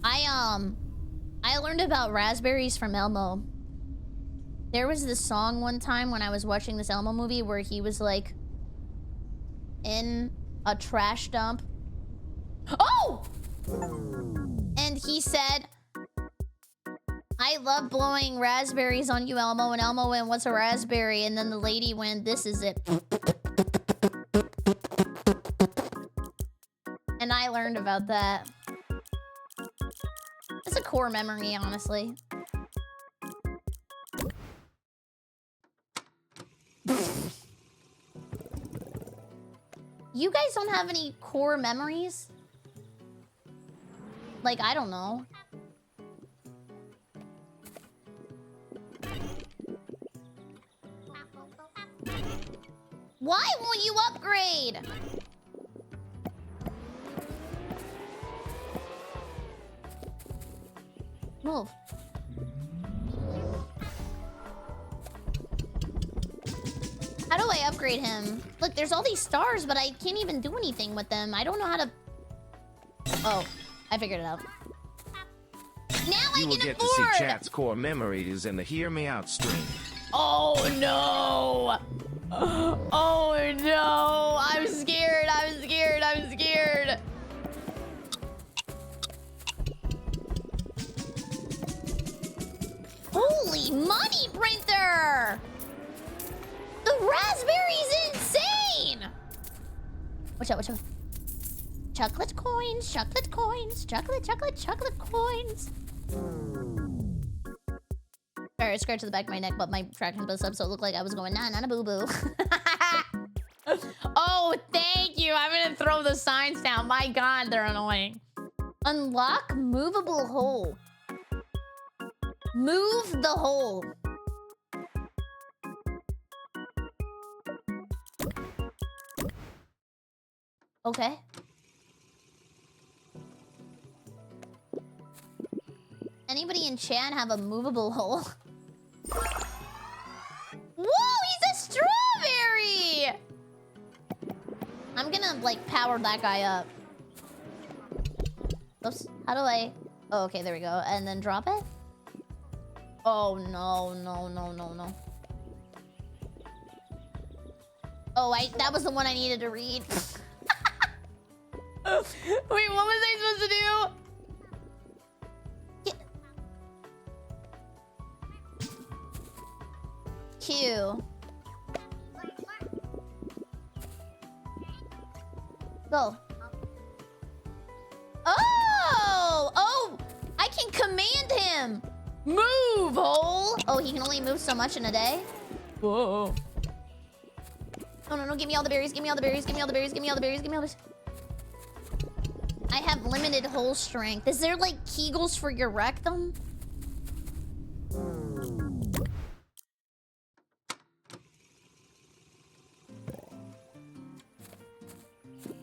I learned about raspberries from Elmo. There was this song one time when I was watching this Elmo movie where he was like in a trash dump. Oh! And he said, I love blowing raspberries on you, Elmo. And Elmo went, what's a raspberry? And then the lady went, this is it. And I learned about that. It's a core memory, honestly. You guys don't have any core memories? Like, I don't know. Why won't you upgrade? Move. How do I upgrade him? Look, there's all these stars, but I can't even do anything with them. I don't know how to... Oh, I figured it out. Now I You will can get to afford! see chat's core memories in the Hear Me Out stream. Oh, no! Oh, no! I'm scared, I'm scared, I'm scared! Holy money printer! The raspberry's insane! Watch out, watch out. Chocolate coins, chocolate coins, chocolate, chocolate, chocolate coins. Sorry, I scratched the back of my neck, but my traction buzzed up, so it looked like I was going, nah, not a boo-boo. Oh, thank you. I'm gonna throw the signs down. My God, they're annoying. Unlock movable hole. Move the hole. Okay. Anybody in chat have a movable hole? Whoa, he's a strawberry! I'm gonna, like, power that guy up. Oops, how do I... Oh, okay, there we go. And then drop it? Oh, no, no, no, no, no. Oh, that was the one I needed to read. Wait, what was I supposed to do? Q. Go. Oh! Oh! I can command him! Move, hole! Oh, he can only move so much in a day? Whoa. No, no, no, give me all the berries, give me all the berries, give me all the berries, give me all the berries, give me all the berries. I have limited hole strength. Is there, like, Kegels for your rectum?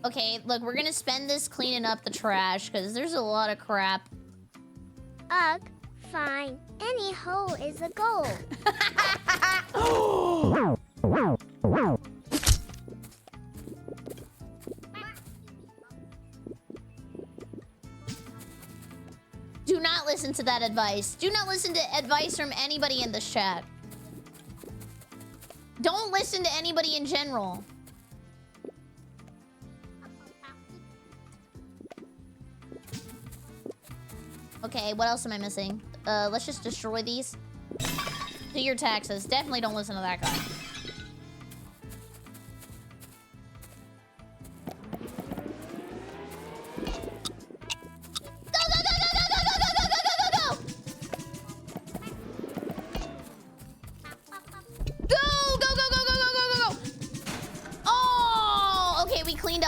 Okay, look, we're gonna spend this cleaning up the trash, because there's a lot of crap. Ugh, fine. Any hole is a goal. Do not listen to that advice. Do not listen to advice from anybody in this chat. Don't listen to anybody in general. Okay, what else am I missing? Let's just destroy these. Do your taxes. Definitely don't listen to that guy.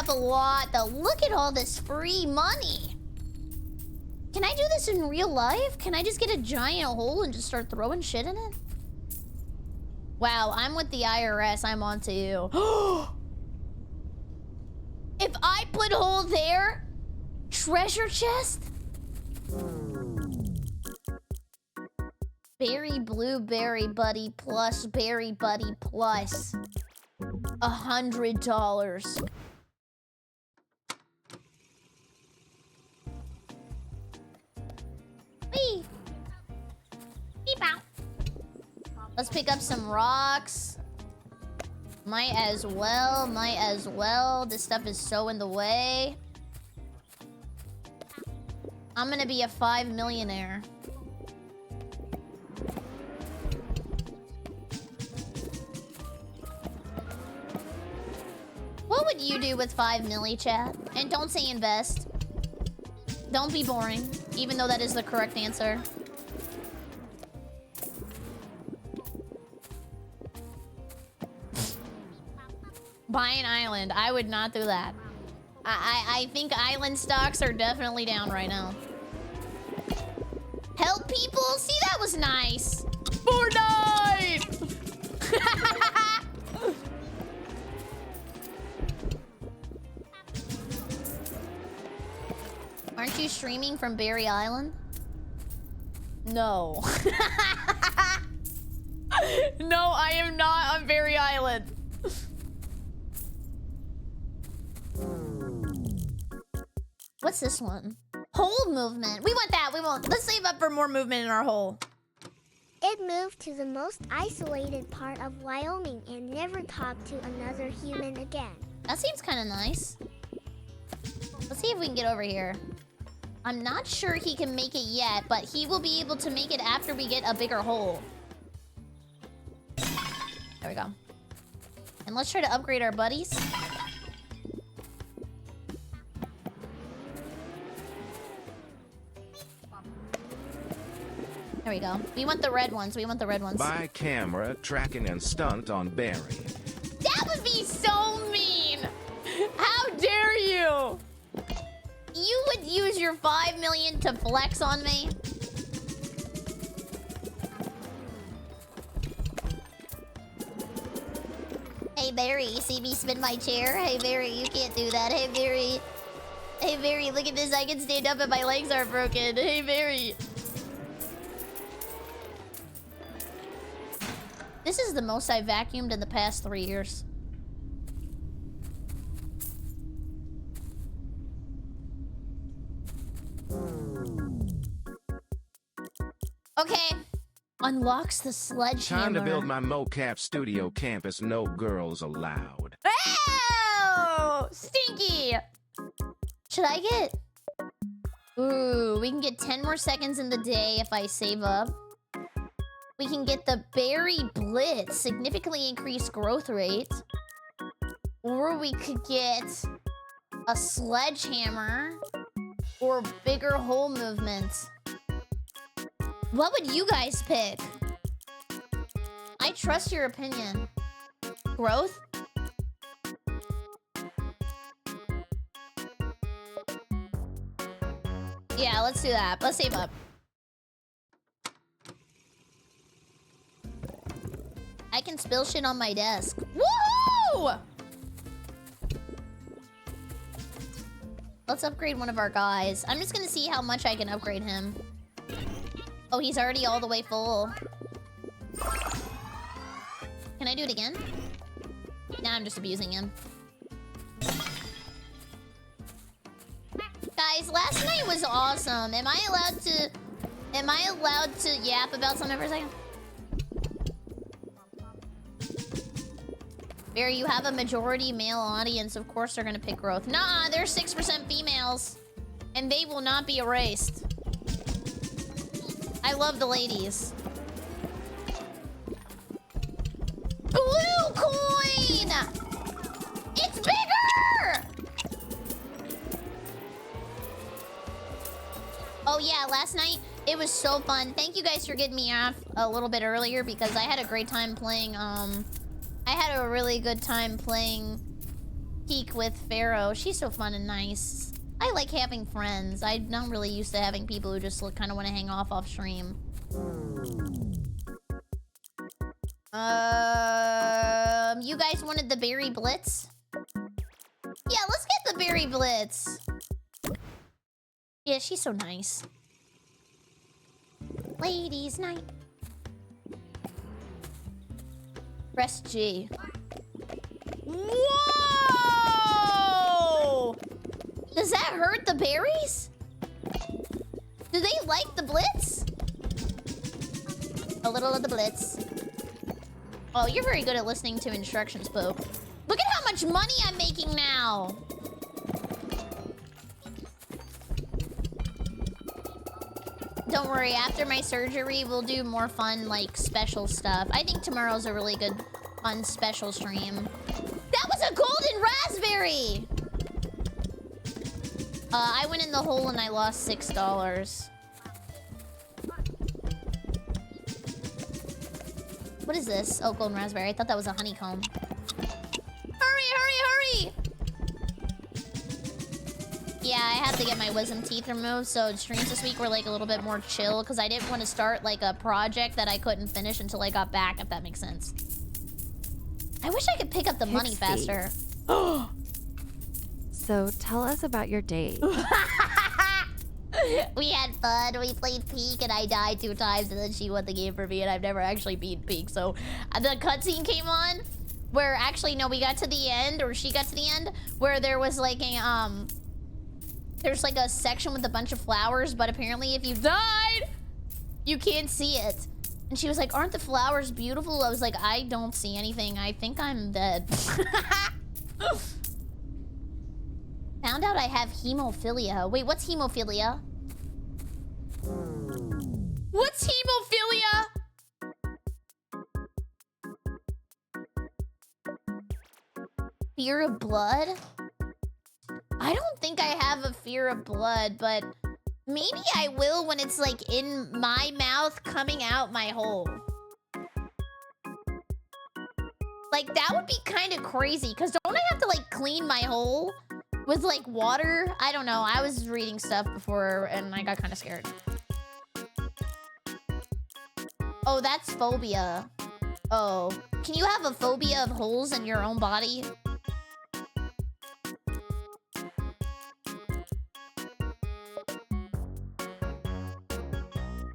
A lot though. Look at all this free money. Can I do this in real life? Can I just get a giant hole and just start throwing shit in it? Wow, I'm with the IRS. I'm on to you. If I put hole there, treasure chest? Berry blueberry buddy plus berry buddy plus $100. Wee. Beep out. Let's pick up some rocks. Might as well, might as well. This stuff is so in the way. I'm gonna be a 5 millionaire. What would you do with 5 milli, chat? And don't say invest. Don't be boring, even though that is the correct answer. Buy an island. I would not do that. I think island stocks are definitely down right now. Help people? See, that was nice. Fortnite! Aren't you streaming from Berry Island? No. No, I am not on Berry Island. What's this one? Hole movement. We want that. We want. Let's save up for more movement in our hole. It moved to the most isolated part of Wyoming and never talked to another human again. That seems kind of nice. Let's see if we can get over here. I'm not sure he can make it yet, but he will be able to make it after we get a bigger hole. There we go. And let's try to upgrade our buddies. There we go. We want the red ones. We want the red ones. Buy camera, tracking, and stunt on Barry. That would be so mean! How dare you! You would use your 5 million to flex on me? Hey, Barry, you see me spin my chair? Hey, Barry, you can't do that. Hey, Barry. Hey, Barry, look at this. I can stand up and my legs aren't broken. Hey, Barry. This is the most I vacuumed in the past 3 years. Okay. Unlocks the sledgehammer. Time to build my mocap studio campus, no girls allowed. Oh! Stinky! Should I get... Ooh, we can get 10 more seconds in the day if I save up. We can get the Berry Blitz, significantly increased growth rate. Or we could get a sledgehammer, or bigger hole movement. What would you guys pick? I trust your opinion. Growth? Yeah, let's do that. Let's save up. I can spill shit on my desk. Woohoo! Let's upgrade one of our guys. I'm just gonna see how much I can upgrade him. Oh, he's already all the way full. Can I do it again? Now I'm just abusing him. Guys, last night was awesome. Am I allowed to yap about something for a second? Barry, you have a majority male audience. Of course they're gonna pick growth. Nah, they're 6% females. And they will not be erased. I love the ladies. Blue coin! It's bigger! Oh yeah, last night, it was so fun. Thank you guys for getting me off a little bit earlier because I had a great time playing, I had a really good time playing Peak with Pharaoh. She's so fun and nice. I like having friends. I'm not really used to having people who just kind of want to hang off stream. You guys wanted the Berry Blitz? Yeah, let's get the Berry Blitz. Yeah, she's so nice. Ladies' night. Press G. Whoa! Does that hurt the berries? Do they like the blitz? A little of the blitz. Oh, you're very good at listening to instructions, Pope. Look at how much money I'm making now. Don't worry, after my surgery, we'll do more fun, like, special stuff. I think tomorrow's a really good, fun, special stream. That was a golden raspberry! I went in the hole and I lost $6. What is this? Oh, golden raspberry. I thought that was a honeycomb. Hurry, hurry, hurry! Yeah, I had to get my wisdom teeth removed, so streams this week were like a little bit more chill because I didn't want to start like a project that I couldn't finish until I got back, if that makes sense. I wish I could pick up the money faster. So tell us about your date. We had fun, we played Peak, and I died 2 times, and then she won the game for me, and I've never actually beaten Peak, so the cutscene came on, where actually, no, we got to the end, or she got to the end, where there was like a, there's like a section with a bunch of flowers, but apparently if you died, you can't see it. And she was like, aren't the flowers beautiful? I was like, I don't see anything. I think I'm dead. Found out I have hemophilia. Wait, what's hemophilia? What's hemophilia? Fear of blood? I don't think I have a fear of blood, but maybe I will when it's like in my mouth coming out my hole. Like that would be kind of crazy because don't I have to like clean my hole with like water? I don't know. I was reading stuff before and I got kind of scared. Oh, that's phobia. Oh, can you have a phobia of holes in your own body?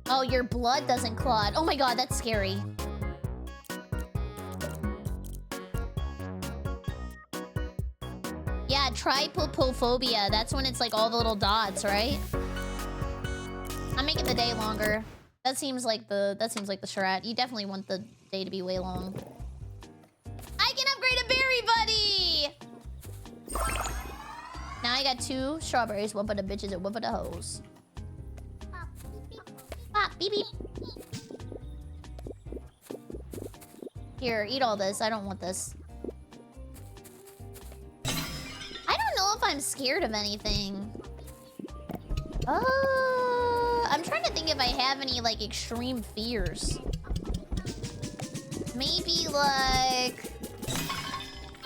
Oh, your blood doesn't clot. Oh my god, that's scary. Yeah, trypophobia. That's when it's like all the little dots, right? I'm making the day longer. That seems like the strat. You definitely want the day to be way long. I can upgrade a berry buddy! Now I got 2 strawberries, one for the bitches and one for the hoes. Ah, beep beep. Here, eat all this. I don't want this. I don't know if I'm scared of anything. I'm trying to think if I have any, like, extreme fears. Maybe, like...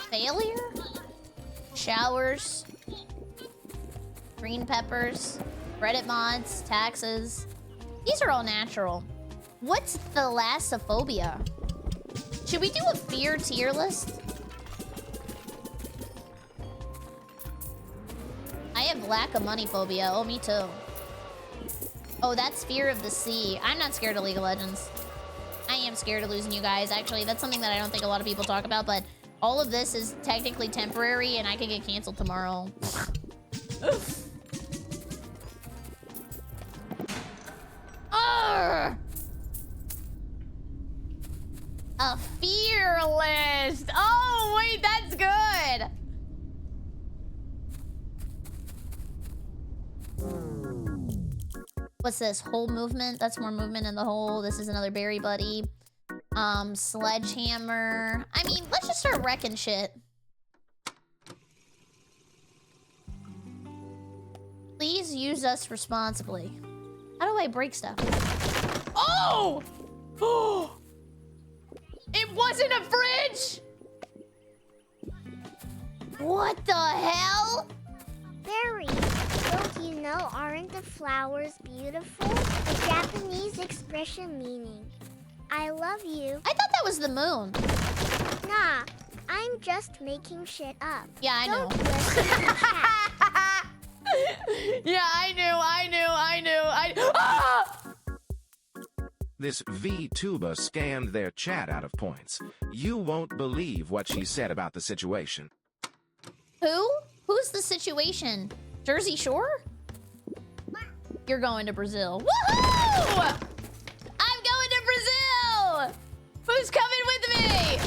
failure? Showers? Green peppers? Reddit mods? Taxes? These are all natural. What's thalassophobia? Should we do a fear tier list? I have lack of money phobia. Oh, me too. Oh, that's fear of the sea. I'm not scared of League of Legends. I am scared of losing you guys. Actually, that's something that I don't think a lot of people talk about, but all of this is technically temporary and I can get canceled tomorrow. Arrgh! A fear list. Oh, wait, that's good. What's this? Hole movement? That's more movement in the hole. This is another berry buddy. Sledgehammer. I mean, let's just start wrecking shit. Please use us responsibly. How do I break stuff? Oh! Oh! It wasn't a fridge! What the hell? Berry, don't you know, aren't the flowers beautiful? A Japanese expression meaning, I love you. I thought that was the moon. Nah, I'm just making shit up. Yeah, I know. Don't listen to chat. Yeah, I knew. Ah! This Vtuber scammed their chat out of points. You won't believe what she said about the situation. Who? Who's the situation? Jersey Shore? You're going to Brazil. Woohoo! I'm going to Brazil! Who's coming with me?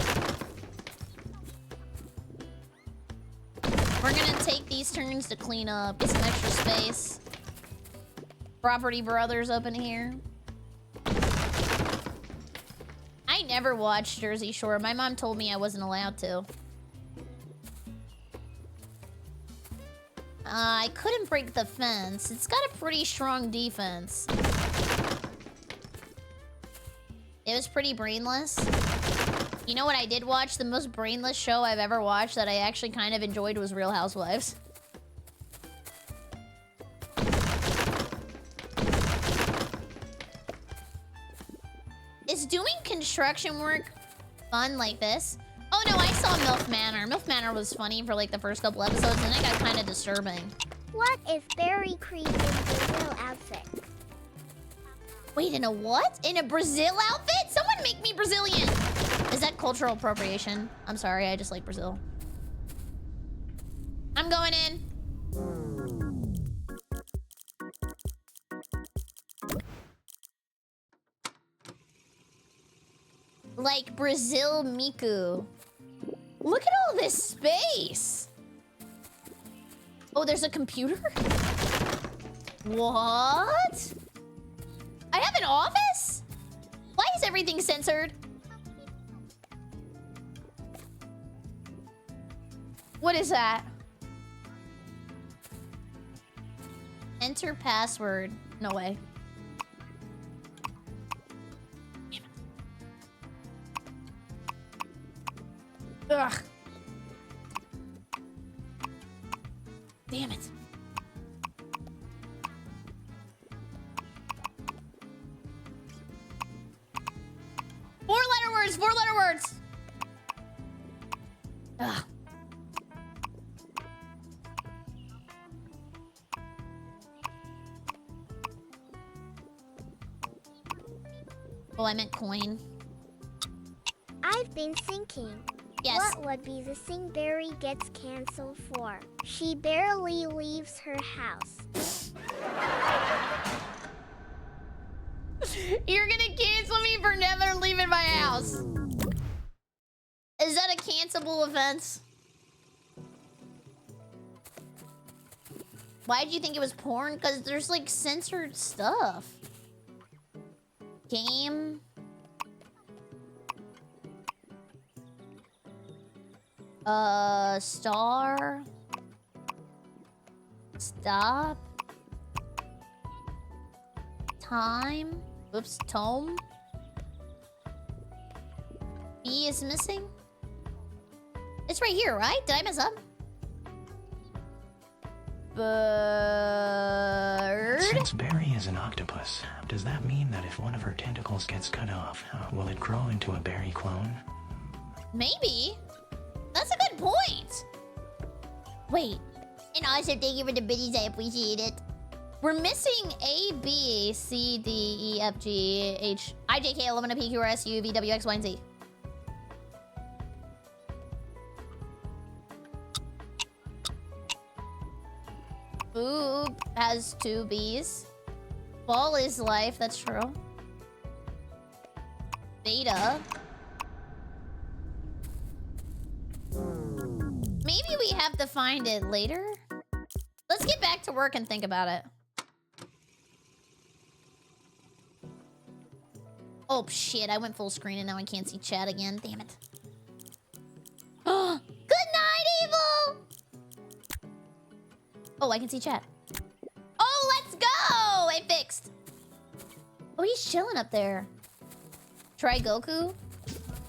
We're gonna take these turns to clean up, get some extra space. Property Brothers up in here. I never watched Jersey Shore. My mom told me I wasn't allowed to. I couldn't break the fence. It's got a pretty strong defense. It was pretty brainless. You know what I did watch? The most brainless show I've ever watched that I actually kind of enjoyed was Real Housewives. Is doing construction work fun like this? Oh no, I saw MILF Manor. MILF Manor was funny for like the first couple episodes, and then it got kind of disturbing. What if BerryCrepe in Brazil outfit? Wait, in a what? In a Brazil outfit? Someone make me Brazilian! Is that cultural appropriation? I'm sorry, I just like Brazil. I'm going in. Like Brazil Miku. Look at all this space. Oh, there's a computer? What? I have an office? Why is everything censored? What is that? Enter password. No way. Ugh. Damn it. Four-letter words. Ugh. Oh, I meant coin. I've been thinking. Yes. What would be the thing Berry gets canceled for? She barely leaves her house. You're gonna cancel me for never leaving my house. Is that a cancelable offense? Why did you think it was porn? Because there's like censored stuff. Game. Star. Stop. Time. Oops, tome. B is missing. It's right here, right? Did I mess up? Bird. Since Berry is an octopus, does that mean that if one of her tentacles gets cut off, will it grow into a berry clone? Maybe. That's a good point. Wait. And also, thank you for the biddies. I appreciate it. We're missing A, B, C, D, E, F, G, H, I, J, K, L, M, N, P, Q, R, S, U, V, W, X, Y, and Z. Boob has 2 B's. Ball is life, that's true. Beta. Maybe we have to find it later. Let's get back to work and think about it. Oh shit, I went full screen and now I can't see chat again. Damn it. Good night, Evil! Oh, I can see chat. Oh, let's go! It fixed. Oh, he's chilling up there. Try Goku?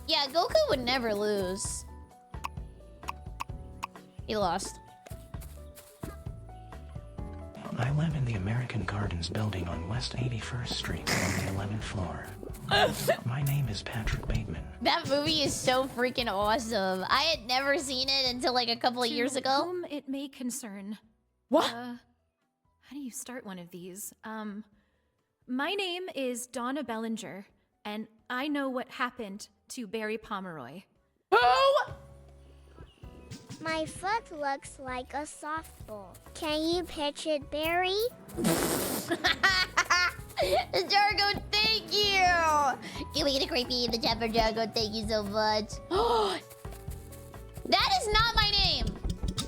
Yeah, Goku would never lose. He lost. I live in the American Gardens building on West 81st Street on the 11th floor. My name is Patrick Bateman. That movie is so freaking awesome. I had never seen it until like a couple of years ago. Whom it may concern. What? How do you start one of these? My name is Donna Bellinger, and I know what happened to Barry Pomeroy. Who? My foot looks like a softball. Can you pitch it, Barry? Jargo, thank you! Can we get a creepy in the chat for Jargo? Thank you so much. That is not my name!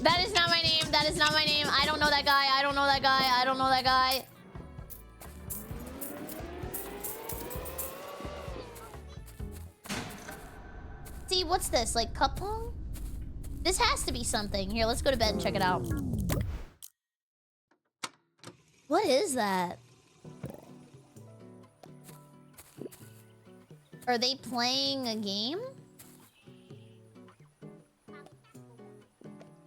That is not my name. That is not my name. I don't know that guy. I don't know that guy. I don't know that guy. See, what's this? Like Kapong? This has to be something. Here, let's go to bed and check it out. What is that? Are they playing a game?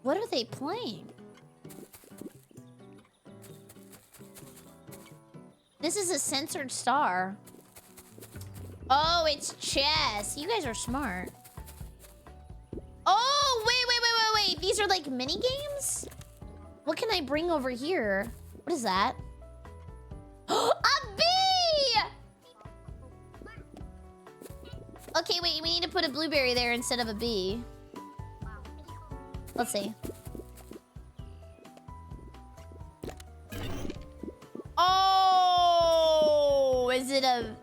What are they playing? This is a censored star. Oh, it's chess. You guys are smart. Oh, wait. These are like mini games? What can I bring over here? What is that? A bee! Okay, wait. We need to put a blueberry there instead of a bee. Let's see. Oh, is it a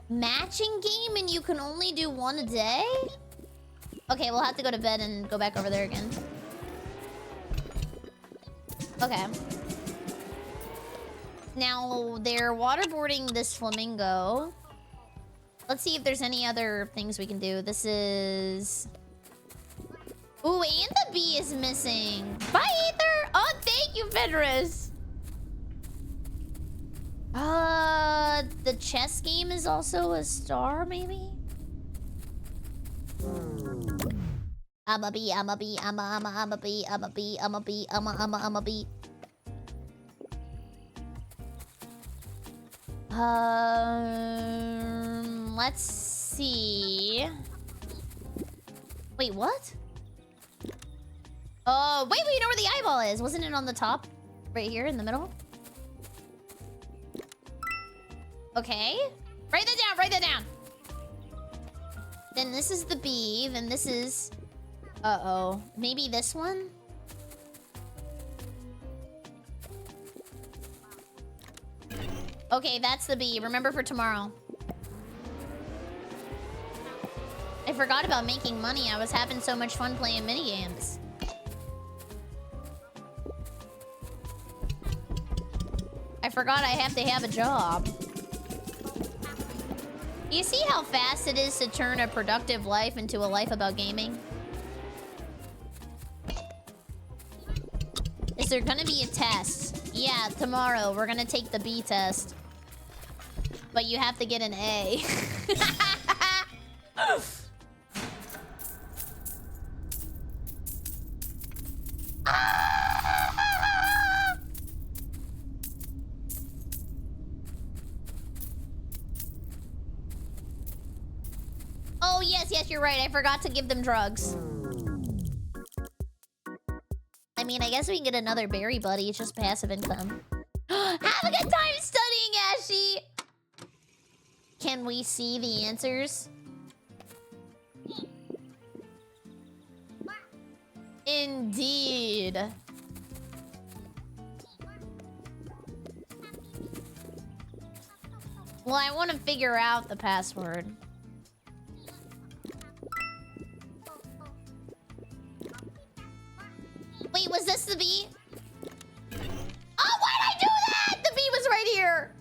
matching game and you can only do one a day? Okay, we'll have to go to bed and go back over there again. Okay. Now, they're waterboarding this flamingo. Let's see if there's any other things we can do. This is... Ooh, and the bee is missing. Bye, Ether! Oh, thank you, Fedris! The chess game is also a star, maybe? I'm a bee, I'm a bee, I'm a bee, I'm a bee, I'm a bee, I'm a bee. Let's see. Wait, what? Oh, wait, you know where the eyeball is? Wasn't it on the top? Right here in the middle? Okay. Write that down, write that down. Then this is the bee, then this is... Uh-oh. Maybe this one? Okay, that's the bee. Remember for tomorrow. I forgot about making money. I was having so much fun playing minigames. I forgot I have to have a job. You see how fast it is to turn a productive life into a life about gaming? This there gonna be a test? Yeah, tomorrow we're gonna take the B test. But you have to get an A. Oh, yes, you're right. I forgot to give them drugs. I mean, I guess we can get another berry buddy. It's just passive income. Have a good time studying, Ashy! Can we see the answers? Indeed. Well, I want to figure out the password. Wait, was this the B? Oh, why'd I do that? The B was right here.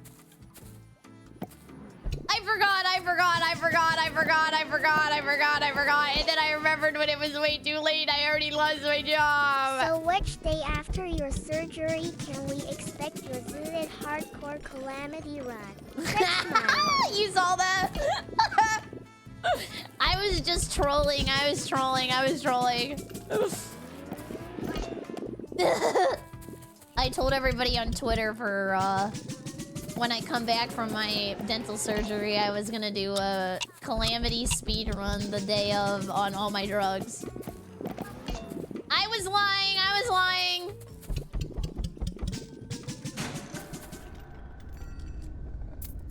I forgot. And then I remembered when it was way too late. I already lost my job. So which day after your surgery can we expect your zooted hardcore calamity run? You saw that? I was just trolling. I was trolling. I told everybody on Twitter for when I come back from my dental surgery, I was gonna do a calamity speed run the day of on all my drugs. I was lying.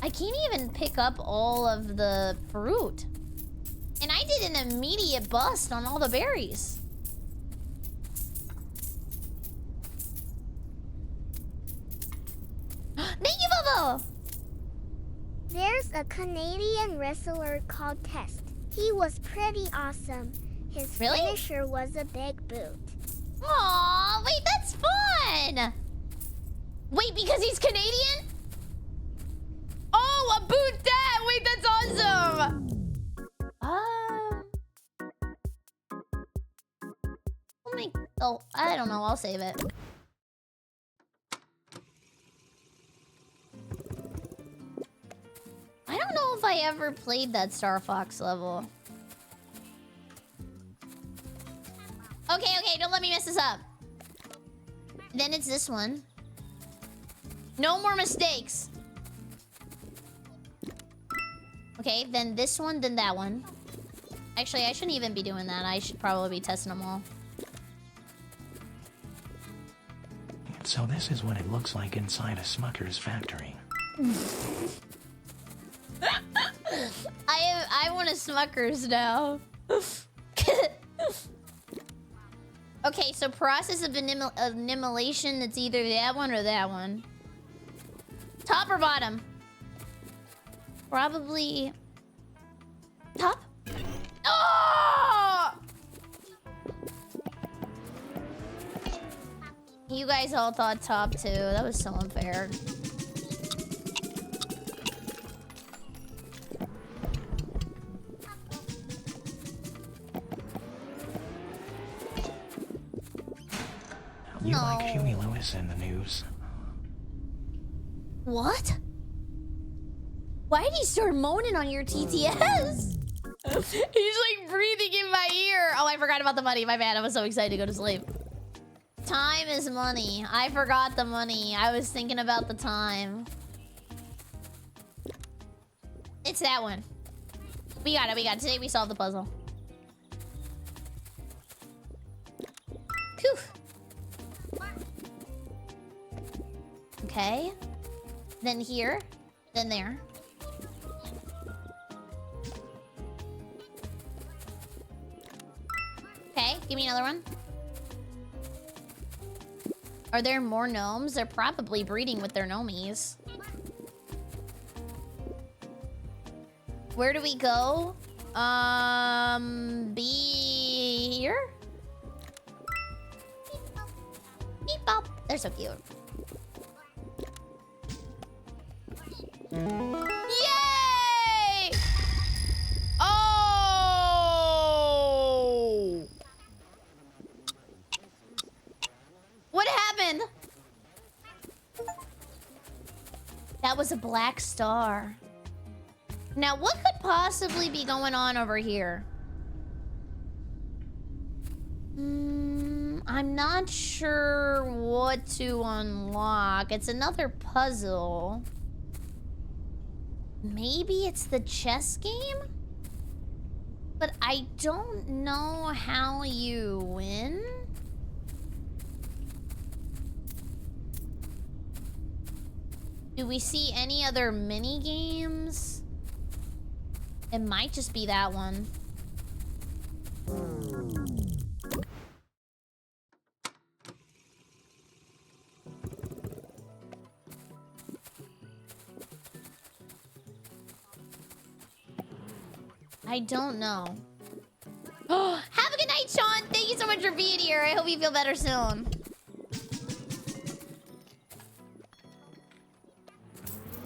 I can't even pick up all of the fruit. And I did an immediate bust on all the berries. Thank you, Bubba! There's a Canadian wrestler called Test. He was pretty awesome. His finisher was a big boot. Aw, wait, that's fun! Wait, because he's Canadian? Oh, a boot dad! Wait, that's awesome! I don't know, I'll save it. I don't know if I ever played that Star Fox level. Okay, don't let me mess this up. Then it's this one. No more mistakes. Okay, then this one, then that one. Actually, I shouldn't even be doing that. I should probably be testing them all. So this is what it looks like inside a Smucker's factory. I want a Smucker's now. Okay, so process of annihilation, it's either that one or that one. Top or bottom? Probably... top? Oh! You guys all thought top too. That was so unfair. You like Huey Lewis in the news? What? Why did he start moaning on your TTS? He's like breathing in my ear. Oh, I forgot about the money. My bad. I was so excited to go to sleep. Time is money. I forgot the money. I was thinking about the time. It's that one. We got it. Today we solved the puzzle. Phew. Okay. Then here. Then there. Okay, give me another one. Are there more gnomes? They're probably breeding with their gnomies. Where do we go? Be here? Beep bop. They're so cute. Yay! Oh! What happened? was a black star. Now, what could possibly be going on over here? I'm not sure what to unlock. It's another puzzle. Maybe it's the chess game? But I don't know how you win. Do we see any other mini games? It might just be that one. I don't know. Oh, have a good night, Sean. Thank you so much for being here. I hope you feel better soon.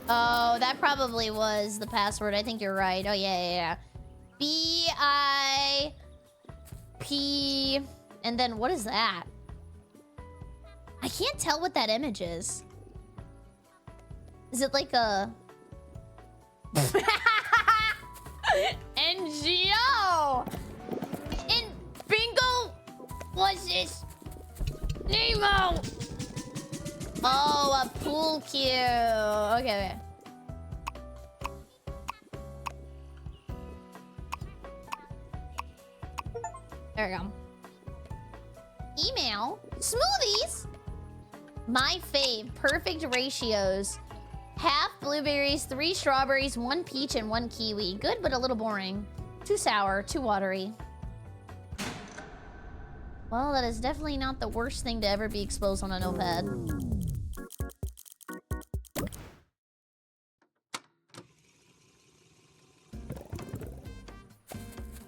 Oh, that probably was the password. I think you're right. Oh, yeah. B-I-P... And then what is that? I can't tell what that image is. Is it like a... NGO! And bingo! What's this? Nemo! Oh, a pool cue. Okay. There we go. Email. Smoothies. My fave. Perfect ratios. Half blueberries, 3 strawberries, 1 peach, and 1 kiwi. Good, but a little boring. Too sour, too watery. Well, that is definitely not the worst thing to ever be exposed on a notepad.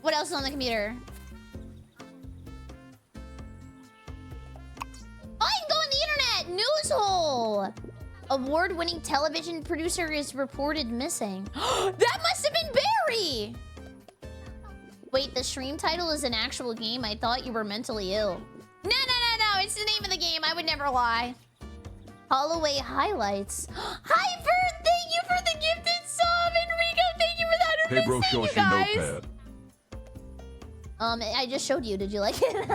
What else is on the computer? Oh, I can go on the internet! News hole! Award-winning television producer is reported missing. That must have been Barry! Wait, the stream title is an actual game? I thought you were mentally ill. No. It's the name of the game. I would never lie. Holloway highlights. Hi, Bert! Thank you for the gifted sub! Enrico, thank you for that. Hey, bro, show us your notepad. I just showed you. Did you like it?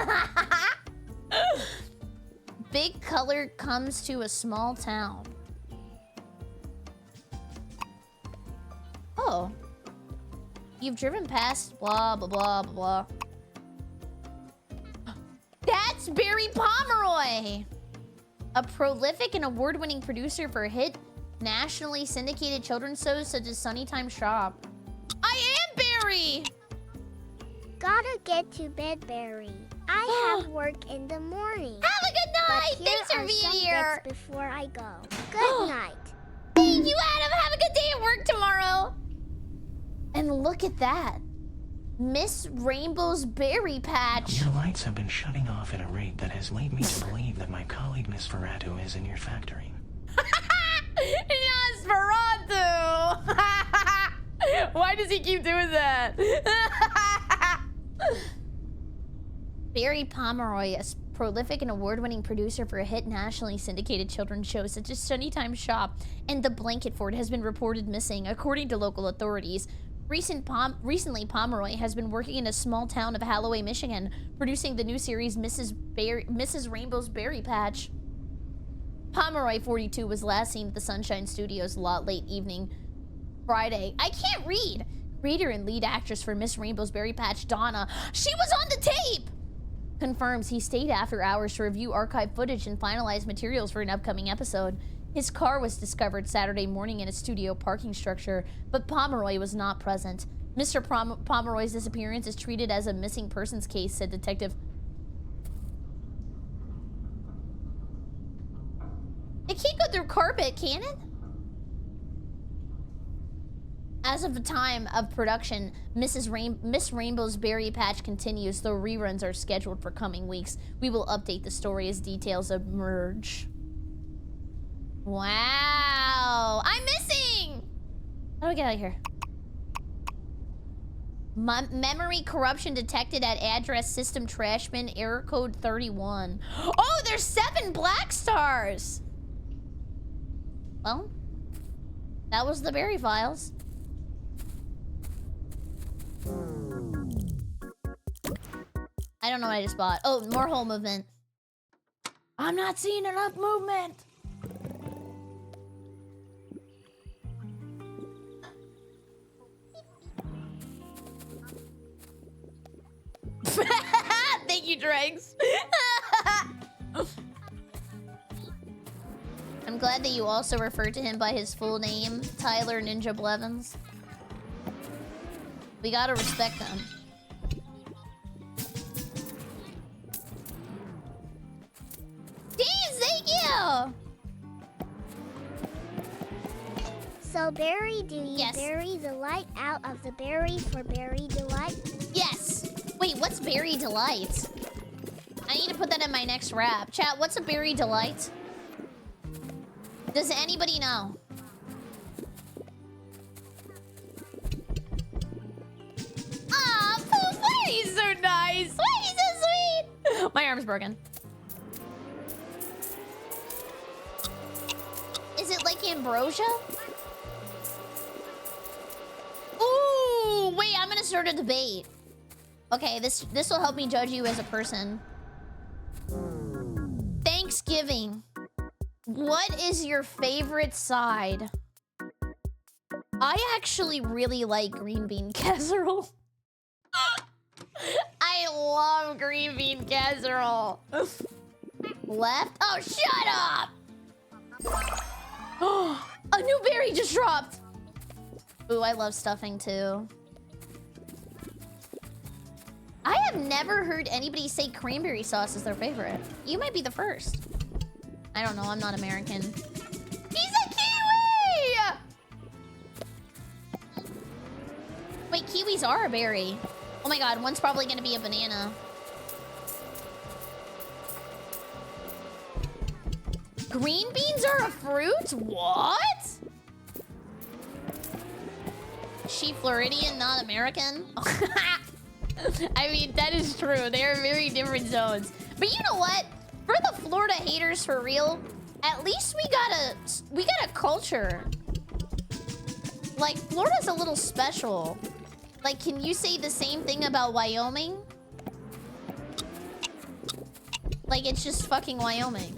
Big color comes to a small town. Oh. You've driven past blah, blah, blah, blah, blah. That's Barry Pomeroy! A prolific and award-winning producer for hit, nationally syndicated children's shows such as Sunnytime Shop. I am Barry! Gotta get to bed, Barry. I have work in the morning. Have a good night! But Thanks for being here! Before I go. Good night. Thank you, Adam! Have a good day at work tomorrow! And look at that. Miss Rainbow's Berry Patch. Your lights have been shutting off at a rate that has led me to believe that my colleague Miss Ferrato is in your factory. Nosferatu! Why does he keep doing that? Barry Pomeroy, a prolific and award-winning producer for a hit nationally syndicated children's shows such as Sunnytime Shop and The Blanket Fort, has been reported missing, according to local authorities. Recently, Pomeroy has been working in a small town of Holloway, Michigan, producing the new series Mrs. Rainbow's Berry Patch. Pomeroy, 42, was last seen at the Sunshine Studios late evening Friday. I can't read! Creator and lead actress for Miss Rainbow's Berry Patch, Donna, she was on the tape! Confirms he stayed after hours to review archive footage and finalize materials for an upcoming episode. His car was discovered Saturday morning in a studio parking structure, but Pomeroy was not present. Mr. Pomeroy's disappearance is treated as a missing persons case, said Detective. It can't go through carpet, can it? As of the time of production, Miss Rainbow's Berry Patch continues, though reruns are scheduled for coming weeks. We will update the story as details emerge. Wow! I'm missing! How do I get out of here? Memory corruption detected at address system trash bin, error code 31. Oh, there's 7 black stars! Well, That was the Berry Files. I don't know what I just bought. Oh, more whole movement. I'm not seeing enough movement. Thank you, Dregs. I'm glad that you also referred to him by his full name, Tyler Ninja Blevins. We gotta respect them. Jeez, thank you! So, Berry, do you bury the light out of the berry for Berry Delight? Yes. Wait, what's Berry Delight? I need to put that in my next rap. Chat, what's a Berry Delight? Does anybody know? Aw, Pooh, why are you so nice? Why are you so sweet? My arm's broken. Is it like ambrosia? Ooh, wait, I'm gonna start a debate. Okay, this will help me judge you as a person. Thanksgiving. What is your favorite side? I actually really like green bean casserole. I love green bean casserole. Left? Oh, shut up! A new berry just dropped. Ooh, I love stuffing too. I have never heard anybody say cranberry sauce is their favorite. You might be the first. I don't know, I'm not American. He's a kiwi! Wait, kiwis are a berry. Oh my god, one's probably gonna be a banana. Green beans are a fruit? What? She Floridian, not American? I mean, that is true. They are very different zones. But you know what? For the Florida haters, for real, at least we got a culture. Like, Florida's a little special. Like, can you say the same thing about Wyoming? Like, it's just fucking Wyoming.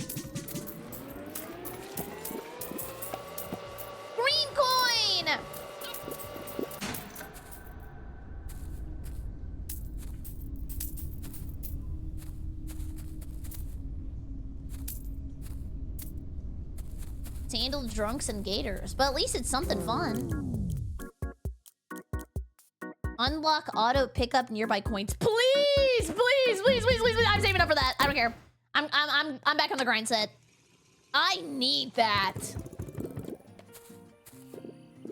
Green coin! To handle drunks and gators, but at least it's something fun. Unlock auto pickup nearby coins. Please, please, please, please, please, please. I'm saving up for that. I don't care. I'm back on the grind set. I need that.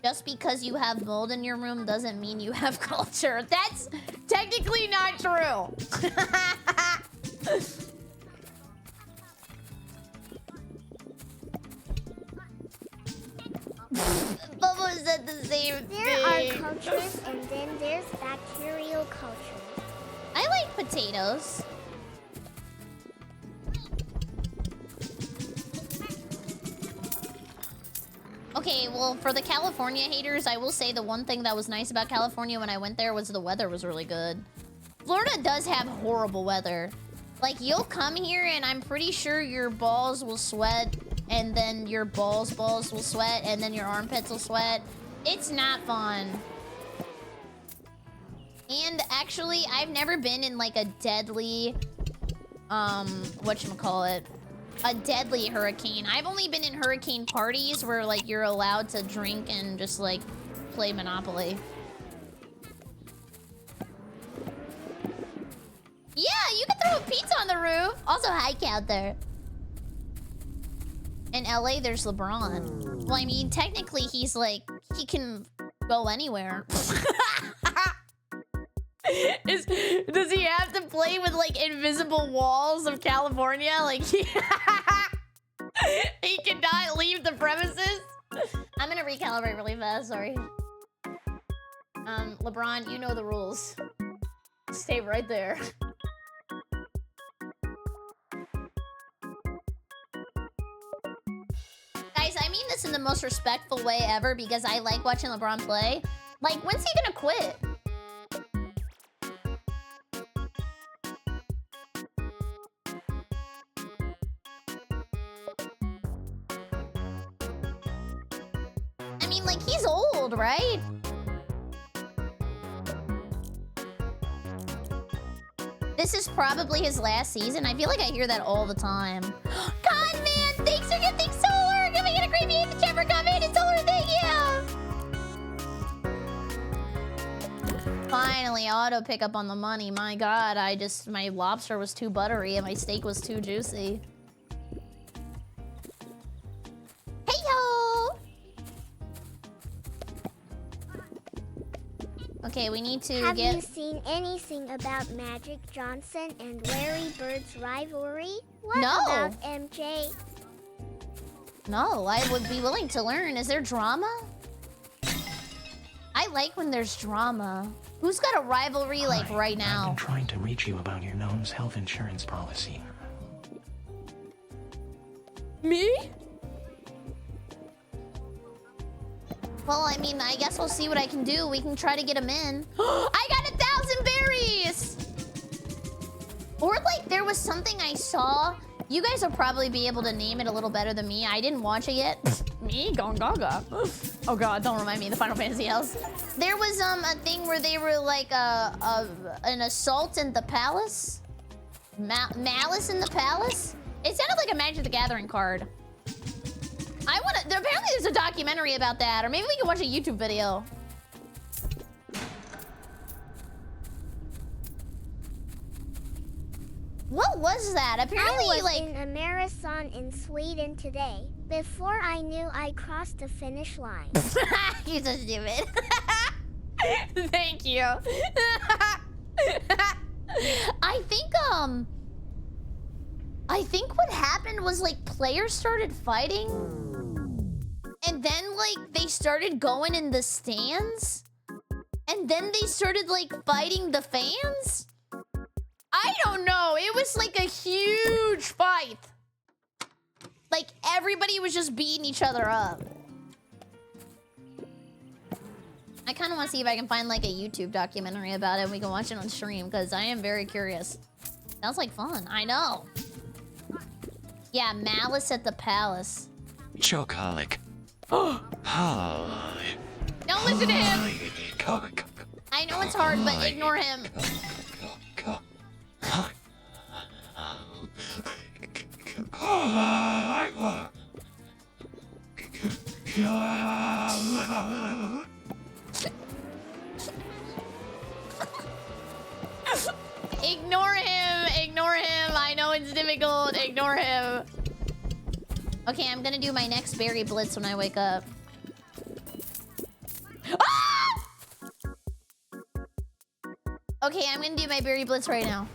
Just because you have mold in your room doesn't mean you have culture. That's technically not true. Bubba said the same thing. There are cultures and then there's bacterial culture. I like potatoes. Okay, well, for the California haters, I will say the one thing that was nice about California when I went there was the weather was really good. Florida does have horrible weather. Like, you'll come here and I'm pretty sure your balls will sweat, and then your balls will sweat, and then your armpits will sweat. It's not fun. And actually, I've never been in like a deadly, whatchamacallit, a deadly hurricane. I've only been in hurricane parties where like you're allowed to drink and just like play Monopoly. Yeah, you can throw a pizza on the roof. Also, hi, Counter. In LA, there's LeBron. Well, I mean, technically, he's like, he can go anywhere. Does he have to play with like invisible walls of California? Like, he cannot leave the premises? I'm gonna recalibrate really fast, sorry. LeBron, you know the rules. Stay right there. Guys, Guys, I mean this in the most respectful way ever because I like watching LeBron play. Like, when's he gonna quit? I mean, like, he's old, right? This is probably his last season. I feel like I hear that all the time. God, man, thanks for gifting Solar. Can we get a creepy in the chat for coming? And Solar, thank you. Finally, auto pick up on the money. My God, my lobster was too buttery and my steak was too juicy. Hey-yo. Okay, we need to Have you seen anything about Magic Johnson and Larry Bird's rivalry? What No. about MJ? No, I would be willing to learn. Is there drama? I like when there's drama. Who's got a rivalry like right now? I'm trying to reach you about your gnome's health insurance policy. Me? Well, I mean, I guess we'll see what I can do. We can try to get him in. I got 1,000 berries! Or like there was something I saw. You guys will probably be able to name it a little better than me. I didn't watch it yet. Me? Gone gaga. Oh God, don't remind me of the Final Fantasy house. There was a thing where they were like an assault in the palace. Malice in the palace? It sounded like a Magic the Gathering card. Apparently there's a documentary about that, or maybe we can watch a YouTube video. What was that? Apparently, I was in a marathon in Sweden today. Before I knew I crossed the finish line. You're so stupid. Thank you. I think what happened was like players started fighting and then like they started going in the stands and then they started like fighting the fans. I don't know. It was like a huge fight. Like everybody was just beating each other up. I kind of want to see if I can find like a YouTube documentary about it and we can watch it on stream because I am very curious. Sounds like fun. I know. Yeah, Malice at the Palace. Chokeaholic. Don't listen to him. I know it's hard, but ignore him. Ignore him. Ignore him. I know it's difficult. Ignore him. Okay, I'm gonna do my next berry blitz when I wake up. Ah! Okay, I'm gonna do my berry blitz right now.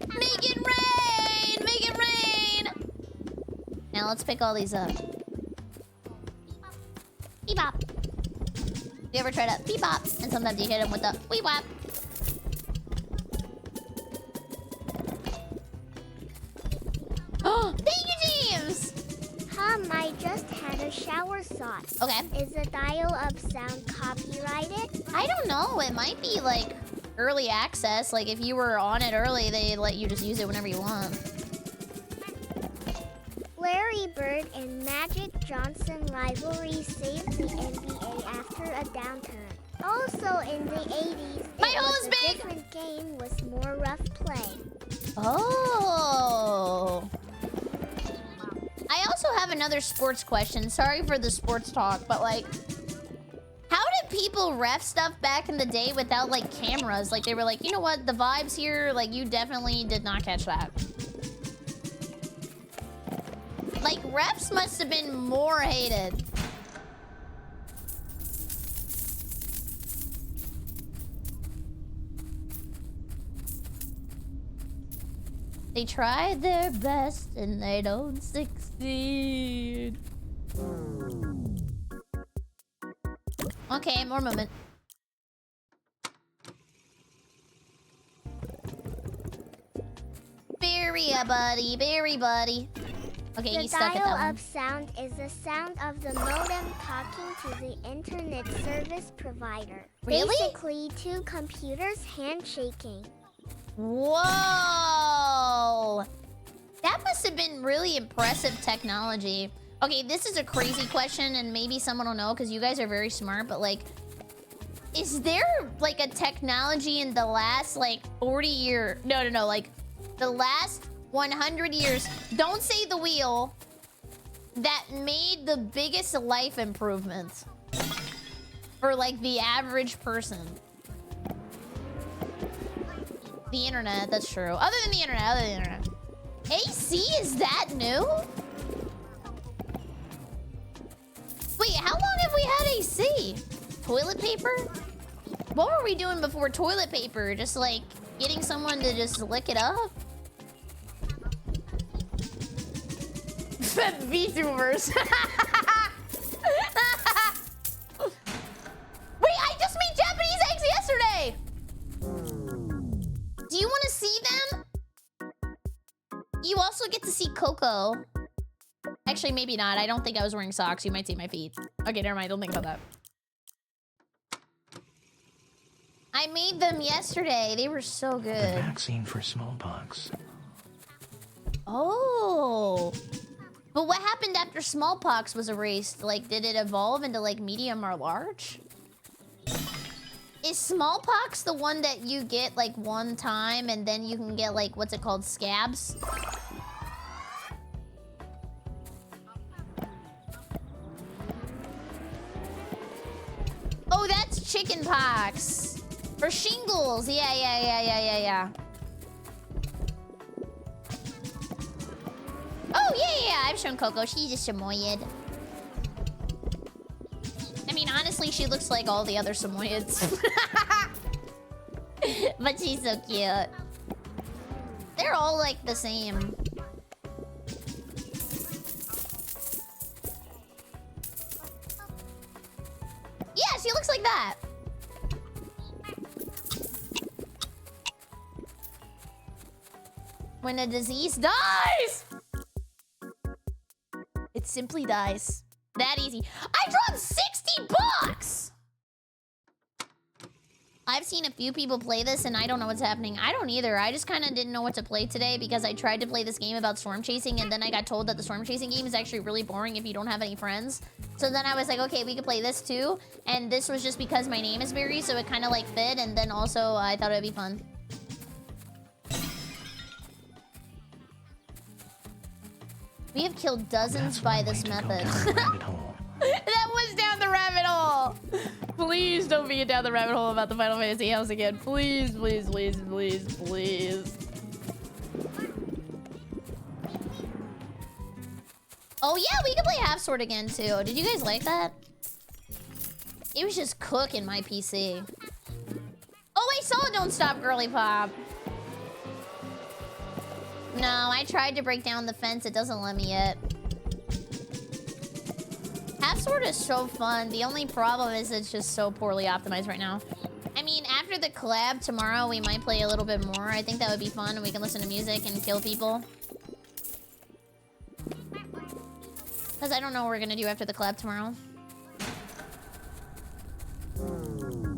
Make it rain! Make it rain! Now let's pick all these up. Bebop. You ever try to bebop? And sometimes you hit him with the wee-wop. Oh, thank you, James! I just had a shower thought. Okay. Is the dial-up sound copyrighted? I don't know. It might be like early access. Like if you were on it early, they let you just use it whenever you want. Larry Bird and Magic Johnson rivalry saved the NBA after a downturn. Also in the 80s, it was a different game with more rough play. Oh. I also have another sports question. Sorry for the sports talk, but like, how did people ref stuff back in the day without like cameras? Like they were like, you know what, the vibes here, like you definitely did not catch that. Like refs must have been more hated. They tried their best and they don't succeed. Okay, more movement. Berry, buddy. Berry, buddy. Okay, The he's stuck at that one. dial-up sound is the sound of the modem talking to the internet service provider. Really? Basically, two computers handshaking. Whoa! That must have been really impressive technology. Okay, this is a crazy question, and maybe someone will know because you guys are very smart, but like, is there like a technology in the last like 40 years? No, like the last 100 years, don't say the wheel, that made the biggest life improvements for like the average person? The internet, that's true. Other than the internet, AC, is that new? Wait, how long have we had AC? Toilet paper? What were we doing before toilet paper? Just like getting someone to just lick it up? VTubers. Wait, I just made Japanese eggs yesterday! Do you want to see them? You also get to see Coco. Actually, maybe not. I don't think I was wearing socks. You might see my feet. Okay, never mind. Don't think about that. I made them yesterday. They were so good. The vaccine for smallpox. Oh. But what happened after smallpox was erased? Like, did it evolve into, like, medium or large? Is smallpox the one that you get, like, one time and then you can get, like, what's it called? Scabs? Oh, that's chicken pox. For shingles. Yeah. Oh, yeah. I've shown Coco. She's a Samoyed. I mean, honestly, she looks like all the other Samoyeds. But she's so cute. They're all, like, the same. Yeah, she looks like that. When a disease dies! It simply dies. That easy. I dropped $60! I've seen a few people play this and I don't know what's happening. I don't either. I just kind of didn't know what to play today because I tried to play this game about storm chasing and then I got told that the storm chasing game is actually really boring if you don't have any friends. So then I was like, okay, we could play this too. And this was just because my name is Berry, so it kind of like fit. And then also I thought it would be fun. We have killed dozens by this method. That was down the rabbit hole. Please don't be down the rabbit hole about the Final Fantasy house again. Please. Oh yeah, we could play Half Sword again too. Did you guys like that? It was just cooking my PC. Oh, I saw Don't Stop Girly Pop. No, I tried to break down the fence. It doesn't let me yet. Half Sword is so fun. The only problem is it's just so poorly optimized right now. I mean, after the collab tomorrow, we might play a little bit more. I think that would be fun, and we can listen to music and kill people. Because I don't know what we're going to do after the collab tomorrow.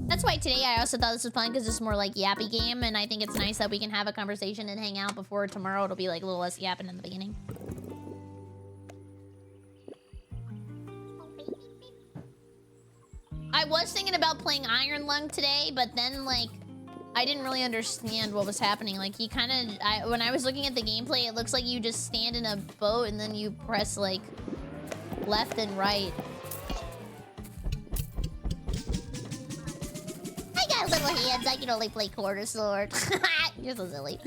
That's why today I also thought this was fun, because it's more like yappy game, and I think it's nice that we can have a conversation and hang out before tomorrow. It'll be like a little less yapping in the beginning. I was thinking about playing Iron Lung today, but then, like, I didn't really understand what was happening. Like, he kind of... when I was looking at the gameplay, it looks like you just stand in a boat and then you press, like, left and right. I got little hands. I can only play quarter sword. You're so silly.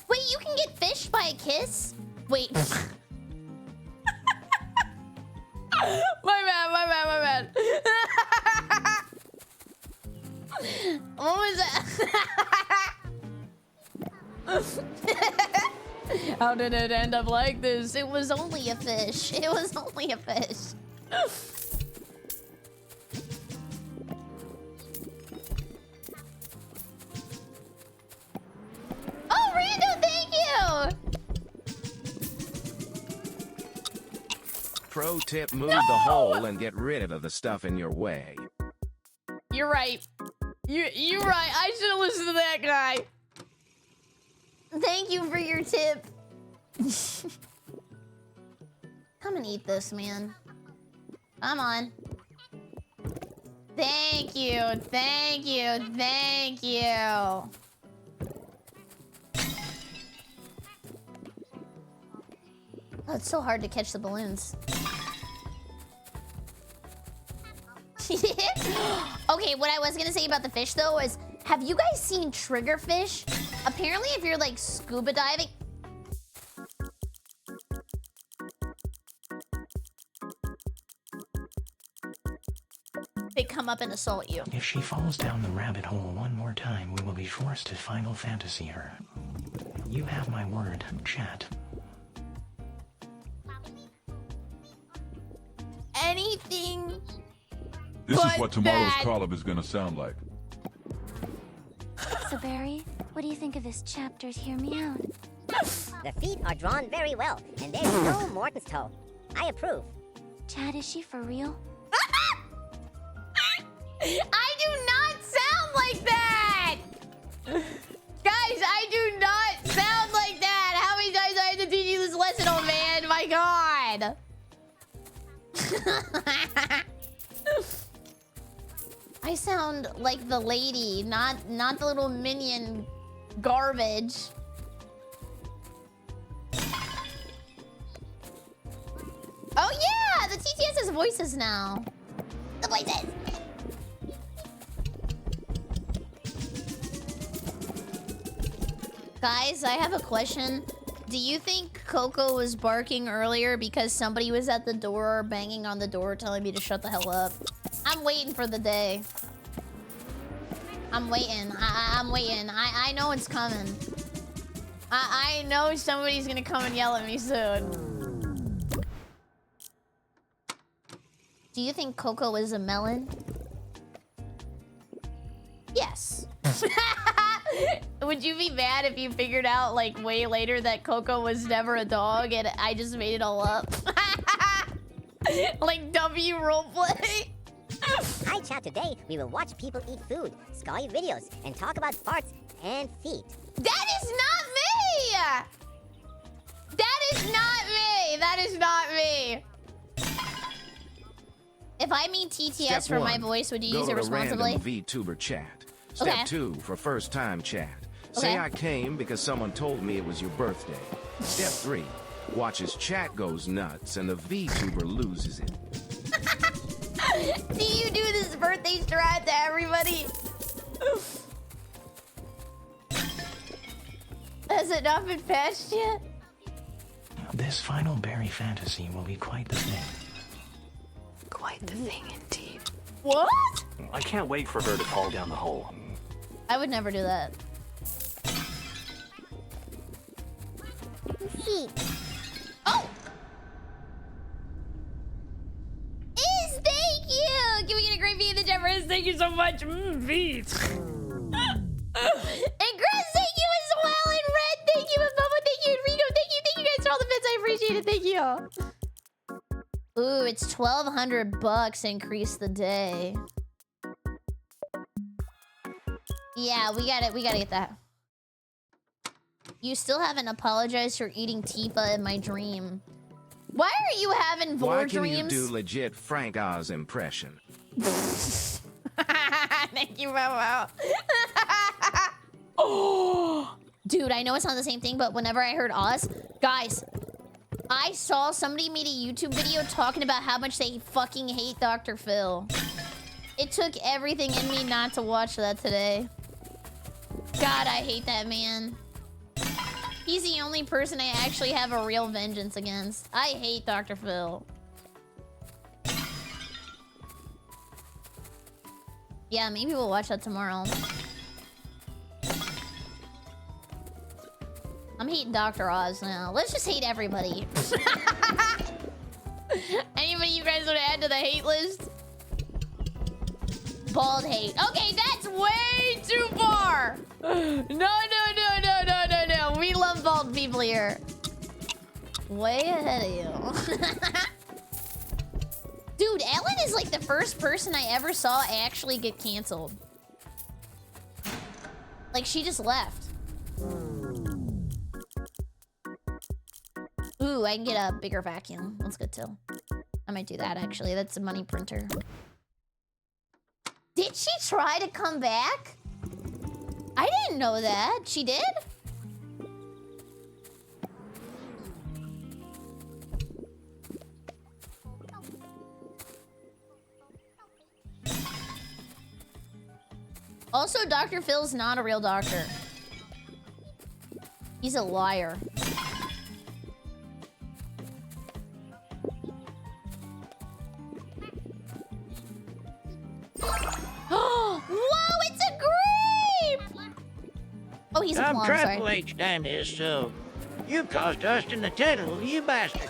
Wait, you can get fished by a kiss? Wait. My bad. What was that? How did it end up like this? It was only a fish. It was only a fish. you! Pro tip, move the hole and get rid of the stuff in your way. You're right. You're right. I should have listened to that guy. Thank you for your tip. Come and eat this, man. Come on. Thank you. Thank you. Thank you. Oh, it's so hard to catch the balloons. Okay, what I was gonna say about the fish though is, have you guys seen triggerfish? Apparently, if you're like scuba diving, they come up and assault you. If she falls down the rabbit hole one more time, we will be forced to Final Fantasy her. You have my word, chat. Anything. This is but what tomorrow's bad. call-up is gonna sound like. So, Barry, what do you think of this chapter? Hear me out. The feet are drawn very well, and there's no Morton's toe. I approve. Chad, is she for real? I do not sound like that! Guys, I do not sound like that! How many times do I have to teach you this lesson, old man? My god! I sound like the lady, not the little minion garbage. Oh yeah! The TTS has voices now. The voices! Guys, I have a question. Do you think Coco was barking earlier because somebody was at the door, banging on the door, telling me to shut the hell up? I'm waiting for the day. I'm waiting. I'm waiting. I know it's coming. I know somebody's gonna come and yell at me soon. Do you think Coco is a melon? Yes. Would you be mad if you figured out, like, way later that Coco was never a dog and I just made it all up? Like W roleplay? Hi, chat. Today, we will watch people eat food, scary videos, and talk about farts and feet. That is not me! That is not me! That is not me! If I mean TTS Step for my 1, voice, would you go use it to responsibly? Random VTuber chat. Step Okay. 2 for first time chat. Okay. Say I came because someone told me it was your birthday. Step 3, watch as chat goes nuts and the VTuber loses it. Do you do this birthday strat to everybody? Has it not been patched yet? This final Berry fantasy will be quite the thing. Quite the thing indeed. What? I can't wait for her to fall down the hole. I would never do that. Feet. Oh! Thank you! Can we get a great V in the chat for us? Thank you so much. Feet. And Chris, thank you as well. And Red, thank you. And Bubba, thank you. And Rico, thank you. Thank you guys for all the bits. I appreciate it. Thank you. Ooh, it's $1,200. Increase the day. Yeah, we gotta get that. You still haven't apologized for eating Tifa in my dream. Why are you having Why vor can dreams? you do legit Frank Oz impression? Thank you, Momo. Oh, dude, I know it's not the same thing, but whenever I heard Oz, guys, I saw somebody made a YouTube video talking about how much they fucking hate Dr. Phil. It took everything in me not to watch that today. God, I hate that man. He's the only person I actually have a real vengeance against. I hate Dr. Phil. Yeah, maybe we'll watch that tomorrow. I'm hating Dr. Oz now. Let's just hate everybody. Anybody you guys want to add to the hate list? Bald hate. Okay, that's way too far. No. We love bald people. Livelier. Way ahead of you. Dude, Ellen is like the first person I ever saw actually get canceled. Like, she just left. Ooh, I can get a bigger vacuum. That's good too. I might do that actually. That's a money printer. Did she try to come back? I didn't know that. She did? Also, Dr. Phil's not a real doctor. He's a liar. Whoa, it's a grape! Oh, he's a plum, sorry. Triple H damn is so. You caused dust in the tittle, you bastard.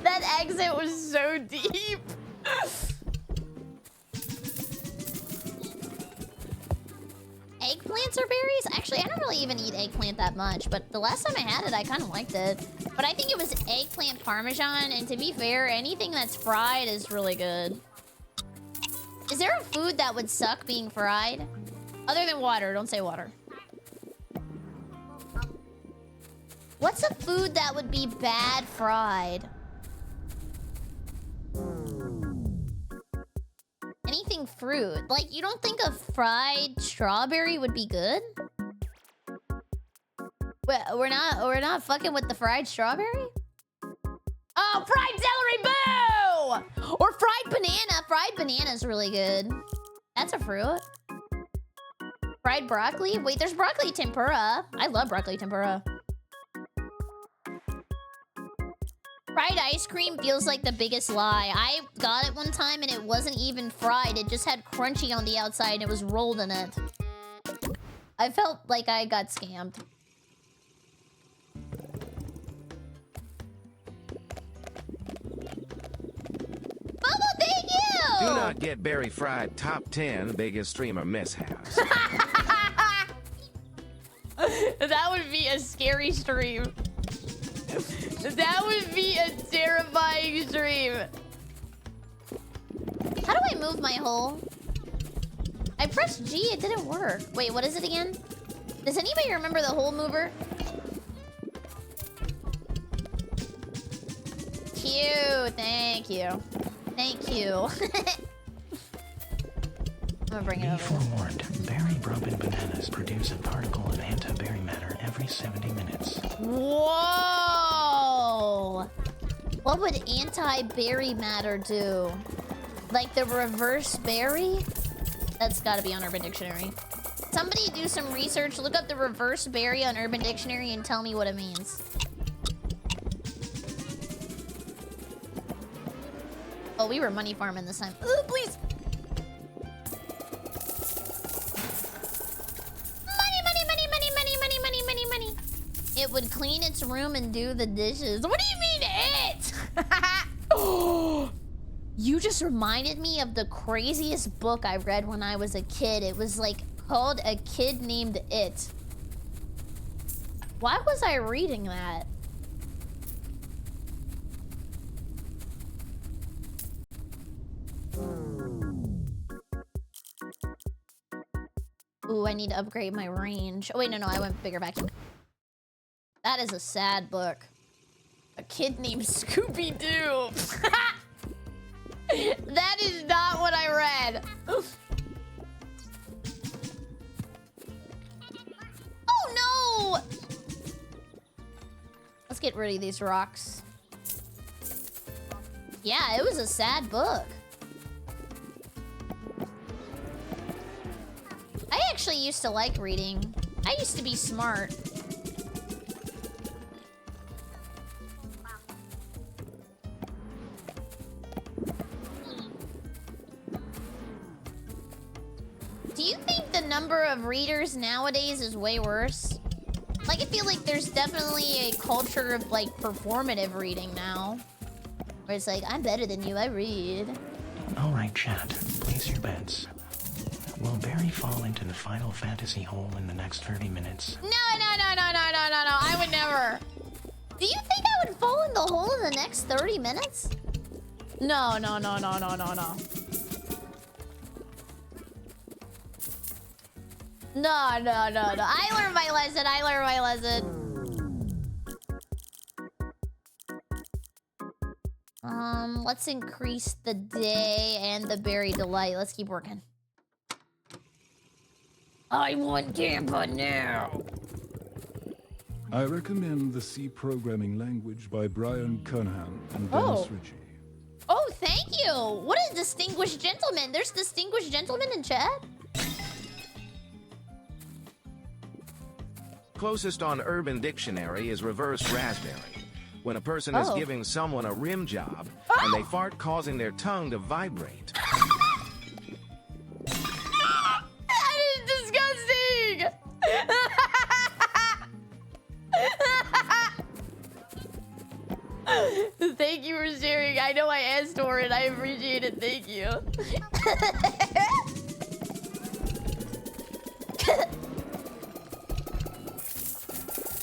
That exit was so deep. Eggplants or berries? Actually, I don't really even eat eggplant that much, but the last time I had it, I kind of liked it. But I think it was eggplant parmesan, and to be fair, anything that's fried is really good. Is there a food that would suck being fried? Other than water, don't say water. What's a food that would be bad fried? Anything fruit. Like, you don't think a fried strawberry would be good? We're not fucking with the fried strawberry? Oh, fried celery, boo! Or fried banana. Fried banana's really good. That's a fruit. Fried broccoli? Wait, there's broccoli tempura. I love broccoli tempura. Fried ice cream feels like the biggest lie. I got it one time and it wasn't even fried. It just had crunchy on the outside and it was rolled in it. I felt like I got scammed. Bubble, thank you! Do not get Berry Fried top 10 biggest streamer mishaps. That would be a scary stream. That would be a terrifying stream. How do I move my hole? I pressed G, it didn't work. Wait, what is it again? Does anybody remember the hole mover? Cute, thank you. Thank you. I'm gonna bring it over. Be forewarned, berry-broken bananas produce a particle of anti-berry matter every 70 minutes. Whoa! What would anti-berry matter do? Like the reverse berry? That's gotta be on Urban Dictionary. Somebody do some research, look up the reverse berry on Urban Dictionary and tell me what it means. Oh, we were money farming this time. Ooh, please! Money. It would clean its room and do the dishes. What do you mean it? You just reminded me of the craziest book I read when I was a kid. It was like called A Kid Named It. Why was I reading that? Ooh, I need to upgrade my range. Oh, wait, no, I went bigger vacuum. That is a sad book. A kid named Scooby-Doo. That is not what I read. Oh, no! Let's get rid of these rocks. Yeah, it was a sad book. I actually used to like reading. I used to be smart. Do you think the number of readers nowadays is way worse? Like, I feel like there's definitely a culture of, like, performative reading now. Where it's like, I'm better than you, I read. All right, chat, place your bets. Will Barry fall into the Final Fantasy hole in the next 30 minutes? No. I would never. Do you think I would fall in the hole in the next 30 minutes? No. No. I learned my lesson. Let's increase the day and the berry delight. Let's keep working. I want Gampa now. I recommend the C programming language by Brian Cunningham and Dennis Ritchie. Oh, thank you. What a distinguished gentleman. There's distinguished gentlemen in chat. Closest on Urban Dictionary is reverse raspberry. When a person is giving someone a rim job and they fart, causing their tongue to vibrate. That is disgusting. Thank you for sharing. I know I asked for it. I appreciate it. Thank you.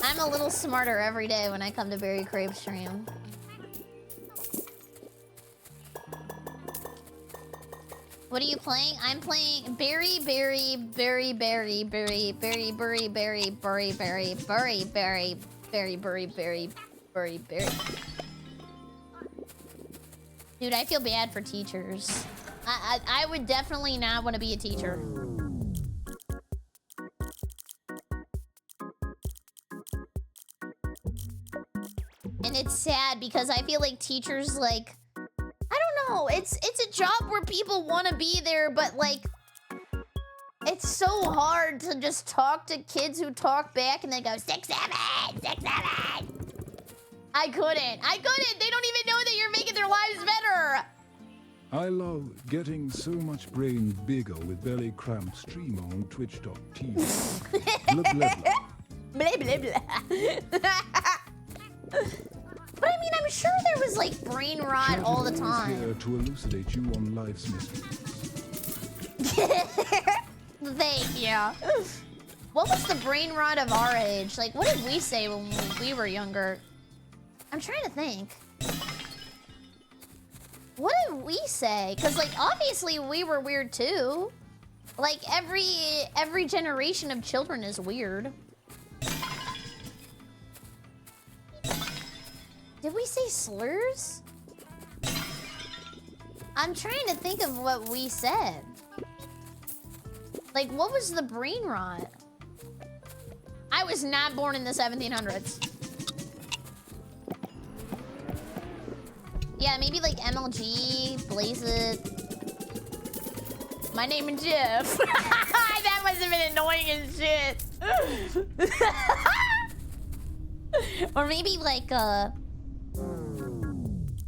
I'm a little smarter every day when I come to BerryCrepe stream. What are you playing? I'm playing Berry. Dude, I feel bad for teachers. I would definitely not want to be a teacher. And it's sad because I feel like teachers, like, I don't know. It's a job where people want to be there, but like, it's so hard to just talk to kids who talk back and they go 6-7, 6-7. I couldn't. They don't even know that you're making their lives better. I love getting so much brain bigger with Belly Cramp streamer on twitch.tv. Blah, blah, blah. Blah, blah, blah. But I mean, I'm sure there was like brain rot all the time. Here to elucidate you on life's mysteries. Thank you. What was the brain rot of our age? Like, what did we say when we were younger? I'm trying to think. What did we say? Because, like, obviously we were weird too. Like, every generation of children is weird. Did we say slurs? I'm trying to think of what we said. Like, what was the brain rot? I was not born in the 1700s. Yeah, maybe like MLG, Blaze It. My name is Jeff. That must have been annoying as shit. Or maybe like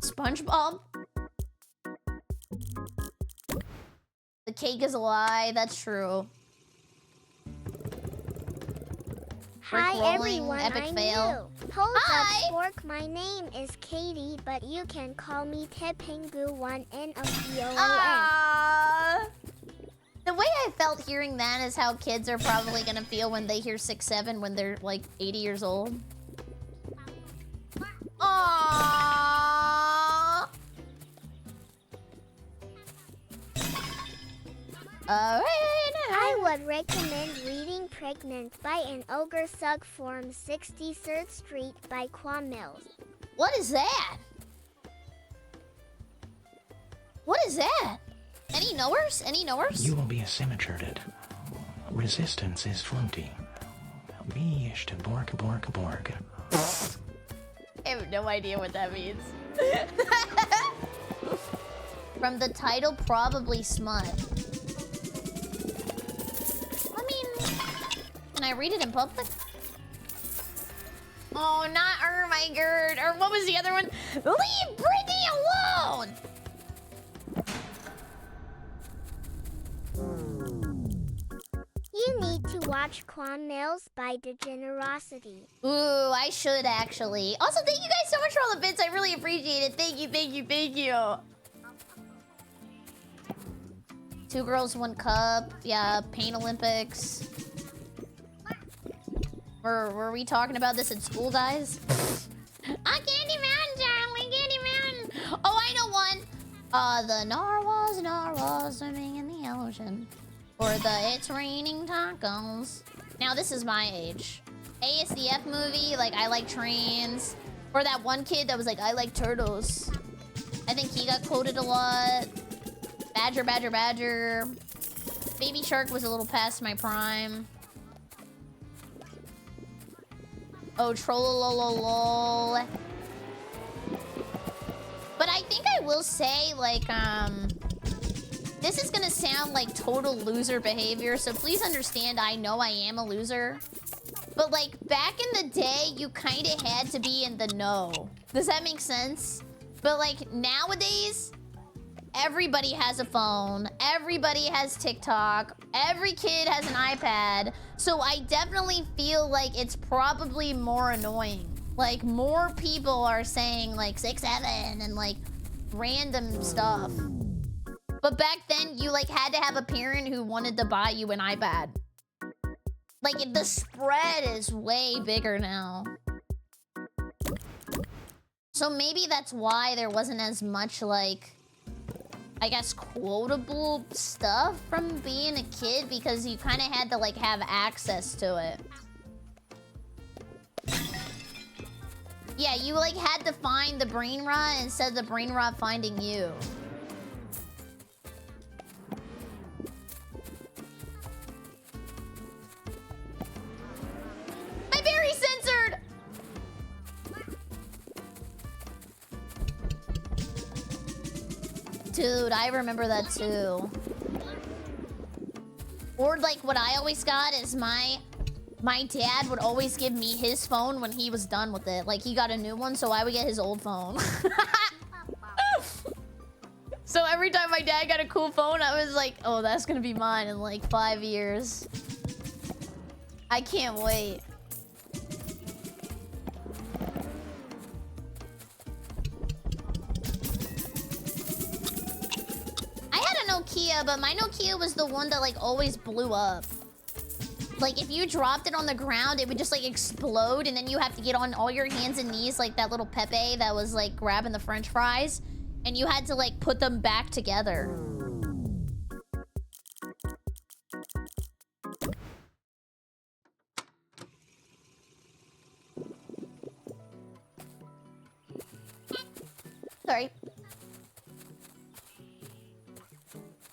SpongeBob. The cake is a lie. That's true. Hi everyone, epic I'm fail. new. Hold up, Spork. My name is Katie, but you can call me Tepingu1 N-O-V-O-O-N. The way I felt hearing that is how kids are probably gonna feel when they hear 6-7 when they're like 80 years old. Aww. I would recommend reading Pregnant by an Ogre Sug from 63rd Street by Quan Mills. What is that? What is that? Any knowers? Any knowers? You will be assimilated. Resistance is floaty. Beesh to bork. I have no idea what that means. From the title, probably smut. I mean, can I read it in public? Oh, not my gird. Or what was the other one? Leave Brittany alone! You need to watch Quan Mills by Degenerosity. Ooh, I should actually. Also, thank you guys so much for all the bits. I really appreciate it. Thank you. 2 girls, 1 cup. Yeah, Paint Olympics. Were we talking about this at school, guys? Candy Mountain, darling, Candy Mountain. Oh, I know one. The narwhals swimming in the ocean. Or the It's Raining Tacos. Now, this is my age. ASDF movie, like, I like trains. Or that one kid that was like, I like turtles. I think he got quoted a lot. Badger, Badger, Badger. Baby Shark was a little past my prime. Oh, Trollololol. But I think I will say, like, this is gonna sound like total loser behavior, so please understand I know I am a loser. But, like, back in the day, you kind of had to be in the know. Does that make sense? But, like, nowadays, everybody has a phone. Everybody has TikTok. Every kid has an iPad. So I definitely feel like it's probably more annoying. Like, more people are saying, like, 6'7" and, like, random stuff. But back then, you, like, had to have a parent who wanted to buy you an iPad. Like, the spread is way bigger now. So maybe that's why there wasn't as much, like, I guess, quotable stuff from being a kid, because you kind of had to, like, have access to it. Yeah, you, like, had to find the brain rot instead of the brain rot finding you. My berry censored! Dude, I remember that too. Or, like, what I always got is my dad would always give me his phone when he was done with it. Like, he got a new one, so I would get his old phone. So every time my dad got a cool phone, I was like, oh, that's gonna be mine in, like, 5 years. I can't wait. I had a Nokia, but my Nokia was the one that, like, always blew up. Like, if you dropped it on the ground, it would just, like, explode, and then you have to get on all your hands and knees like that little Pepe that was, like, grabbing the french fries, and you had to, like, put them back together. Sorry.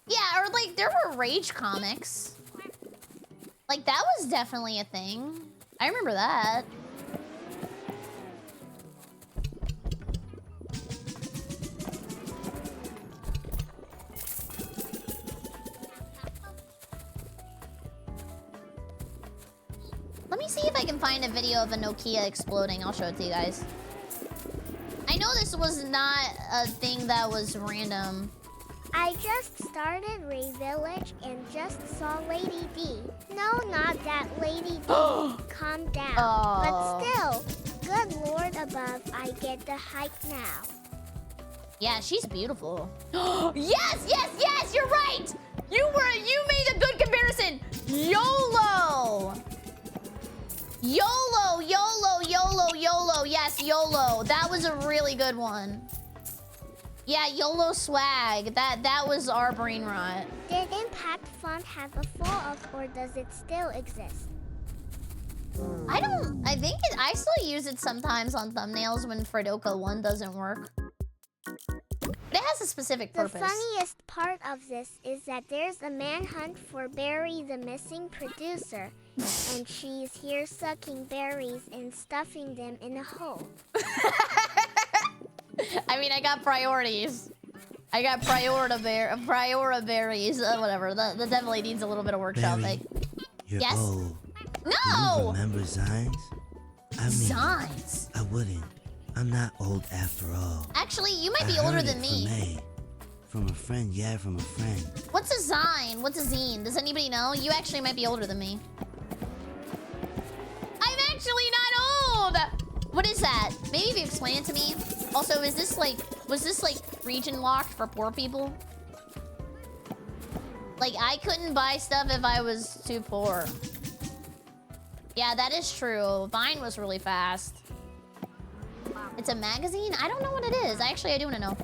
Yeah, or, like, there were Rage comics. Like, that was definitely a thing. I remember that. Let me see if I can find a video of a Nokia exploding. I'll show it to you guys. I know this was not a thing that was random. I just started Ray Village and just saw Lady D. No, not that Lady D. Calm down. Oh. But still, good Lord above, I get the hype now. Yeah, she's beautiful. Yes, yes, yes, you're right! You made a good comparison! YOLO! YOLO, YOLO, YOLO, YOLO. Yes, YOLO. That was a really good one. Yeah, YOLO swag. That was our brain rot. Did Impact Font have a fall-up, or does it still exist? I still use it sometimes on thumbnails when Fredoka 1 doesn't work. But it has a specific purpose. The funniest part of this is that there's a manhunt for Barry the missing producer, and she's here sucking berries and stuffing them in a hole. I mean, I got priorities. I got priorita berries. Whatever. That definitely needs a little bit of workshop. Barry, you're yes? old. No! Do you remember Zines? I mean, Zines? I wouldn't. I'm not old after all. Actually, you might be I older heard than it me. From a friend, yeah, from a friend. What's a zine? What's a zine? Does anybody know? You actually might be older than me. I'm actually not old! What is that? Maybe if you explain it to me. Also, was this like region locked for poor people? Like, I couldn't buy stuff if I was too poor. Yeah, that is true. Vine was really fast. It's a magazine? I don't know what it is. Actually, I do want to know.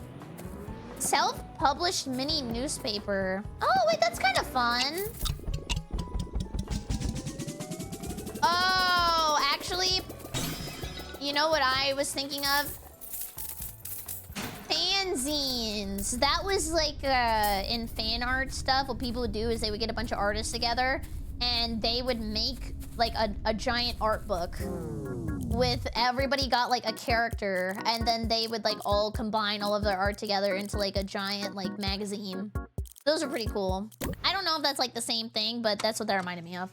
Self-published mini newspaper. Oh, wait, that's kind of fun. Oh, actually, you know what I was thinking of? Fanzines. That was like in fan art stuff. What people would do is they would get a bunch of artists together and they would make like a giant art book with everybody got like a character, and then they would like all combine all of their art together into like a giant like magazine. Those are pretty cool. I don't know if that's like the same thing, but that's what that reminded me of.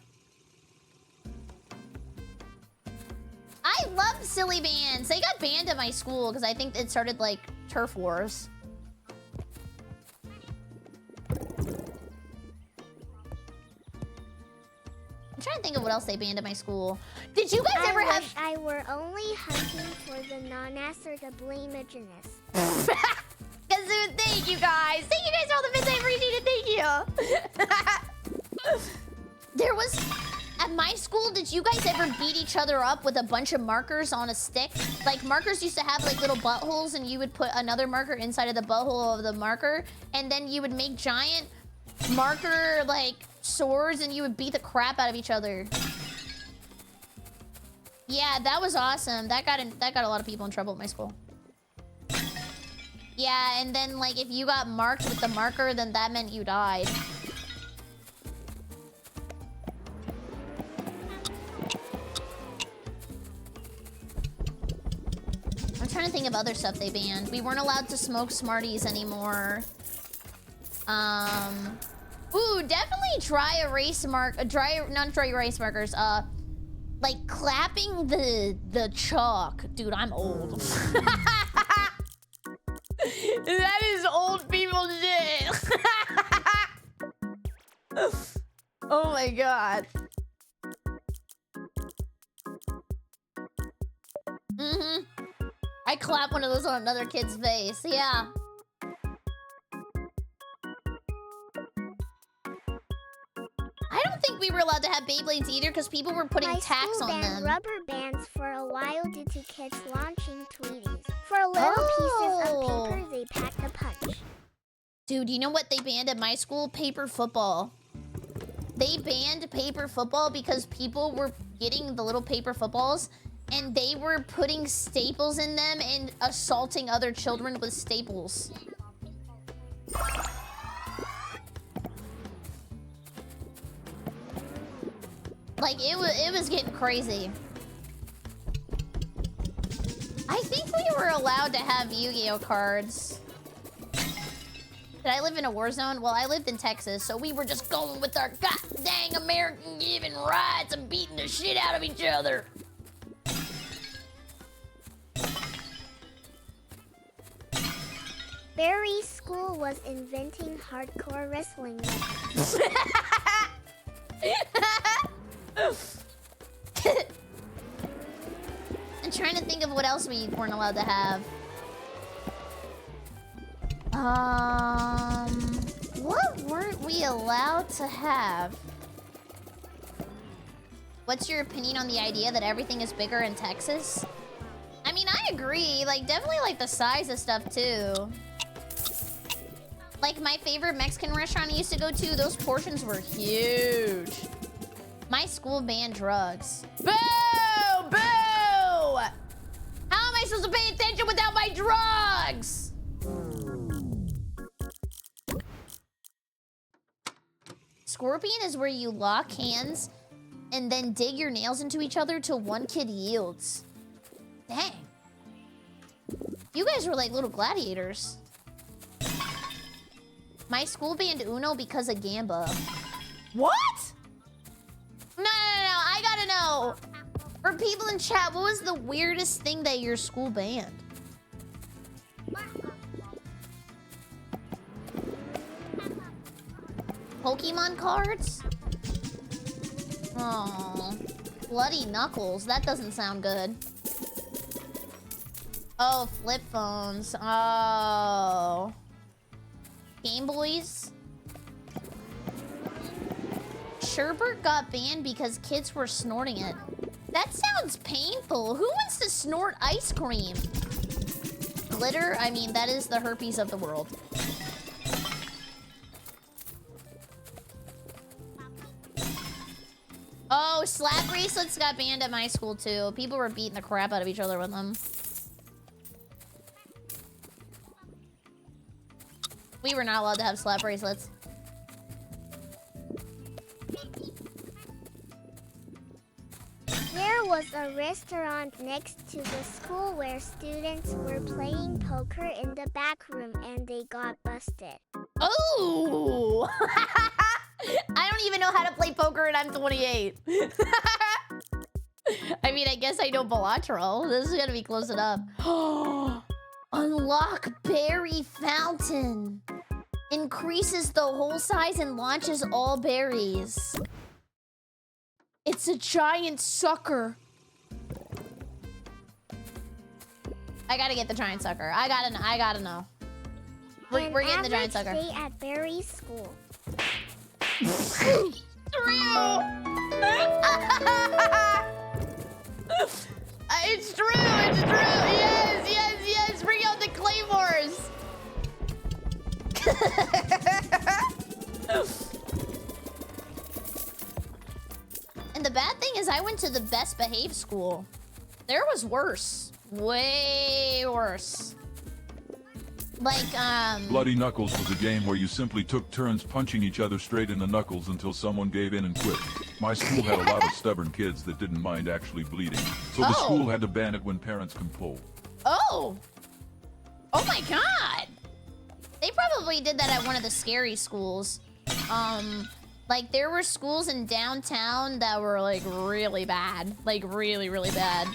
I love silly bands. They got banned at my school because I think it started like turf wars. I'm trying to think of what else they banned at my school. Did you guys ever have... I were only hunting for the non-ass or the bleemaginous. Kazoo, thank you guys. Thank you guys for all the bits. I appreciate it. Thank you. There was... At my school, did you guys ever beat each other up with a bunch of markers on a stick? Like, markers used to have, like, little buttholes, and you would put another marker inside of the butthole of the marker, and then you would make giant marker, like, swords, and you would beat the crap out of each other. Yeah, that was awesome. That got a lot of people in trouble at my school. Yeah, and then, like, if you got marked with the marker, then that meant you died. I'm trying to think of other stuff they banned. We weren't allowed to smoke Smarties anymore. Ooh, definitely dry erase markers. Like clapping the chalk. Dude, I'm old. That is old people shit. Oh my god. Mm-hmm. I clap one of those on another kid's face. Yeah. I don't think we were allowed to have Beyblades either because people were putting tax on them. Rubber bands for a while due to kids launching Tweeties. For little pieces of paper, they packed a punch. Dude, you know what they banned at my school? Paper football. They banned paper football because people were getting the little paper footballs and they were putting staples in them and assaulting other children with staples. Like, it was getting crazy. I think we were allowed to have Yu-Gi-Oh cards. Did I live in a war zone? Well, I lived in Texas, so we were just going with our god-dang American given rights and beating the shit out of each other. Barry's school was inventing hardcore wrestling. I'm trying to think of what else we weren't allowed to have. What weren't we allowed to have? What's your opinion on the idea that everything is bigger in Texas? I mean, I agree. Like, definitely like the size of stuff too. Like my favorite Mexican restaurant I used to go to, those portions were huge. My school banned drugs. Boo! Boo! How am I supposed to pay attention without my drugs? Scorpion is where you lock hands and then dig your nails into each other till one kid yields. Dang. You guys were like little gladiators. My school banned Uno because of Gamba. What? No, I gotta know. For people in chat, what was the weirdest thing that your school banned? Pokemon cards? Oh, Bloody Knuckles. That doesn't sound good. Oh, flip phones. Oh. Game Boys? sherbet got banned because kids were snorting it. That sounds painful. Who wants to snort ice cream? Glitter? I mean, that is the herpes of the world. Oh, slap bracelets got banned at my school too. People were beating the crap out of each other with them. We were not allowed to have slap bracelets. There was a restaurant next to the school where students were playing poker in the back room and they got busted. Oh! I don't even know how to play poker and I'm 28. I mean, I guess I know bilateral. This is gonna be close enough. Unlock berry fountain. Increases the hole size and launches all berries. It's a giant sucker. I gotta get the giant sucker. I gotta know. We're getting the giant sucker. Day at Berry School. It's true. It's true. It's true. Yes, yes, yes. Bring out the claymores. And the bad thing is I went to the best behaved school. There was worse. Way worse. Like, Bloody Knuckles was a game where you simply took turns punching each other straight in the knuckles until someone gave in and quit. My school had a lot of stubborn kids that didn't mind actually bleeding, so the school had to ban it when parents complained. Oh! Oh my god! They probably did that at one of the scary schools. Like, there were schools in downtown that were, like, really bad. Like, really, really bad.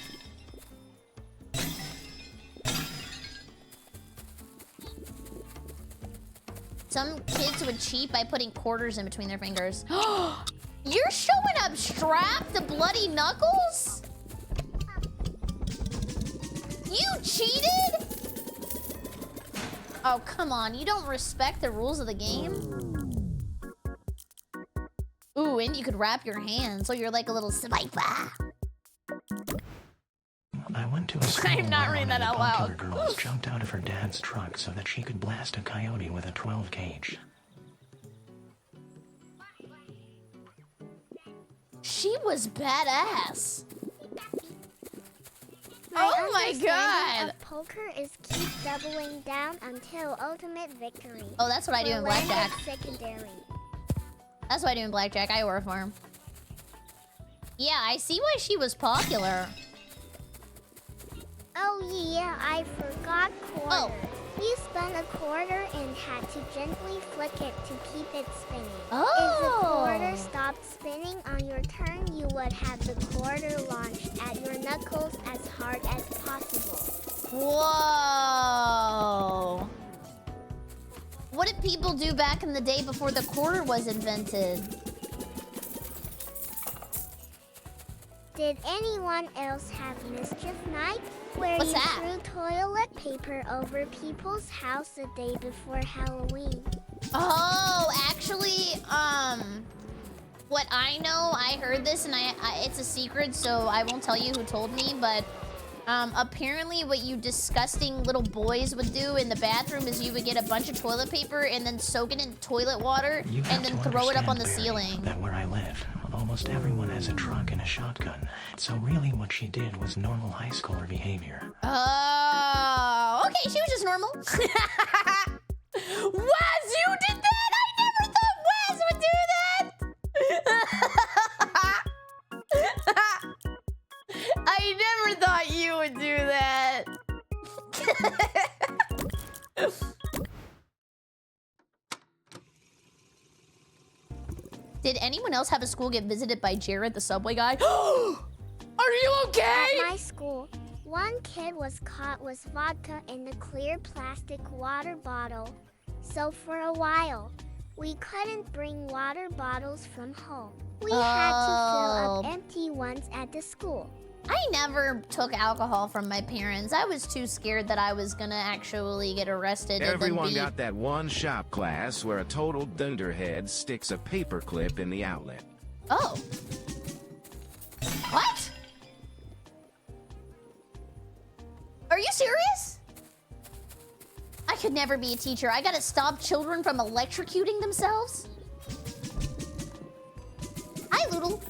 Some kids would cheat by putting quarters in between their fingers. You're showing up strapped to Bloody Knuckles? You cheated? Oh, come on. You don't respect the rules of the game? Ooh, and you could wrap your hands so you're like a little sniper. I went to a school I'm not where reading one that of the out popular loud. girls jumped out of her dad's truck so that she could blast a coyote with a 12 gauge. She was badass. My Oh my understanding god. of poker is keep doubling down until ultimate victory. Oh, that's what I do in blackjack. Secondary. That's what I do in blackjack. I work for him. Yeah, I see why she was popular. Oh yeah, I forgot quarter. Oh. You spun a quarter and had to gently flick it to keep it spinning. Oh. If the quarter stopped spinning on your turn, you would have the quarter launched at your knuckles as hard as possible. Whoa. What did people do back in the day before the quarter was invented? Did anyone else have mischief night? Where What's you that? threw toilet paper over people's house the day before Halloween. Oh, actually, what I know, I heard this and it's a secret, so I won't tell you who told me, but apparently what you disgusting little boys would do in the bathroom is you would get a bunch of toilet paper and then soak it in toilet water and then throw it up on the ceiling. That where I live, almost everyone has a truck and a shotgun. So really what she did was normal high schooler behavior. Oh, okay, she was just normal. Wes, you did that? I never thought Wes would do that. I never thought you would do that. Did anyone else have a school get visited by Jared, the subway guy? Are you okay? At my school, one kid was caught with vodka in a clear plastic water bottle. So for a while, we couldn't bring water bottles from home. We had to fill up empty ones at the school. I never took alcohol from my parents. I was too scared that I was gonna actually get arrested. Everyone and then got that one shop class where a total dunderhead sticks a paper clip in the outlet. Oh. What? Are you serious? I could never be a teacher. I gotta stop children from electrocuting themselves? Hi, Loodle.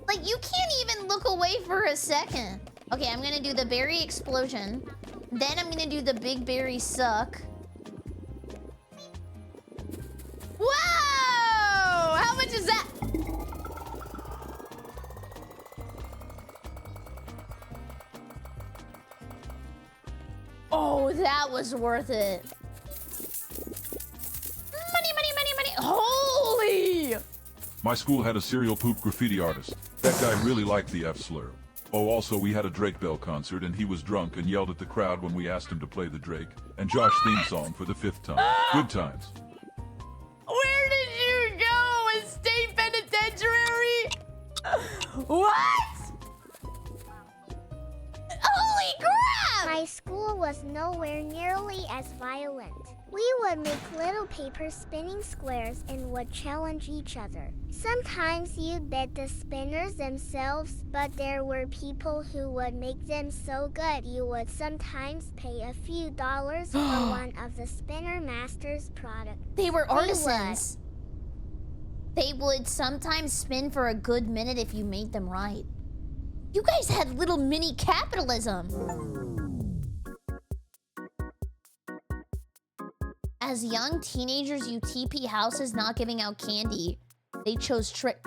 Like, you can't even look away for a second. Okay, I'm gonna do the berry explosion. Then I'm gonna do the big berry suck. Whoa! How much is that? Oh, that was worth it. Money, money, money, money. Holy! My school had a serial poop graffiti artist. That guy really liked the F slur. Oh, also we had a Drake Bell concert and he was drunk and yelled at the crowd when we asked him to play the Drake and Josh theme song for the 5th time. Good times. Where did you go? A state penitentiary? What? Holy crap! My school was nowhere nearly as violent. We would make little paper spinning squares and would challenge each other. Sometimes you'd bet the spinners themselves, but there were people who would make them so good you would sometimes pay a few dollars for one of the spinner master's products. They were artisans. They would sometimes spin for a good minute if you made them right. You guys had little mini capitalism. As young teenagers, you TP houses not giving out candy. They chose trick.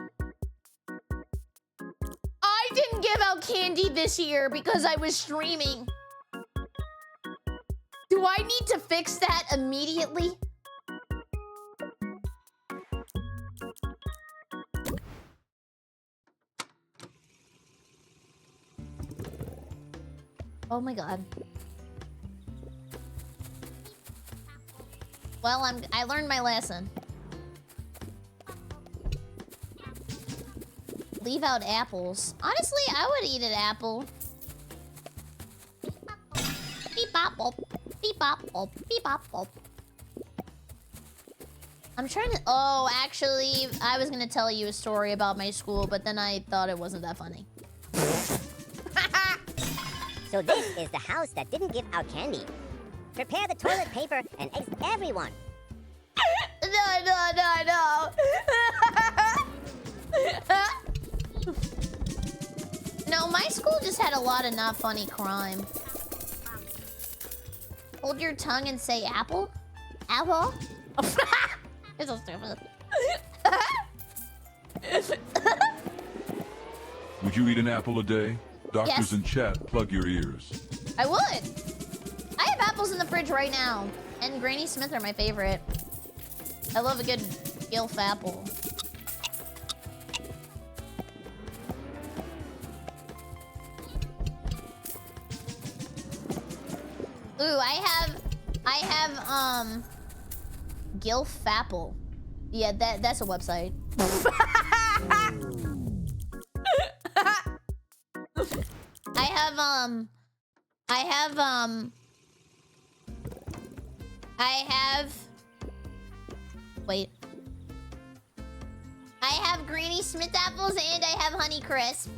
I didn't give out candy this year because I was streaming. Do I need to fix that immediately? Oh my god. Well, I learned my lesson. Leave out apples. Honestly, I would eat an apple. Beep bop bop. Beep bop bop. Beep bop bop. I'm trying to... Oh, actually, I was gonna tell you a story about my school, but then I thought it wasn't that funny. So this is the house that didn't give out candy. Prepare the toilet paper and exit everyone. No. No, my school just had a lot of not funny crime. Hold your tongue and say apple? Apple? It's so stupid. Would you eat an apple a day? Doctors Yes. in chat, plug your ears. I would. I have apples in the fridge right now. And Granny Smith are my favorite. I love a good Gilf apple. Ooh, I have Gilf apple. Yeah, that's a website. Wait. I have Granny Smith apples and I have Honey Crisp.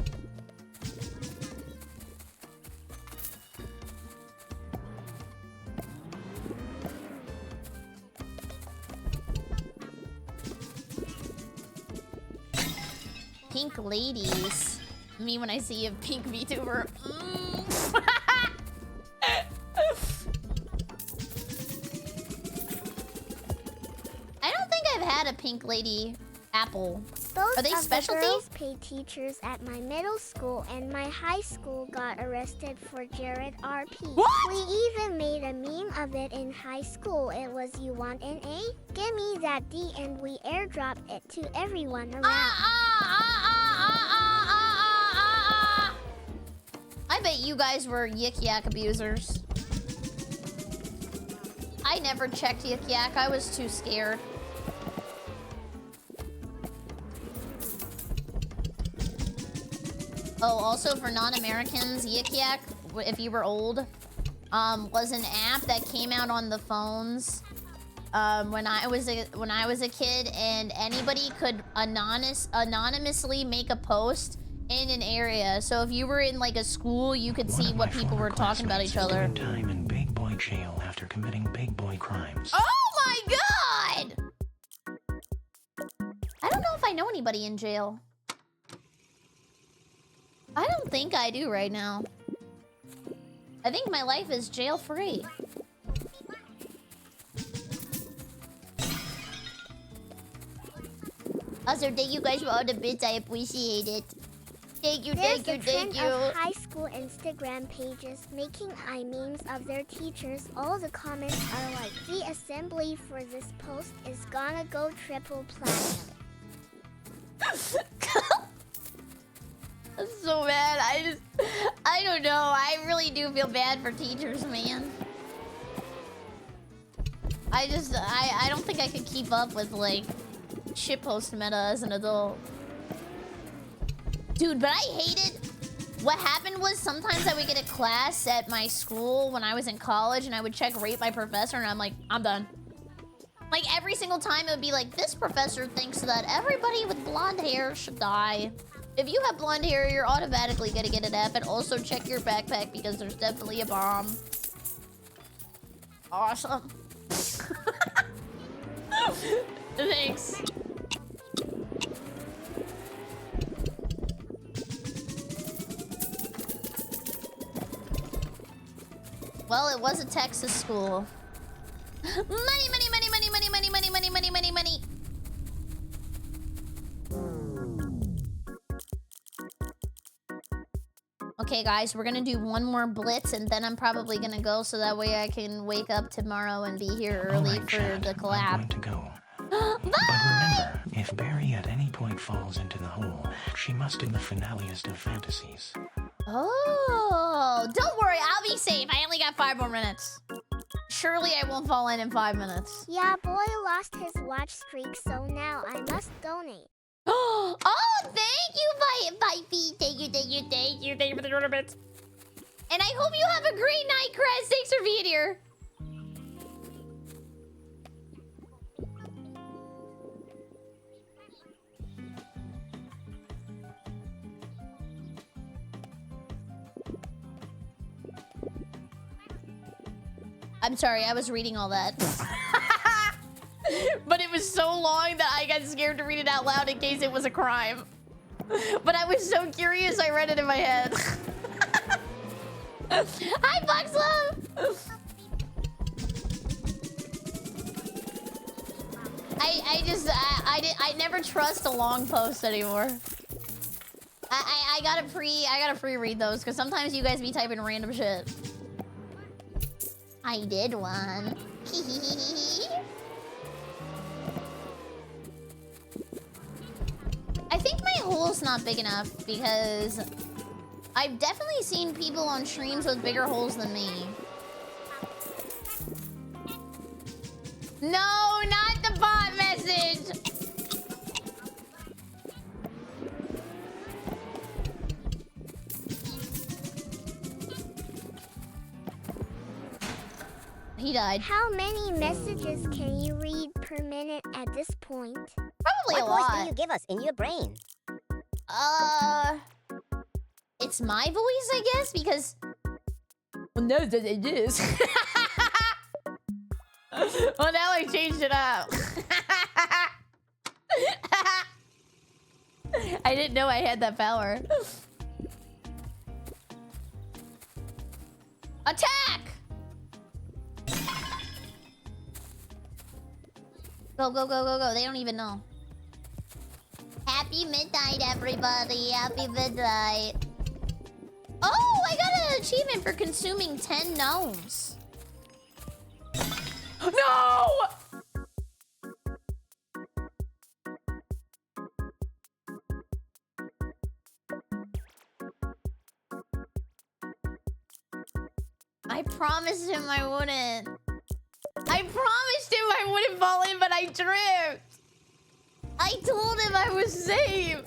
Pink ladies. Me when I see a pink VTuber. I don't think I've had a pink lady apple. Both Are they of specialty? the girls' paid teachers at my middle school and my high school got arrested for Jared RP. What? We even made a meme of it in high school. It was, "You want an A? Give me that D," and we airdropped it to everyone around. I bet you guys were Yik Yak abusers. I never checked Yik Yak. I was too scared. Oh, also for non-Americans, Yik Yak, if you were old, was an app that came out on the phones when I was a kid, and anybody could anonymously make a post in an area. So if you were in like a school, you could see what people were talking about each other. Time in big boy jail after committing big boy crimes. Oh my god! I don't know if I know anybody in jail. I don't think I do right now. I think my life is jail free. Also, thank you guys for all the bits. I appreciate it. Thank you, thank you, thank you. Of high school Instagram pages making memes of their teachers. All the comments are like, the assembly for this post is gonna go triple platinum. I'm so mad. I don't know. I really do feel bad for teachers, man. I don't think I could keep up with like shitpost meta as an adult. Dude, but I hated... What happened was sometimes I would get a class at my school when I was in college and I would check rate my professor and I'm like, I'm done. Like every single time it would be like, this professor thinks that everybody with blonde hair should die. If you have blonde hair, you're automatically gonna get an F, and also check your backpack because there's definitely a bomb. Awesome. Thanks. Well, it was a Texas school. Money, money, money, money, money, money, money, money, money, money, money. Okay, guys, we're gonna do one more blitz, and then I'm probably gonna go so that way I can wake up tomorrow and be here early for the collab. I'm going to go. But remember, if Barry at any point falls into the hole, she must in the finaliest of fantasies. Oh, don't worry, I'll be safe. I only got 5 more minutes. Surely I won't fall in 5 minutes. Yeah, boy lost his watch streak, so now I must donate. Oh, thank you, Vipey. Thank you, thank you, thank you. Thank you for the ornaments. And I hope you have a great night, Chris. Thanks for being here. I'm sorry, I was reading all that. But it was so long that I got scared to read it out loud in case it was a crime. But I was so curious, I read it in my head. Hi, Bucks Love! I never trust a long post anymore. I gotta pre-read those, because sometimes you guys be typing random shit. I did one. I think my hole's not big enough because I've definitely seen people on streams with bigger holes than me. No, not the bot message! He died. How many messages can you read per minute at this point? Probably a lot. What voice do you give us in your brain? It's my voice, I guess, because... Well, no, it is. Well, now I changed it up. I didn't know I had that power. Attack! Go, go, go, go, go. They don't even know. Happy midnight, everybody. Happy midnight. Oh, I got an achievement for consuming 10 gnomes. No! I promised him I wouldn't. I promised him I wouldn't fall in, but I tripped. I told him I was safe.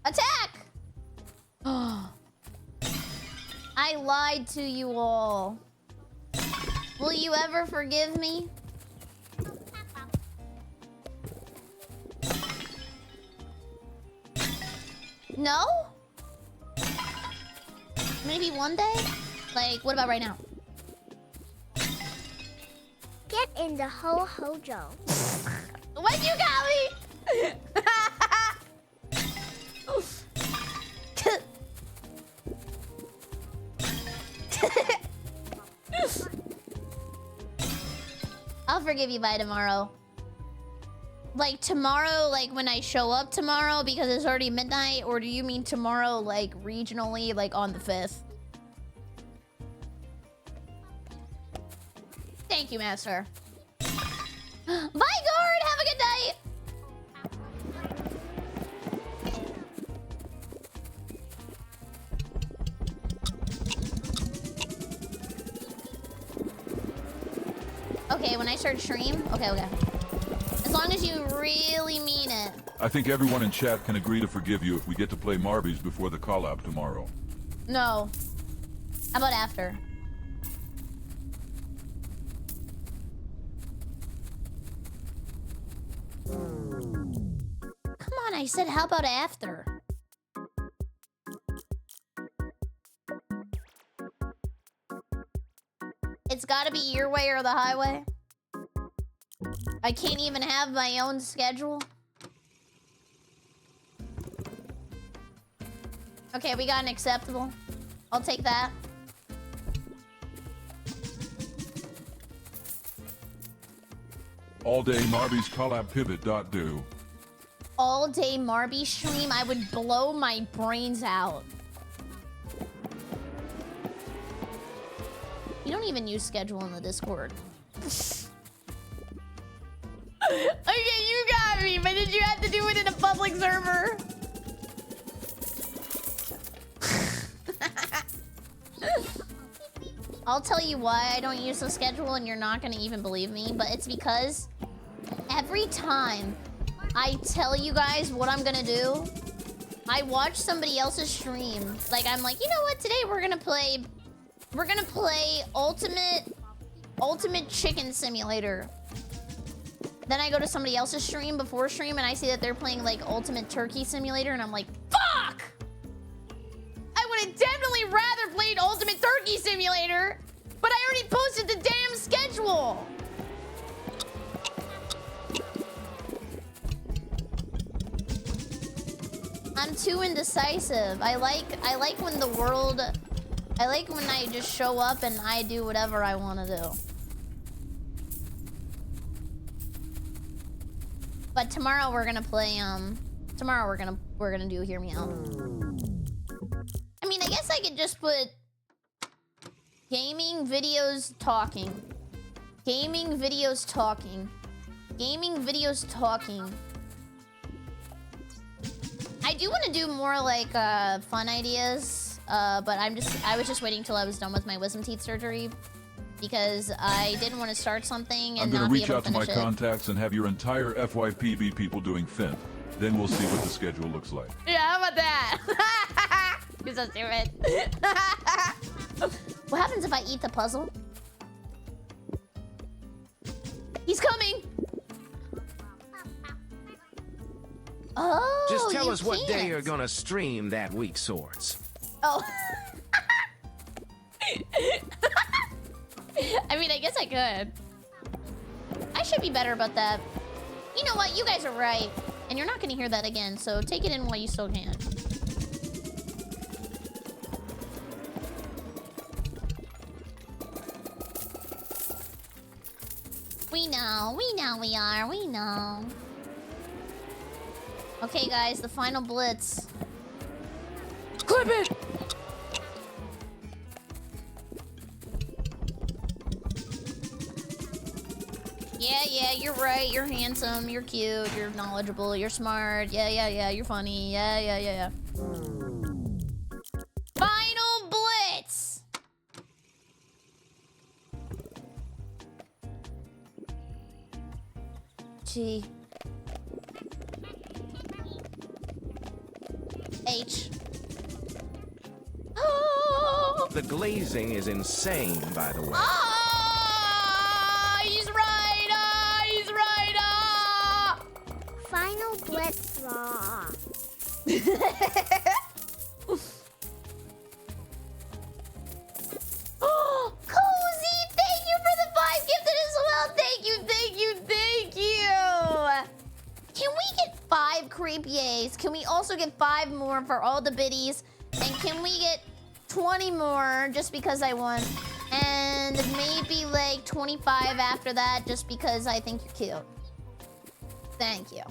Attack! I lied to you all. Will you ever forgive me? No? Maybe one day? Like, what about right now? Get in the ho-ho-jo. What you got me? I'll forgive you by tomorrow. Like tomorrow, like when I show up tomorrow because it's already midnight, or do you mean tomorrow like regionally, like on the 5th? Thank you, Master. Bye, guard! Have a good night! Okay, when I start stream? Okay. As long as you really mean it. I think everyone in chat can agree to forgive you if we get to play Marby's before the call-out tomorrow. No. How about after? Come on, I said how about after? It's gotta be your way or the highway. I can't even have my own schedule. Okay, we got an acceptable. I'll take that. All day Marby's collab pivot.do. All day Marby stream, I would blow my brains out. You don't even use schedule in the Discord. Okay, you got me, but did you have to do it in a public server? I'll tell you why I don't use the schedule and you're not gonna even believe me, but it's because every time I tell you guys what I'm gonna do, I watch somebody else's stream. Like, I'm like, you know what, today we're gonna play Ultimate Chicken Simulator. Then I go to somebody else's stream before stream and I see that they're playing like Ultimate Turkey Simulator and I'm like, fuck! I would have definitely rather played Ultimate Turkey Simulator, but I already posted the damn schedule. I'm too indecisive. I like when the world, I like when I just show up and I do whatever I want to do. But tomorrow we're gonna play, tomorrow we're gonna do Hear Me Out. I mean, I guess I could just put gaming videos talking. Gaming videos talking. Gaming videos talking. I do want to do more like fun ideas, but I was just waiting till I was done with my wisdom teeth surgery because I didn't want to start something and not be able to finish it. I'm going to reach out to my contacts and have your entire FYPB people doing Finn. Then we'll see what the schedule looks like. Yeah, how about that? You're so stupid. What happens if I eat the puzzle? He's coming. Oh, just tell us what can't. day you're gonna stream that week, Swords. Oh. I mean, I guess I could. I should be better about that. You know what? You guys are right. And you're not going to hear that again, so take it in while you still can. We know we are, we know. Okay, guys, the final blitz. Clip it! Yeah, you're right. You're handsome. You're cute. You're knowledgeable. You're smart. Yeah. You're funny. Yeah. Final blitz! G. H. The glazing is insane, by the way. Oh! Raw. Oh, Cozy, thank you for the 5 gifted as well. Thank you, thank you, thank you. Can we get 5 creepies? Can we also get 5 more for all the biddies? And can we get 20 more just because I won? And maybe like 25 after that just because I think you're cute. Thank you.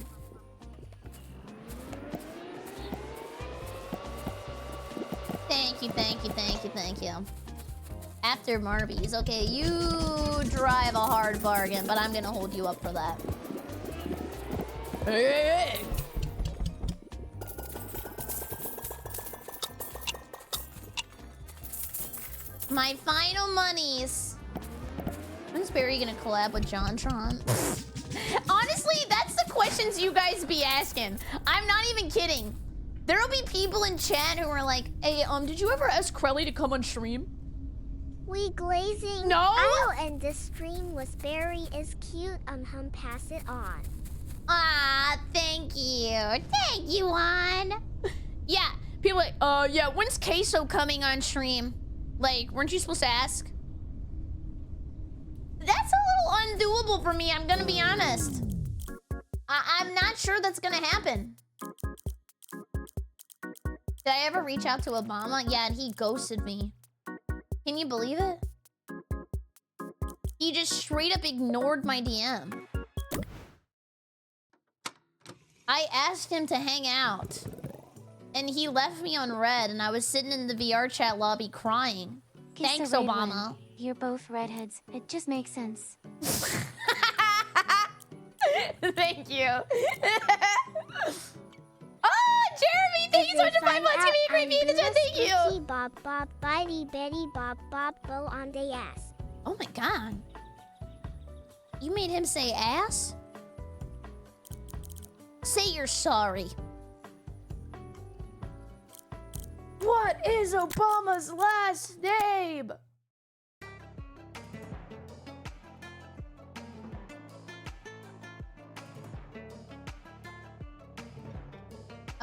Thank you, thank you, thank you, thank you. After Marby's. Okay, you drive a hard bargain, but I'm gonna hold you up for that. Hey! My final monies. When's Barry gonna collab with JonTron? Honestly, that's the questions you guys be asking. I'm not even kidding. There'll be people in chat who are like, hey, did you ever ask Krelly to come on stream? We glazing No? out and this stream was Barry is cute. Pass it on. Ah, thank you. Thank you, Juan. Yeah, people like, yeah, when's Queso coming on stream? Like, weren't you supposed to ask? That's a little undoable for me, I'm gonna be honest. I'm not sure that's gonna happen. Did I ever reach out to Obama? Yeah, and he ghosted me. Can you believe it? He just straight up ignored my DM. I asked him to hang out. And he left me on red, and I was sitting in the VR chat lobby crying. Thanks, Obama. You're both redheads. It just makes sense. Thank you. Oh, Jeremy, thank you so much for 5 months. Give me a great view in the chat. Thank you. Bob, Bob, Bitey, Betty, Bob, Bob, go on the ass. Oh my god. You made him say ass? Say you're sorry. What is Obama's last name?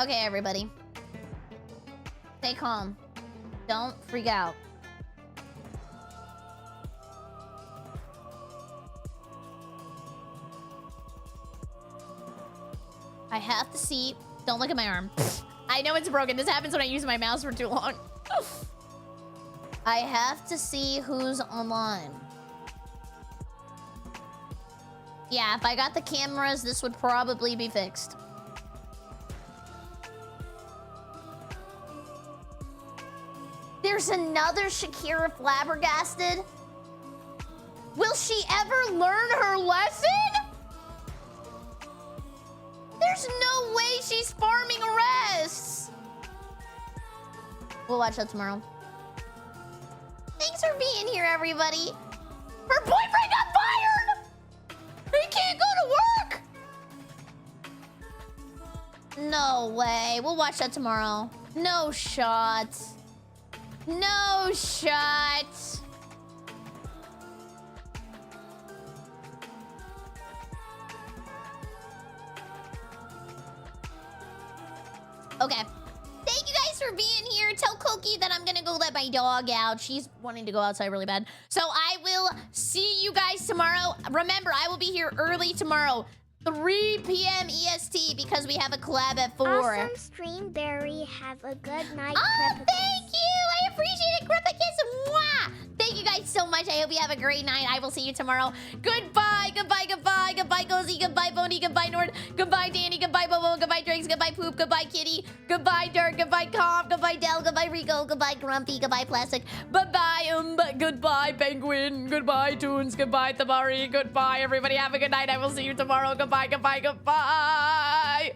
Okay, everybody. Stay calm. Don't freak out. I have to see. Don't look at my arm. I know it's broken. This happens when I use my mouse for too long. I have to see who's online. Yeah, if I got the cameras, this would probably be fixed. There's another Shakira flabbergasted. Will she ever learn her lesson? There's no way she's farming arrests. We'll watch that tomorrow. Thanks for being here, everybody. Her boyfriend got fired. He can't go to work. No way. We'll watch that tomorrow. No shot. No shot. Okay. Thank you guys for being here. Tell Koki that I'm gonna go let my dog out. She's wanting to go outside really bad. So I will see you guys tomorrow. Remember, I will be here early tomorrow. 3 p.m. EST because we have a collab at 4. Awesome stream, Barry. Have a good night. Oh, thank you. I appreciate it, Crepicus. Mwah. Thank you guys so much. I hope you have a great night. I will see you tomorrow. Goodbye, goodbye, goodbye, goodbye, Cozy, goodbye, Boney, goodbye, Nord, goodbye, Danny, goodbye, Bobo, goodbye, Drakes, goodbye, Poop, goodbye, Kitty, goodbye, Dirk, goodbye, Comp, goodbye, Del, goodbye, Rico, goodbye, Grumpy, goodbye, Plastic, bye-bye, goodbye, Penguin, goodbye, Toons, goodbye, Tabari, goodbye, everybody. Have a good night. I will see you tomorrow. Goodbye, goodbye, goodbye.